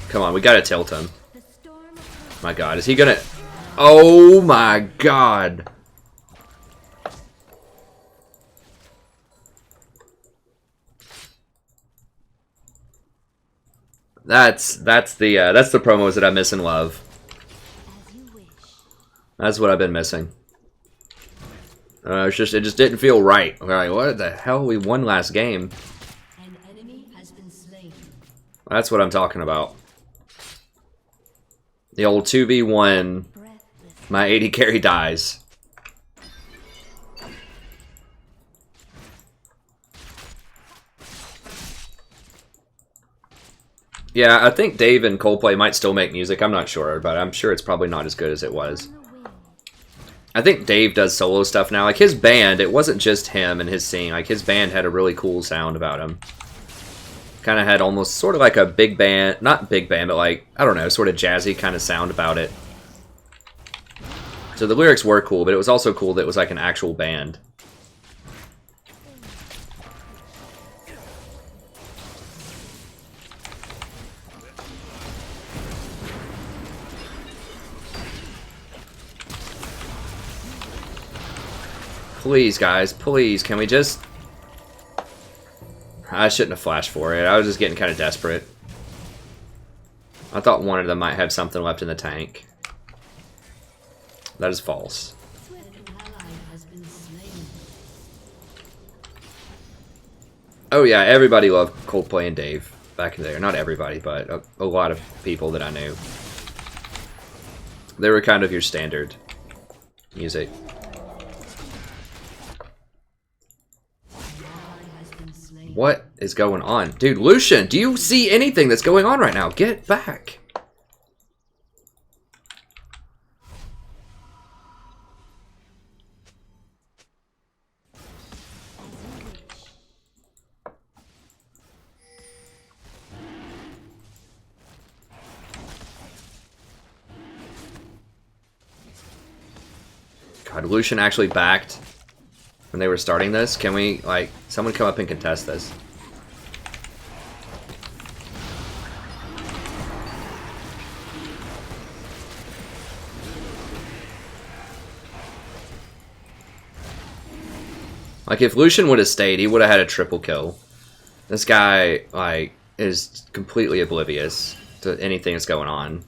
Come on, we gotta tilt him. The storm of My god, is he gonna... Oh my god. That's the promos that I miss in love. as you wish. That's what I've been missing. It just didn't feel right. We're like, what the hell? We won last game. An enemy has been slain. That's what I'm talking about. The old 2v1. Breathless. My 80 carry dies. Yeah, I think Dave and Coldplay might still make music. I'm not sure, but I'm sure it's probably not as good as it was. On the wing. I think Dave does solo stuff now. Like, his band, it wasn't just him and his singing. Like, his band had a really cool sound about him. Kind of had almost sort of like a big band, not big band, but like, I don't know, sort of jazzy kind of sound about it. So the lyrics were cool, but it was also cool that it was like an actual band. Please, guys, please, can we just... I shouldn't have flashed for it. I was just getting kind of desperate. I thought one of them might have something left in the tank. That is false. An ally has been slain. Oh yeah, everybody loved Coldplay and Dave back in there. Not everybody, but a lot of people that I knew. They were kind of your standard music. What is going on? Dude, Lucian, do you see anything that's going on right now? Get back. God, Lucian actually backed when they were starting this. Can we, like, someone come up and contest this? Like, if Lucian would have stayed, he would have had a triple kill. This guy, like, is completely oblivious to anything that's going on.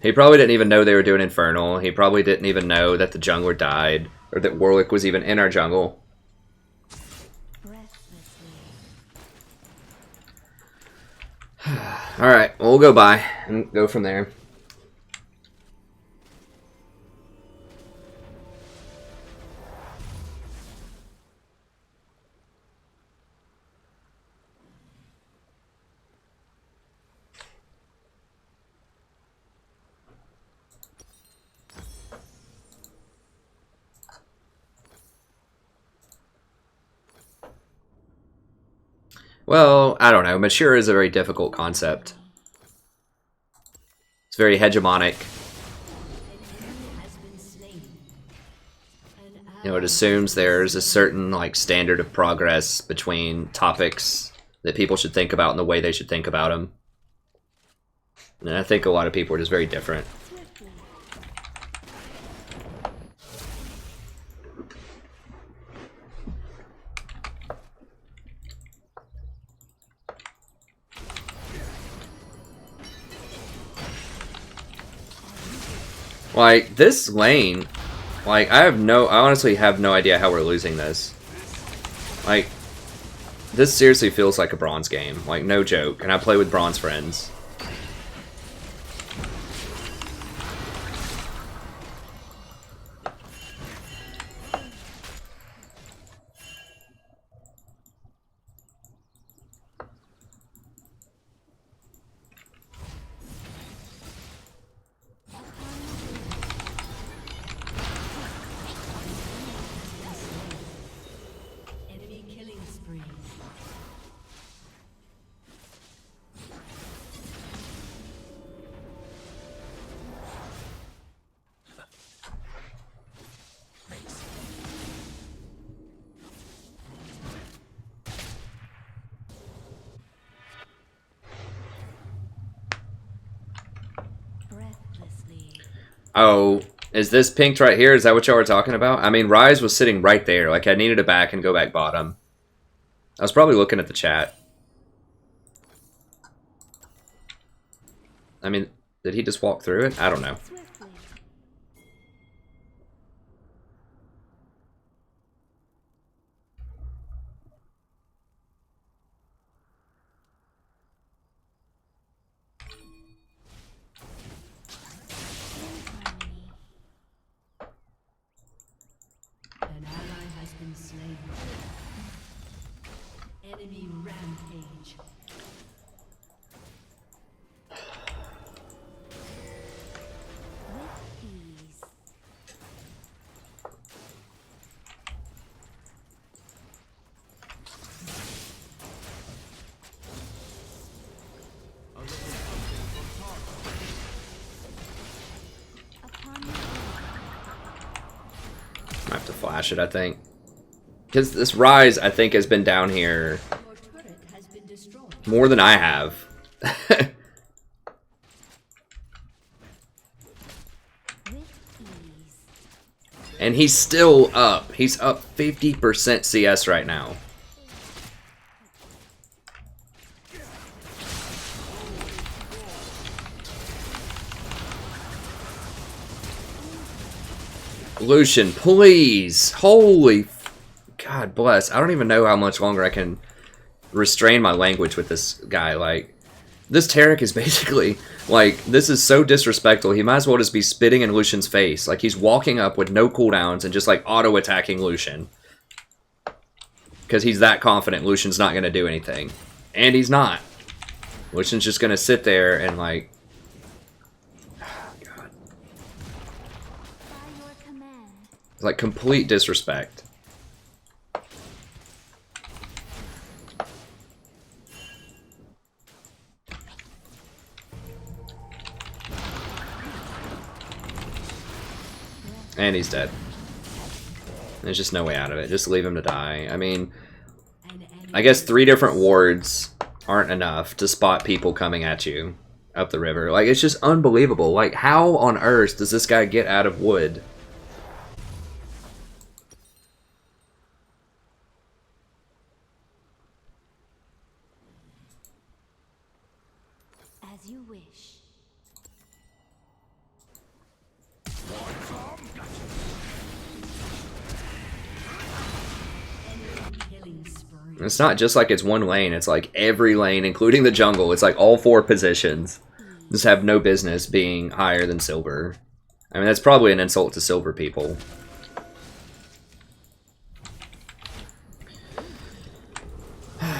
He probably didn't even know they were doing Infernal. He probably didn't even know that the jungler died, or that Warwick was even in our jungle. Alright, we'll go by and go from there. Well, I don't know. Mature is a very difficult concept. It's very hegemonic. You know, it assumes there's a certain like standard of progress between topics that people should think about and the way they should think about them. And I think a lot of people are just very different. Like, this lane, like, I honestly have no idea how we're losing this. Like, this seriously feels like a bronze game. Like, no joke. And I play with bronze friends. Oh, is this pinked right here? Is that what y'all were talking about? I mean, Rise was sitting right there. Like, I needed to back and go back bottom. I was probably looking at the chat. I mean, did he just walk through it? I don't know. Enemy rampage. I have to flash it, I think. Because this Rise, I think, has been down here more than I have. And he's still up. He's up 50% CS right now. Lucian, please. Holy God bless. I don't even know how much longer I can restrain my language with this guy. Like, this Taric is basically, like, this is so disrespectful. He might as well just be spitting in Lucian's face. Like, he's walking up with no cooldowns and just, like, auto-attacking Lucian. Because he's that confident Lucian's not going to do anything. And he's not. Lucian's just going to sit there and, like... God. It's like, complete disrespect. And he's dead. There's just no way out of it. Just leave him to die. I mean, I guess 3 different wards aren't enough to spot people coming at you up the river. Like, it's just unbelievable. Like, how on earth does this guy get out of wood? As you wish. It's not just like it's one lane, it's like every lane, including the jungle. It's like all 4 positions just have no business being higher than silver. I mean, that's probably an insult to silver people. I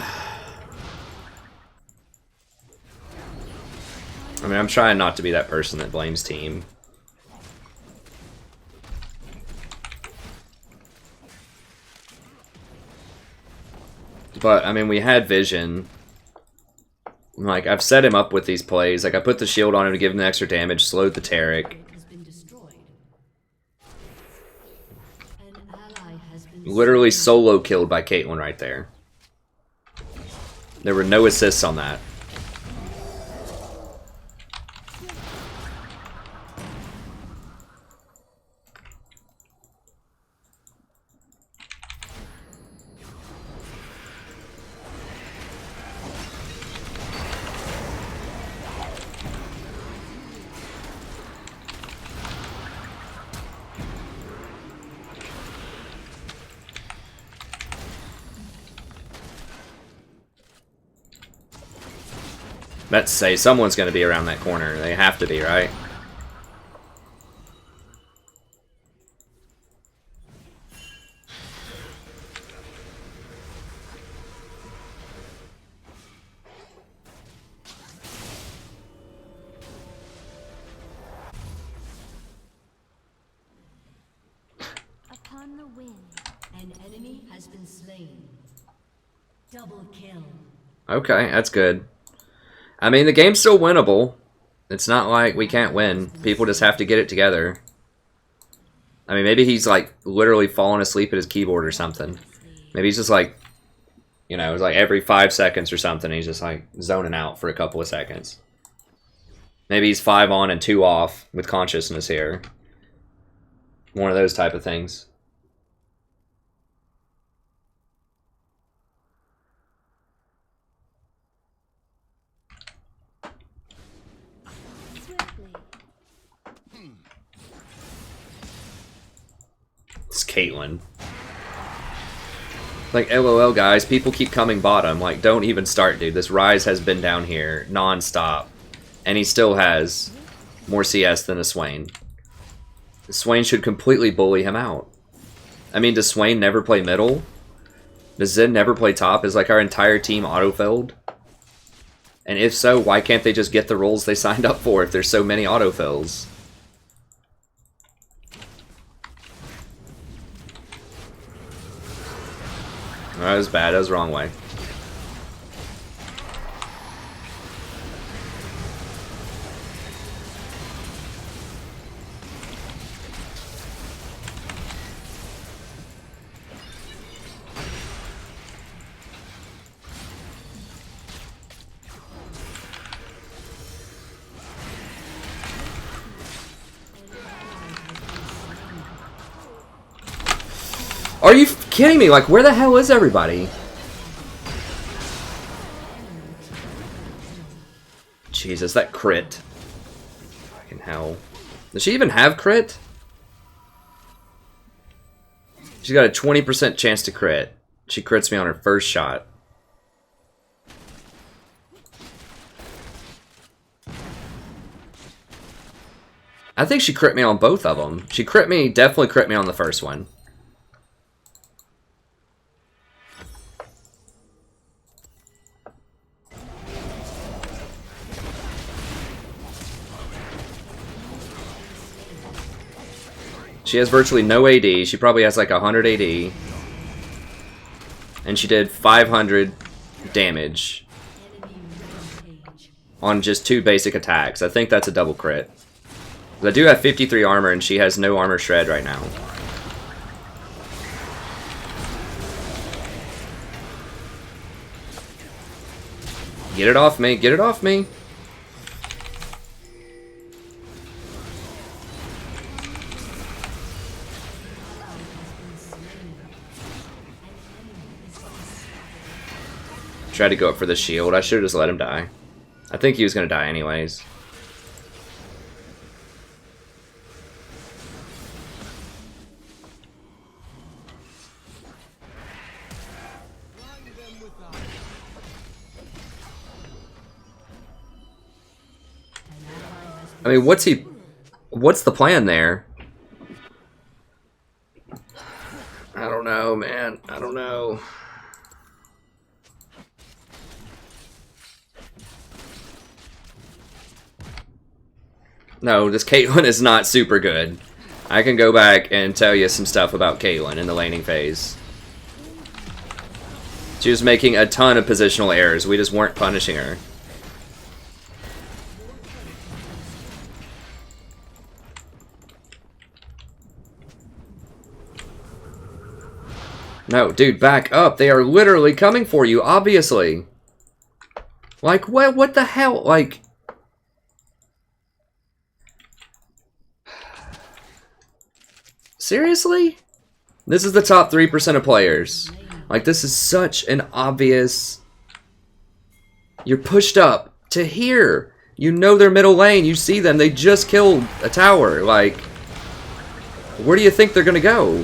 mean, I'm trying not to be that person that blames team. But, I mean, we had vision. Like, I've set him up with these plays. Like, I put the shield on him to give him the extra damage, slowed the Taric. Has been destroyed. An ally has been Literally solo killed by Caitlyn right there. There were no assists on that. Let's say someone's going to be around that corner. They have to be, right? Upon the wind. An enemy has been slain. Double kill. Okay, that's good. I mean, the game's still winnable. It's not like we can't win. People just have to get it together. I mean, maybe he's, like, literally falling asleep at his keyboard or something. Maybe he's just, like, you know, it's like every 5 seconds or something, he's just, like, zoning out for a couple of seconds. Maybe he's 5 on and 2 off with consciousness here. One of those type of things. Swiftly. It's Caitlyn. Like, LOL, guys, people keep coming bottom. Like, don't even start, dude. This Ryze has been down here non-stop. And he still has more CS than a Swain. Swain should completely bully him out. I mean, does Swain never play middle? Does Zen never play top? Is, like, our entire team auto-filled? And if so, why can't they just get the roles they signed up for if there's so many autofills? That was bad. That was the wrong way. Are you kidding me? Like, where the hell is everybody? Jesus, that crit. Fucking hell. Does she even have crit? She's got a 20% chance to crit. She crits me on her first shot. I think she crit me on both of them. She definitely crit me on the first one. She has virtually no AD. She probably has like 100 AD. And she did 500 damage on just 2 basic attacks. I think that's a double crit. But I do have 53 armor and she has no armor shred right now. Get it off me. Get it off me. Tried to go up for the shield. I should have just let him die. I think he was going to die anyways. I mean, what's the plan there? I don't know, man. I don't know. No, this Caitlyn is not super good. I can go back and tell you some stuff about Caitlyn in the laning phase. She was making a ton of positional errors. We just weren't punishing her. No, dude, back up. They are literally coming for you, obviously. Like, what the hell? Like... Seriously? This is the top 3% of players. Like, this is such an obvious... You're pushed up to here. You know they're middle lane. You see them. They just killed a tower. Like, where do you think they're gonna go?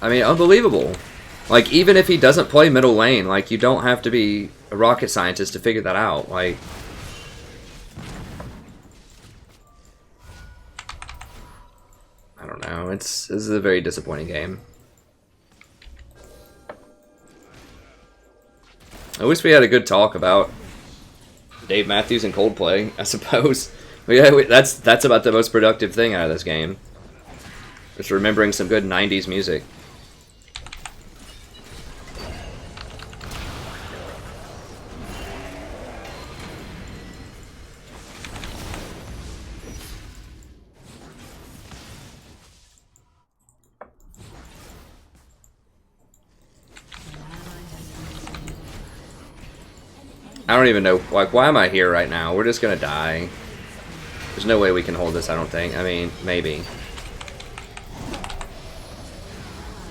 I mean, unbelievable. Like, even if he doesn't play middle lane, like, you don't have to be a rocket scientist to figure that out. Like, I don't know. This is a very disappointing game. I wish we had a good talk about Dave Matthews and Coldplay, I suppose. Yeah, that's about the most productive thing out of this game. Just remembering some good 90s music. I don't even know, like, why am I here right now? We're just gonna die. There's no way we can hold this, I don't think. I mean, maybe.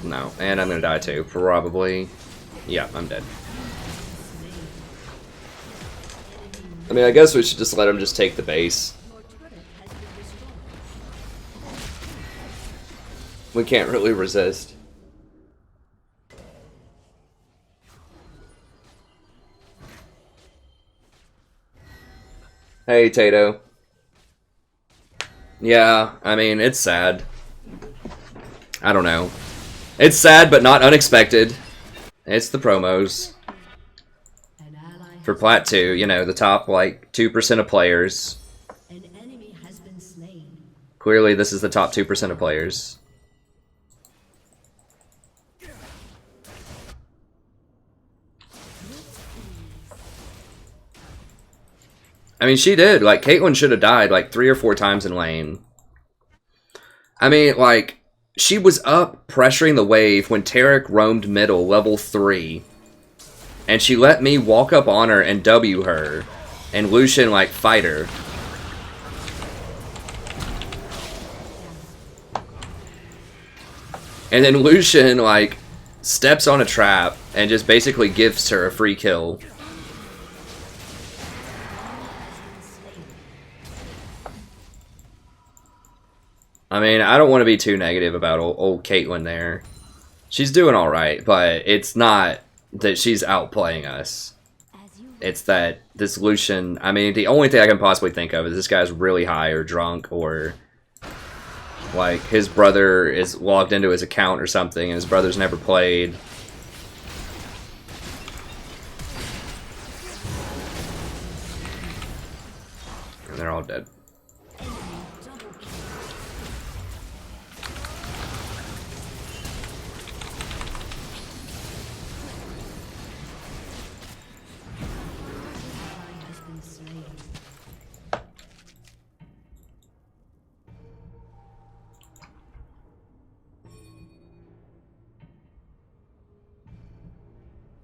No, and I'm gonna die too, probably. Yeah, I'm dead. I mean, I guess we should just let him just take the base. We can't really resist. Hey, Tato. Yeah, I mean, it's sad. I don't know. It's sad, but not unexpected. It's the promos. For Plat 2, you know, the top, like, 2% of players. An enemy has been slain. Clearly, this is the top 2% of players. I mean, she did. Like, Caitlyn should have died, like, 3 or 4 times in lane. I mean, like, she was up pressuring the wave when Tarek roamed middle, level 3. And she let me walk up on her and W her. And Lucian, like, fight her. And then Lucian, like, steps on a trap and just basically gives her a free kill. I mean, I don't want to be too negative about old Caitlyn there. She's doing alright, but it's not that she's outplaying us. It's that this Lucian... I mean, the only thing I can possibly think of is this guy's really high or drunk, or... like, his brother is logged into his account or something, and his brother's never played. And they're all dead.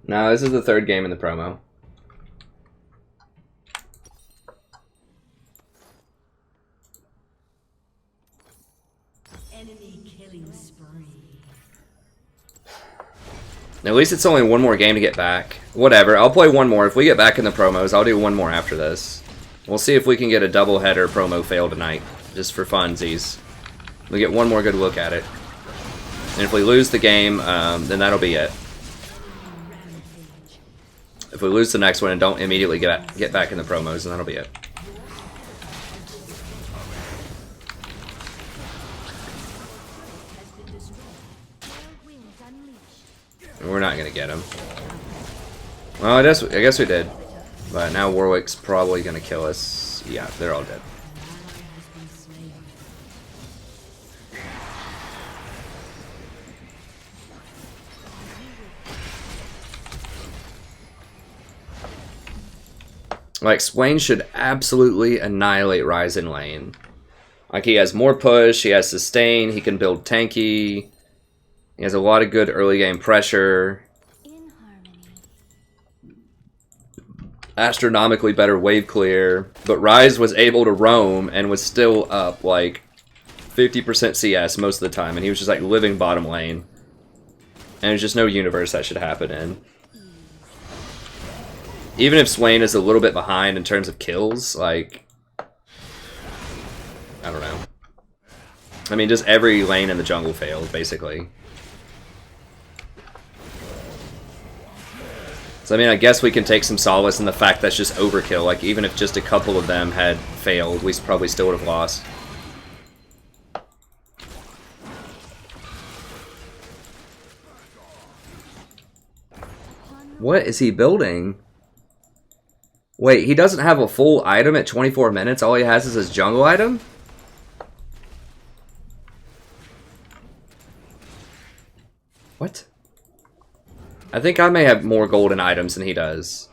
No, this is the 3rd game in the promo. Enemy killing spree. At least it's only one more game to get back. Whatever, I'll play one more. If we get back in the promos, I'll do one more after this. We'll see if we can get a double-header promo fail tonight, just for funsies. We'll get one more good look at it. And if we lose the game, then that'll be it. If we lose the next one and don't immediately get back in the promos, then that'll be it. We're not gonna get him. Well, I guess we did. But now Warwick's probably gonna kill us. Yeah, they're all dead. Like, Swain should absolutely annihilate Ryze in lane. Like, he has more push, he has sustain, he can build tanky. He has a lot of good early game pressure. In harmony. Astronomically better wave clear. But Ryze was able to roam and was still up, like, 50% CS most of the time. And he was just, like, living bottom lane. And there's just no universe that should happen in. Even if Swain is a little bit behind in terms of kills, like... I don't know. I mean, just every lane in the jungle failed, basically. So, I mean, I guess we can take some solace in the fact that's just overkill. Like, even if just a couple of them had failed, we probably still would have lost. What is he building? Wait, he doesn't have a full item at 24 minutes? All he has is his jungle item? What? I think I may have more golden items than he does.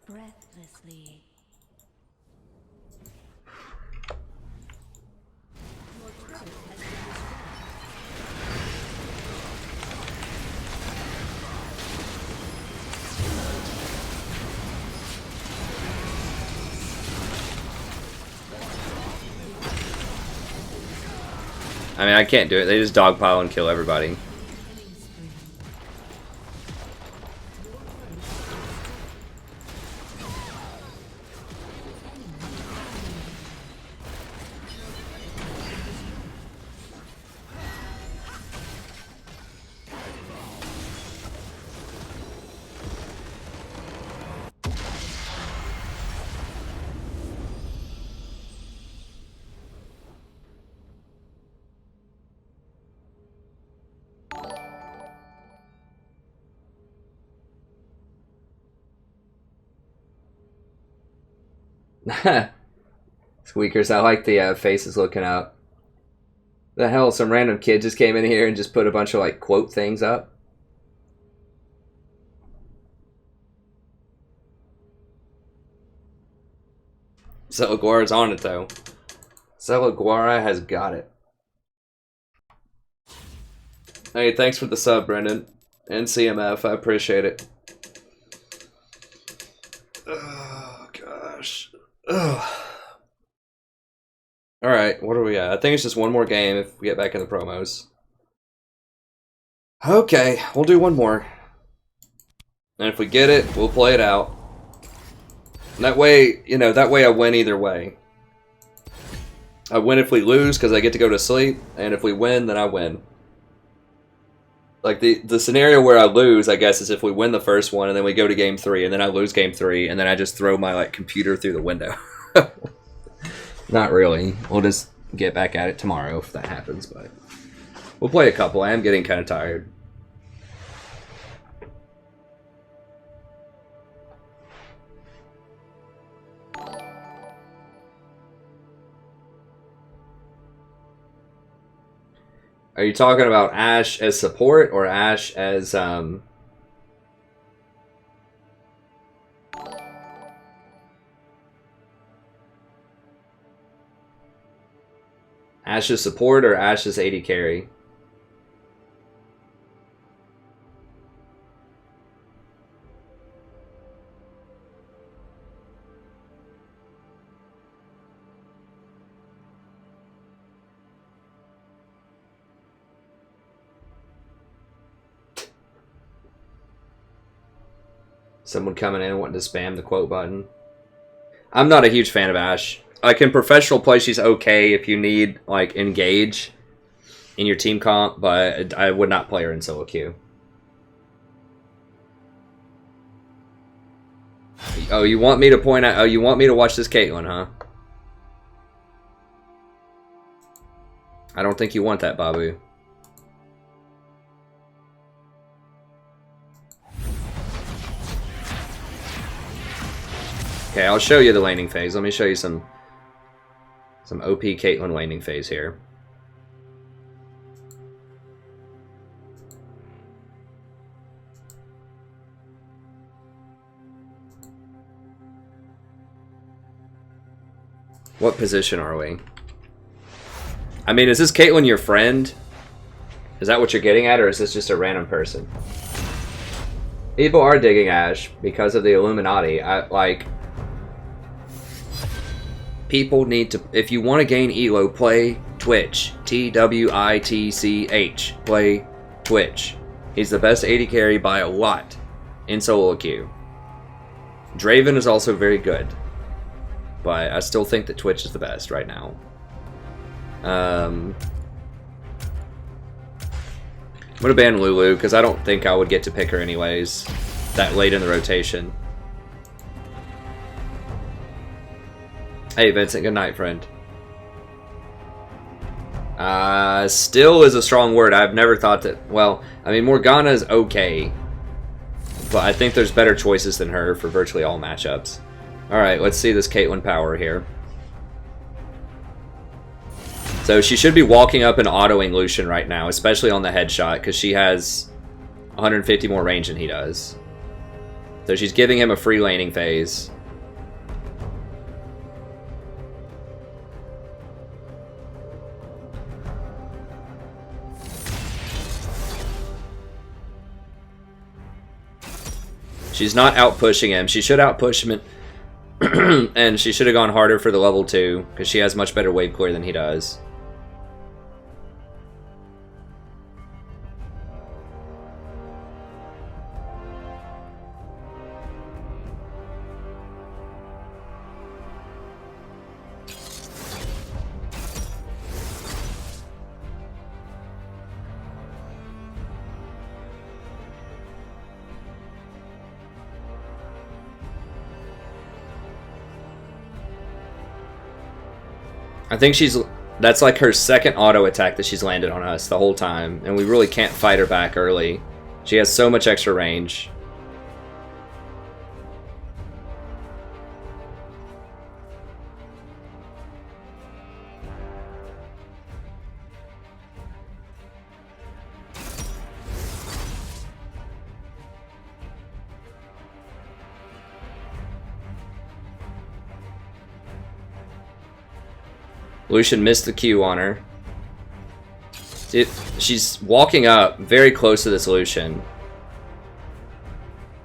Breathlessly. I mean, I can't do it. They just dogpile and kill everybody. Squeakers, I like the faces looking up. The hell, some random kid just came in here and just put a bunch of like quote things up. Celaguara's on it though. Celaguara has got it. Hey, thanks for the sub, Brendan. And CMF, I appreciate it. Oh gosh. Ugh. Alright, what are we at? I think it's just one more game if we get back in the promos. Okay, we'll do one more. And if we get it, we'll play it out. And that way, you know, that way I win either way. I win if we lose because I get to go to sleep, and if we win, then I win. Like, the scenario where I lose, I guess, is if we win the first one, and then we go to game 3, and then I lose game 3, and then I just throw my, like, computer through the window. Not really. We'll just get back at it tomorrow if that happens, but... We'll play a couple. I am getting kind of tired. Are you talking about Ashe as support or Ashe as Ashe as support or Ashe as AD carry? Someone coming in wanting to spam the quote button. I'm not a huge fan of Ashe. Like, in professional play, she's okay if you need, like, engage in your team comp, but I would not play her in solo queue. Oh, you want me to point out... Oh, you want me to watch this Caitlyn, huh? I don't think you want that, Babu. Okay, I'll show you the laning phase. Let me show you some OP Caitlyn laning phase here. What position are we? I mean, is this Caitlyn your friend? Is that what you're getting at, or is this just a random person? People are digging Ashe because of the Illuminati. People need to... If you want to gain elo, play Twitch. Twitch. Play Twitch. He's the best AD carry by a lot in solo queue. Draven is also very good, but I still think that Twitch is the best right now. I'm gonna ban Lulu because I don't think I would get to pick her anyways that late in the rotation. Hey Vincent, good night, friend. Still is a strong word. I've never thought that. Well, I mean, Morgana is okay, but I think there's better choices than her for virtually all matchups. Alright, let's see this Caitlyn power here. So she should be walking up and autoing Lucian right now, especially on the headshot, because she has 150 more range than he does. So she's giving him a free laning phase. She's not out-pushing him. She should out-push him, and she should have gone harder for the level 2, because she has much better wave clear than he does. I think that's like her second auto attack that she's landed on us the whole time, and we really can't fight her back early. She has so much extra range. Lucian missed the Q on her. See, she's walking up very close to this Lucian.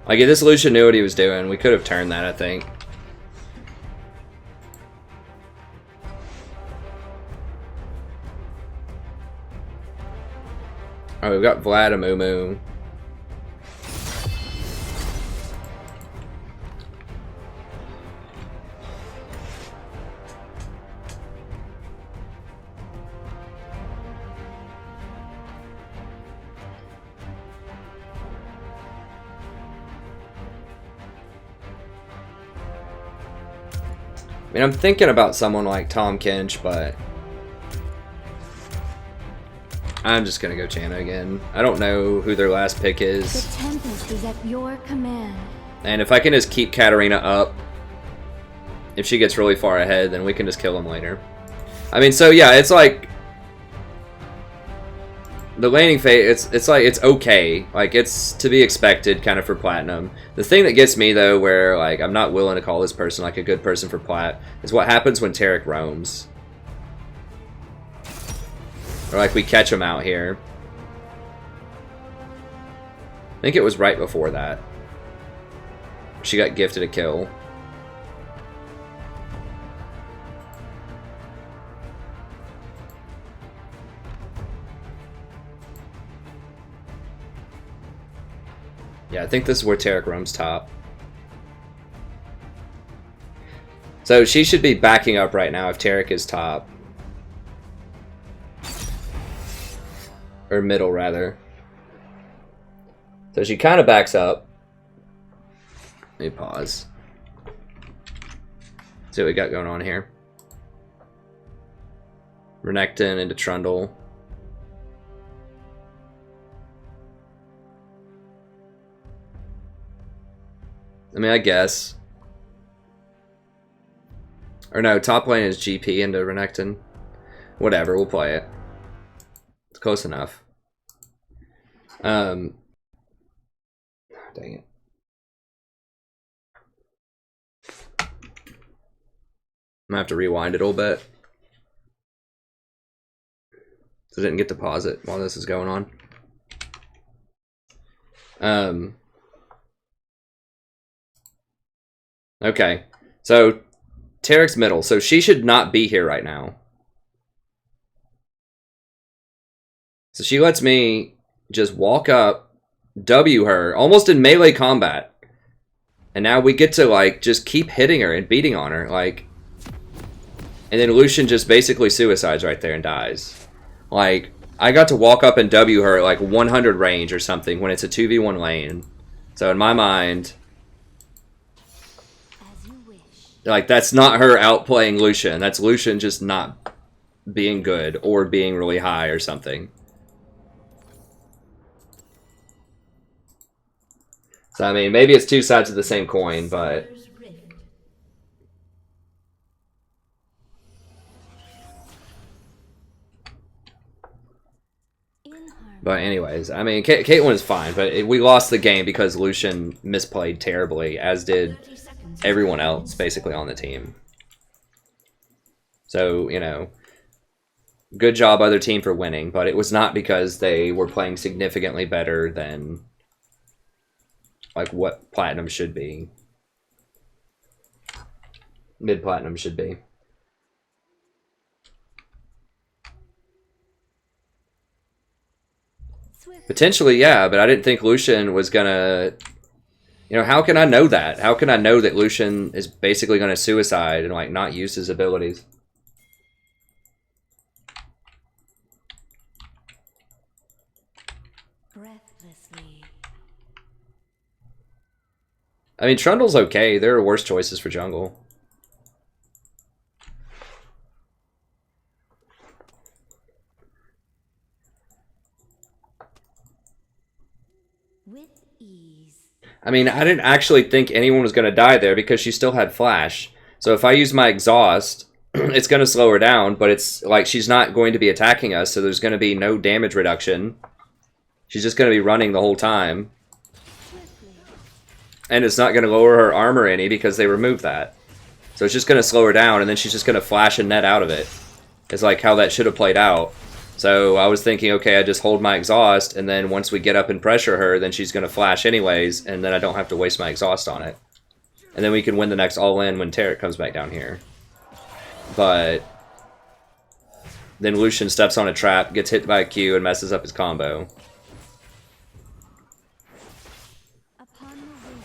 Like, if this Lucian knew what he was doing, we could have turned that, I think. Oh, we've got Vlad and Mumu. I mean, I'm thinking about someone like Tom Kinch, but I'm just gonna go Janna again. I don't know who their last pick is. The Tempest is at your command. And if I can just keep Katarina up, if she gets really far ahead, then we can just kill them later. I mean, so yeah, it's like the laning phase, it's like, it's okay. Like, it's to be expected kind of for Platinum. The thing that gets me, though, where, like, I'm not willing to call this person, like, a good person for Plat, is what happens when Taric roams. Or, like, we catch him out here. I think it was right before that. She got gifted a kill. Yeah, I think this is where Taric roams top. So she should be backing up right now if Taric is top. Or middle, rather. So she kind of backs up. Let me pause. See what we got going on here. Renekton into Trundle. I mean, I guess. Or no, top lane is GP into Renekton. Whatever, we'll play it. It's close enough. Dang it. I'm gonna have to rewind it a little bit. So I didn't get to pause it while this is going on. Okay, so Tarek's middle, so she should not be here right now. So she lets me just walk up, W her, almost in melee combat. And now we get to, like, just keep hitting her and beating on her, like... And then Lucian just basically suicides right there and dies. Like, I got to walk up and W her at, like, 100 range or something when it's a 2v1 lane. So in my mind... Like, that's not her outplaying Lucian. That's Lucian just not being good or being really high or something. So, I mean, maybe it's two sides of the same coin, but... But anyways, I mean, Caitlyn is fine, but we lost the game because Lucian misplayed terribly, as did everyone else basically on the team. So, you know, good job other team for winning, but it was not because they were playing significantly better than like what Platinum should be. Mid-Platinum should be. Potentially, yeah, but I didn't think Lucian was gonna... You know, how can I know that? How can I know that Lucian is basically gonna suicide and, like, not use his abilities? Breathlessly. I mean, Trundle's okay. There are worse choices for jungle. With ease. I mean, I didn't actually think anyone was going to die there because she still had flash. So if I use my exhaust, it's going to slow her down, but it's like she's not going to be attacking us, so there's going to be no damage reduction. She's just going to be running the whole time. And it's not going to lower her armor any because they removed that. So it's just going to slow her down, and then she's just going to flash and net out of it. It's like how that should have played out. So I was thinking, okay, I just hold my exhaust, and then once we get up and pressure her, then she's going to flash anyways, and then I don't have to waste my exhaust on it. And then we can win the next all-in when Tarek comes back down here. But then Lucian steps on a trap, gets hit by a Q, and messes up his combo. Upon the wing.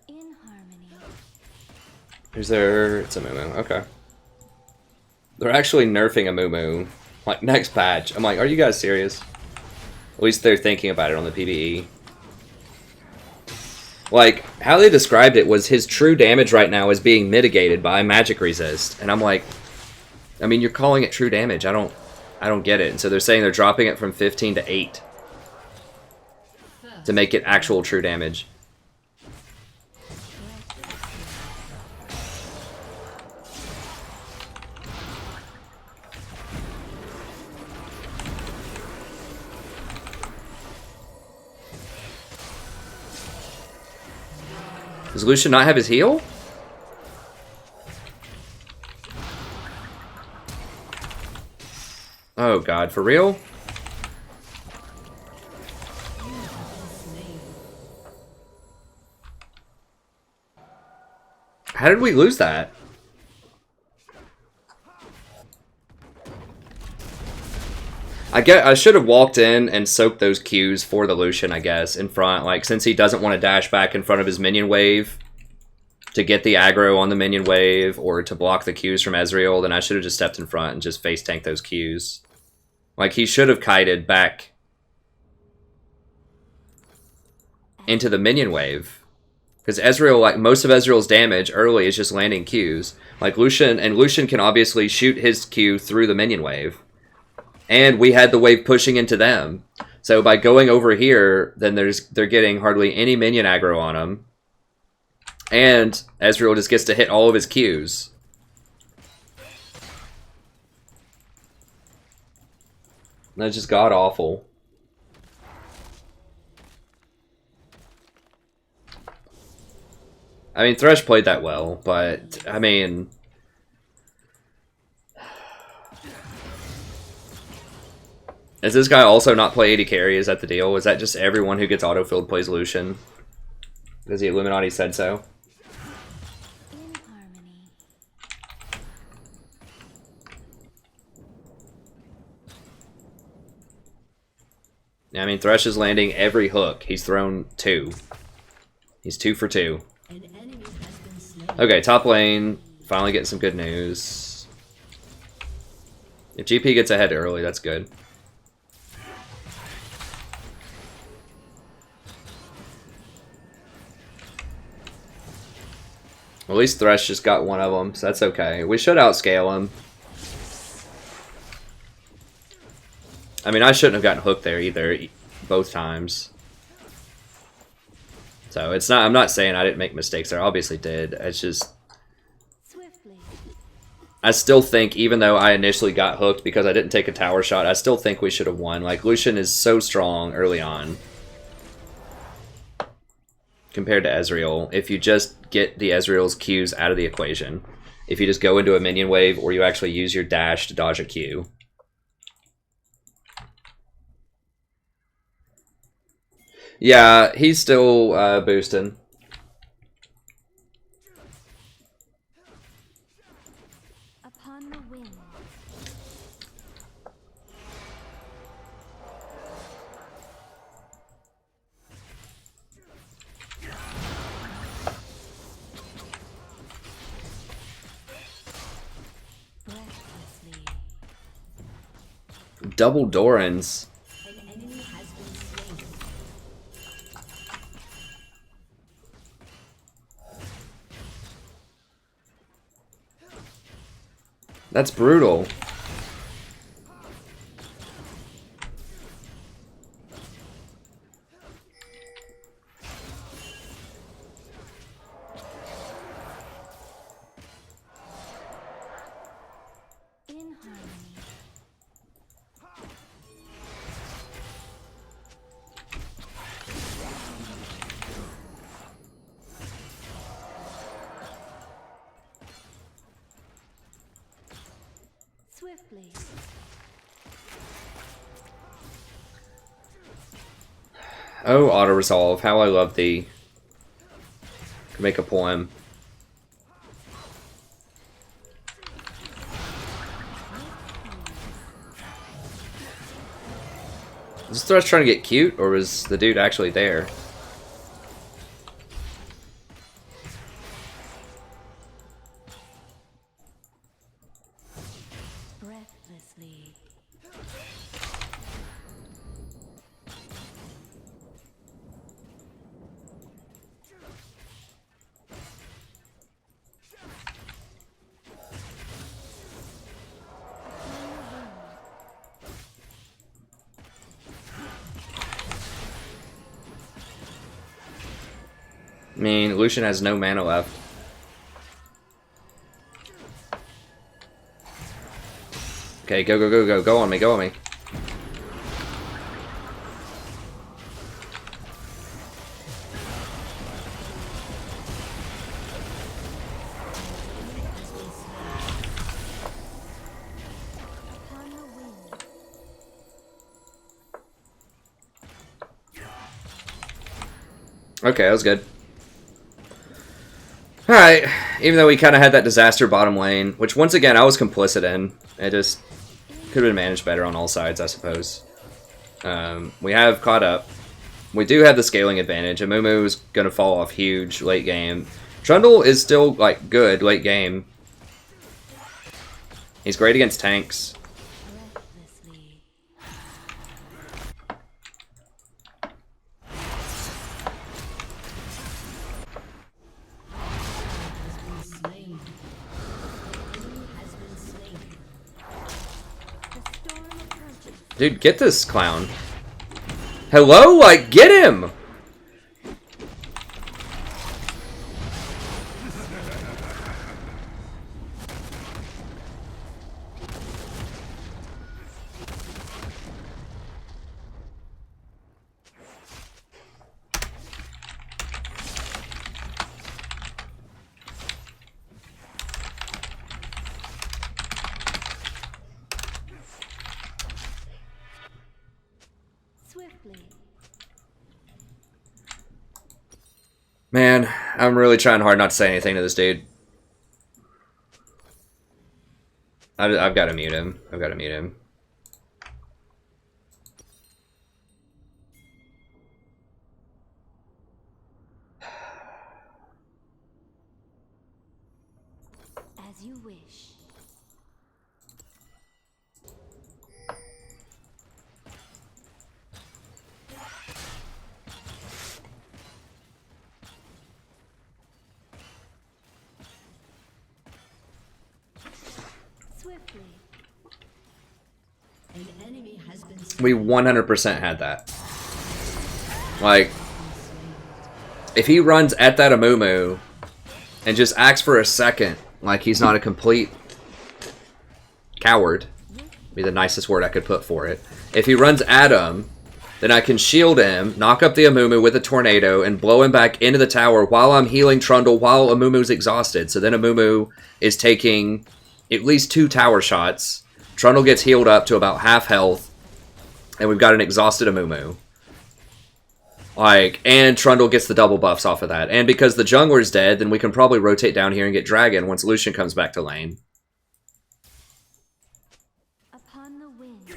In harmony. Is there... It's a Moo. Okay. They're actually nerfing a Moo. Like, next patch. I'm like, are you guys serious? At least they're thinking about it on the PvE. Like, how they described it was his true damage right now is being mitigated by magic resist. And I'm like, I mean, you're calling it true damage. I don't get it. And so they're saying they're dropping it from 15 to 8. To make it actual true damage. Does Lucian not have his heal? Oh god, for real? How did we lose that? I should have walked in and soaked those Qs for the Lucian, I guess, in front. Like, since he doesn't want to dash back in front of his minion wave to get the aggro on the minion wave or to block the Qs from Ezreal, then I should have just stepped in front and just face tanked those Qs. Like, he should have kited back into the minion wave Because Ezreal, like most of Ezreal's damage early is just landing Qs. Like Lucian can obviously shoot his Q through the minion wave. And we had the wave pushing into them. So by going over here, then they're getting hardly any minion aggro on them. And Ezreal just gets to hit all of his Qs. That's just god-awful. I mean, Thresh played that well, but, I mean... Does this guy also not play AD carry? Is that the deal? Is that just everyone who gets autofilled plays Lucian? Because the Illuminati said so? In harmony. Yeah, I mean, Thresh is landing every hook. He's thrown 2. He's 2 for 2. An enemy has been slain. Okay, top lane. Finally getting some good news. If GP gets ahead early, that's good. Well, at least Thresh just got one of them, so that's okay. We should outscale him. I mean, I shouldn't have gotten hooked there either, both times. So it's not. I'm not saying I didn't make mistakes there. I obviously did. It's just Swiftly. I still think, even though I initially got hooked because I didn't take a tower shot, I still think we should have won. Like, Lucian is so strong early on compared to Ezreal. If you just get the Ezreal's Qs out of the equation, if you just go into a minion wave or you actually use your dash to dodge a Q. Yeah, he's still boosting. Upon the wind. Breathlessly. Double Dorans. An enemy has been slain. That's brutal. In harmony. Swiftly. Oh, auto resolve. How I love thee. Can make a poem. Was Thresh trying to get cute, or was the dude actually there? Breathlessly. I mean, Lucian has no mana left. Okay, go, go, go, go. Go on me, go on me. Upon the wind. Okay, that was good. Alright, even though we kind of had that disaster bottom lane, which once again I was complicit in, it just could have been managed better on all sides, I suppose. We have caught up. We do have the scaling advantage. Amumu is going to fall off huge late game. Trundle is still, like, good late game. He's great against tanks. Breathlessly. Dude, get this clown. Hello? Like, get him! Swiftly. Man, I'm really trying hard not to say anything to this dude. I've got to mute him. I've got to mute him. As you wish. Swiftly. An enemy has been We 100% had that. Like, if he runs at that Amumu and just acts for a second like he's not a complete coward, be the nicest word I could put for it. If he runs at him, then I can shield him, knock up the Amumu with a tornado, and blow him back into the tower while I'm healing Trundle while Amumu's exhausted. So then Amumu is taking at least 2 tower shots. Trundle gets healed up to about half health, and we've got an exhausted Amumu. Like, and Trundle gets the double buffs off of that. And because the jungler's dead, then we can probably rotate down here and get Dragon once Lucian comes back to lane. Upon the wind.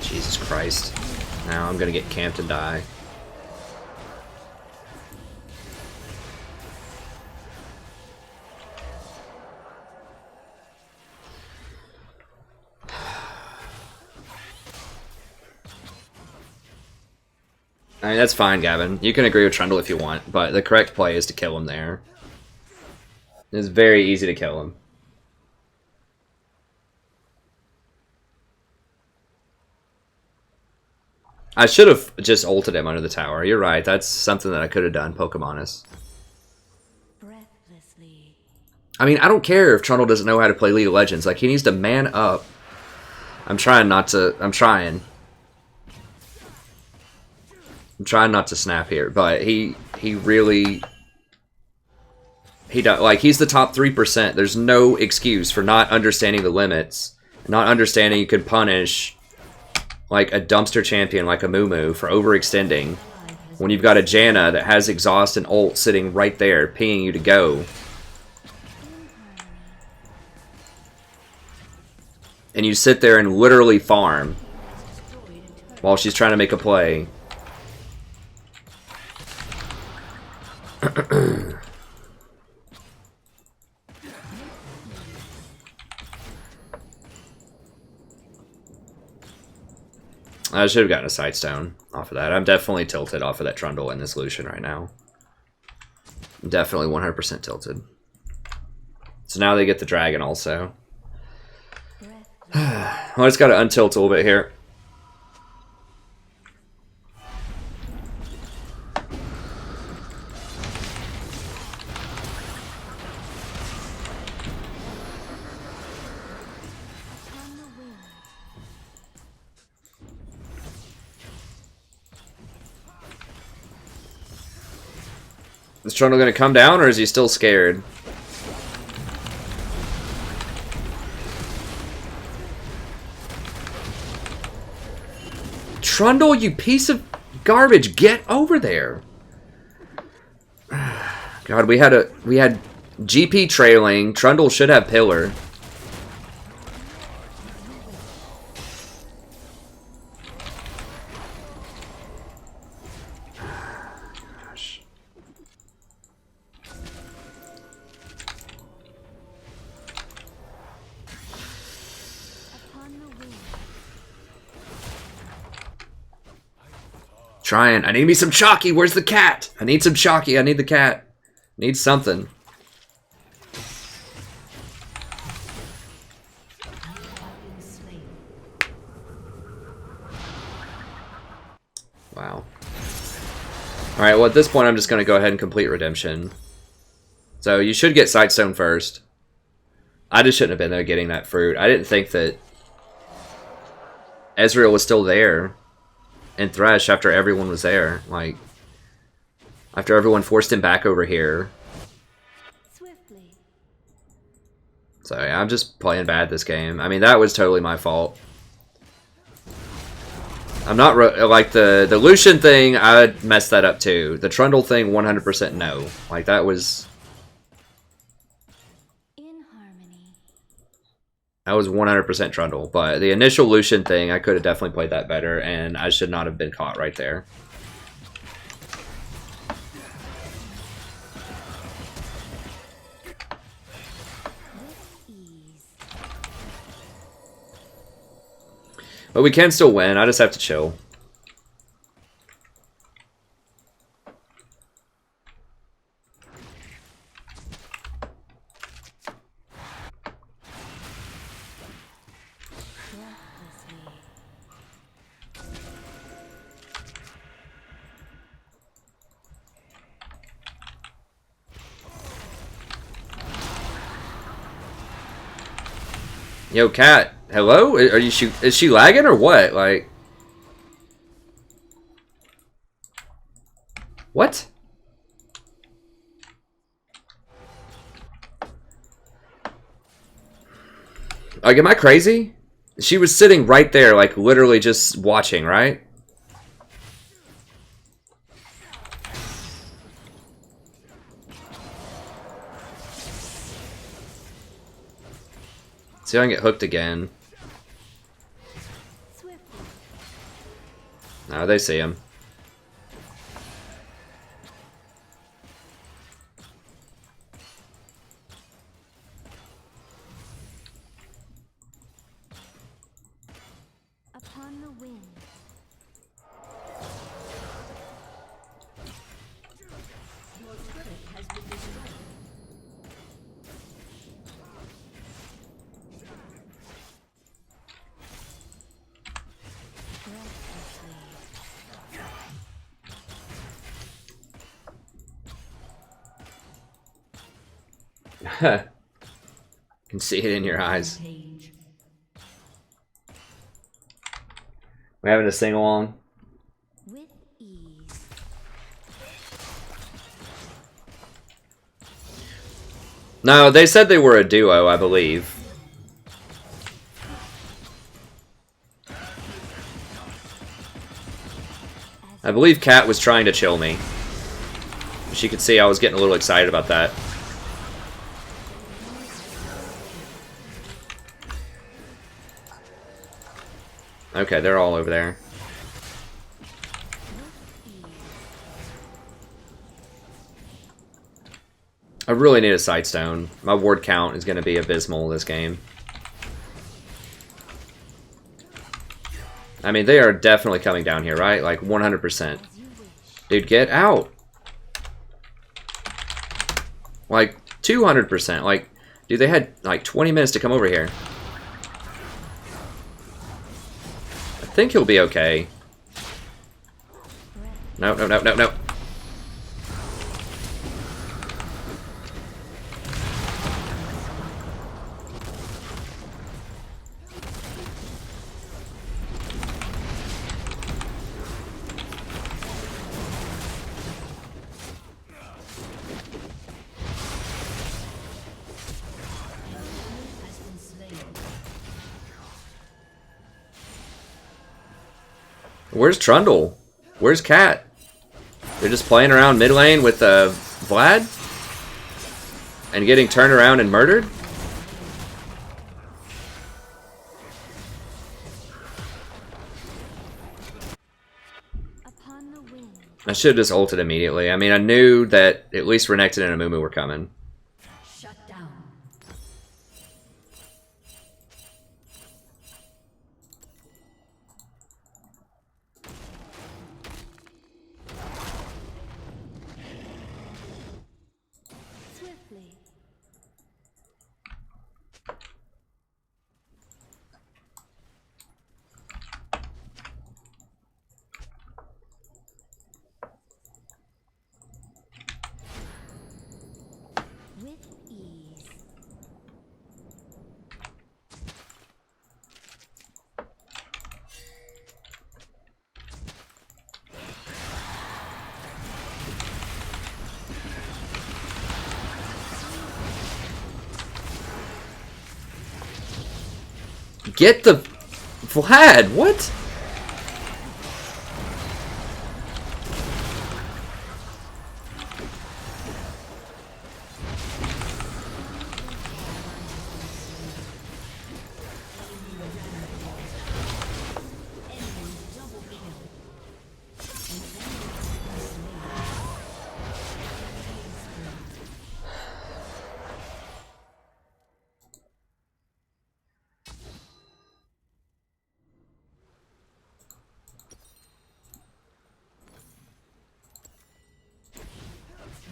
Jesus Christ. Now I'm gonna get camped and die. I mean, that's fine, Gavin. You can agree with Trundle if you want, but the correct play is to kill him there. It's very easy to kill him. I should have just ulted him under the tower. You're right. That's something that I could have done, Pokemonus. Breathlessly. I mean, I don't care if Trundle doesn't know how to play League of Legends. Like, he needs to man up. I'm trying not to... I'm trying not to snap here, but he really... He does, like, he's the top 3%. There's no excuse for not understanding the limits. Not understanding you can punish... like a dumpster champion like a Mumu for overextending when you've got a Janna that has exhaust and ult sitting right there pinging you to go. And you sit there and literally farm while she's trying to make a play. I should have gotten a Sightstone off of that. I'm definitely tilted off of that Trundle and this Lucian right now. I'm definitely 100% tilted. So now they get the Dragon also. I just got to untilt a little bit here. Is Trundle going to come down, or is he still scared? Trundle, you piece of garbage, get over there. God, we had GP trailing. Trundle should have pillar. Trying. I need me some Chalky. Where's the cat? I need some Chalky. I need the cat. Needs something. Wow. Alright, well at this point I'm just going to go ahead and complete Redemption. So you should get Sightstone first. I just shouldn't have been there getting that fruit. I didn't think that Ezreal was still there in Thresh after everyone was there. Like, after everyone forced him back over here. Swiftly. So yeah, I'm just playing bad this game. I mean, that was totally my fault. I'm not like the Lucian thing. I messed that up too. The Trundle thing, 100% no. Like that was In harmony. 100% Trundle. But the initial Lucian thing, I could have definitely played that better, and I should not have been caught right there. But we can still win. I just have to chill. Yo, Cat. Hello? Are you? Is she lagging or what? Like, what? Like, am I crazy? She was sitting right there, like, literally just watching, right? See if I can get hooked again. No, they see him. Upon the wind. Your turret has been destroyed. Can see it in your eyes. We're having a sing along. With ease. No, they said they were a duo, I believe. I believe Kat was trying to chill me. She could see I was getting a little excited about that. Okay, they're all over there. I really need a Sightstone. My ward count is going to be abysmal this game. I mean, they are definitely coming down here, right? Like, 100%. Dude, get out! Like, 200%. Like, dude, they had, like, 20 minutes to come over here. I think he'll be okay. No, no, no, no, no. Where's Trundle? Where's Cat? They're just playing around mid lane with Vlad? And getting turned around and murdered? Upon the wind. I should have just ulted immediately. I mean, I knew that at least Renekton and Amumu were coming. Shut down. Get the Vlad, what?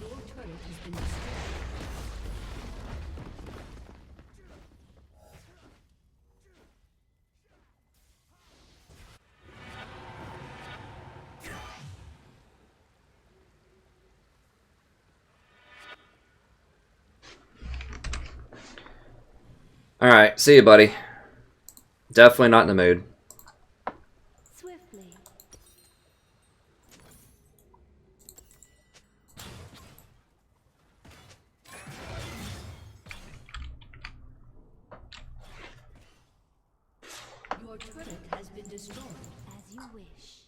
Your turret has been destroyed. Alright, see you, buddy. Definitely not in the mood. Swiftly. Your turret has been destroyed. As you wish.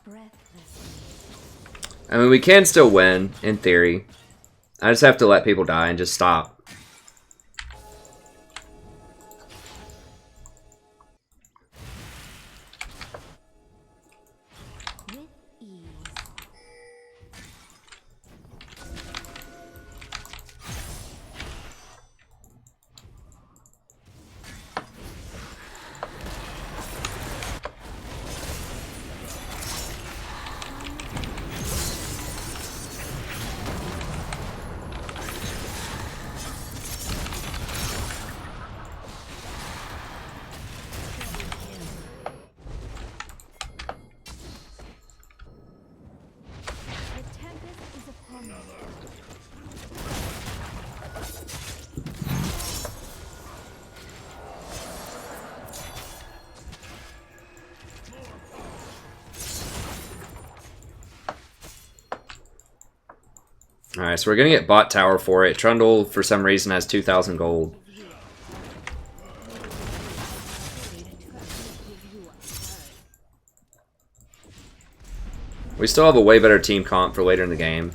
Breathlessly. I mean, we can still win, in theory. I just have to let people die and just stop. With ease. The tempest is upon us. Alright, so we're gonna get bot tower for it. Trundle, for some reason, has 2,000 gold. We still have a way better team comp for later in the game.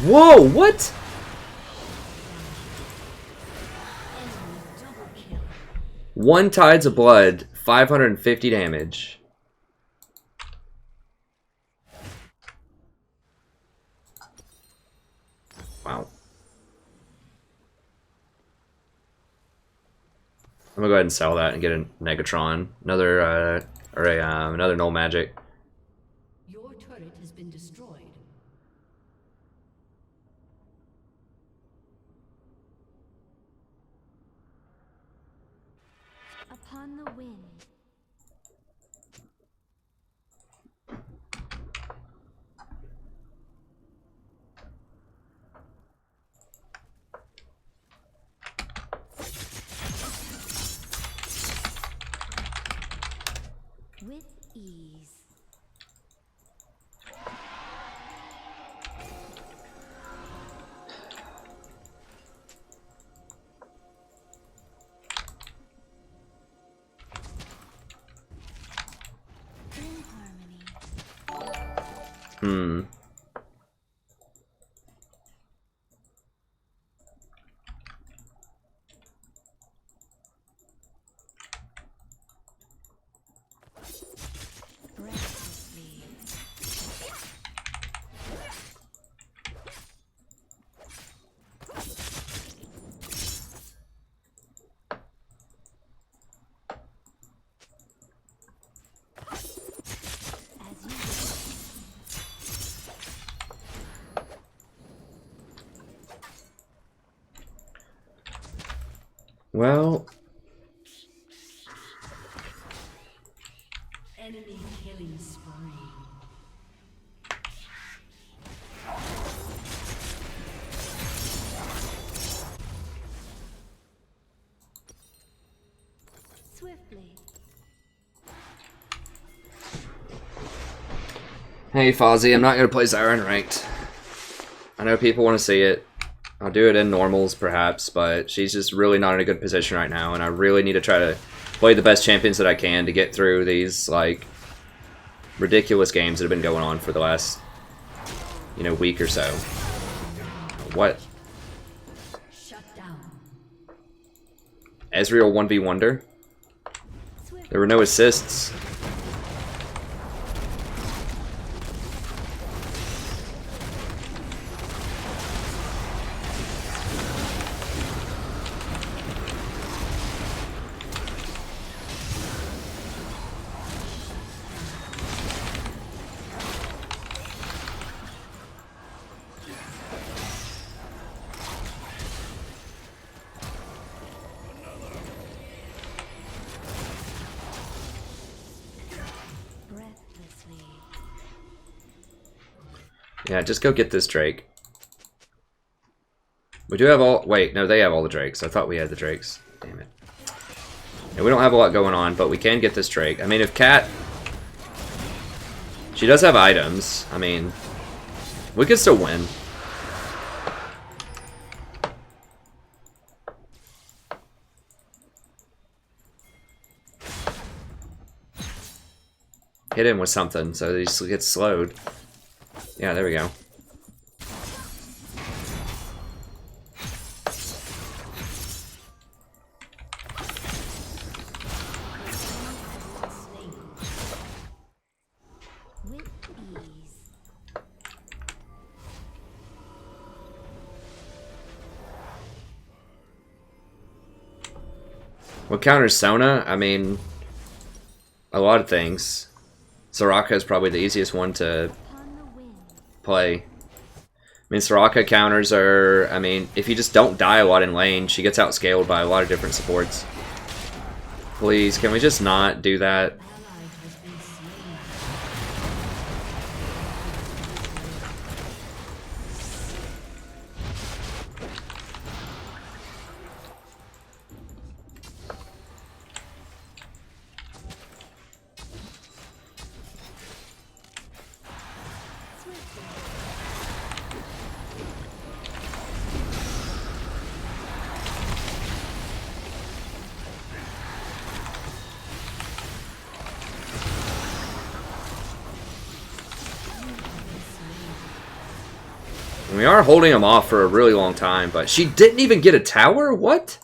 Whoa, what? One Tides of Blood, 550 damage. Wow. I'm gonna go ahead and sell that and get a Negatron, another another null magic. Your turret has been destroyed. Upon the wind. With ease. In harmony. Hmm. Breathlessly. Well, Enemy killing spree. Swiftly. hey Fozzie, I'm not gonna play Zyra in ranked. I know people want to see it. I'll do it in normals perhaps, but she's just really not in a good position right now, and I really need to try to play the best champions that I can to get through these like ridiculous games that have been going on for the last, you know, week or so. What? Shut down. Ezreal 1v Wonder? There were no assists. Breathlessly. Yeah, just go get this Drake. We do have all... Wait, no, they have all the Drakes. I thought we had the Drakes. Damn it. Yeah, we don't have a lot going on, but we can get this Drake. I mean, if Cat... She does have items. I mean, we could still win. Hit him with something so he gets slowed. Yeah, there we go. With ease. What counters Sona? I mean, a lot of things. Soraka is probably the easiest one to Upon the wind. play. I mean, Soraka counters are... I mean, if you just don't die a lot in lane, she gets outscaled by a lot of different supports. Please, can we just not do that? Ally has been slain. We are holding them off for a really long time, but she didn't even get a tower? What?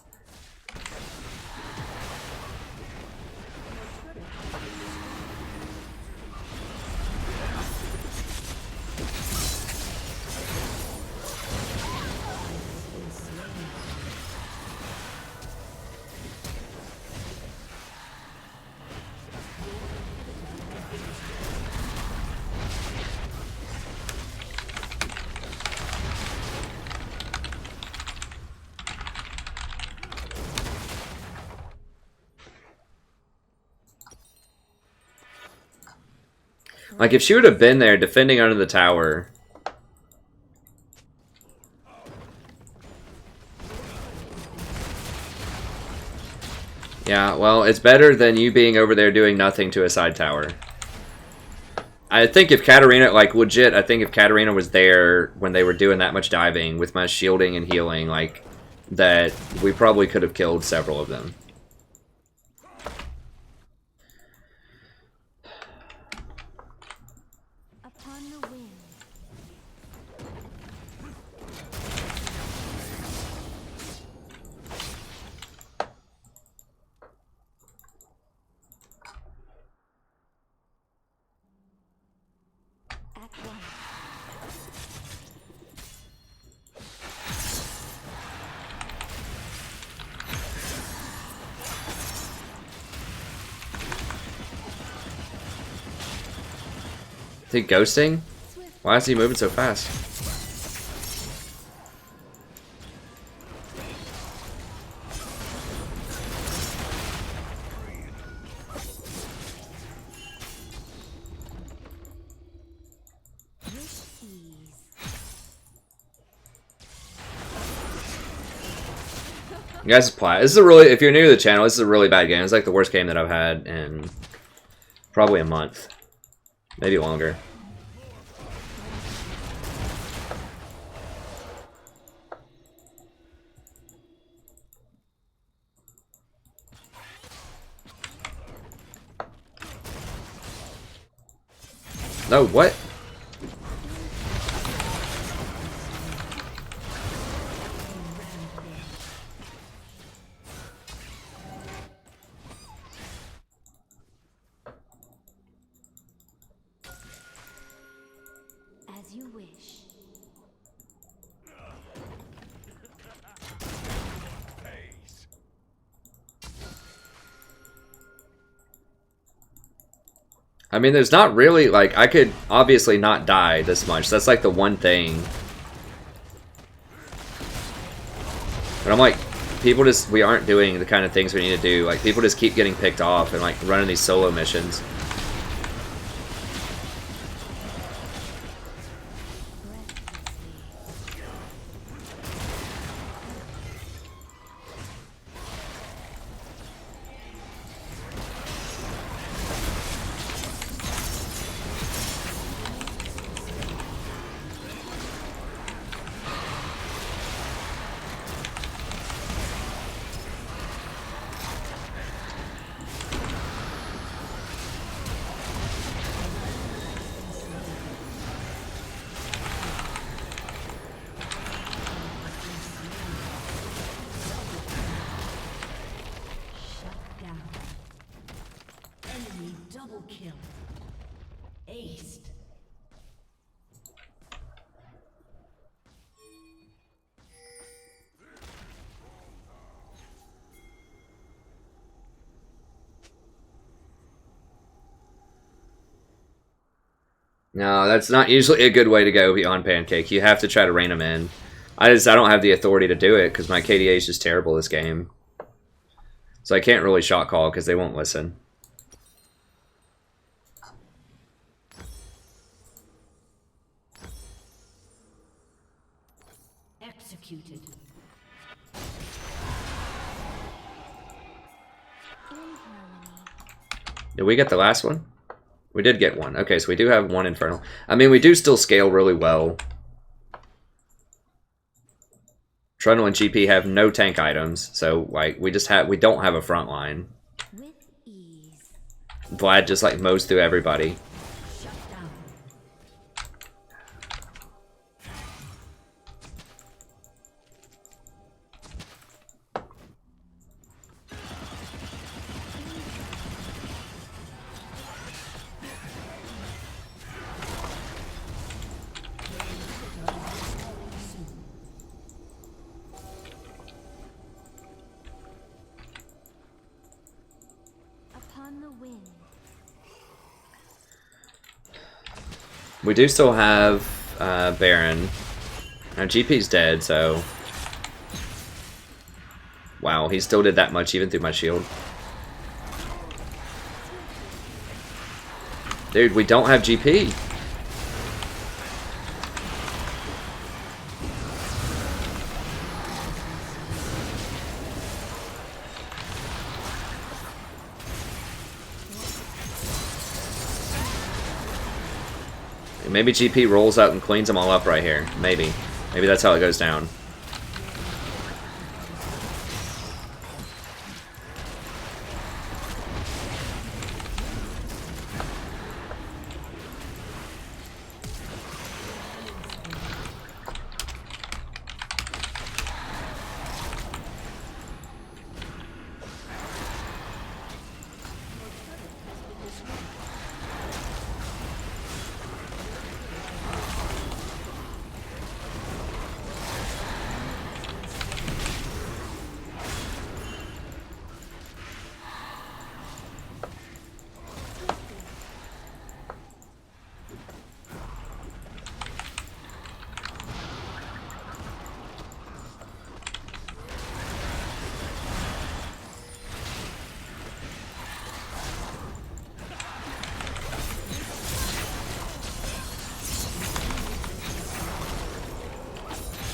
Like, if she would have been there defending under the tower... Yeah, well, it's better than you being over there doing nothing to a side tower. I think if Katarina, like, legit, I think if Katarina was there when they were doing that much diving with my shielding and healing, like, that we probably could have killed several of them. Upon the wind. Act one. Is he ghosting? Why is he moving so fast? You guys play. This is a really, if you're new to the channel, this is a really bad game. It's like the worst game that I've had in probably a month. Maybe longer. No, what? As you wish. I mean, there's not really, like, I could obviously not die this much. That's like the one thing. But I'm like, people just, we aren't doing the kind of things we need to do. Like, people just keep getting picked off and, like, running these solo missions. Double kill. Aced. No, that's not usually a good way to go beyond Pancake. You have to try to rein them in. I don't have the authority to do it because my KDA is just terrible this game. So I can't really shot call because they won't listen. Executed. Did we get the last one? We did get one. Okay, so we do have one Infernal. I mean, we do still scale really well. Trundle and GP have no tank items, so like we don't have a front line. With ease. Vlad just like mows through everybody. Shut down. Upon the wind. We do still have Baron. Now GP's dead, so wow, he still did that much even through my shield. Dude, we don't have GP. Maybe GP rolls out and cleans them all up right here. Maybe. Maybe that's how it goes down.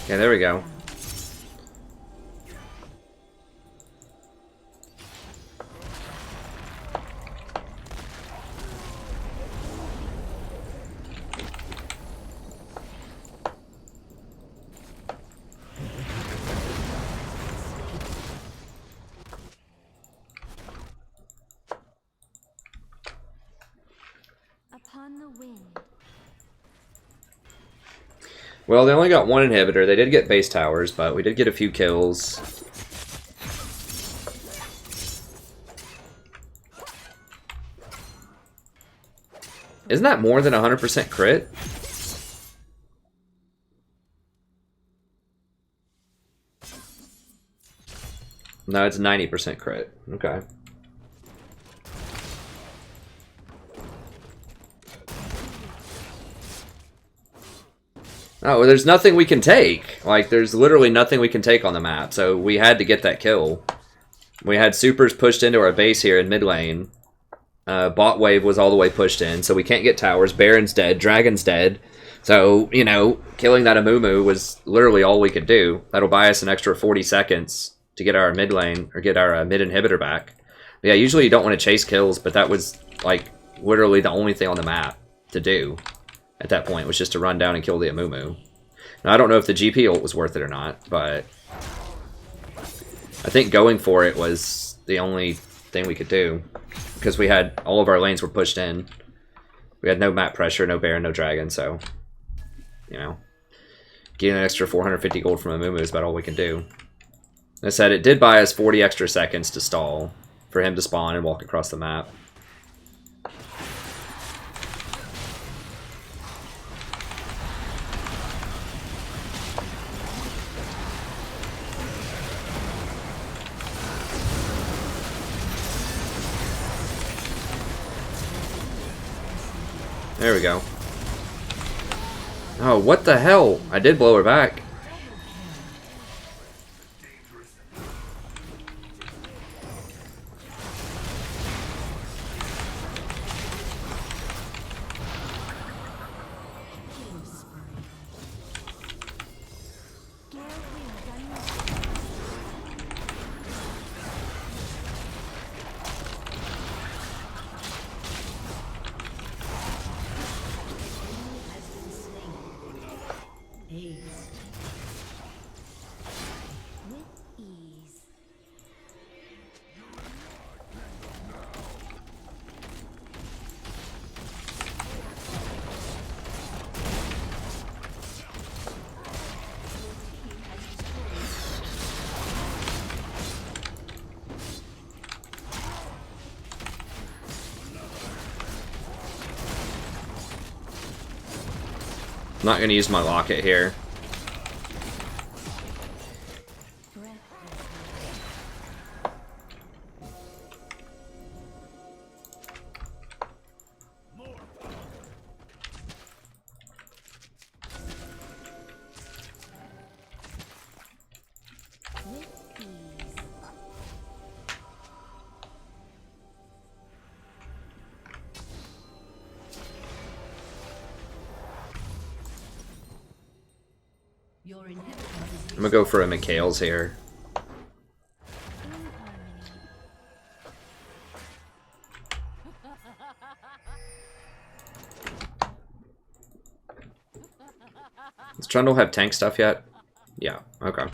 Yeah, there we go. upon the wind. Well, they only got one inhibitor. They did get base towers, but we did get a few kills. Isn't that more than 100% crit? No, it's 90% crit. Okay. Oh, well, there's nothing we can take. Like, there's literally nothing we can take on the map, so we had to get that kill. We had supers pushed into our base here in mid lane. Bot wave was all the way pushed in, so we can't get towers. Baron's dead. Dragon's dead. So, you know, killing that Amumu was literally all we could do. That'll buy us an extra 40 seconds to get our mid lane, or get our mid inhibitor back. But yeah, usually you don't want to chase kills, but that was, like, literally the only thing on the map to do at that point, was just to run down and kill the Amumu. Now, I don't know if the GP ult was worth it or not, but I think going for it was the only thing we could do, because we had all of our lanes were pushed in. We had no map pressure, no Baron, no Dragon, so, you know, getting an extra 450 gold from Amumu is about all we can do. As I said, it did buy us 40 extra seconds to stall for him to spawn and walk across the map. There we go. Oh, what the hell? I did blow her back. I'm not going to use my locket here. I'm gonna go for a Mikhail's here. Does Trundle have tank stuff yet? Yeah, okay.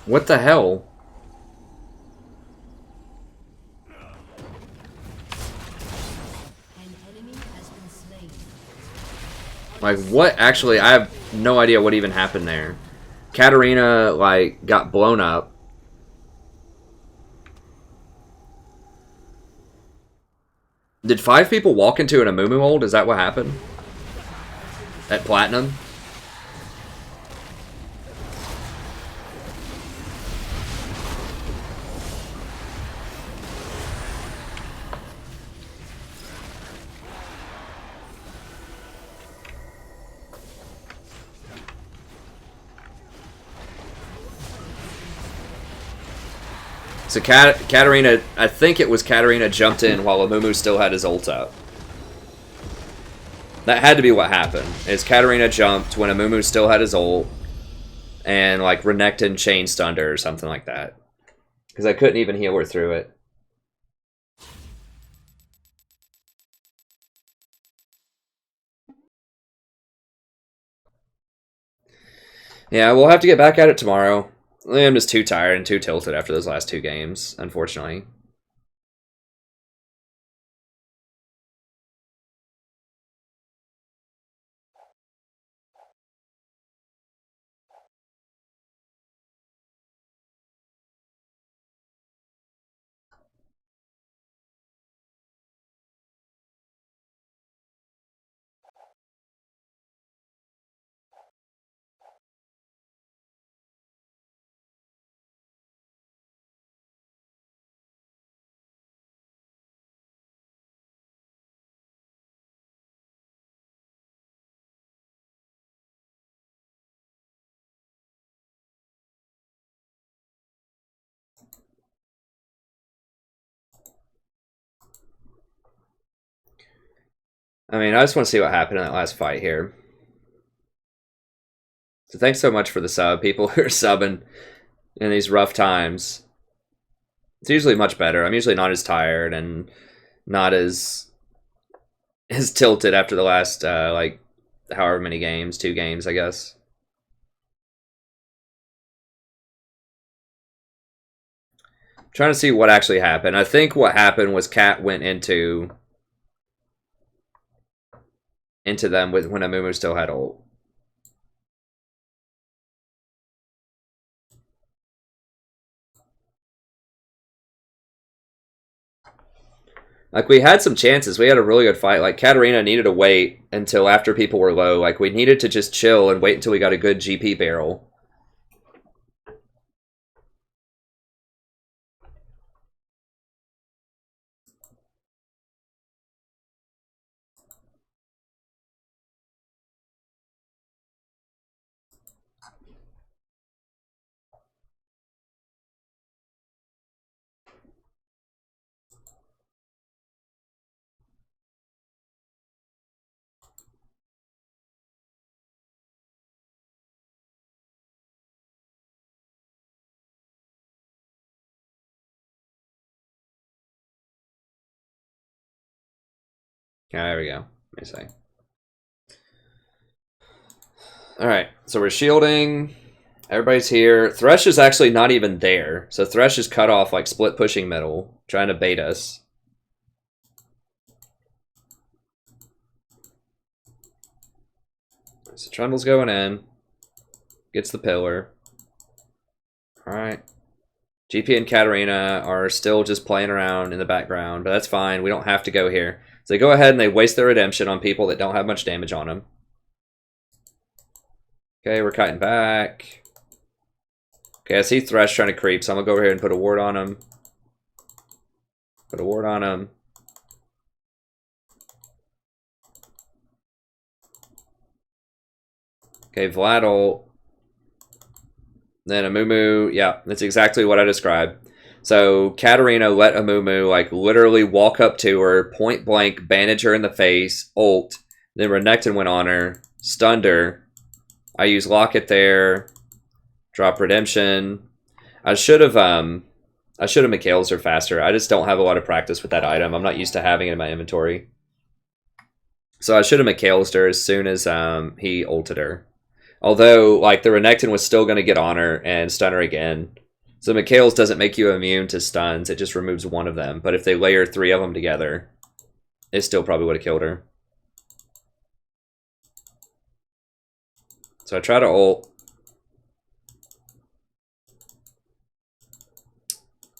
What the hell? Like, what? Actually, I have no idea what even happened there. Katarina, like, got blown up. Did 5 people walk into an Amumu ult? Is that what happened? At Platinum? So Katarina, I think it was Katarina jumped in while Amumu still had his ult up. That had to be what happened. Is Katarina jumped when Amumu still had his ult, and like Renekton chain stunned her or something like that. Because I couldn't even heal her through it. Yeah, we'll have to get back at it tomorrow. I'm just too tired and too tilted after those last 2 games, unfortunately. I mean, I just want to see what happened in that last fight here. So thanks so much for the sub. People who are subbing in these rough times. It's usually much better. I'm usually not as tired and not as tilted after the last, like, however many games. 2 games, I guess. Trying to see what actually happened. I think what happened was Cat went into them with when Amumu still had ult. Like, we had some chances. We had a really good fight. Like, Katarina needed to wait until after people were low. Like, we needed to just chill and wait until we got a good GP barrel. Yeah, there we go. Let me see. Alright, so we're shielding. Everybody's here. Thresh is actually not even there. So Thresh is cut off, like split pushing middle, trying to bait us. So Trundle's going in. Gets the pillar. Alright. GP and Katarina are still just playing around in the background, but that's fine. We don't have to go here. So they go ahead and they waste their redemption on people that don't have much damage on them. Okay, we're kiting back. Okay, I see Thresh trying to creep, so I'm going to go over here and put a ward on him. Put a ward on him. Okay, Vlad ult. Then Amumu, yeah, that's exactly what I described. So Katarina let Amumu like literally walk up to her, point blank, bandage her in the face, ult. Then Renekton went on her, stunned her. I used Locket there, drop Redemption. I should have Mikhail's her faster. I just don't have a lot of practice with that item. I'm not used to having it in my inventory. So I should have Mikhail's her as soon as he ulted her. Although, like, the Renekton was still going to get on her and stun her again. So Mikhail's doesn't make you immune to stuns. It just removes one of them. But if they layer 3 of them together, it still probably would have killed her. So I try to ult.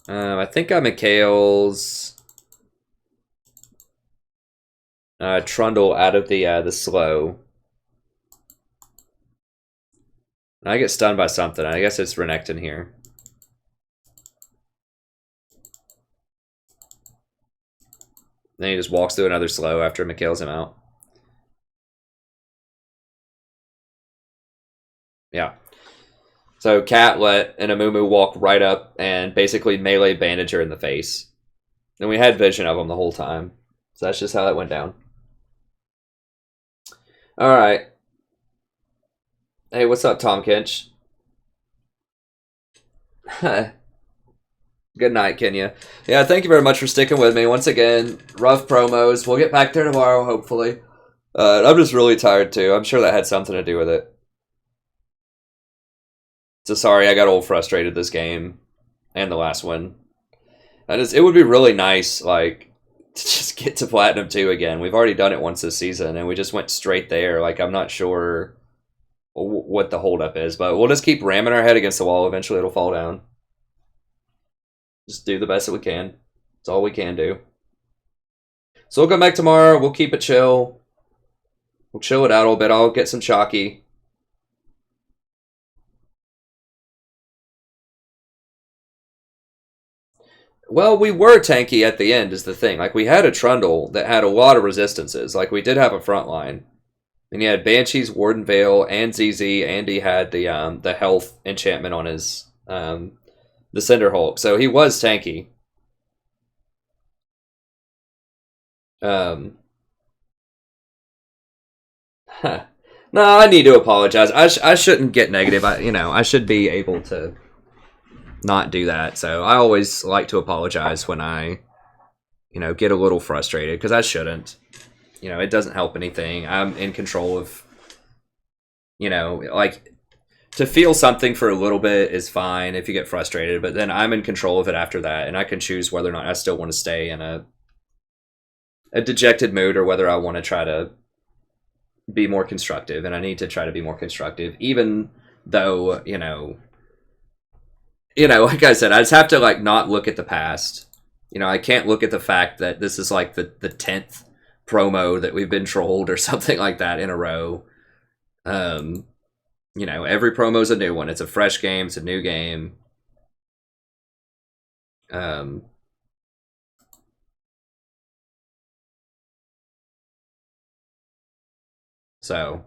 I think I Mikhail's Trundle out of the slow. I get stunned by something. I guess it's Renekton here. Then he just walks through another slow after Mikhail's him out. Yeah. So Cat let an Amumu walk right up and basically melee bandage her in the face. And we had vision of him the whole time. So that's just how that went down. Alright. Hey, what's up, Tom Kinch? Good night, Kenya. Yeah, thank you very much for sticking with me. Once again, rough promos. We'll get back there tomorrow, hopefully. I'm just really tired, too. I'm sure that had something to do with it. So sorry, I got old frustrated this game. And the last one. It would be really nice, like, to just get to Platinum 2 again. We've already done it once this season, and we just went straight there. Like, I'm not sure what the holdup is, but we'll just keep ramming our head against the wall. Eventually it'll fall down. Just do the best that we can. It's all we can do. So we'll come back tomorrow. We'll keep it chill. We'll chill it out a little bit. I'll get some chalky. Well, we were tanky at the end is the thing. Like, we had a Trundle that had a lot of resistances. Like, we did have a front line. And he had Banshees, Warden Veil, and ZZ, and he had the health enchantment on his the Cinder Hulk. So he was tanky. No, I need to apologize. I shouldn't get negative. I should be able to not do that. So I always like to apologize when I, get a little frustrated, because I shouldn't. It doesn't help anything. I'm in control of, like, to feel something for a little bit is fine if you get frustrated, but then I'm in control of it after that, and I can choose whether or not I still want to stay in a dejected mood or whether I want to try to be more constructive, and I need to try to be more constructive, even though, like I said, I just have to, like, not look at the past. I can't look at the fact that this is, like, the 10th promo that we've been trolled or something like that in a row. Every promo is a new one. It's a fresh game. It's a new game. So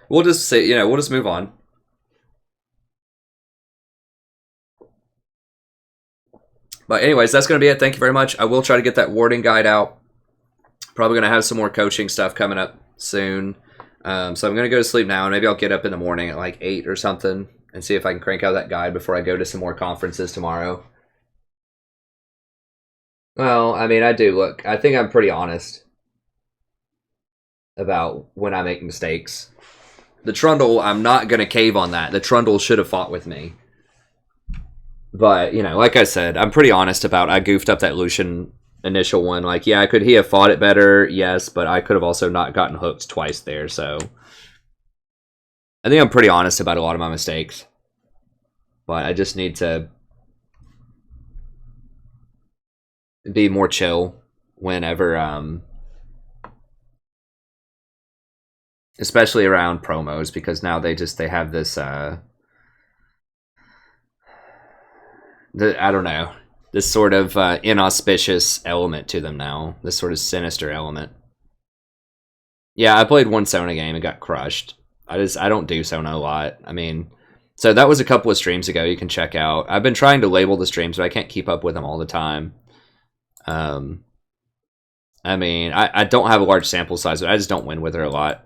we'll just say, we'll just move on. But anyways, that's going to be it. Thank you very much. I will try to get that warding guide out. Probably going to have some more coaching stuff coming up soon. So I'm going to go to sleep now, and maybe I'll get up in the morning at like 8 or something and see if I can crank out that guide before I go to some more conferences tomorrow. Well, I mean, I do look. I think I'm pretty honest about when I make mistakes. The Trundle, I'm not going to cave on that. The Trundle should have fought with me. But, like I said, I'm pretty honest about I goofed up that Lucian initial one. Like, yeah, could he have fought it better? Yes, but I could have also not gotten hooked twice there, so I think I'm pretty honest about a lot of my mistakes. But I just need to be more chill whenever, especially around promos, because now they have this, I don't know, this sort of inauspicious element to them now. This sort of sinister element. Yeah, I played one Sona game and got crushed. I don't do Sona a lot. I mean, so that was a couple of streams ago. You can check out. I've been trying to label the streams, but I can't keep up with them all the time. I mean, I don't have a large sample size, but I just don't win with her a lot.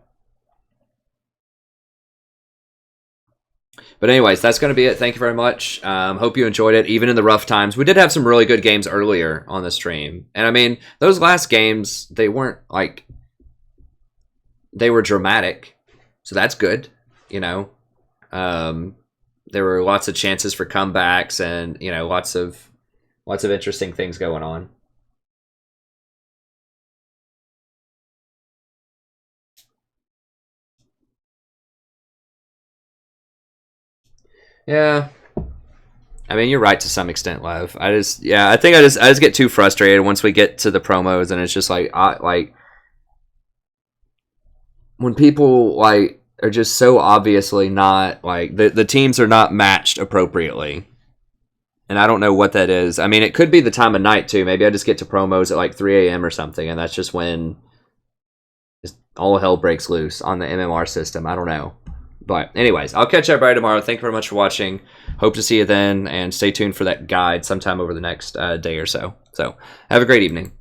But anyways, that's going to be it. Thank you very much. Hope you enjoyed it, even in the rough times. We did have some really good games earlier on the stream. And I mean, those last games, they weren't like... They were dramatic. So that's good, There were lots of chances for comebacks and, lots of interesting things going on. Yeah. I mean, you're right to some extent, Lev. I think I just get too frustrated once we get to the promos, and it's just like when people like are just so obviously not like the teams are not matched appropriately. And I don't know what that is. I mean, it could be the time of night too. Maybe I just get to promos at like 3 a.m. or something, and that's just when just all hell breaks loose on the MMR system. I don't know. But anyways, I'll catch everybody tomorrow. Thank you very much for watching. Hope to see you then, and stay tuned for that guide sometime over the next day or so. So have a great evening.